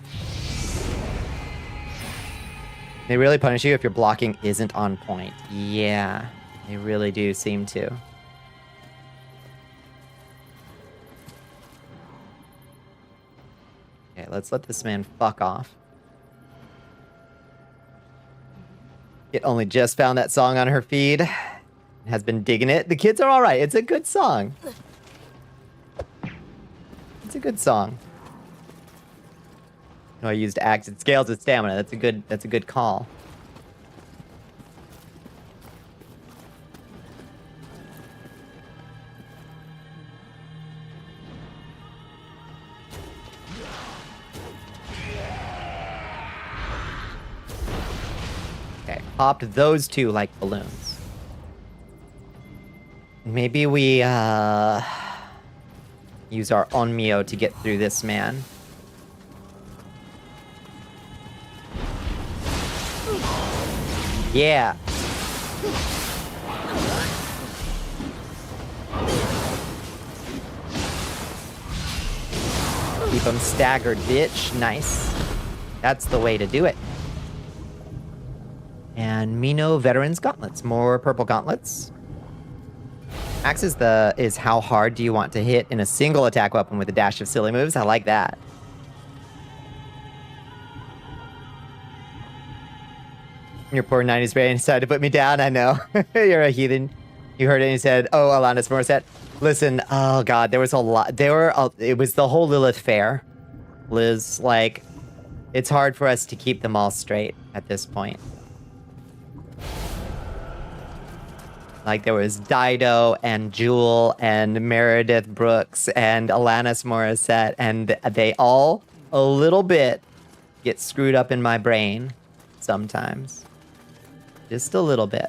They really punish you if your blocking isn't on point. Yeah, they really do seem to. Okay, let's let this man fuck off. It only just found that song on her feed. Has been digging it. The kids are all right. It's a good song. It's a good song. No, I used axe. It scales with stamina. That's a good call. Okay, popped those two like balloons. Maybe we use our Onmyo to get through this man. Yeah. Keep him staggered, bitch. Nice. That's the way to do it. And Mino Veterans Gauntlets. More purple gauntlets. Axe is how hard do you want to hit in a single attack weapon with a dash of silly moves? I like that. Your poor 90s brain decided to put me down. I know. You're a heathen. You heard it and you said, oh, Alanis Morissette. Listen, oh god, there was a lot. It was the whole Lilith fair. Liz, like, it's hard for us to keep them all straight at this point. Like, there was Dido and Jewel and Meredith Brooks and Alanis Morissette, and they all, a little bit, get screwed up in my brain sometimes. Just a little bit.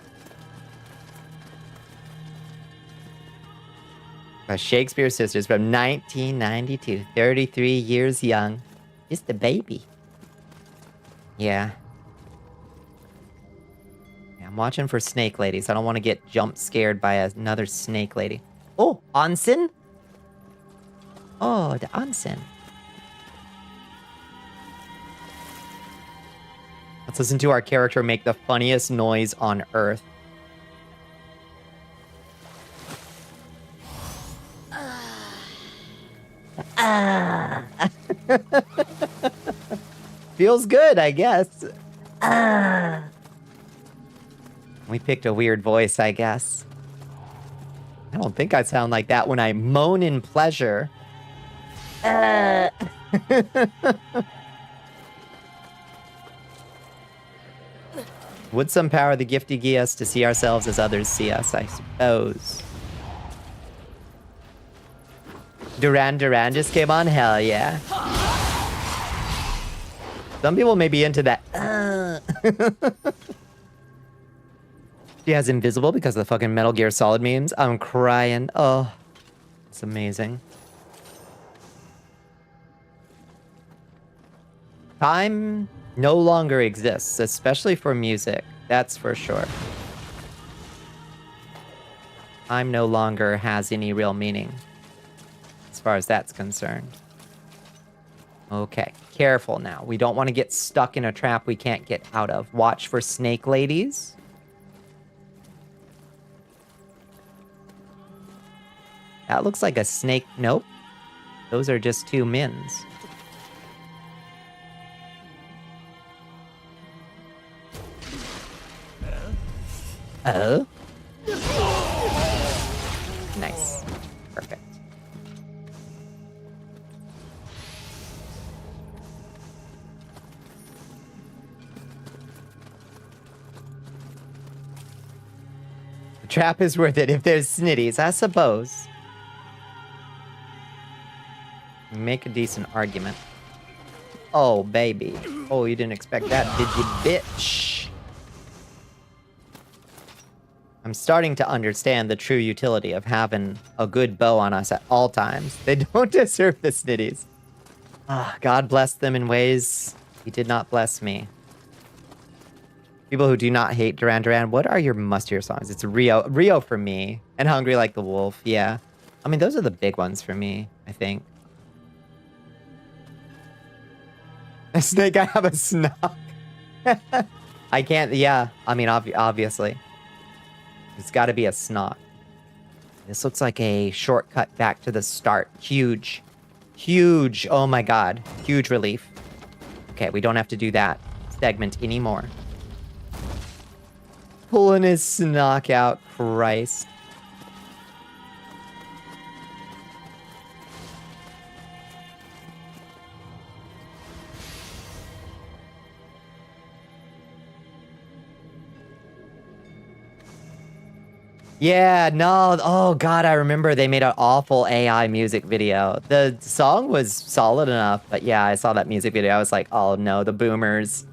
The Shakespeare Sisters from 1992, 33 years young. Just a baby. Yeah. I'm watching for snake ladies. I don't want to get jump scared by another snake lady. Oh, onsen? Oh, the onsen. Let's listen to our character make the funniest noise on Earth. Feels good, I guess. We picked a weird voice, I guess. I don't think I sound like that when I moan in pleasure. Would some power the gifty give us to see ourselves as others see us, I suppose. Duran Duran just came on? Hell yeah. Some people may be into that. She has invisible because of the fucking Metal Gear Solid memes. I'm crying. Oh, it's amazing. Time no longer exists, especially for music. That's for sure. Time no longer has any real meaning, as far as that's concerned. Okay, careful now. We don't want to get stuck in a trap we can't get out of. Watch for snake ladies. That looks like a snake. Nope. Those are just two mins. Oh? Nice. Perfect. The trap is worth it if there's snitties, I suppose. Make a decent argument. Oh, baby. Oh, you didn't expect that, did you, bitch? I'm starting to understand the true utility of having a good bow on us at all times. They don't deserve the snitties. God bless them in ways he did not bless me. People who do not hate Duran Duran, what are your mustier songs? It's Rio. Rio for me. And Hungry Like the Wolf, yeah. I mean, those are the big ones for me, I think. A snake, I have a snock. I can't, yeah. I mean, obviously. It's got to be a snot. This looks like a shortcut back to the start. Huge. Huge. Oh my god. Huge relief. Okay, we don't have to do that segment anymore. pulling his snock out. Christ. Yeah, no. Oh, God, I remember they made an awful AI music video. The song was solid enough, but yeah, I saw that music video. I was like, oh, no, the boomers.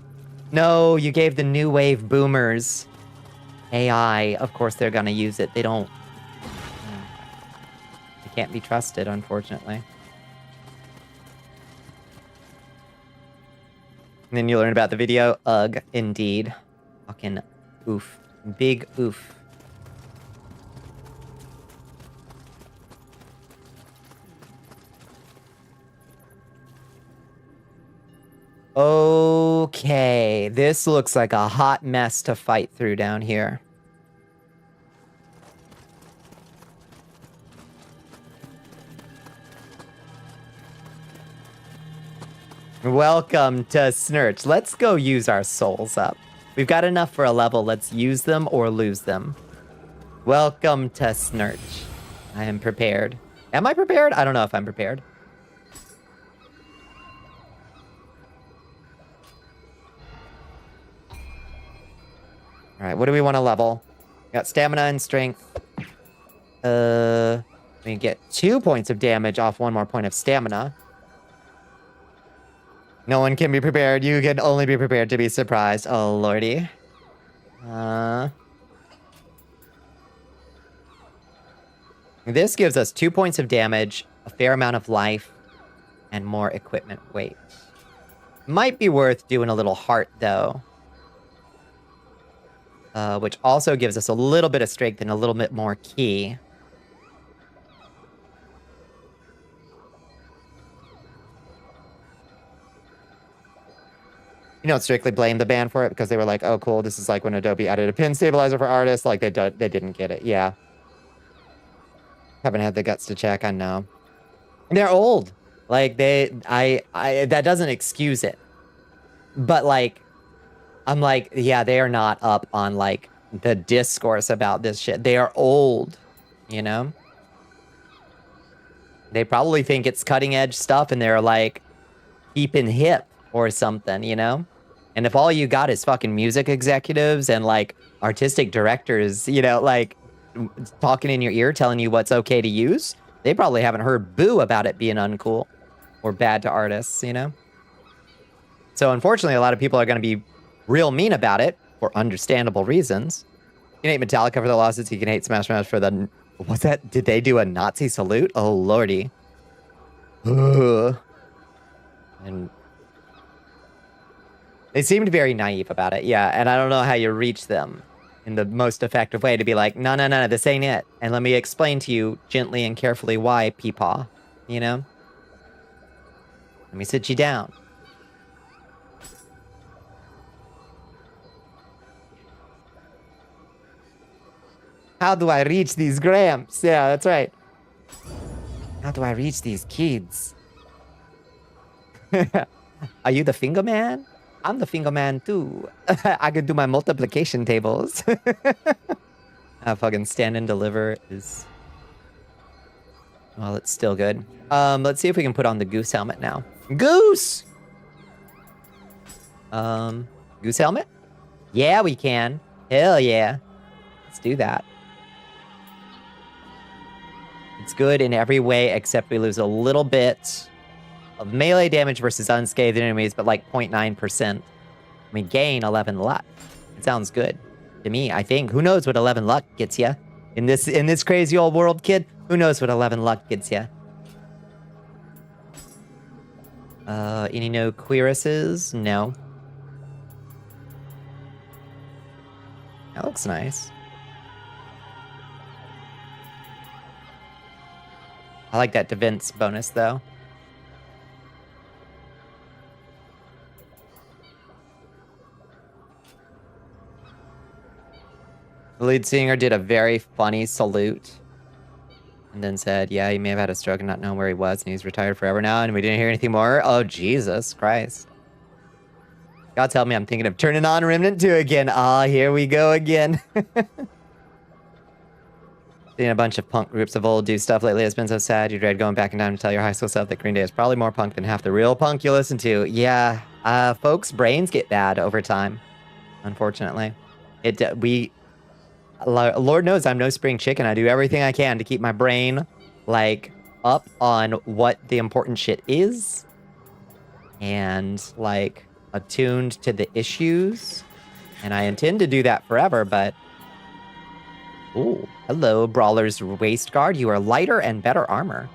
No, you gave the new wave boomers AI. Of course, they're going to use it. They don't. They can't be trusted, unfortunately. And then you learn about the video. Ugh, indeed. Fucking oof. Big oof. Okay, this looks like a hot mess to fight through down here. Welcome to Snurch. Let's go use our souls up. We've got enough for a level. Let's use them or lose them. Welcome to Snurch. I am prepared. Am I prepared? I don't know if I'm prepared. All right, what do we want to level? Got stamina and strength. We get 2 points of damage off 1 more point of stamina. No one can be prepared. You can only be prepared to be surprised. Oh, lordy. This gives us 2 points of damage, a fair amount of life, and more equipment weight. Might be worth doing a little heart, though. Which also gives us a little bit of strength and a little bit more key. You don't strictly blame the band for it because they were like, oh, cool, this is like when Adobe added a pin stabilizer for artists. Like, they didn't get it. Yeah. Haven't had the guts to check, I know. They're old. Like, that doesn't excuse it. But, like, I'm like, yeah, they are not up on, like, the discourse about this shit. They are old, you know? They probably think it's cutting edge stuff and they're, like, keeping hip or something, you know? And if all you got is fucking music executives and, like, artistic directors, you know, like, talking in your ear, telling you what's okay to use, they probably haven't heard boo about it being uncool or bad to artists, you know? So, unfortunately, a lot of people are going to be real mean about it for understandable reasons. You can hate Metallica for the lawsuits. You can hate Smash Mouth for the... What's that? Did they do a Nazi salute? Oh, lordy. Ugh. And they seemed very naive about it, yeah. And I don't know how you reach them in the most effective way to be like, no, no, no, this ain't it. And let me explain to you gently and carefully why, peepaw. You know? Let me sit you down. How do I reach these grams? Yeah, that's right. How do I reach these kids? Are you the finger man? I'm the finger man too. I could do my multiplication tables. Fucking stand and deliver is... Well, it's still good. Let's see if we can put on the goose helmet now. Goose! Goose helmet? Yeah, we can. Hell yeah. Let's do that. It's good in every way, except we lose a little bit of melee damage versus unscathed enemies, but like 0.9%. We gain 11 luck. It sounds good to me, I think. Who knows what 11 luck gets you? In this crazy old world, kid? Who knows what 11 luck gets you? Any no queeresses? No. That looks nice. I like that defense bonus, though. The lead singer did a very funny salute. And then said, yeah, he may have had a stroke and not known where he was, and he's retired forever now, and we didn't hear anything more. Oh, Jesus Christ. God tell me I'm thinking of turning on Remnant 2 again. Ah, here we go again. Seeing a bunch of punk groups of old do stuff lately has been so sad. You dread going back in time to tell your high school self that Green Day is probably more punk than half the real punk you listen to. Yeah, folks' brains get bad over time, unfortunately. Lord knows I'm no spring chicken. I do everything I can to keep my brain, like, up on what the important shit is. And, like, attuned to the issues. And I intend to do that forever, but... Ooh, hello, Brawler's Waist Guard. You are lighter and better armor.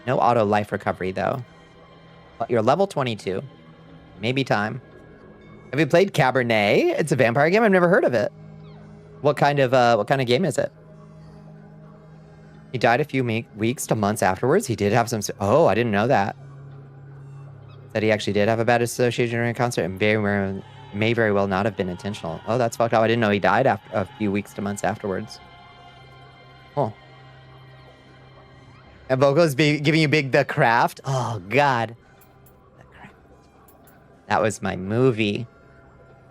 No auto life recovery, though. But you're level 22. Maybe time. Have you played Cabernet? It's a vampire game. I've never heard of it. What kind of game is it? He died a few weeks to months afterwards. He did have some... Oh, I didn't know that. That he actually did have a bad association during a concert and may very well not have been intentional. Oh, that's fucked up. I didn't know he died after a few weeks to months afterwards. Huh. And vocals giving you big The Craft. Oh, God. The Craft. That was my movie.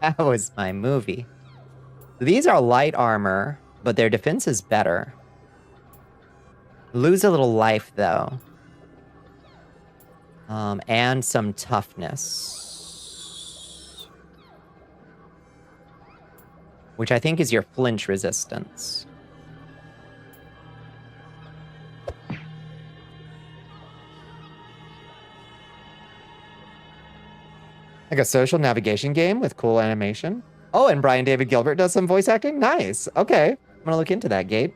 That was my movie. These are light armor, but their defense is better. Lose a little life, though. And some toughness. Which I think is your flinch resistance. Like a social navigation game with cool animation. Oh, and Brian David Gilbert does some voice acting? Nice. Okay. I'm gonna look into that, Gate.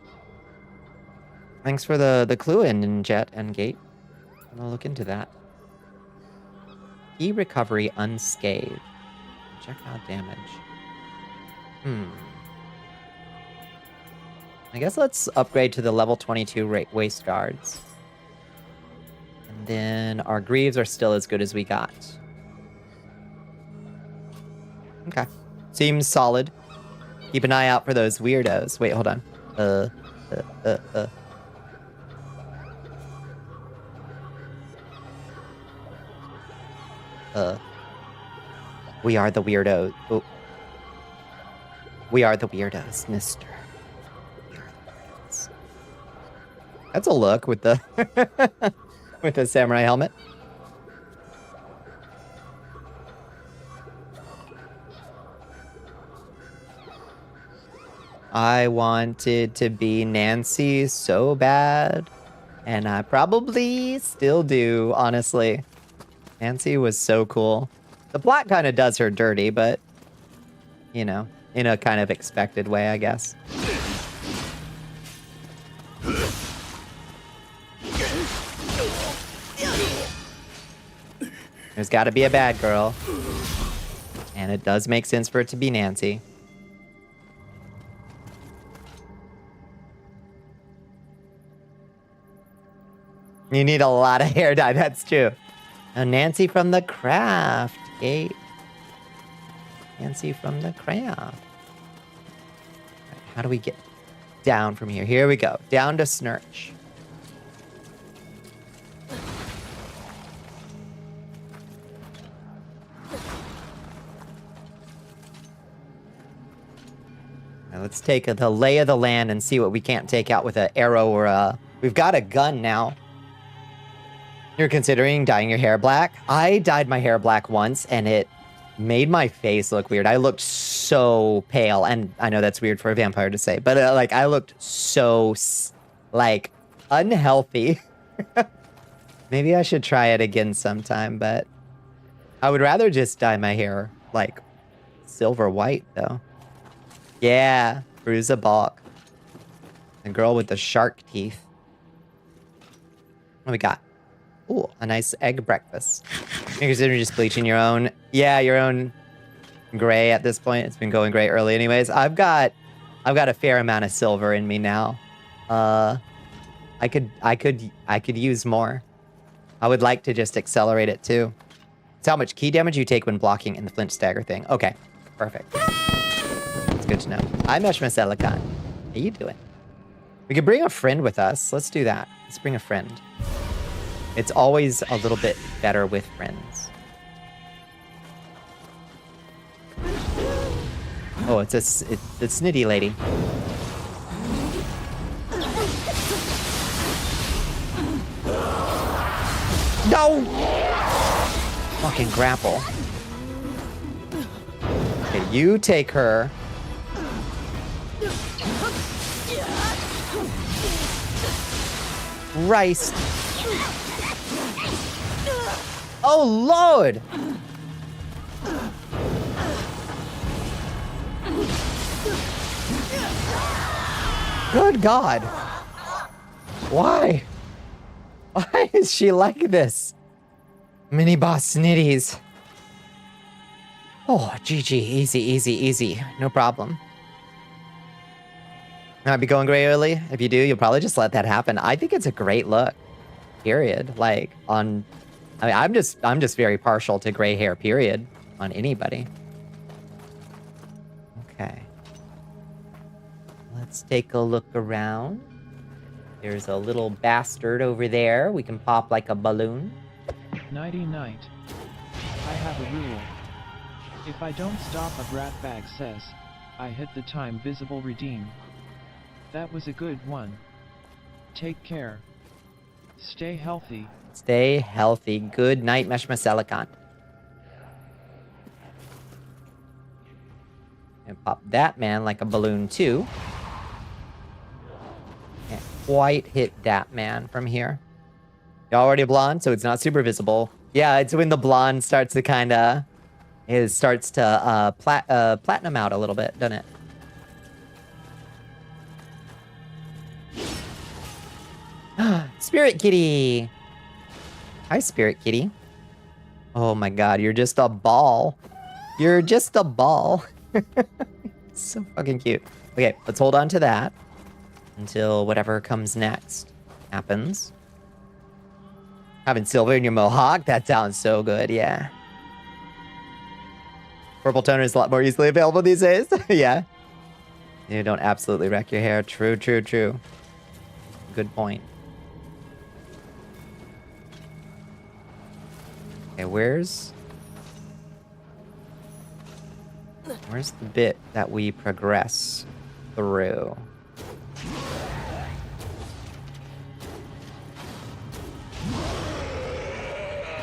Thanks for the clue in Jet and Gate. I'm gonna look into that. Key recovery unscathed. Check out damage. I guess let's upgrade to the level 22 waist guards. And then our greaves are still as good as we got. Okay. Seems solid. Keep an eye out for those weirdos. Wait, hold on. We are the weirdos. Oh. We are the weirdos, mister. We are the weirdos. That's a look with the with the samurai helmet. I wanted to be Nancy so bad, and I probably still do, honestly. Nancy was so cool. The plot kind of does her dirty, but, you know, in a kind of expected way, I guess. There's got to be a bad girl. And it does make sense for it to be Nancy. You need a lot of hair dye, that's true. Oh, Nancy from the Craft, Gate. Nancy from the Craft. Right, how do we get down from here? Here we go. Down to Snurch. Now let's take the lay of the land and see what we can't take out with an arrow or a... We've got a gun now. You're considering dyeing your hair black? I dyed my hair black once, and it made my face look weird. I looked so pale, and I know that's weird for a vampire to say, but like I looked so like unhealthy. Maybe I should try it again sometime, but I would rather just dye my hair like silver white, though. Yeah, Bruza Balk. The girl with the shark teeth. What do we got? Ooh, a nice egg breakfast. You're considering just bleaching your own... Yeah, your own gray at this point. It's been going gray early anyways. I've got a fair amount of silver in me now. I could use more. I would like to just accelerate it too. It's how much key damage you take when blocking in the flinch stagger thing. Okay, perfect. That's good to know. Hi, Meshmaselican. How you doing? We could bring a friend with us. Let's do that. Let's bring a friend. It's always a little bit better with friends. it's it's a snitty lady. No! Fucking grapple. Okay, you take her. Christ. Oh, Lord! Good God. Why? Why is she like this? Mini boss snitties. Oh, GG. Easy, easy, easy. No problem. Might be going gray early. If you do, you'll probably just let that happen. I think it's a great look. Period. Like, on... I mean, I'm just very partial to gray hair, period. On anybody. Okay. Let's take a look around. There's a little bastard over there. We can pop like a balloon. Nighty night. I have a rule. If I don't stop, a brat bag says, I hit the time visible redeem. That was a good one. Take care. Stay healthy. Stay healthy. Good night, Meshmaselikant. And pop that man like a balloon too. Can't quite hit that man from here. You're already blonde, so it's not super visible. Yeah, it's when the blonde starts to kinda... It starts to platinum out a little bit, doesn't it? Spirit Kitty! Hi, Spirit Kitty. Oh my god, you're just a ball. You're just a ball. So fucking cute. Okay, let's hold on to that until whatever comes next happens. Having silver in your mohawk? That sounds so good, yeah. Purple toner is a lot more easily available these days. Yeah. You don't absolutely wreck your hair. True, true, true. Good point. Okay, where's the bit that we progress through?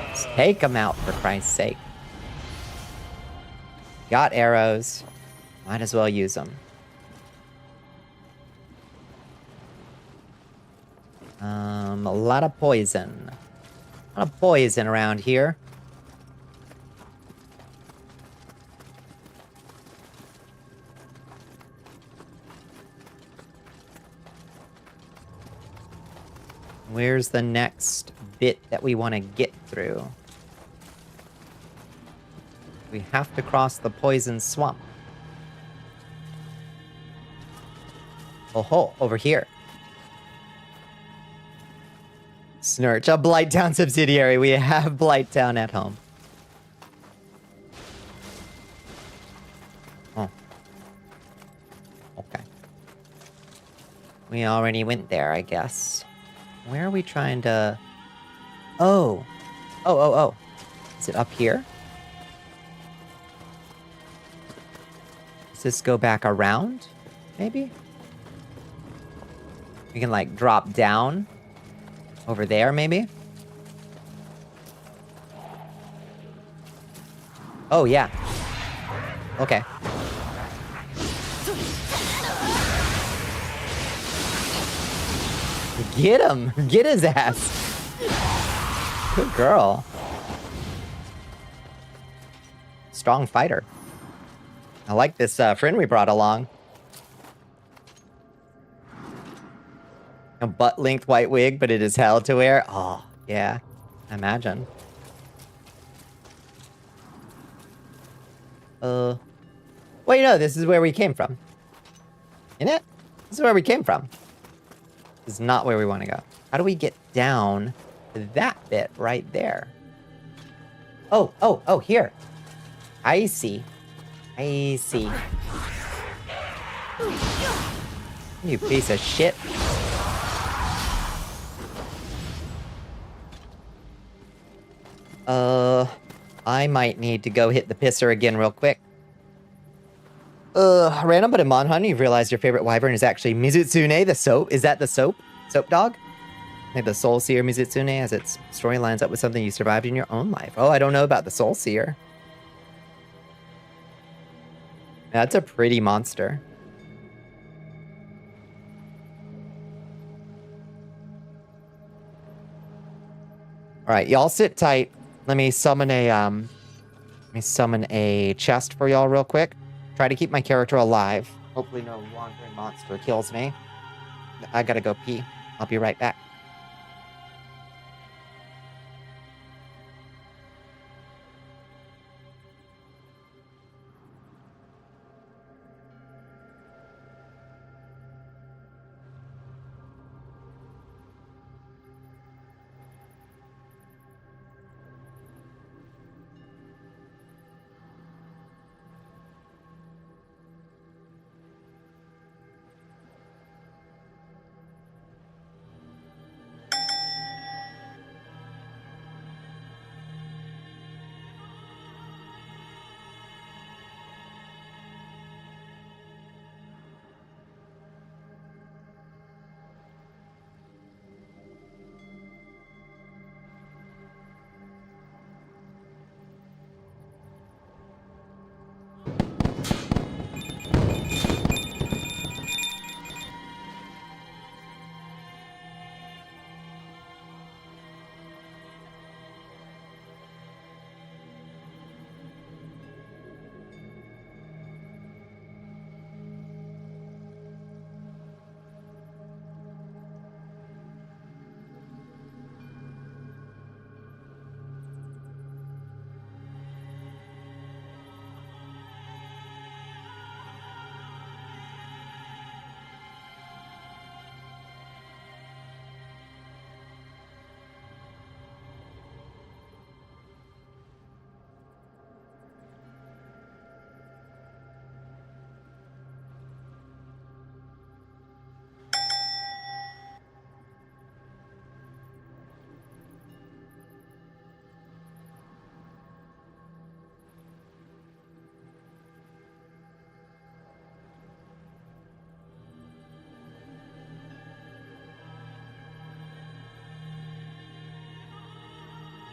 Let's take them out, for Christ's sake. Got arrows. Might as well use them. A lot of poison. A lot of poison around here. Where's the next bit that we want to get through? We have to cross the poison swamp. Oh ho, over here. Snurch, a Blighttown subsidiary. We have Blighttown at home. Oh. Okay. We already went there, I guess. Where are we trying to... Oh. Oh. Is it up here? Does this go back around? Maybe? We can, like, drop down over there, maybe? Oh, yeah. Okay. Get him! Get his ass! Good girl. Strong fighter. I like this friend we brought along. A butt-length white wig, but it is hell to wear. Oh, yeah. Imagine. Wait, no, this is where we came from. Isn't it? This is where we came from. This is not where we want to go. How do we get down to that bit right there? Oh, here. I see. I see. You piece of shit. I might need to go hit the pisser again real quick. Random but in Monhun, you've realized your favorite wyvern is actually Mizutsune, the soap. Is that the soap? Soap dog? Like the Soul Seer Mizutsune, as its story lines up with something you survived in your own life. Oh, I don't know about the Soul Seer. That's a pretty monster. All right, y'all sit tight. Let me summon a chest for y'all real quick. Try to keep my character alive. Hopefully no wandering monster kills me. I gotta go pee. I'll be right back.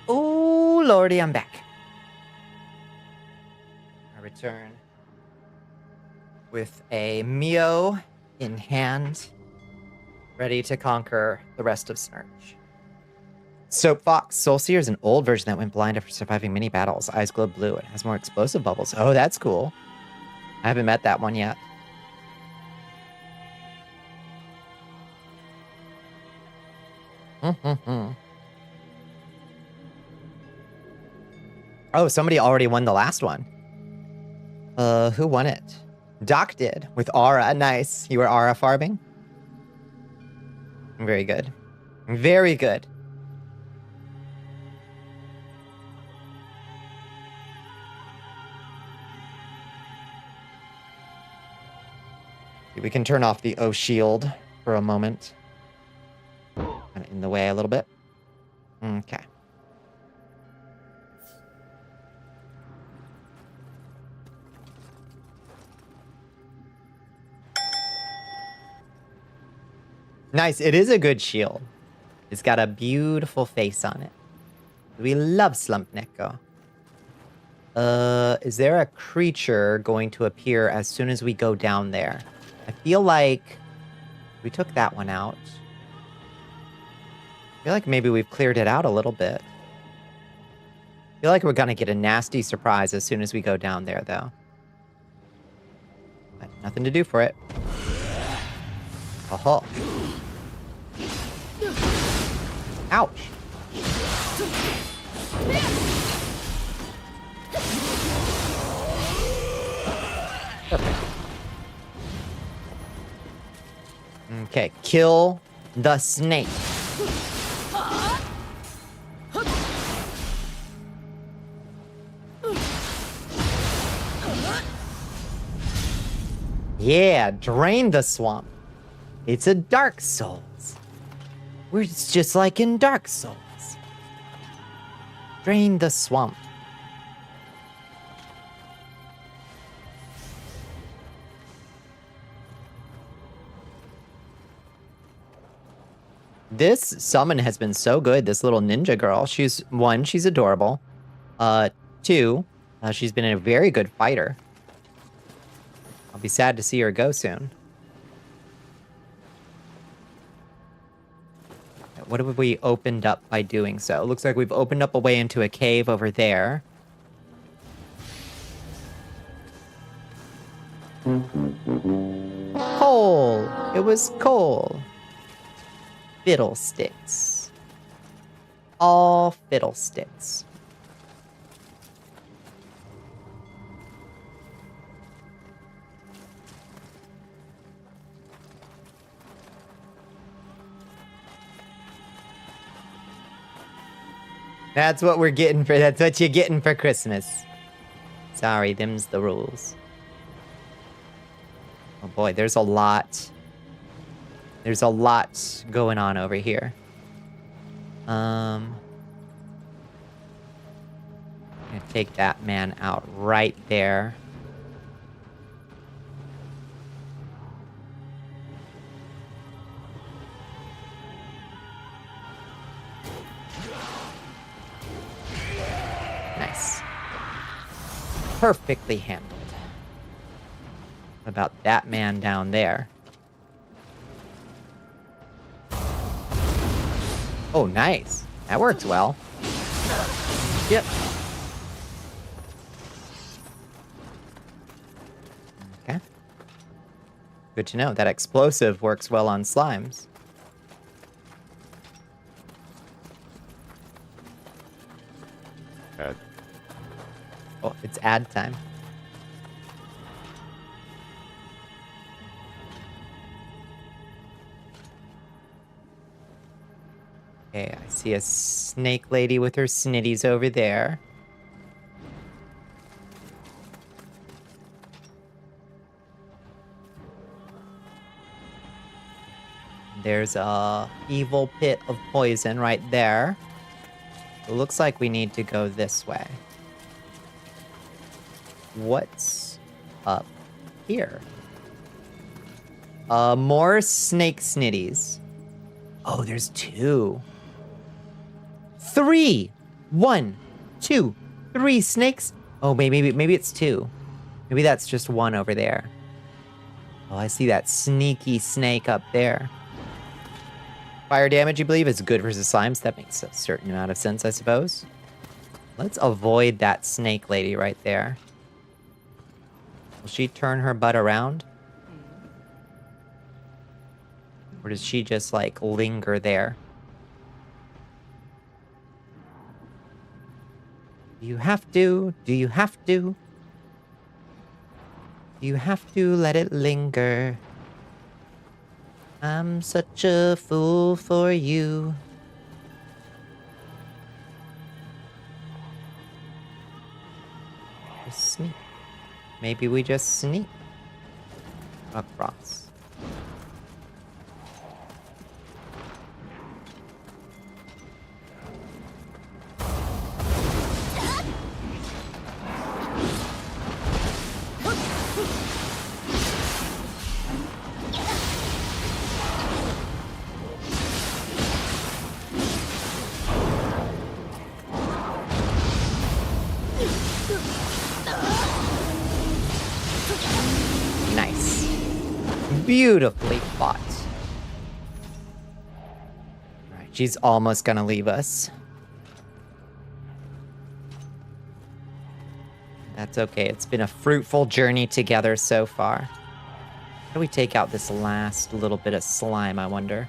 Oh, lordy, I'm back. I return with a Mio in hand, ready to conquer the rest of Snurch. Soap Fox Soul Seer is an old version that went blind after surviving many battles. Eyes glow blue. It has more explosive bubbles. Oh, that's cool. I haven't met that one yet. Oh, somebody already won the last one. Who won it? Doc did, with Aura. Nice. You were Aura farming? Very good. Very good. We can turn off the O shield for a moment. Kind of in the way a little bit. Okay. Nice. It is a good shield. It's got a beautiful face on it. We love Slump Neko. Is there a creature going to appear as soon as we go down there? I feel like we took that one out. I feel like maybe we've cleared it out a little bit. I feel like we're going to get a nasty surprise as soon as we go down there, though. But nothing to do for it. Oh. Ouch. Perfect. Okay, kill the snake. Yeah, drain the swamp. It's a Dark Souls. It's just like in Dark Souls. Drain the swamp. This summon has been so good. This little ninja girl. She's adorable. Two, she's been a very good fighter. I'll be sad to see her go soon. What have we opened up by doing so? It looks like we've opened up a way into a cave over there. Coal! It was coal. Fiddlesticks. All fiddlesticks. That's what you're getting for Christmas. Sorry, them's the rules. Oh boy, there's a lot. There's a lot going on over here. I'm gonna take that man out right there. Nice. Perfectly handled. What about that man down there? Oh, nice. That works well. Yep. Okay. Good to know. That explosive works well on slimes. Add. Oh, it's ad time. Okay, I see a snake lady with her snitties over there. There's a evil pit of poison right there. It looks like we need to go this way. What's up here? More snake snitties. Oh, there's 2. 3! 1, 2, 3 snakes. Oh, maybe it's 2. Maybe that's just 1 over there. Oh, I see that sneaky snake up there. Fire damage, you believe, is good versus slimes. That makes a certain amount of sense, I suppose. Let's avoid that snake lady right there. Will she turn her butt around? Or does she just, like, linger there? Do you have to? Do you have to? Do you have to let it linger? I'm such a fool for you. Just sneak. Maybe we just sneak across. Nice. Beautifully fought. Alright, she's almost gonna leave us. That's okay. It's been a fruitful journey together so far. How do we take out this last little bit of slime, I wonder?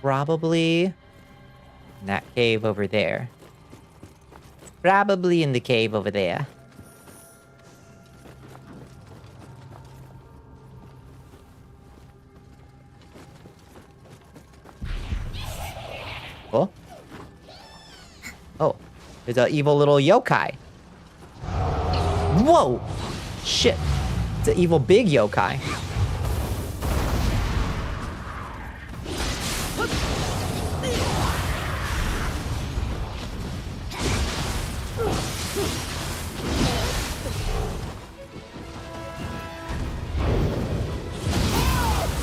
Probably in that cave over there. Probably in the cave over there. Oh. Oh. There's an evil little yokai. Whoa! Shit. It's an evil big yokai.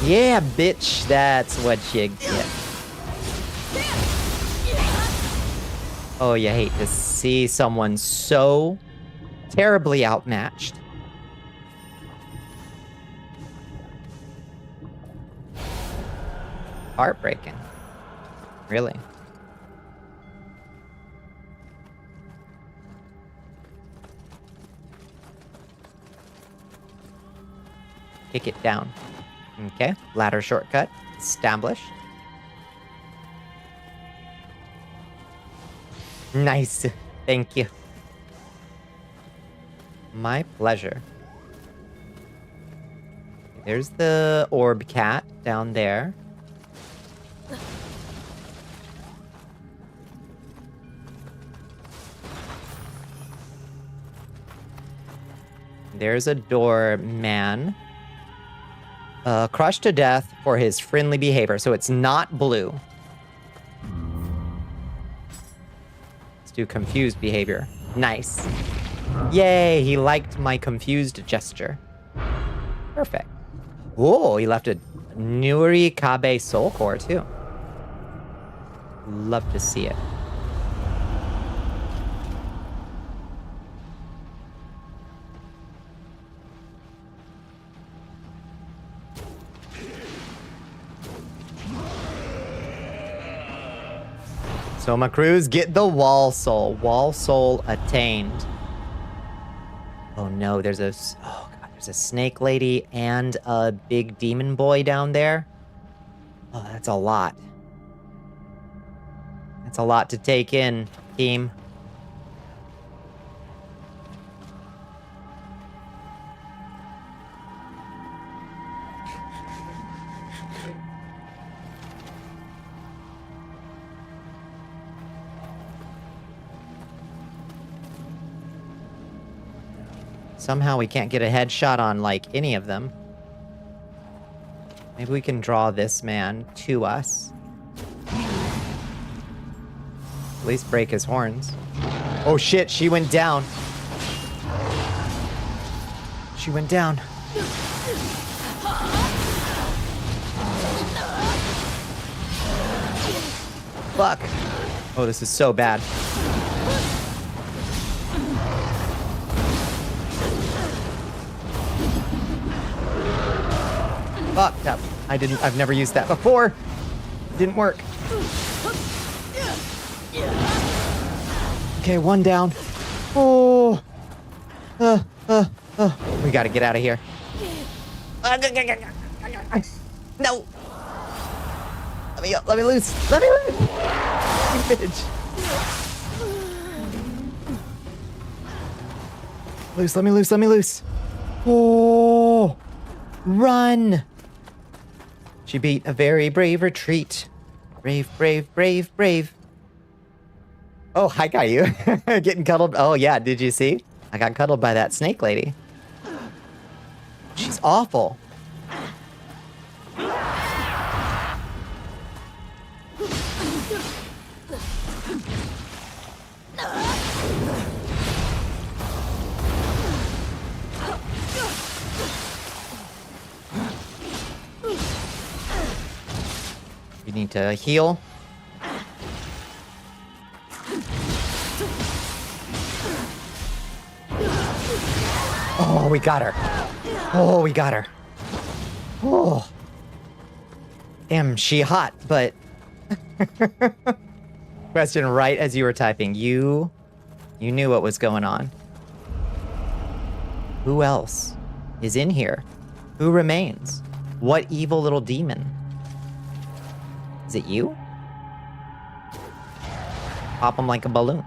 Yeah, bitch, that's what you get. Oh, you hate to see someone so terribly outmatched. Heartbreaking. Really. Kick it down. Okay, ladder shortcut established. Nice. Thank you. My pleasure. There's the orb cat down there. There's a doorman. Crushed to death for his friendly behavior. So it's not blue. Let's do confused behavior. Nice. Yay, he liked my confused gesture. Perfect. Whoa, he left a Nuri Kabe soul core too. Love to see it. Soma Cruz, get the wall soul. Wall soul attained. Oh no, there's a snake lady and a big demon boy down there. Oh, that's a lot. That's a lot to take in, team. Somehow we can't get a headshot on, like, any of them. Maybe we can draw this man to us. At least break his horns. Oh shit, she went down. She went down. Fuck. Oh, this is so bad. Fuck up. I've never used that before. It didn't work. Okay, one down. Oh. We gotta get out of here. No. Let me loose. Let me loose. You bitch. Loose, let me loose, let me loose. Oh. Run. She beat a very brave retreat. Brave, brave, brave, brave. Oh, I got you. Getting cuddled. Oh, yeah. Did you see? I got cuddled by that snake lady. She's awful. You need to heal. Oh, we got her. Oh, we got her. Oh. Damn, she hot, but... Question right as you were typing. You knew what was going on. Who else is in here? Who remains? What evil little demon? Is it you? Pop him like a balloon.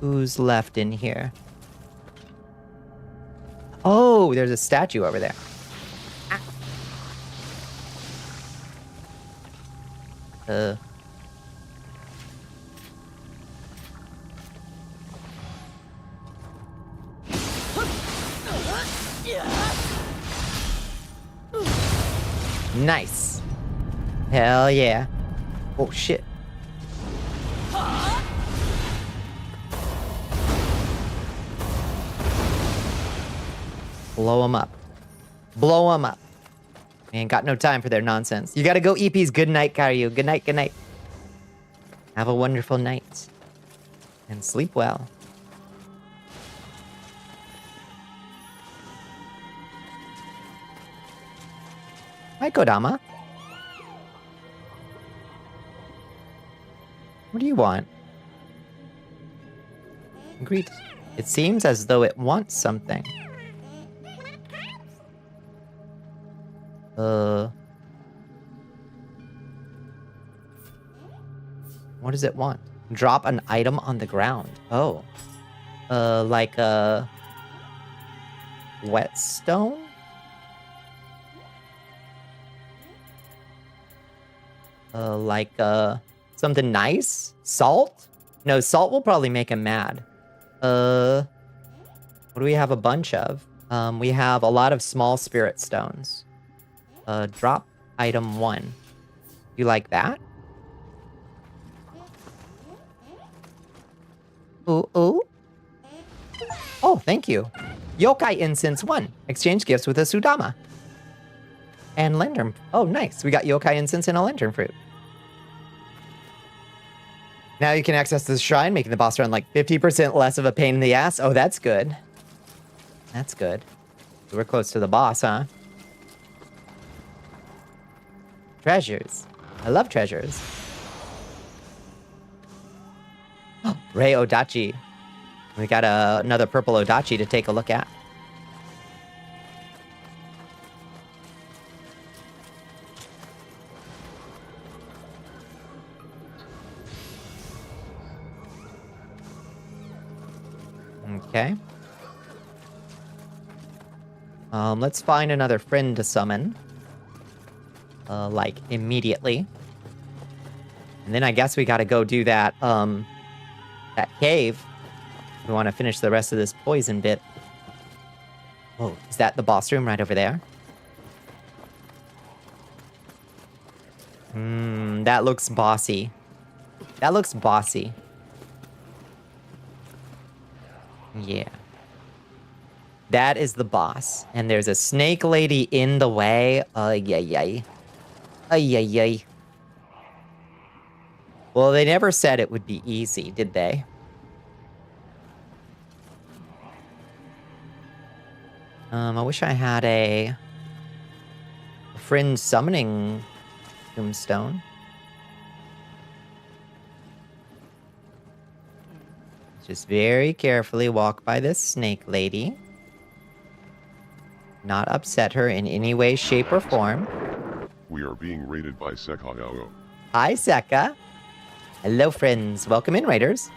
Who's left in here? Oh, there's a statue over there. Nice. Hell yeah. Oh shit. Blow them up. Blow them up. Ain't got no time for their nonsense. You gotta go eat peas. Good night, Karyu. Good night, good night. Have a wonderful night. And sleep well. Hi, Kodama. What do you want? Greet. It seems as though it wants something. What does it want? Drop an item on the ground. Oh. Like a whetstone? Like something nice? Salt? No, salt will probably make him mad. What do we have a bunch of? We have a lot of small spirit stones. Drop item 1. You like that? Ooh, ooh. Oh, thank you. Yokai Incense 1. Exchange gifts with a Sudama. And lantern. Oh, nice. We got Yokai Incense and a lantern fruit. Now you can access the shrine, making the boss run like 50% less of a pain in the ass. Oh, that's good. That's good. We're close to the boss, huh? Treasures. I love treasures. Rei Odachi. We got another purple Odachi to take a look at. Okay. Let's find another friend to summon. Like, immediately. And then I guess we gotta go do that, that cave. We want to finish the rest of this poison bit. Oh, is that the boss room right over there? That looks bossy. That looks bossy. Yeah. That is the boss. And there's a snake lady in the way. Ay-yi-yi. Ay-yi-yi. Well, they never said it would be easy, did they? I wish I had a friend summoning tombstone. Just very carefully walk by this snake lady. Not upset her in any way, shape, or form. We are being raided by Sekao. Hi, Seka. Hello, friends. Welcome in, raiders.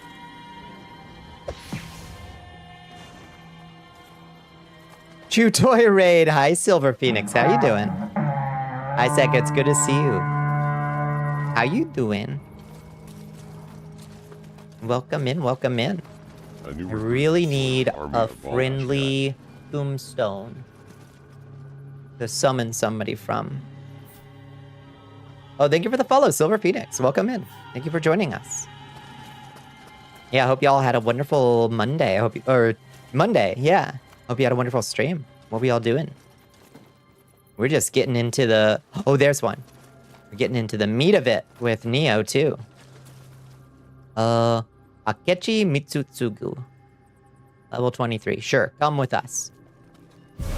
Chew Toy Raid. Hi, Silver Phoenix. How you doing? Hi, Seka. It's good to see you. How you doing? Welcome in, welcome in. I really need a friendly tombstone to summon somebody from. Oh, thank you for the follow, Silver Phoenix. Welcome in. Thank you for joining us. Yeah, I hope y'all had a wonderful Monday. Monday, yeah. Hope you had a wonderful stream. What were y'all doing? We're just getting into the... Oh, there's one. We're getting into the meat of it with Neo, too. Akechi Mitsutsugu. Level 23. Sure, come with us.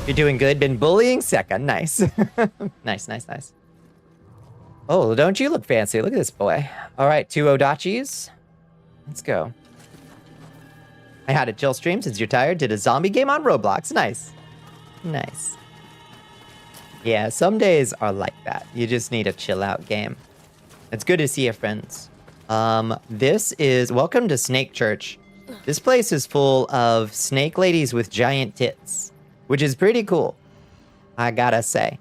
You're doing good. Been bullying Seka. Nice. Nice, nice, nice. Oh, don't you look fancy? Look at this boy. All right, 2 Odachis. Let's go. I had a chill stream since you're tired. Did a zombie game on Roblox. Nice. Nice. Yeah, some days are like that. You just need a chill out game. It's good to see you, friends. This is... Welcome to Snake Church. This place is full of snake ladies with giant tits, which is pretty cool, I gotta say.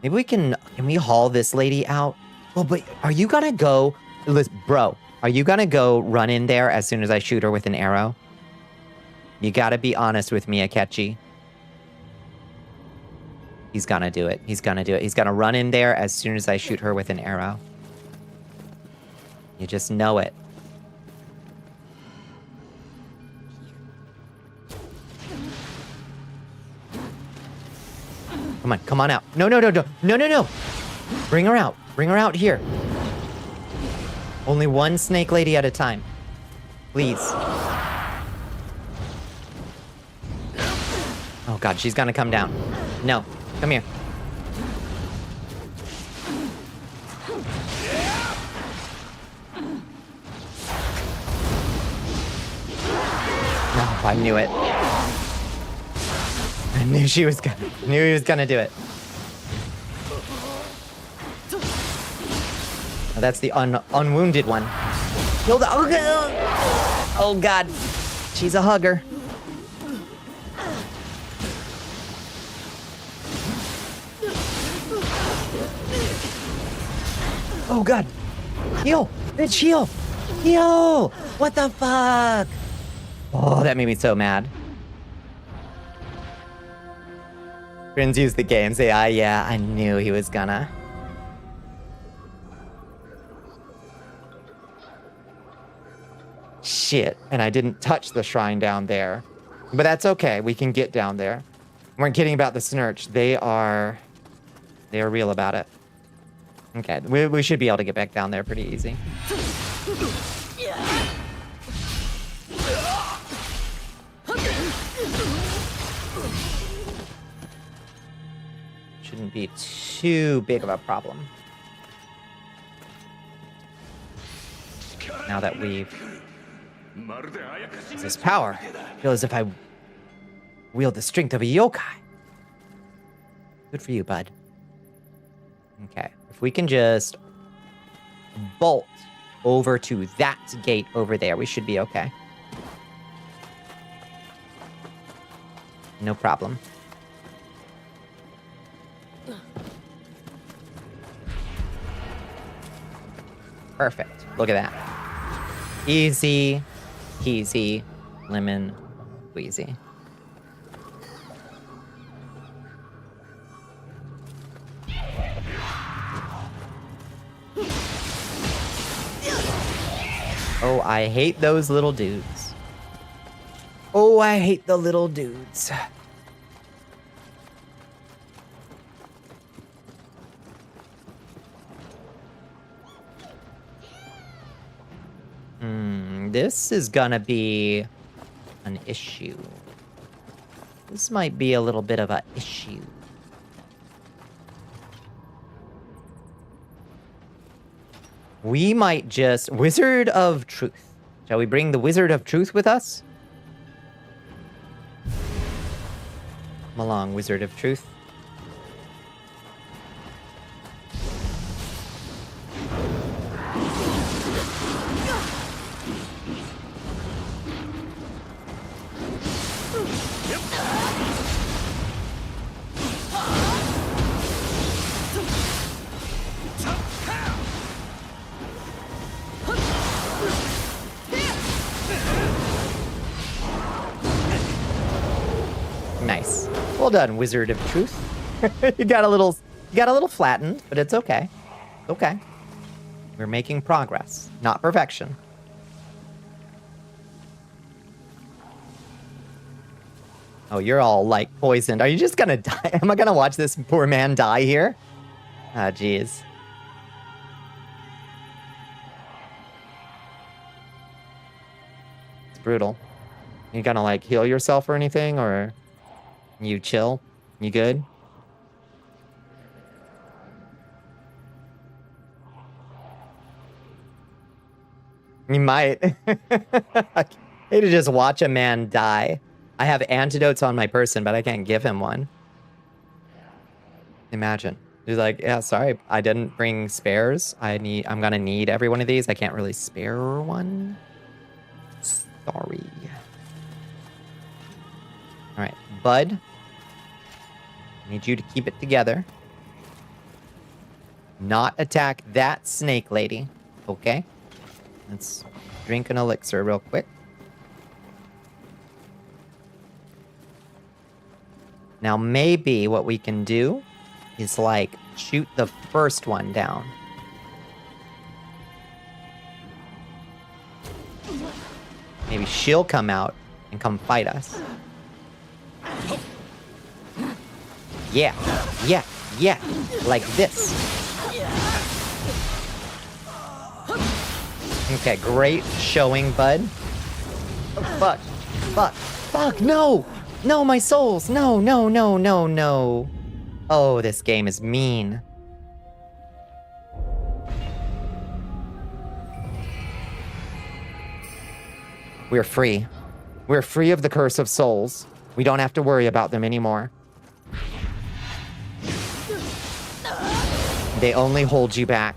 Maybe we can we haul this lady out? Oh, but are you gonna go... Listen, bro, are you gonna go run in there as soon as I shoot her with an arrow? You gotta be honest with me, Akechi. He's gonna do it. He's gonna do it. He's gonna run in there as soon as I shoot her with an arrow. You just know it. Come on out. No. Bring her out. Bring her out here. Only one snake lady at a time. Please. Oh god, she's gonna come down. No, come here. No, I knew it. I knew he was gonna do it. Oh, that's the unwounded one. Kill the oh god. She's a hugger. Oh god. Heal! Bitch, heal! Heal! What the fuck? Oh, that made me so mad. Friends use the games AI. Yeah, I knew he was gonna. Shit, and I didn't touch the shrine down there. But that's okay, we can get down there. We're kidding about the Snurch. They are real about it. Okay, we should be able to get back down there pretty easy. Shouldn't be too big of a problem. Now that we've used this power, I feel as if I wield the strength of a yokai. Good for you, bud. Okay, if we can just bolt over to that gate over there, we should be okay. No problem. Perfect. Look at that. Easy, peasy, lemon, squeezy. Oh, I hate those little dudes. Oh, I hate the little dudes. This is gonna be an issue. This might be a little bit of an issue. We might just... Wizard of Truth. Shall we bring the Wizard of Truth with us? Come along, Wizard of Truth. Nice. Well done, Wizard of Truth. you got a little flattened, but it's okay. Okay. We're making progress, not perfection. Oh, you're all like poisoned. Are you just gonna die? Am I gonna watch this poor man die here? Ah, jeez. It's brutal. You gonna like heal yourself or anything, or you chill? You good? You might. I hate to just watch a man die. I have antidotes on my person, but I can't give him one. Imagine. He's like, yeah, sorry, I didn't bring spares. I'm gonna need every one of these. I can't really spare one. Sorry. All right, bud. I need you to keep it together. Not attack that snake lady. Okay? Let's drink an elixir real quick. Now maybe what we can do is like shoot the first one down. Maybe she'll come out and come fight us. Yeah. Yeah. Yeah. Like this. Okay, great showing, bud. Oh, fuck. Fuck. Fuck, no! No, my souls! No, no, no, no, no. Oh, this game is mean. We're free. We're free of the curse of souls. We don't have to worry about them anymore. They only hold you back.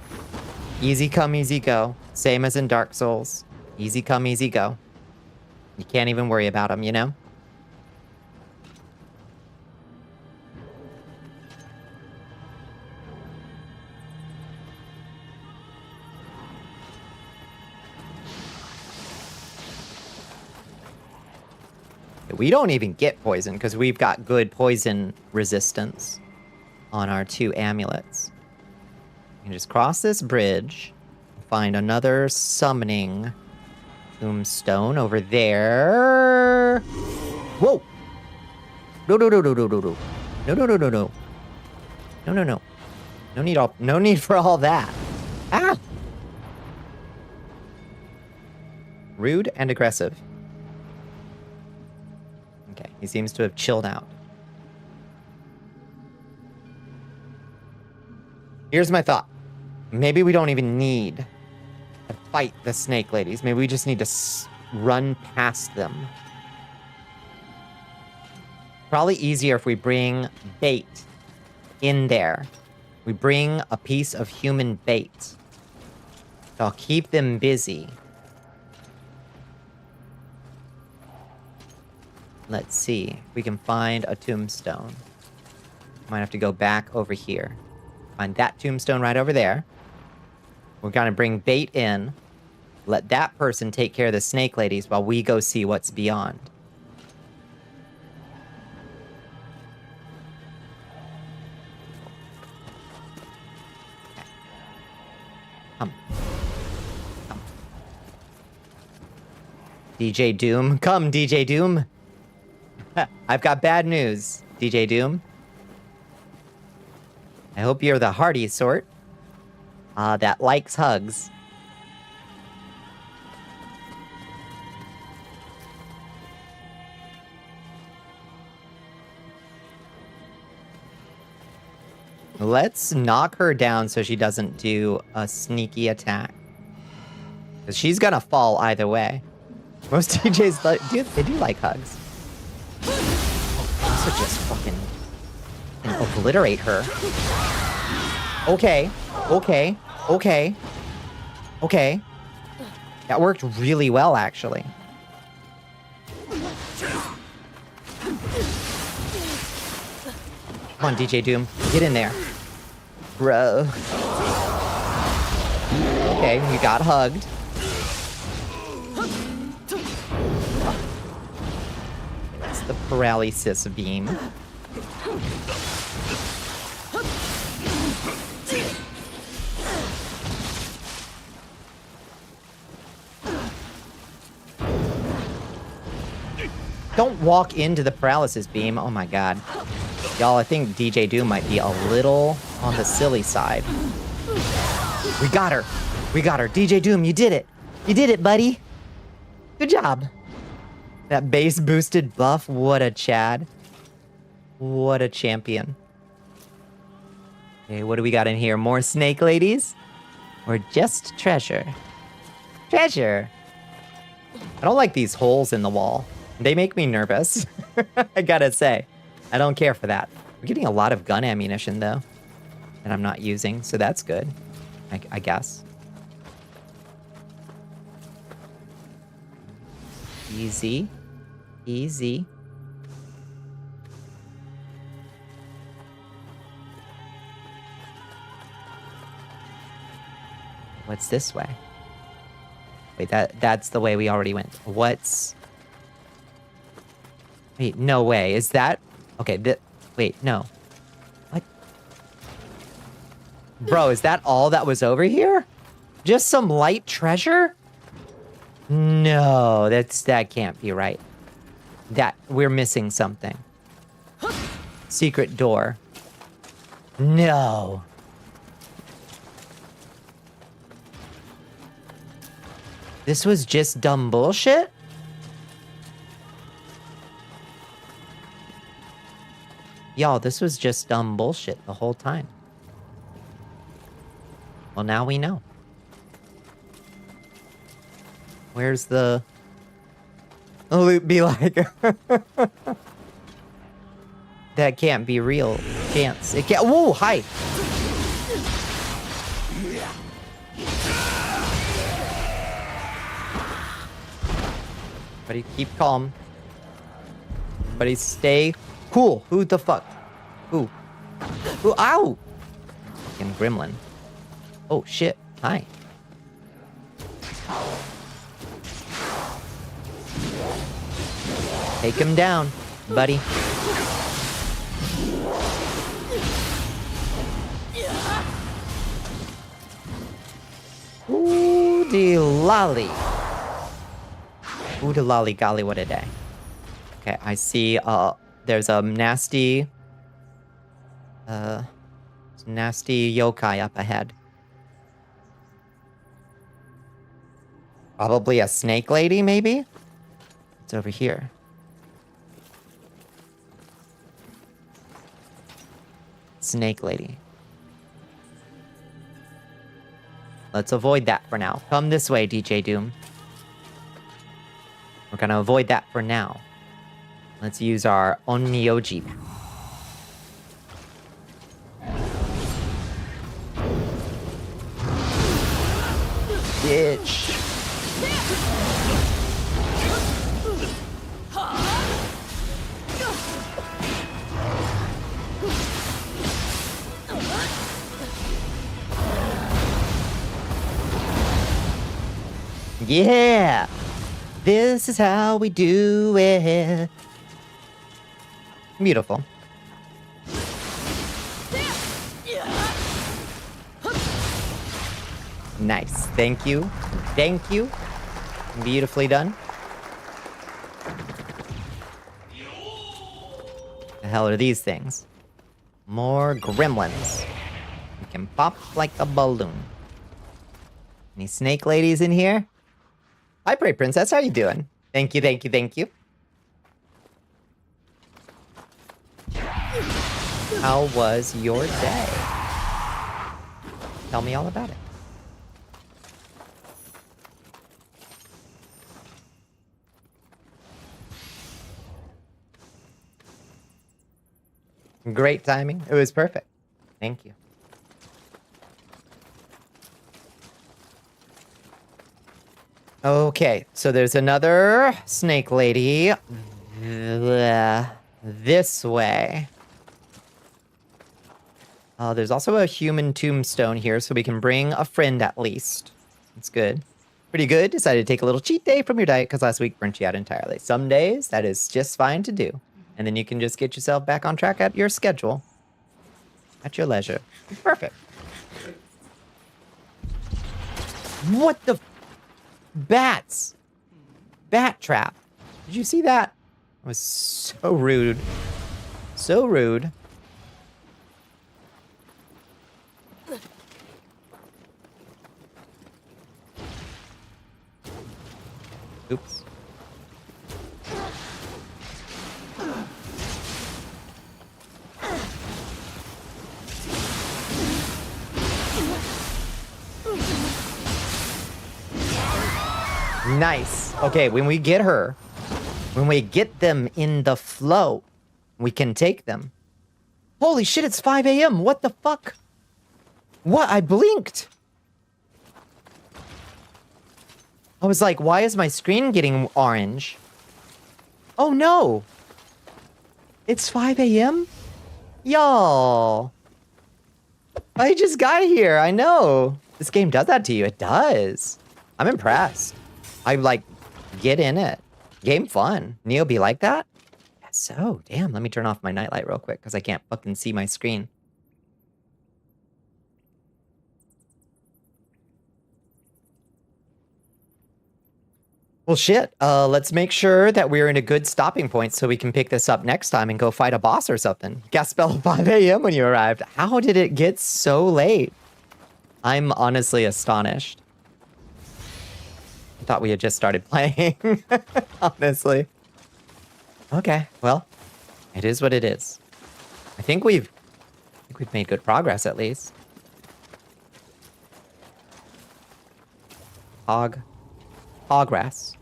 Easy come, easy go. Same as in Dark Souls. Easy come, easy go. You can't even worry about them, you know? We don't even get poison because we've got good poison resistance on our 2 amulets. You can just cross this bridge, find another summoning tombstone over there. Whoa! No, no, no, no, no, no, no. No, no, no, no, no. No, no, no. No need for all that. Ah! Rude and aggressive. Okay, he seems to have chilled out. Here's my thought. Maybe we don't even need to fight the snake ladies. Maybe we just need to run past them. Probably easier if we bring bait in there. We bring a piece of human bait. I'll keep them busy. Let's see if we can find a tombstone. Might have to go back over here. Find that tombstone right over there. We're gonna bring bait in. Let that person take care of the snake ladies while we go see what's beyond. Okay. Come. DJ Doom. Come, DJ Doom. I've got bad news, DJ Doom. I hope you're the hardy sort that likes hugs. Let's knock her down so she doesn't do a sneaky attack. Because she's gonna fall either way. Most DJs they do like hugs. Also just fucking obliterate her. Okay. Okay. Okay. Okay. That worked really well, actually. Come on, DJ Doom. Get in there. Bro. Okay, you got hugged. It's the paralysis beam. Don't walk into the paralysis beam. Oh my god. Y'all, I think DJ Doom might be a little on the silly side. We got her. We got her. DJ Doom, you did it. You did it, buddy. Good job. That base boosted buff. What a Chad. What a champion. Okay, what do we got in here? More snake ladies? Or just treasure? Treasure. I don't like these holes in the wall. They make me nervous. I gotta say. I don't care for that. We're getting a lot of gun ammunition, though, that I'm not using, so that's good, I guess. Easy. Easy. What's this way? Wait, that's the way we already went. What's... Wait, no way. Is that... Okay, wait, no. What? Bro, is that all that was over here? Just some light treasure? No, that can't be right. We're missing something. Secret door. No. This was just dumb bullshit? Y'all, this was just dumb bullshit the whole time. Well, now we know. Where's the... Loot be like... That can't be real. Chance. It can't... Whoa, hi! Everybody keep calm. Everybody stay cool. Who the fuck? Who? Who? Ow! Fucking gremlin. Oh, shit. Hi. Take him down, buddy. Ooh-dee lolly. Ooh-dee lolly golly, what a day. Okay, I see, there's a nasty yokai up ahead. Probably a snake lady, maybe? It's over here. Snake lady. Let's avoid that for now. Come this way, DJ Doom. We're gonna avoid that for now. Let's use our Onmyoji. Bitch. Yeah! This is how we do it. Beautiful. Nice. Thank you. Thank you. Beautifully done. The hell are these things? More gremlins. You can pop like a balloon. Any snake ladies in here? Hi, Prey Princess. How you doing? Thank you, thank you, thank you. How was your day? Tell me all about it. Great timing. It was perfect. Thank you. Okay, so there's another snake lady. This way. There's also a human tombstone here, so we can bring a friend at least. That's good. Pretty good. Decided to take a little cheat day from your diet because last week burnt you out entirely. Some days, that is just fine to do. And then you can just get yourself back on track at your schedule. At your leisure. Perfect. What the... Bats! Bat trap. Did you see that? It was so rude. So rude. Oops. Nice. Okay, when we get her, when we get them in the flow, we can take them. Holy shit, it's 5 a.m. What the fuck? What? I blinked. I was like, why is my screen getting orange? Oh no. It's 5 a.m.? Y'all. I just got here. I know. This game does that to you. It does. I'm impressed. I like, get in it. Game fun. Neo be like that? Yeah, so, damn, let me turn off my nightlight real quick because I can't fucking see my screen. Well, shit. Let's make sure that we're in a good stopping point so we can pick this up next time and go fight a boss or something. Got spelled 5 a.m. when you arrived. How did it get so late? I'm honestly astonished. I thought we had just started playing. Honestly. Okay, well, it is what it is. I think we've made good progress at least. Progress.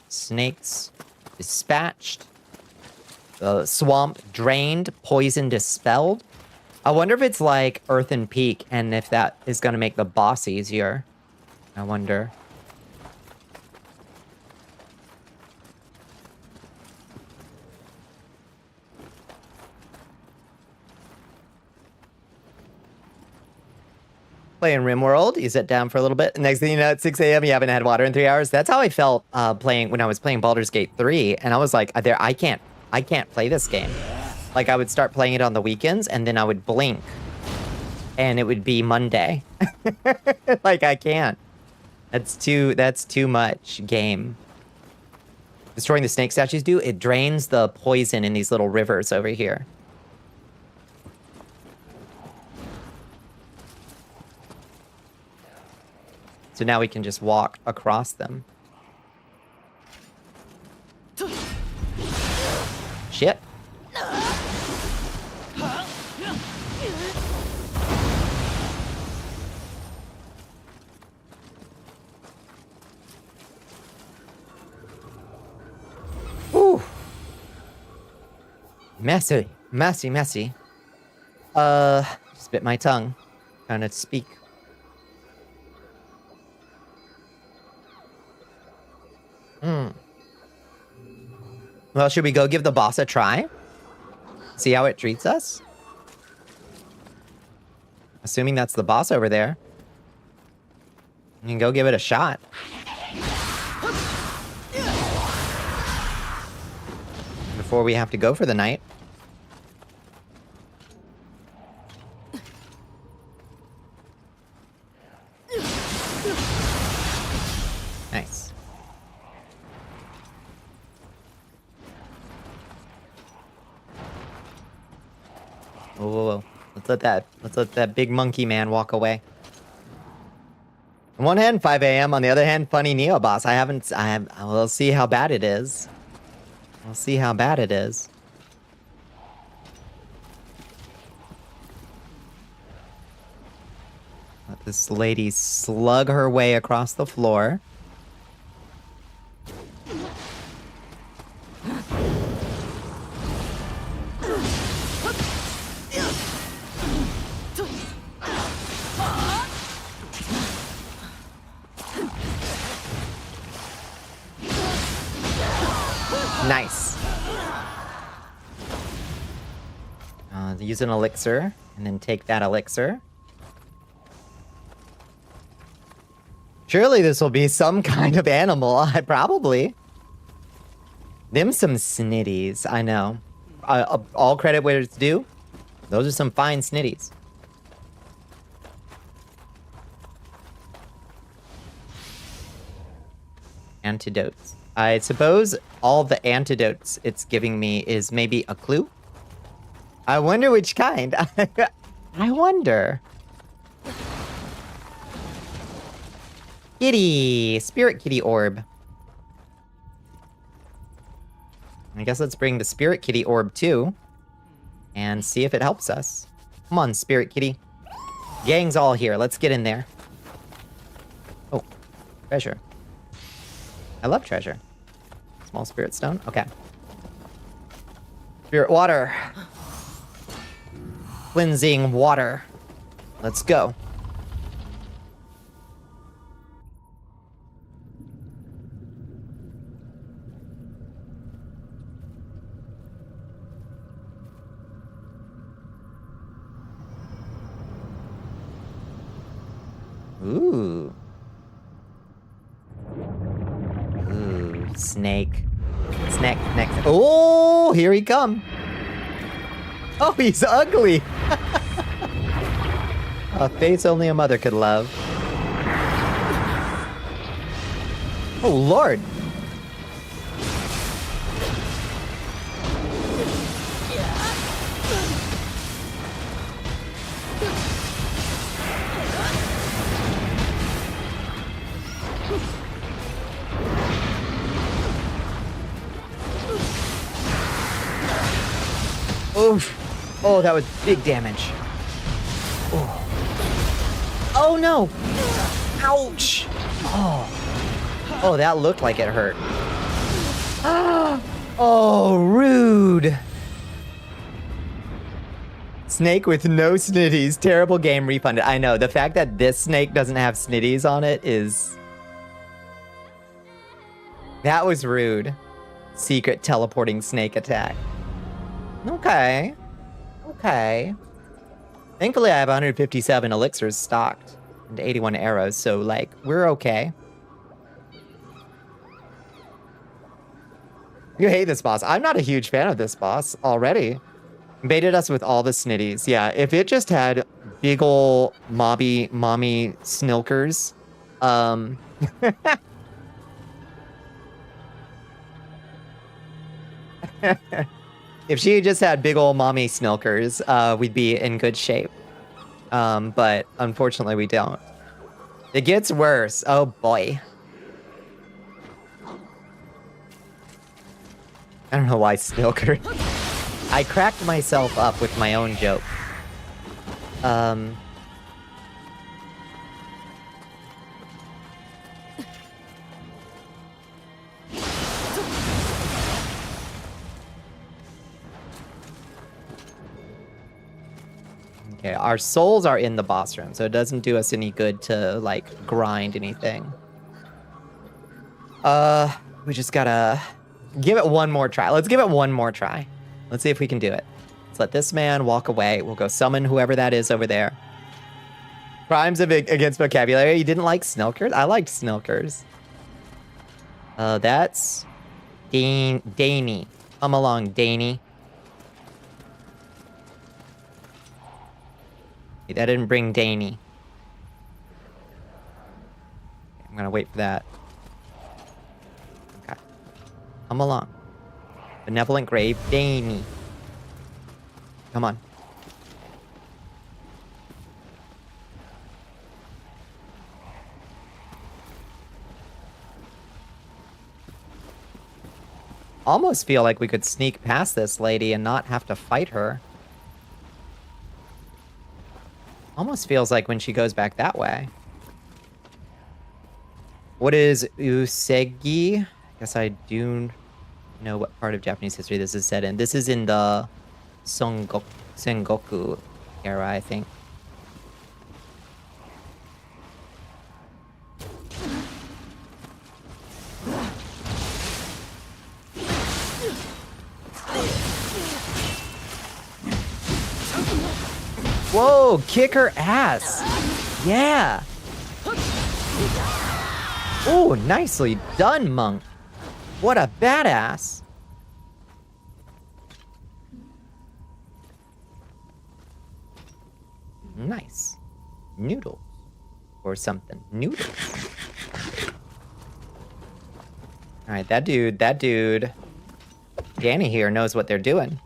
Snakes dispatched. The swamp drained. Poison dispelled. I wonder if it's like Earthen Peak and if that is going to make the boss easier. I wonder. Playing RimWorld, you sit down for a little bit. Next thing you know, at 6 a.m., you haven't had water in 3 hours. That's how I felt playing when I was playing Baldur's Gate 3, and I was like, I can't play this game. Like, I would start playing it on the weekends, and then I would blink, and it would be Monday. Like, I can't. That's too much game. Destroying the snake statues do? It drains the poison in these little rivers over here. So now we can just walk across them. Shit. Ooh. Messy. Just bit my tongue. Trying to speak. Well, should we go give the boss a try? See how it treats us? Assuming that's the boss over there. You can go give it a shot. Before we have to go for the night. Nice. Whoa. Let's let that big monkey man walk away. On one hand, 5 a.m. On the other hand, funny Neo boss. We'll see how bad it is. We'll see how bad it is. Let this lady slug her way across the floor. Nice. Use an elixir, and then take that elixir. Surely this will be some kind of animal. Probably. Them some snitties, I know. All credit where it's due. Those are some fine snitties. Antidotes. I suppose all the antidotes it's giving me is maybe a clue. I wonder which kind. I wonder. Kitty! Spirit kitty orb. I guess let's bring the spirit kitty orb too. And see if it helps us. Come on, spirit kitty. Gang's all here. Let's get in there. Oh, treasure. I love treasure. Small spirit stone? Okay. Spirit water. Cleansing water. Let's go. Ooh. Ooh, snake. Snake, next. Oh, here he come. Oh, he's ugly. A face only a mother could love. Oh, Lord. Oof. Oh, that was big damage. Oh, oh no. Ouch. Oh. Oh, that looked like it hurt. Oh, rude. Snake with no snitties. Terrible game, refunded. I know. The fact that this snake doesn't have snitties on it is... That was rude. Secret teleporting snake attack. Okay. Okay. Thankfully, I have 157 elixirs stocked and 81 arrows, so, like, we're okay. You hate this boss. I'm not a huge fan of this boss already. Baited us with all the snitties. Yeah, if it just had big ol' mommy snilkers, if she just had big ol' mommy snilkers, we'd be in good shape. But unfortunately we don't. It gets worse. Oh boy. I don't know why snilker. I cracked myself up with my own joke. Okay, our souls are in the boss room, so it doesn't do us any good to, like, grind anything. We just gotta give it one more try. Let's give it one more try. Let's see if we can do it. Let's let this man walk away. We'll go summon whoever that is over there. Crimes against vocabulary. You didn't like snilkers? I liked snilkers. That's Danny. Come along, Danny. That didn't bring Danny. I'm gonna wait for that. Okay. Come along. Benevolent Grave, Danny. Come on. Almost feel like we could sneak past this lady and not have to fight her. Almost feels like when she goes back that way. What is Usegi? I guess I do know what part of Japanese history this is set in. This is in the Sengoku era, I think. Whoa, kick her ass. Yeah. Oh, nicely done, monk. What a badass. Nice. Noodles. Or something. Noodles. Alright, that dude. Danny here knows what they're doing.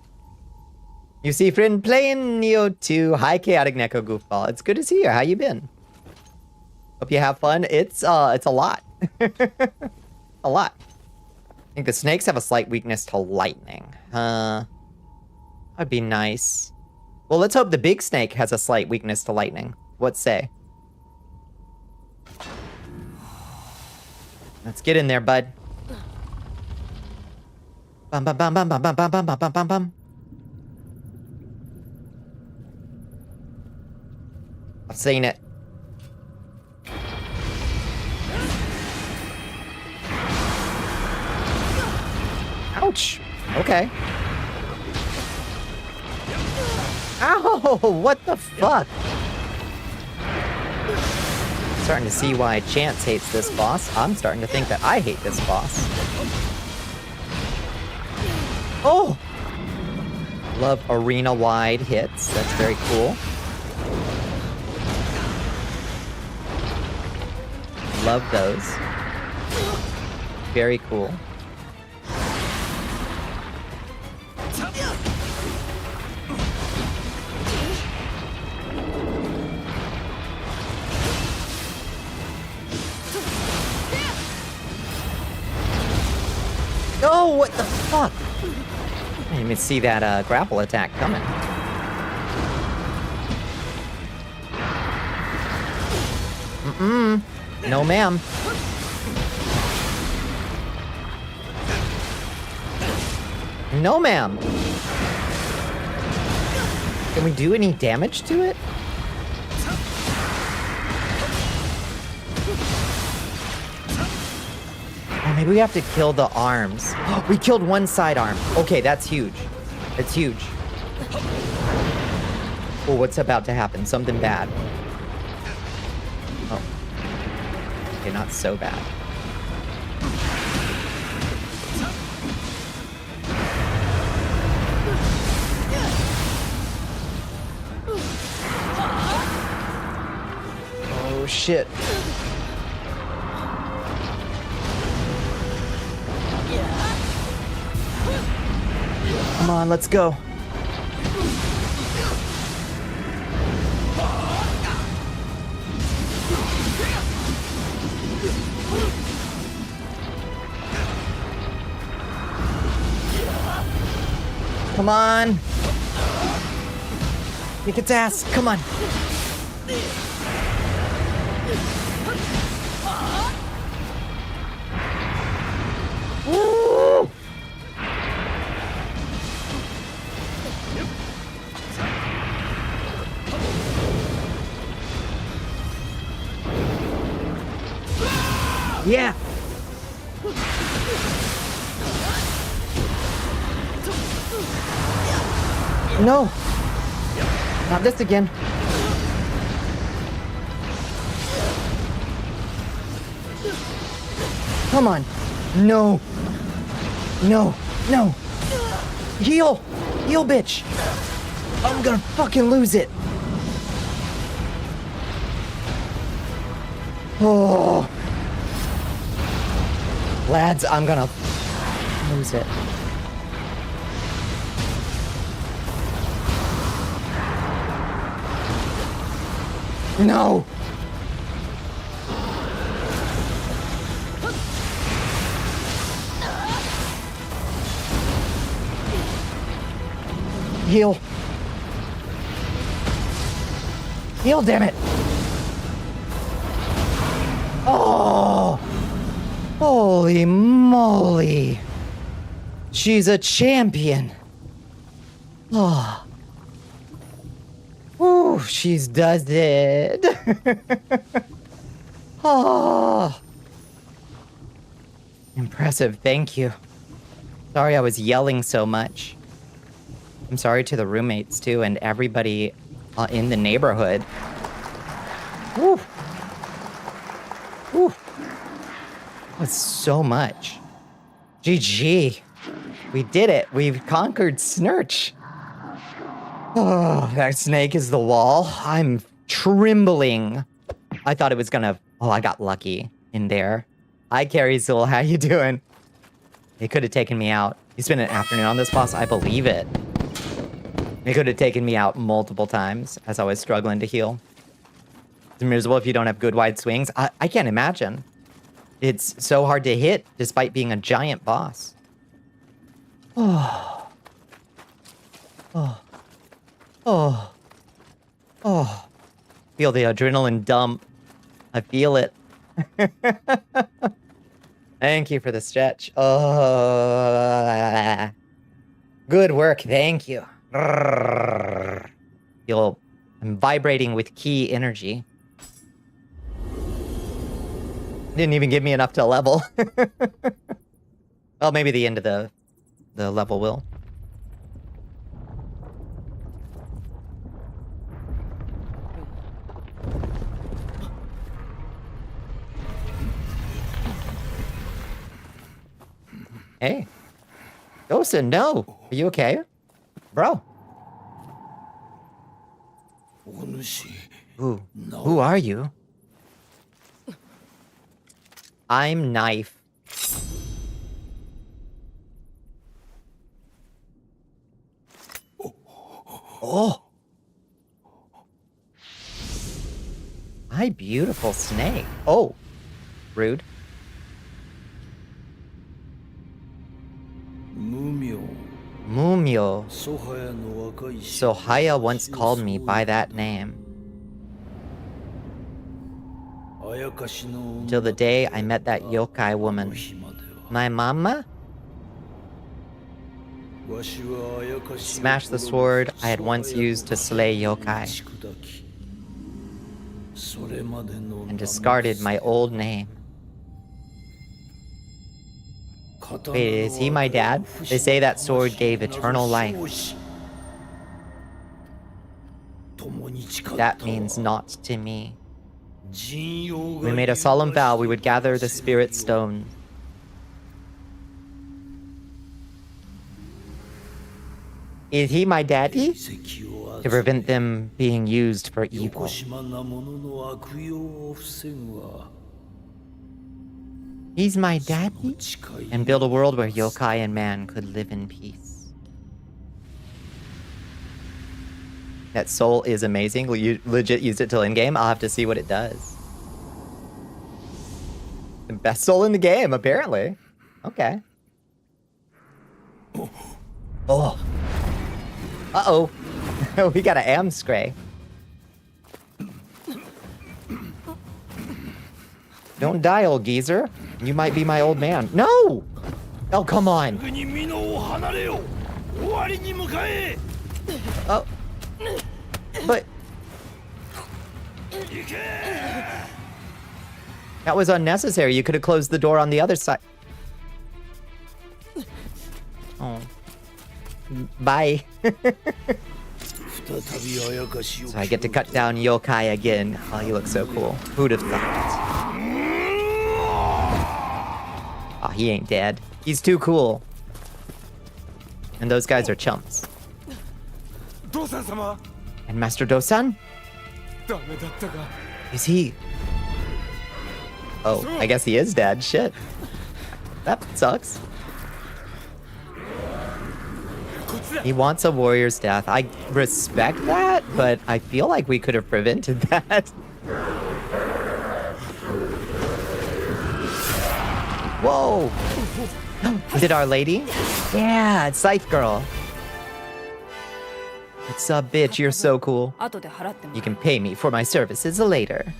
You see, friend, playing Neo 2. Hi, Chaotic Neko Goofball. It's good to see you. How you been? Hope you have fun. It's a lot. A lot. I think the snakes have a slight weakness to lightning. That'd be nice. Well, let's hope the big snake has a slight weakness to lightning. What say? Let's get in there, bud. Bum bum bum bum bum bum bum bum bum bum bum. I've seen it. Ouch. Okay. Ow! What the fuck? Starting to see why Chance hates this boss. I'm starting to think that I hate this boss. Oh! Love arena-wide hits. That's very cool. Love those. Very cool. Oh, what the fuck? I didn't even see that grapple attack coming. No, ma'am. No, ma'am. Can we do any damage to it? Oh, maybe we have to kill the arms. We killed one side arm. Okay, that's huge. That's huge. Oh, what's about to happen? Something bad. Oh. Okay, not so bad. Oh, shit. Come on, let's go. Come on. Kick its ass. Come on. Woo! Yeah. No. Not this again. Come on. No. No. No. Heal. Heal, bitch. I'm gonna fucking lose it. Oh. Lads, I'm gonna lose it. No! Heal. Heal, damn it! Oh! Holy moly! She's a champion! Oh. Ooh, she's does it. Oh. Impressive, thank you. Sorry I was yelling so much. I'm sorry to the roommates too and everybody in the neighborhood. Woo. Woo. That's so much. GG. We did it. We've conquered Snurch. Oh, that snake is the wall. I'm trembling. I thought it was gonna... Oh, I got lucky in there. Hi, Carriezel. How you doing? It could have taken me out. You spent an afternoon on this boss? I believe it. It could have taken me out multiple times as I was struggling to heal. It's miserable if you don't have good wide swings. I can't imagine. It's so hard to hit despite being a giant boss. Oh. Oh. Oh. Oh. Feel the adrenaline dump. I feel it. Thank you for the stretch. Oh. Good work. Thank you. Feel I'm vibrating with key energy. Didn't even give me enough to level. Well, maybe the end of the level will. Hey. Gosen, no. Are you okay? Bro. Who are you? I'm Knife. Oh. My beautiful snake. Oh. Rude. Mumio. Sohaya once called me by that name. Until the day I met that yokai woman. My mama? Smashed the sword I had once used to slay yokai. And discarded my old name. Wait, is he my dad? They say that sword gave eternal life. That means naught to me. We made a solemn vow we would gather the spirit stone. Is he my daddy? To prevent them being used for evil. He's my daddy? And build a world where yokai and man could live in peace. That soul is amazing. You legit used it till in-game. I'll have to see what it does. The best soul in the game, apparently. Okay. Oh. Uh-oh. We got an Amscray. Don't die, old geezer. You might be my old man. No! Oh, come on. Oh. But... that was unnecessary. You could have closed the door on the other side. Oh. Bye. So I get to cut down yokai again. Oh, you look so cool. Who'd have thought? Oh, he ain't dead. He's too cool. And those guys are chumps. And Master Dosan? Is he... oh, I guess he is dead. Shit. That sucks. He wants a warrior's death. I respect that, but I feel like we could have prevented that. Whoa! Is it Our Lady? Yeah, it's Scythe Girl. What's up, bitch? You're so cool. You can pay me for my services later.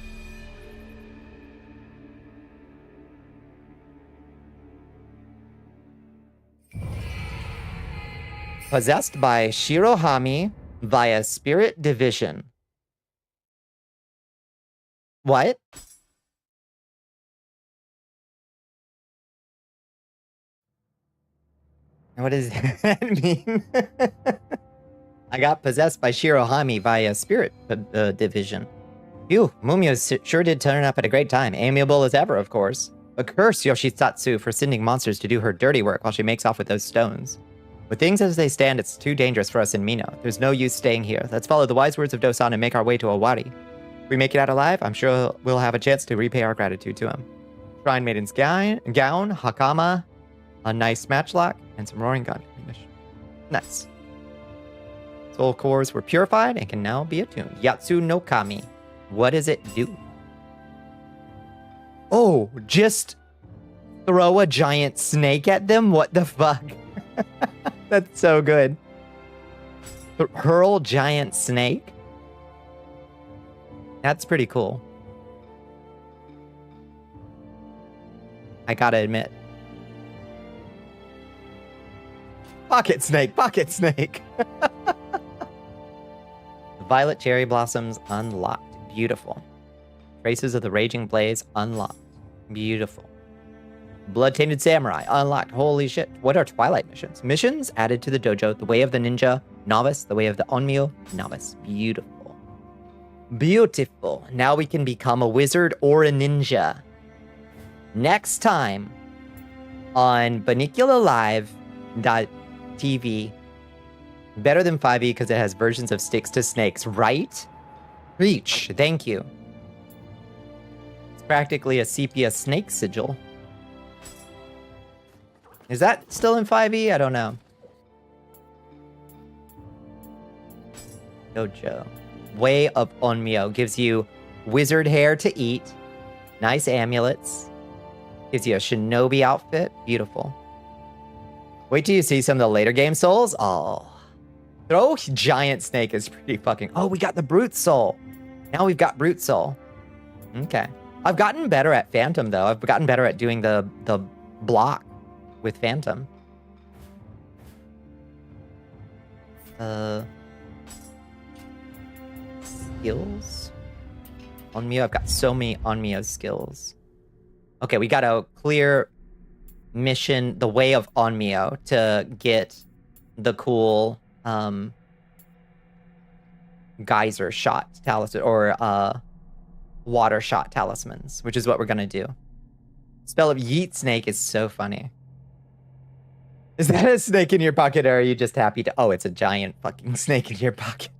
Possessed by Shirohami via spirit division. What? What does that mean? I got possessed by Shirohami via spirit division. Phew, Mumio sure did turn up at a great time. Amiable as ever, of course. But curse Yoshisatsu for sending monsters to do her dirty work while she makes off with those stones. With things as they stand, it's too dangerous for us in Mino. There's no use staying here. Let's follow the wise words of Dosan and make our way to Owari. If we make it out alive, I'm sure we'll have a chance to repay our gratitude to him. Shrine Maiden's gown, Hakama, a nice matchlock, and some roaring gun ammunition. Nice. Soul cores were purified and can now be attuned. Yatsu no Kami. What does it do? Oh, just throw a giant snake at them? What the fuck? That's so good. Hurl giant snake? That's pretty cool. I gotta admit. Pocket snake, pocket snake. The violet cherry blossoms unlocked. Beautiful. Traces of the raging blaze unlocked. Beautiful. Blood-tainted samurai unlocked. Holy shit. What are twilight missions? Missions added to the dojo. The way of the ninja, novice. The way of the onmyo, novice. Beautiful. Beautiful. Now we can become a wizard or a ninja. Next time on Bonnicula Live.tv. Better than 5e because it has versions of sticks to snakes, right? Reach. Thank you. It's practically a sepia snake sigil. Is that still in 5e? I don't know. Dojo. Way of Onmyo gives you wizard hair to eat. Nice amulets. Gives you a shinobi outfit. Beautiful. Wait till you see some of the later game souls. Oh. Throw giant snake is pretty fucking... Oh, we got the brute soul. Now we've got brute soul. Okay. I've gotten better at Phantom, though. I've gotten better at doing the block with Phantom. Skills? Onmyo, I've got so many Onmyo skills. Okay, we got a clear mission, the way of Onmyo, to get the cool geyser shot talisman, or water shot talismans, which is what we're gonna do. Spell of Yeet Snake is so funny. Is that a snake in your pocket, or are you just happy to... Oh, it's a giant fucking snake in your pocket.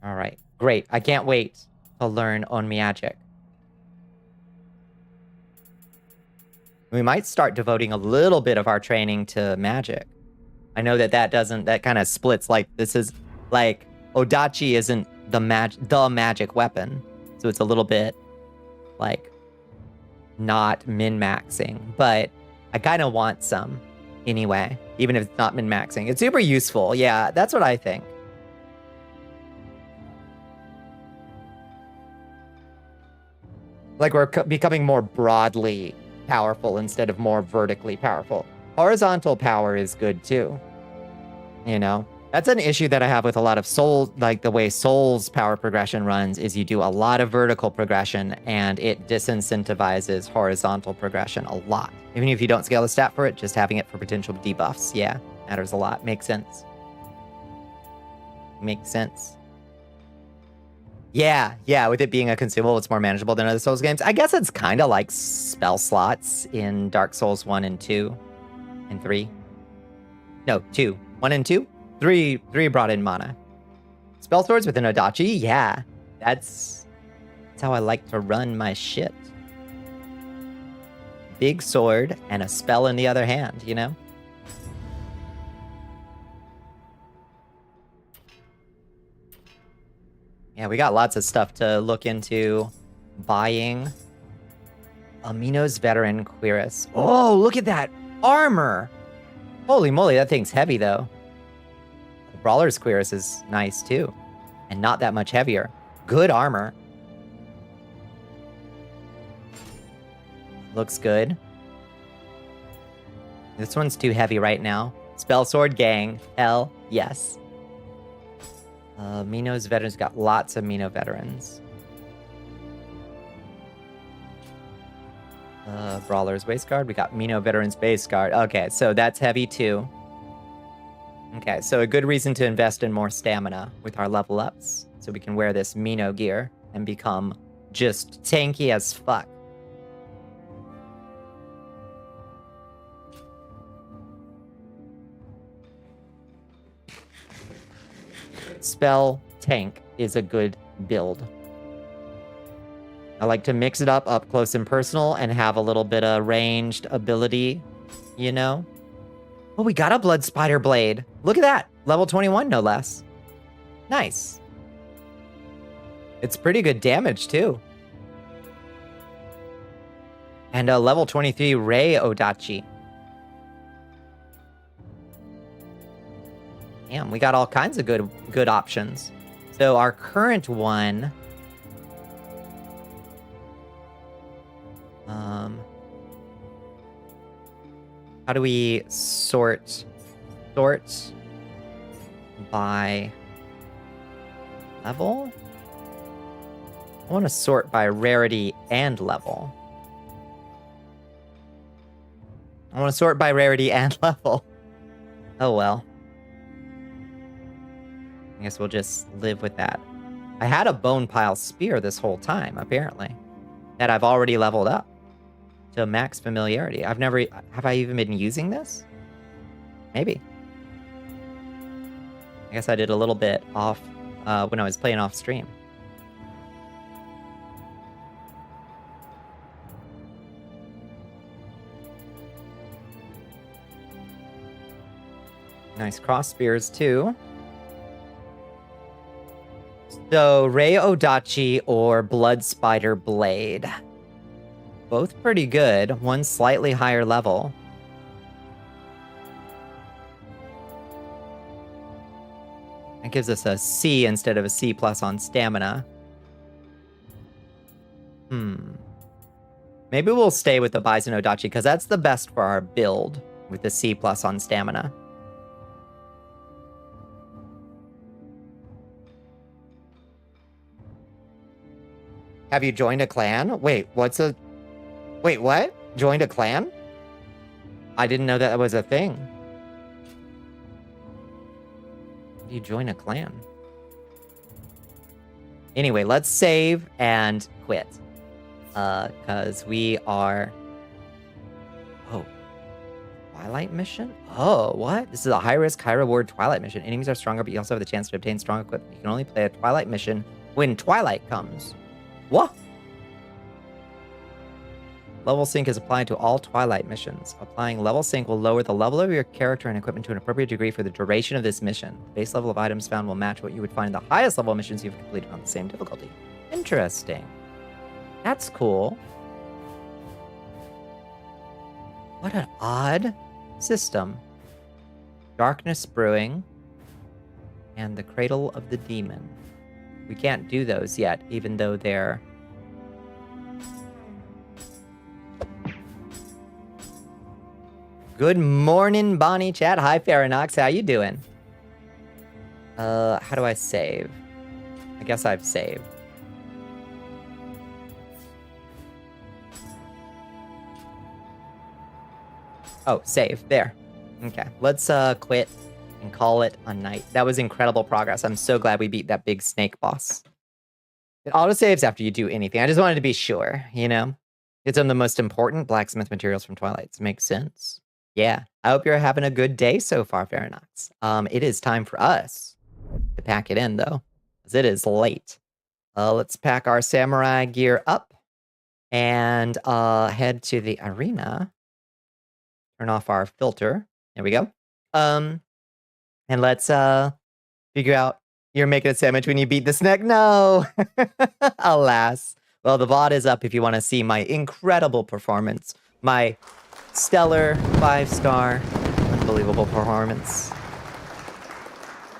All right, great. I can't wait to learn on magic. We might start devoting a little bit of our training to magic. I know that kind of splits. Like, this is like Odachi isn't the magic weapon, so it's a little bit like not min-maxing, but I kind of want some anyway, even if it's not min-maxing. It's super useful. Yeah, that's what I think. Like, we're becoming more broadly powerful instead of more vertically powerful. Horizontal power is good too. You know? That's an issue that I have with a lot of Soul, like the way Soul's power progression runs, is you do a lot of vertical progression and it disincentivizes horizontal progression a lot. Even if you don't scale the stat for it, just having it for potential debuffs, yeah, matters a lot. Makes sense. Makes sense. Yeah, with it being a consumable, it's more manageable than other Souls games. I guess it's kind of like spell slots in Dark Souls 1 and 2 and 3. No, 2. 1 and 2? 3 brought in mana. Spell swords within Odachi? Yeah. That's how I like to run my shit. Big sword and a spell in the other hand, you know? Yeah, we got lots of stuff to look into. Buying. Amino's Veteran Cuirass. Oh, look at that armor! Holy moly, that thing's heavy, though. The Brawler's Cuirass is nice, too. And not that much heavier. Good armor. Looks good. This one's too heavy right now. Spell Sword Gang. Hell yes. Mino's Veterans got lots of Mino Veterans. Brawler's Waist Guard. We got Mino Veterans Base Guard. Okay, so that's heavy too. Okay, so a good reason to invest in more stamina with our level ups. So we can wear this Mino gear and become just tanky as fuck. Spell tank is a good build. I like to mix it up close and personal, and have a little bit of ranged ability, you know? Oh, we got a Blood Spider Blade. Look at that. Level 21, no less. Nice. It's pretty good damage, too. And a level 23 Ray Odachi. Damn, we got all kinds of good options. So our current one... how do we sort by level? I want to sort by rarity and level. I want to sort by rarity and level. Oh well. I guess we'll just live with that. I had a Bone Pile Spear this whole time, apparently. That I've already leveled up to max familiarity. Have I even been using this? Maybe. I guess I did a little bit off when I was playing off stream. Nice cross spears too. So, Rei Odachi or Blood Spider Blade. Both pretty good. One slightly higher level. That gives us a C instead of a C+ on stamina. Maybe we'll stay with the Bison Odachi, because that's the best for our build, with the C+ on stamina. Have you joined a clan? Wait, what? Joined a clan? I didn't know that was a thing. You join a clan. Anyway, let's save and quit. Because we are... Oh. Twilight mission? Oh, what? This is a high-risk, high-reward Twilight mission. Enemies are stronger, but you also have the chance to obtain strong equipment. You can only play a Twilight mission when Twilight comes. What? Level sync is applied to all Twilight missions. Applying level sync will lower the level of your character and equipment to an appropriate degree for the duration of this mission. The base level of items found will match what you would find in the highest level missions you've completed on the same difficulty. Interesting. That's cool. What an odd system. Darkness Brewing and the Cradle of the Demon. We can't do those yet, even though they're... Good morning, Bonnie chat. Hi, Faranox. How you doing? How do I save? I guess I've saved. Oh, save. There. Okay. Let's quit and call it a night. That was incredible progress. I'm so glad we beat that big snake boss. It autosaves after you do anything. I just wanted to be sure, you know? It's some of the most important blacksmith materials from Twilight. Makes sense. Yeah. I hope you're having a good day so far, Faranox. It is time for us to pack it in, though, because it is late. Let's pack our samurai gear up and head to the arena. Turn off our filter. There we go. And let's figure out. You're making a sandwich when you beat the snake? No! Alas. Well, the VOD is up if you want to see my incredible performance. My stellar 5-star unbelievable performance.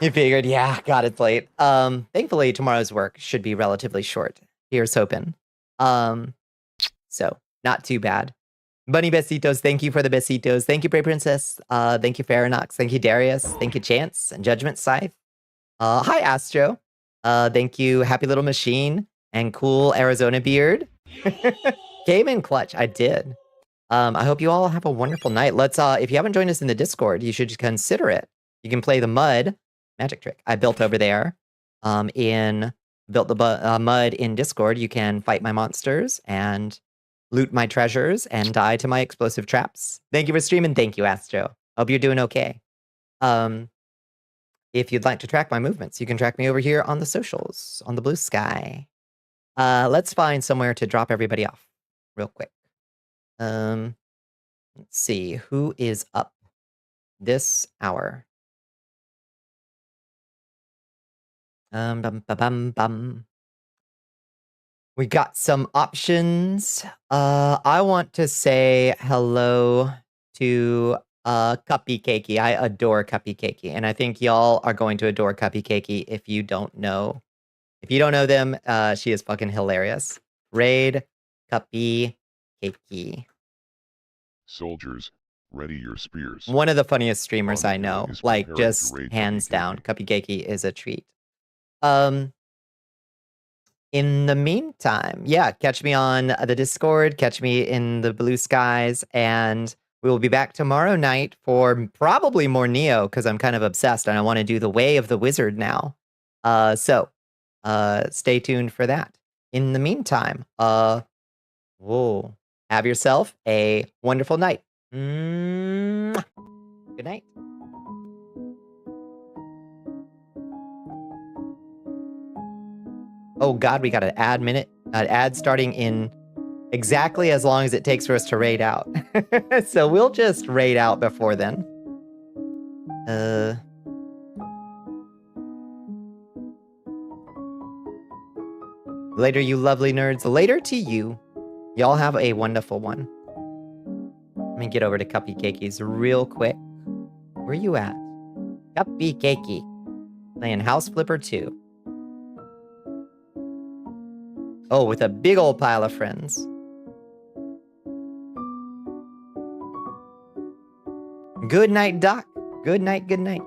You figured, yeah, God, it's late. Thankfully, tomorrow's work should be relatively short. Here's hoping. So, not too bad. Bunny Besitos, thank you for the Besitos. Thank you, Prey Princess. Thank you, Faranox. Thank you, Darius. Thank you, Chance and Judgment Scythe. Hi, Astro. Thank you, Happy Little Machine and Cool Arizona Beard. Came in clutch. I did. I hope you all have a wonderful night. Let's, if you haven't joined us in the Discord, you should consider it. You can play the mud magic trick I built over there. Built the mud in Discord. You can fight my monsters and loot my treasures and die to my explosive traps. Thank you for streaming. Thank you, Astro. Hope you're doing okay. If you'd like to track my movements, you can track me over here on the socials, on the blue sky. Let's find somewhere to drop everybody off real quick. Let's see, who is up this hour? We got some options. I want to say hello to Cuppy Cakey. I adore Cuppy Cakey, and I think y'all are going to adore Cuppy Cakey if you don't know. If you don't know them, she is fucking hilarious. Raid Cuppy Cakey. Soldiers, ready your spears. One of the funniest streamers I Bonnicula know. is Like, preparing to just raid hands Cuppy down. Cakey. Cuppy Cakey is a treat. In the meantime, yeah, catch me on the Discord, catch me in the blue skies, and we will be back tomorrow night for probably more Neo, because I'm kind of obsessed and I want to do the Way of the Wizard now. So stay tuned for that. In the meantime, whoa, have yourself a wonderful night. Mwah. Good night. Oh God, we got an ad starting in exactly as long as it takes for us to raid out. So we'll just raid out before then. Later, you lovely nerds. Later to you. Y'all have a wonderful one. Let me get over to Cupcakeies real quick. Where you at? Cupcakey. Playing House Flipper 2. Oh, with a big old pile of friends. Good night, Doc. Good night, good night.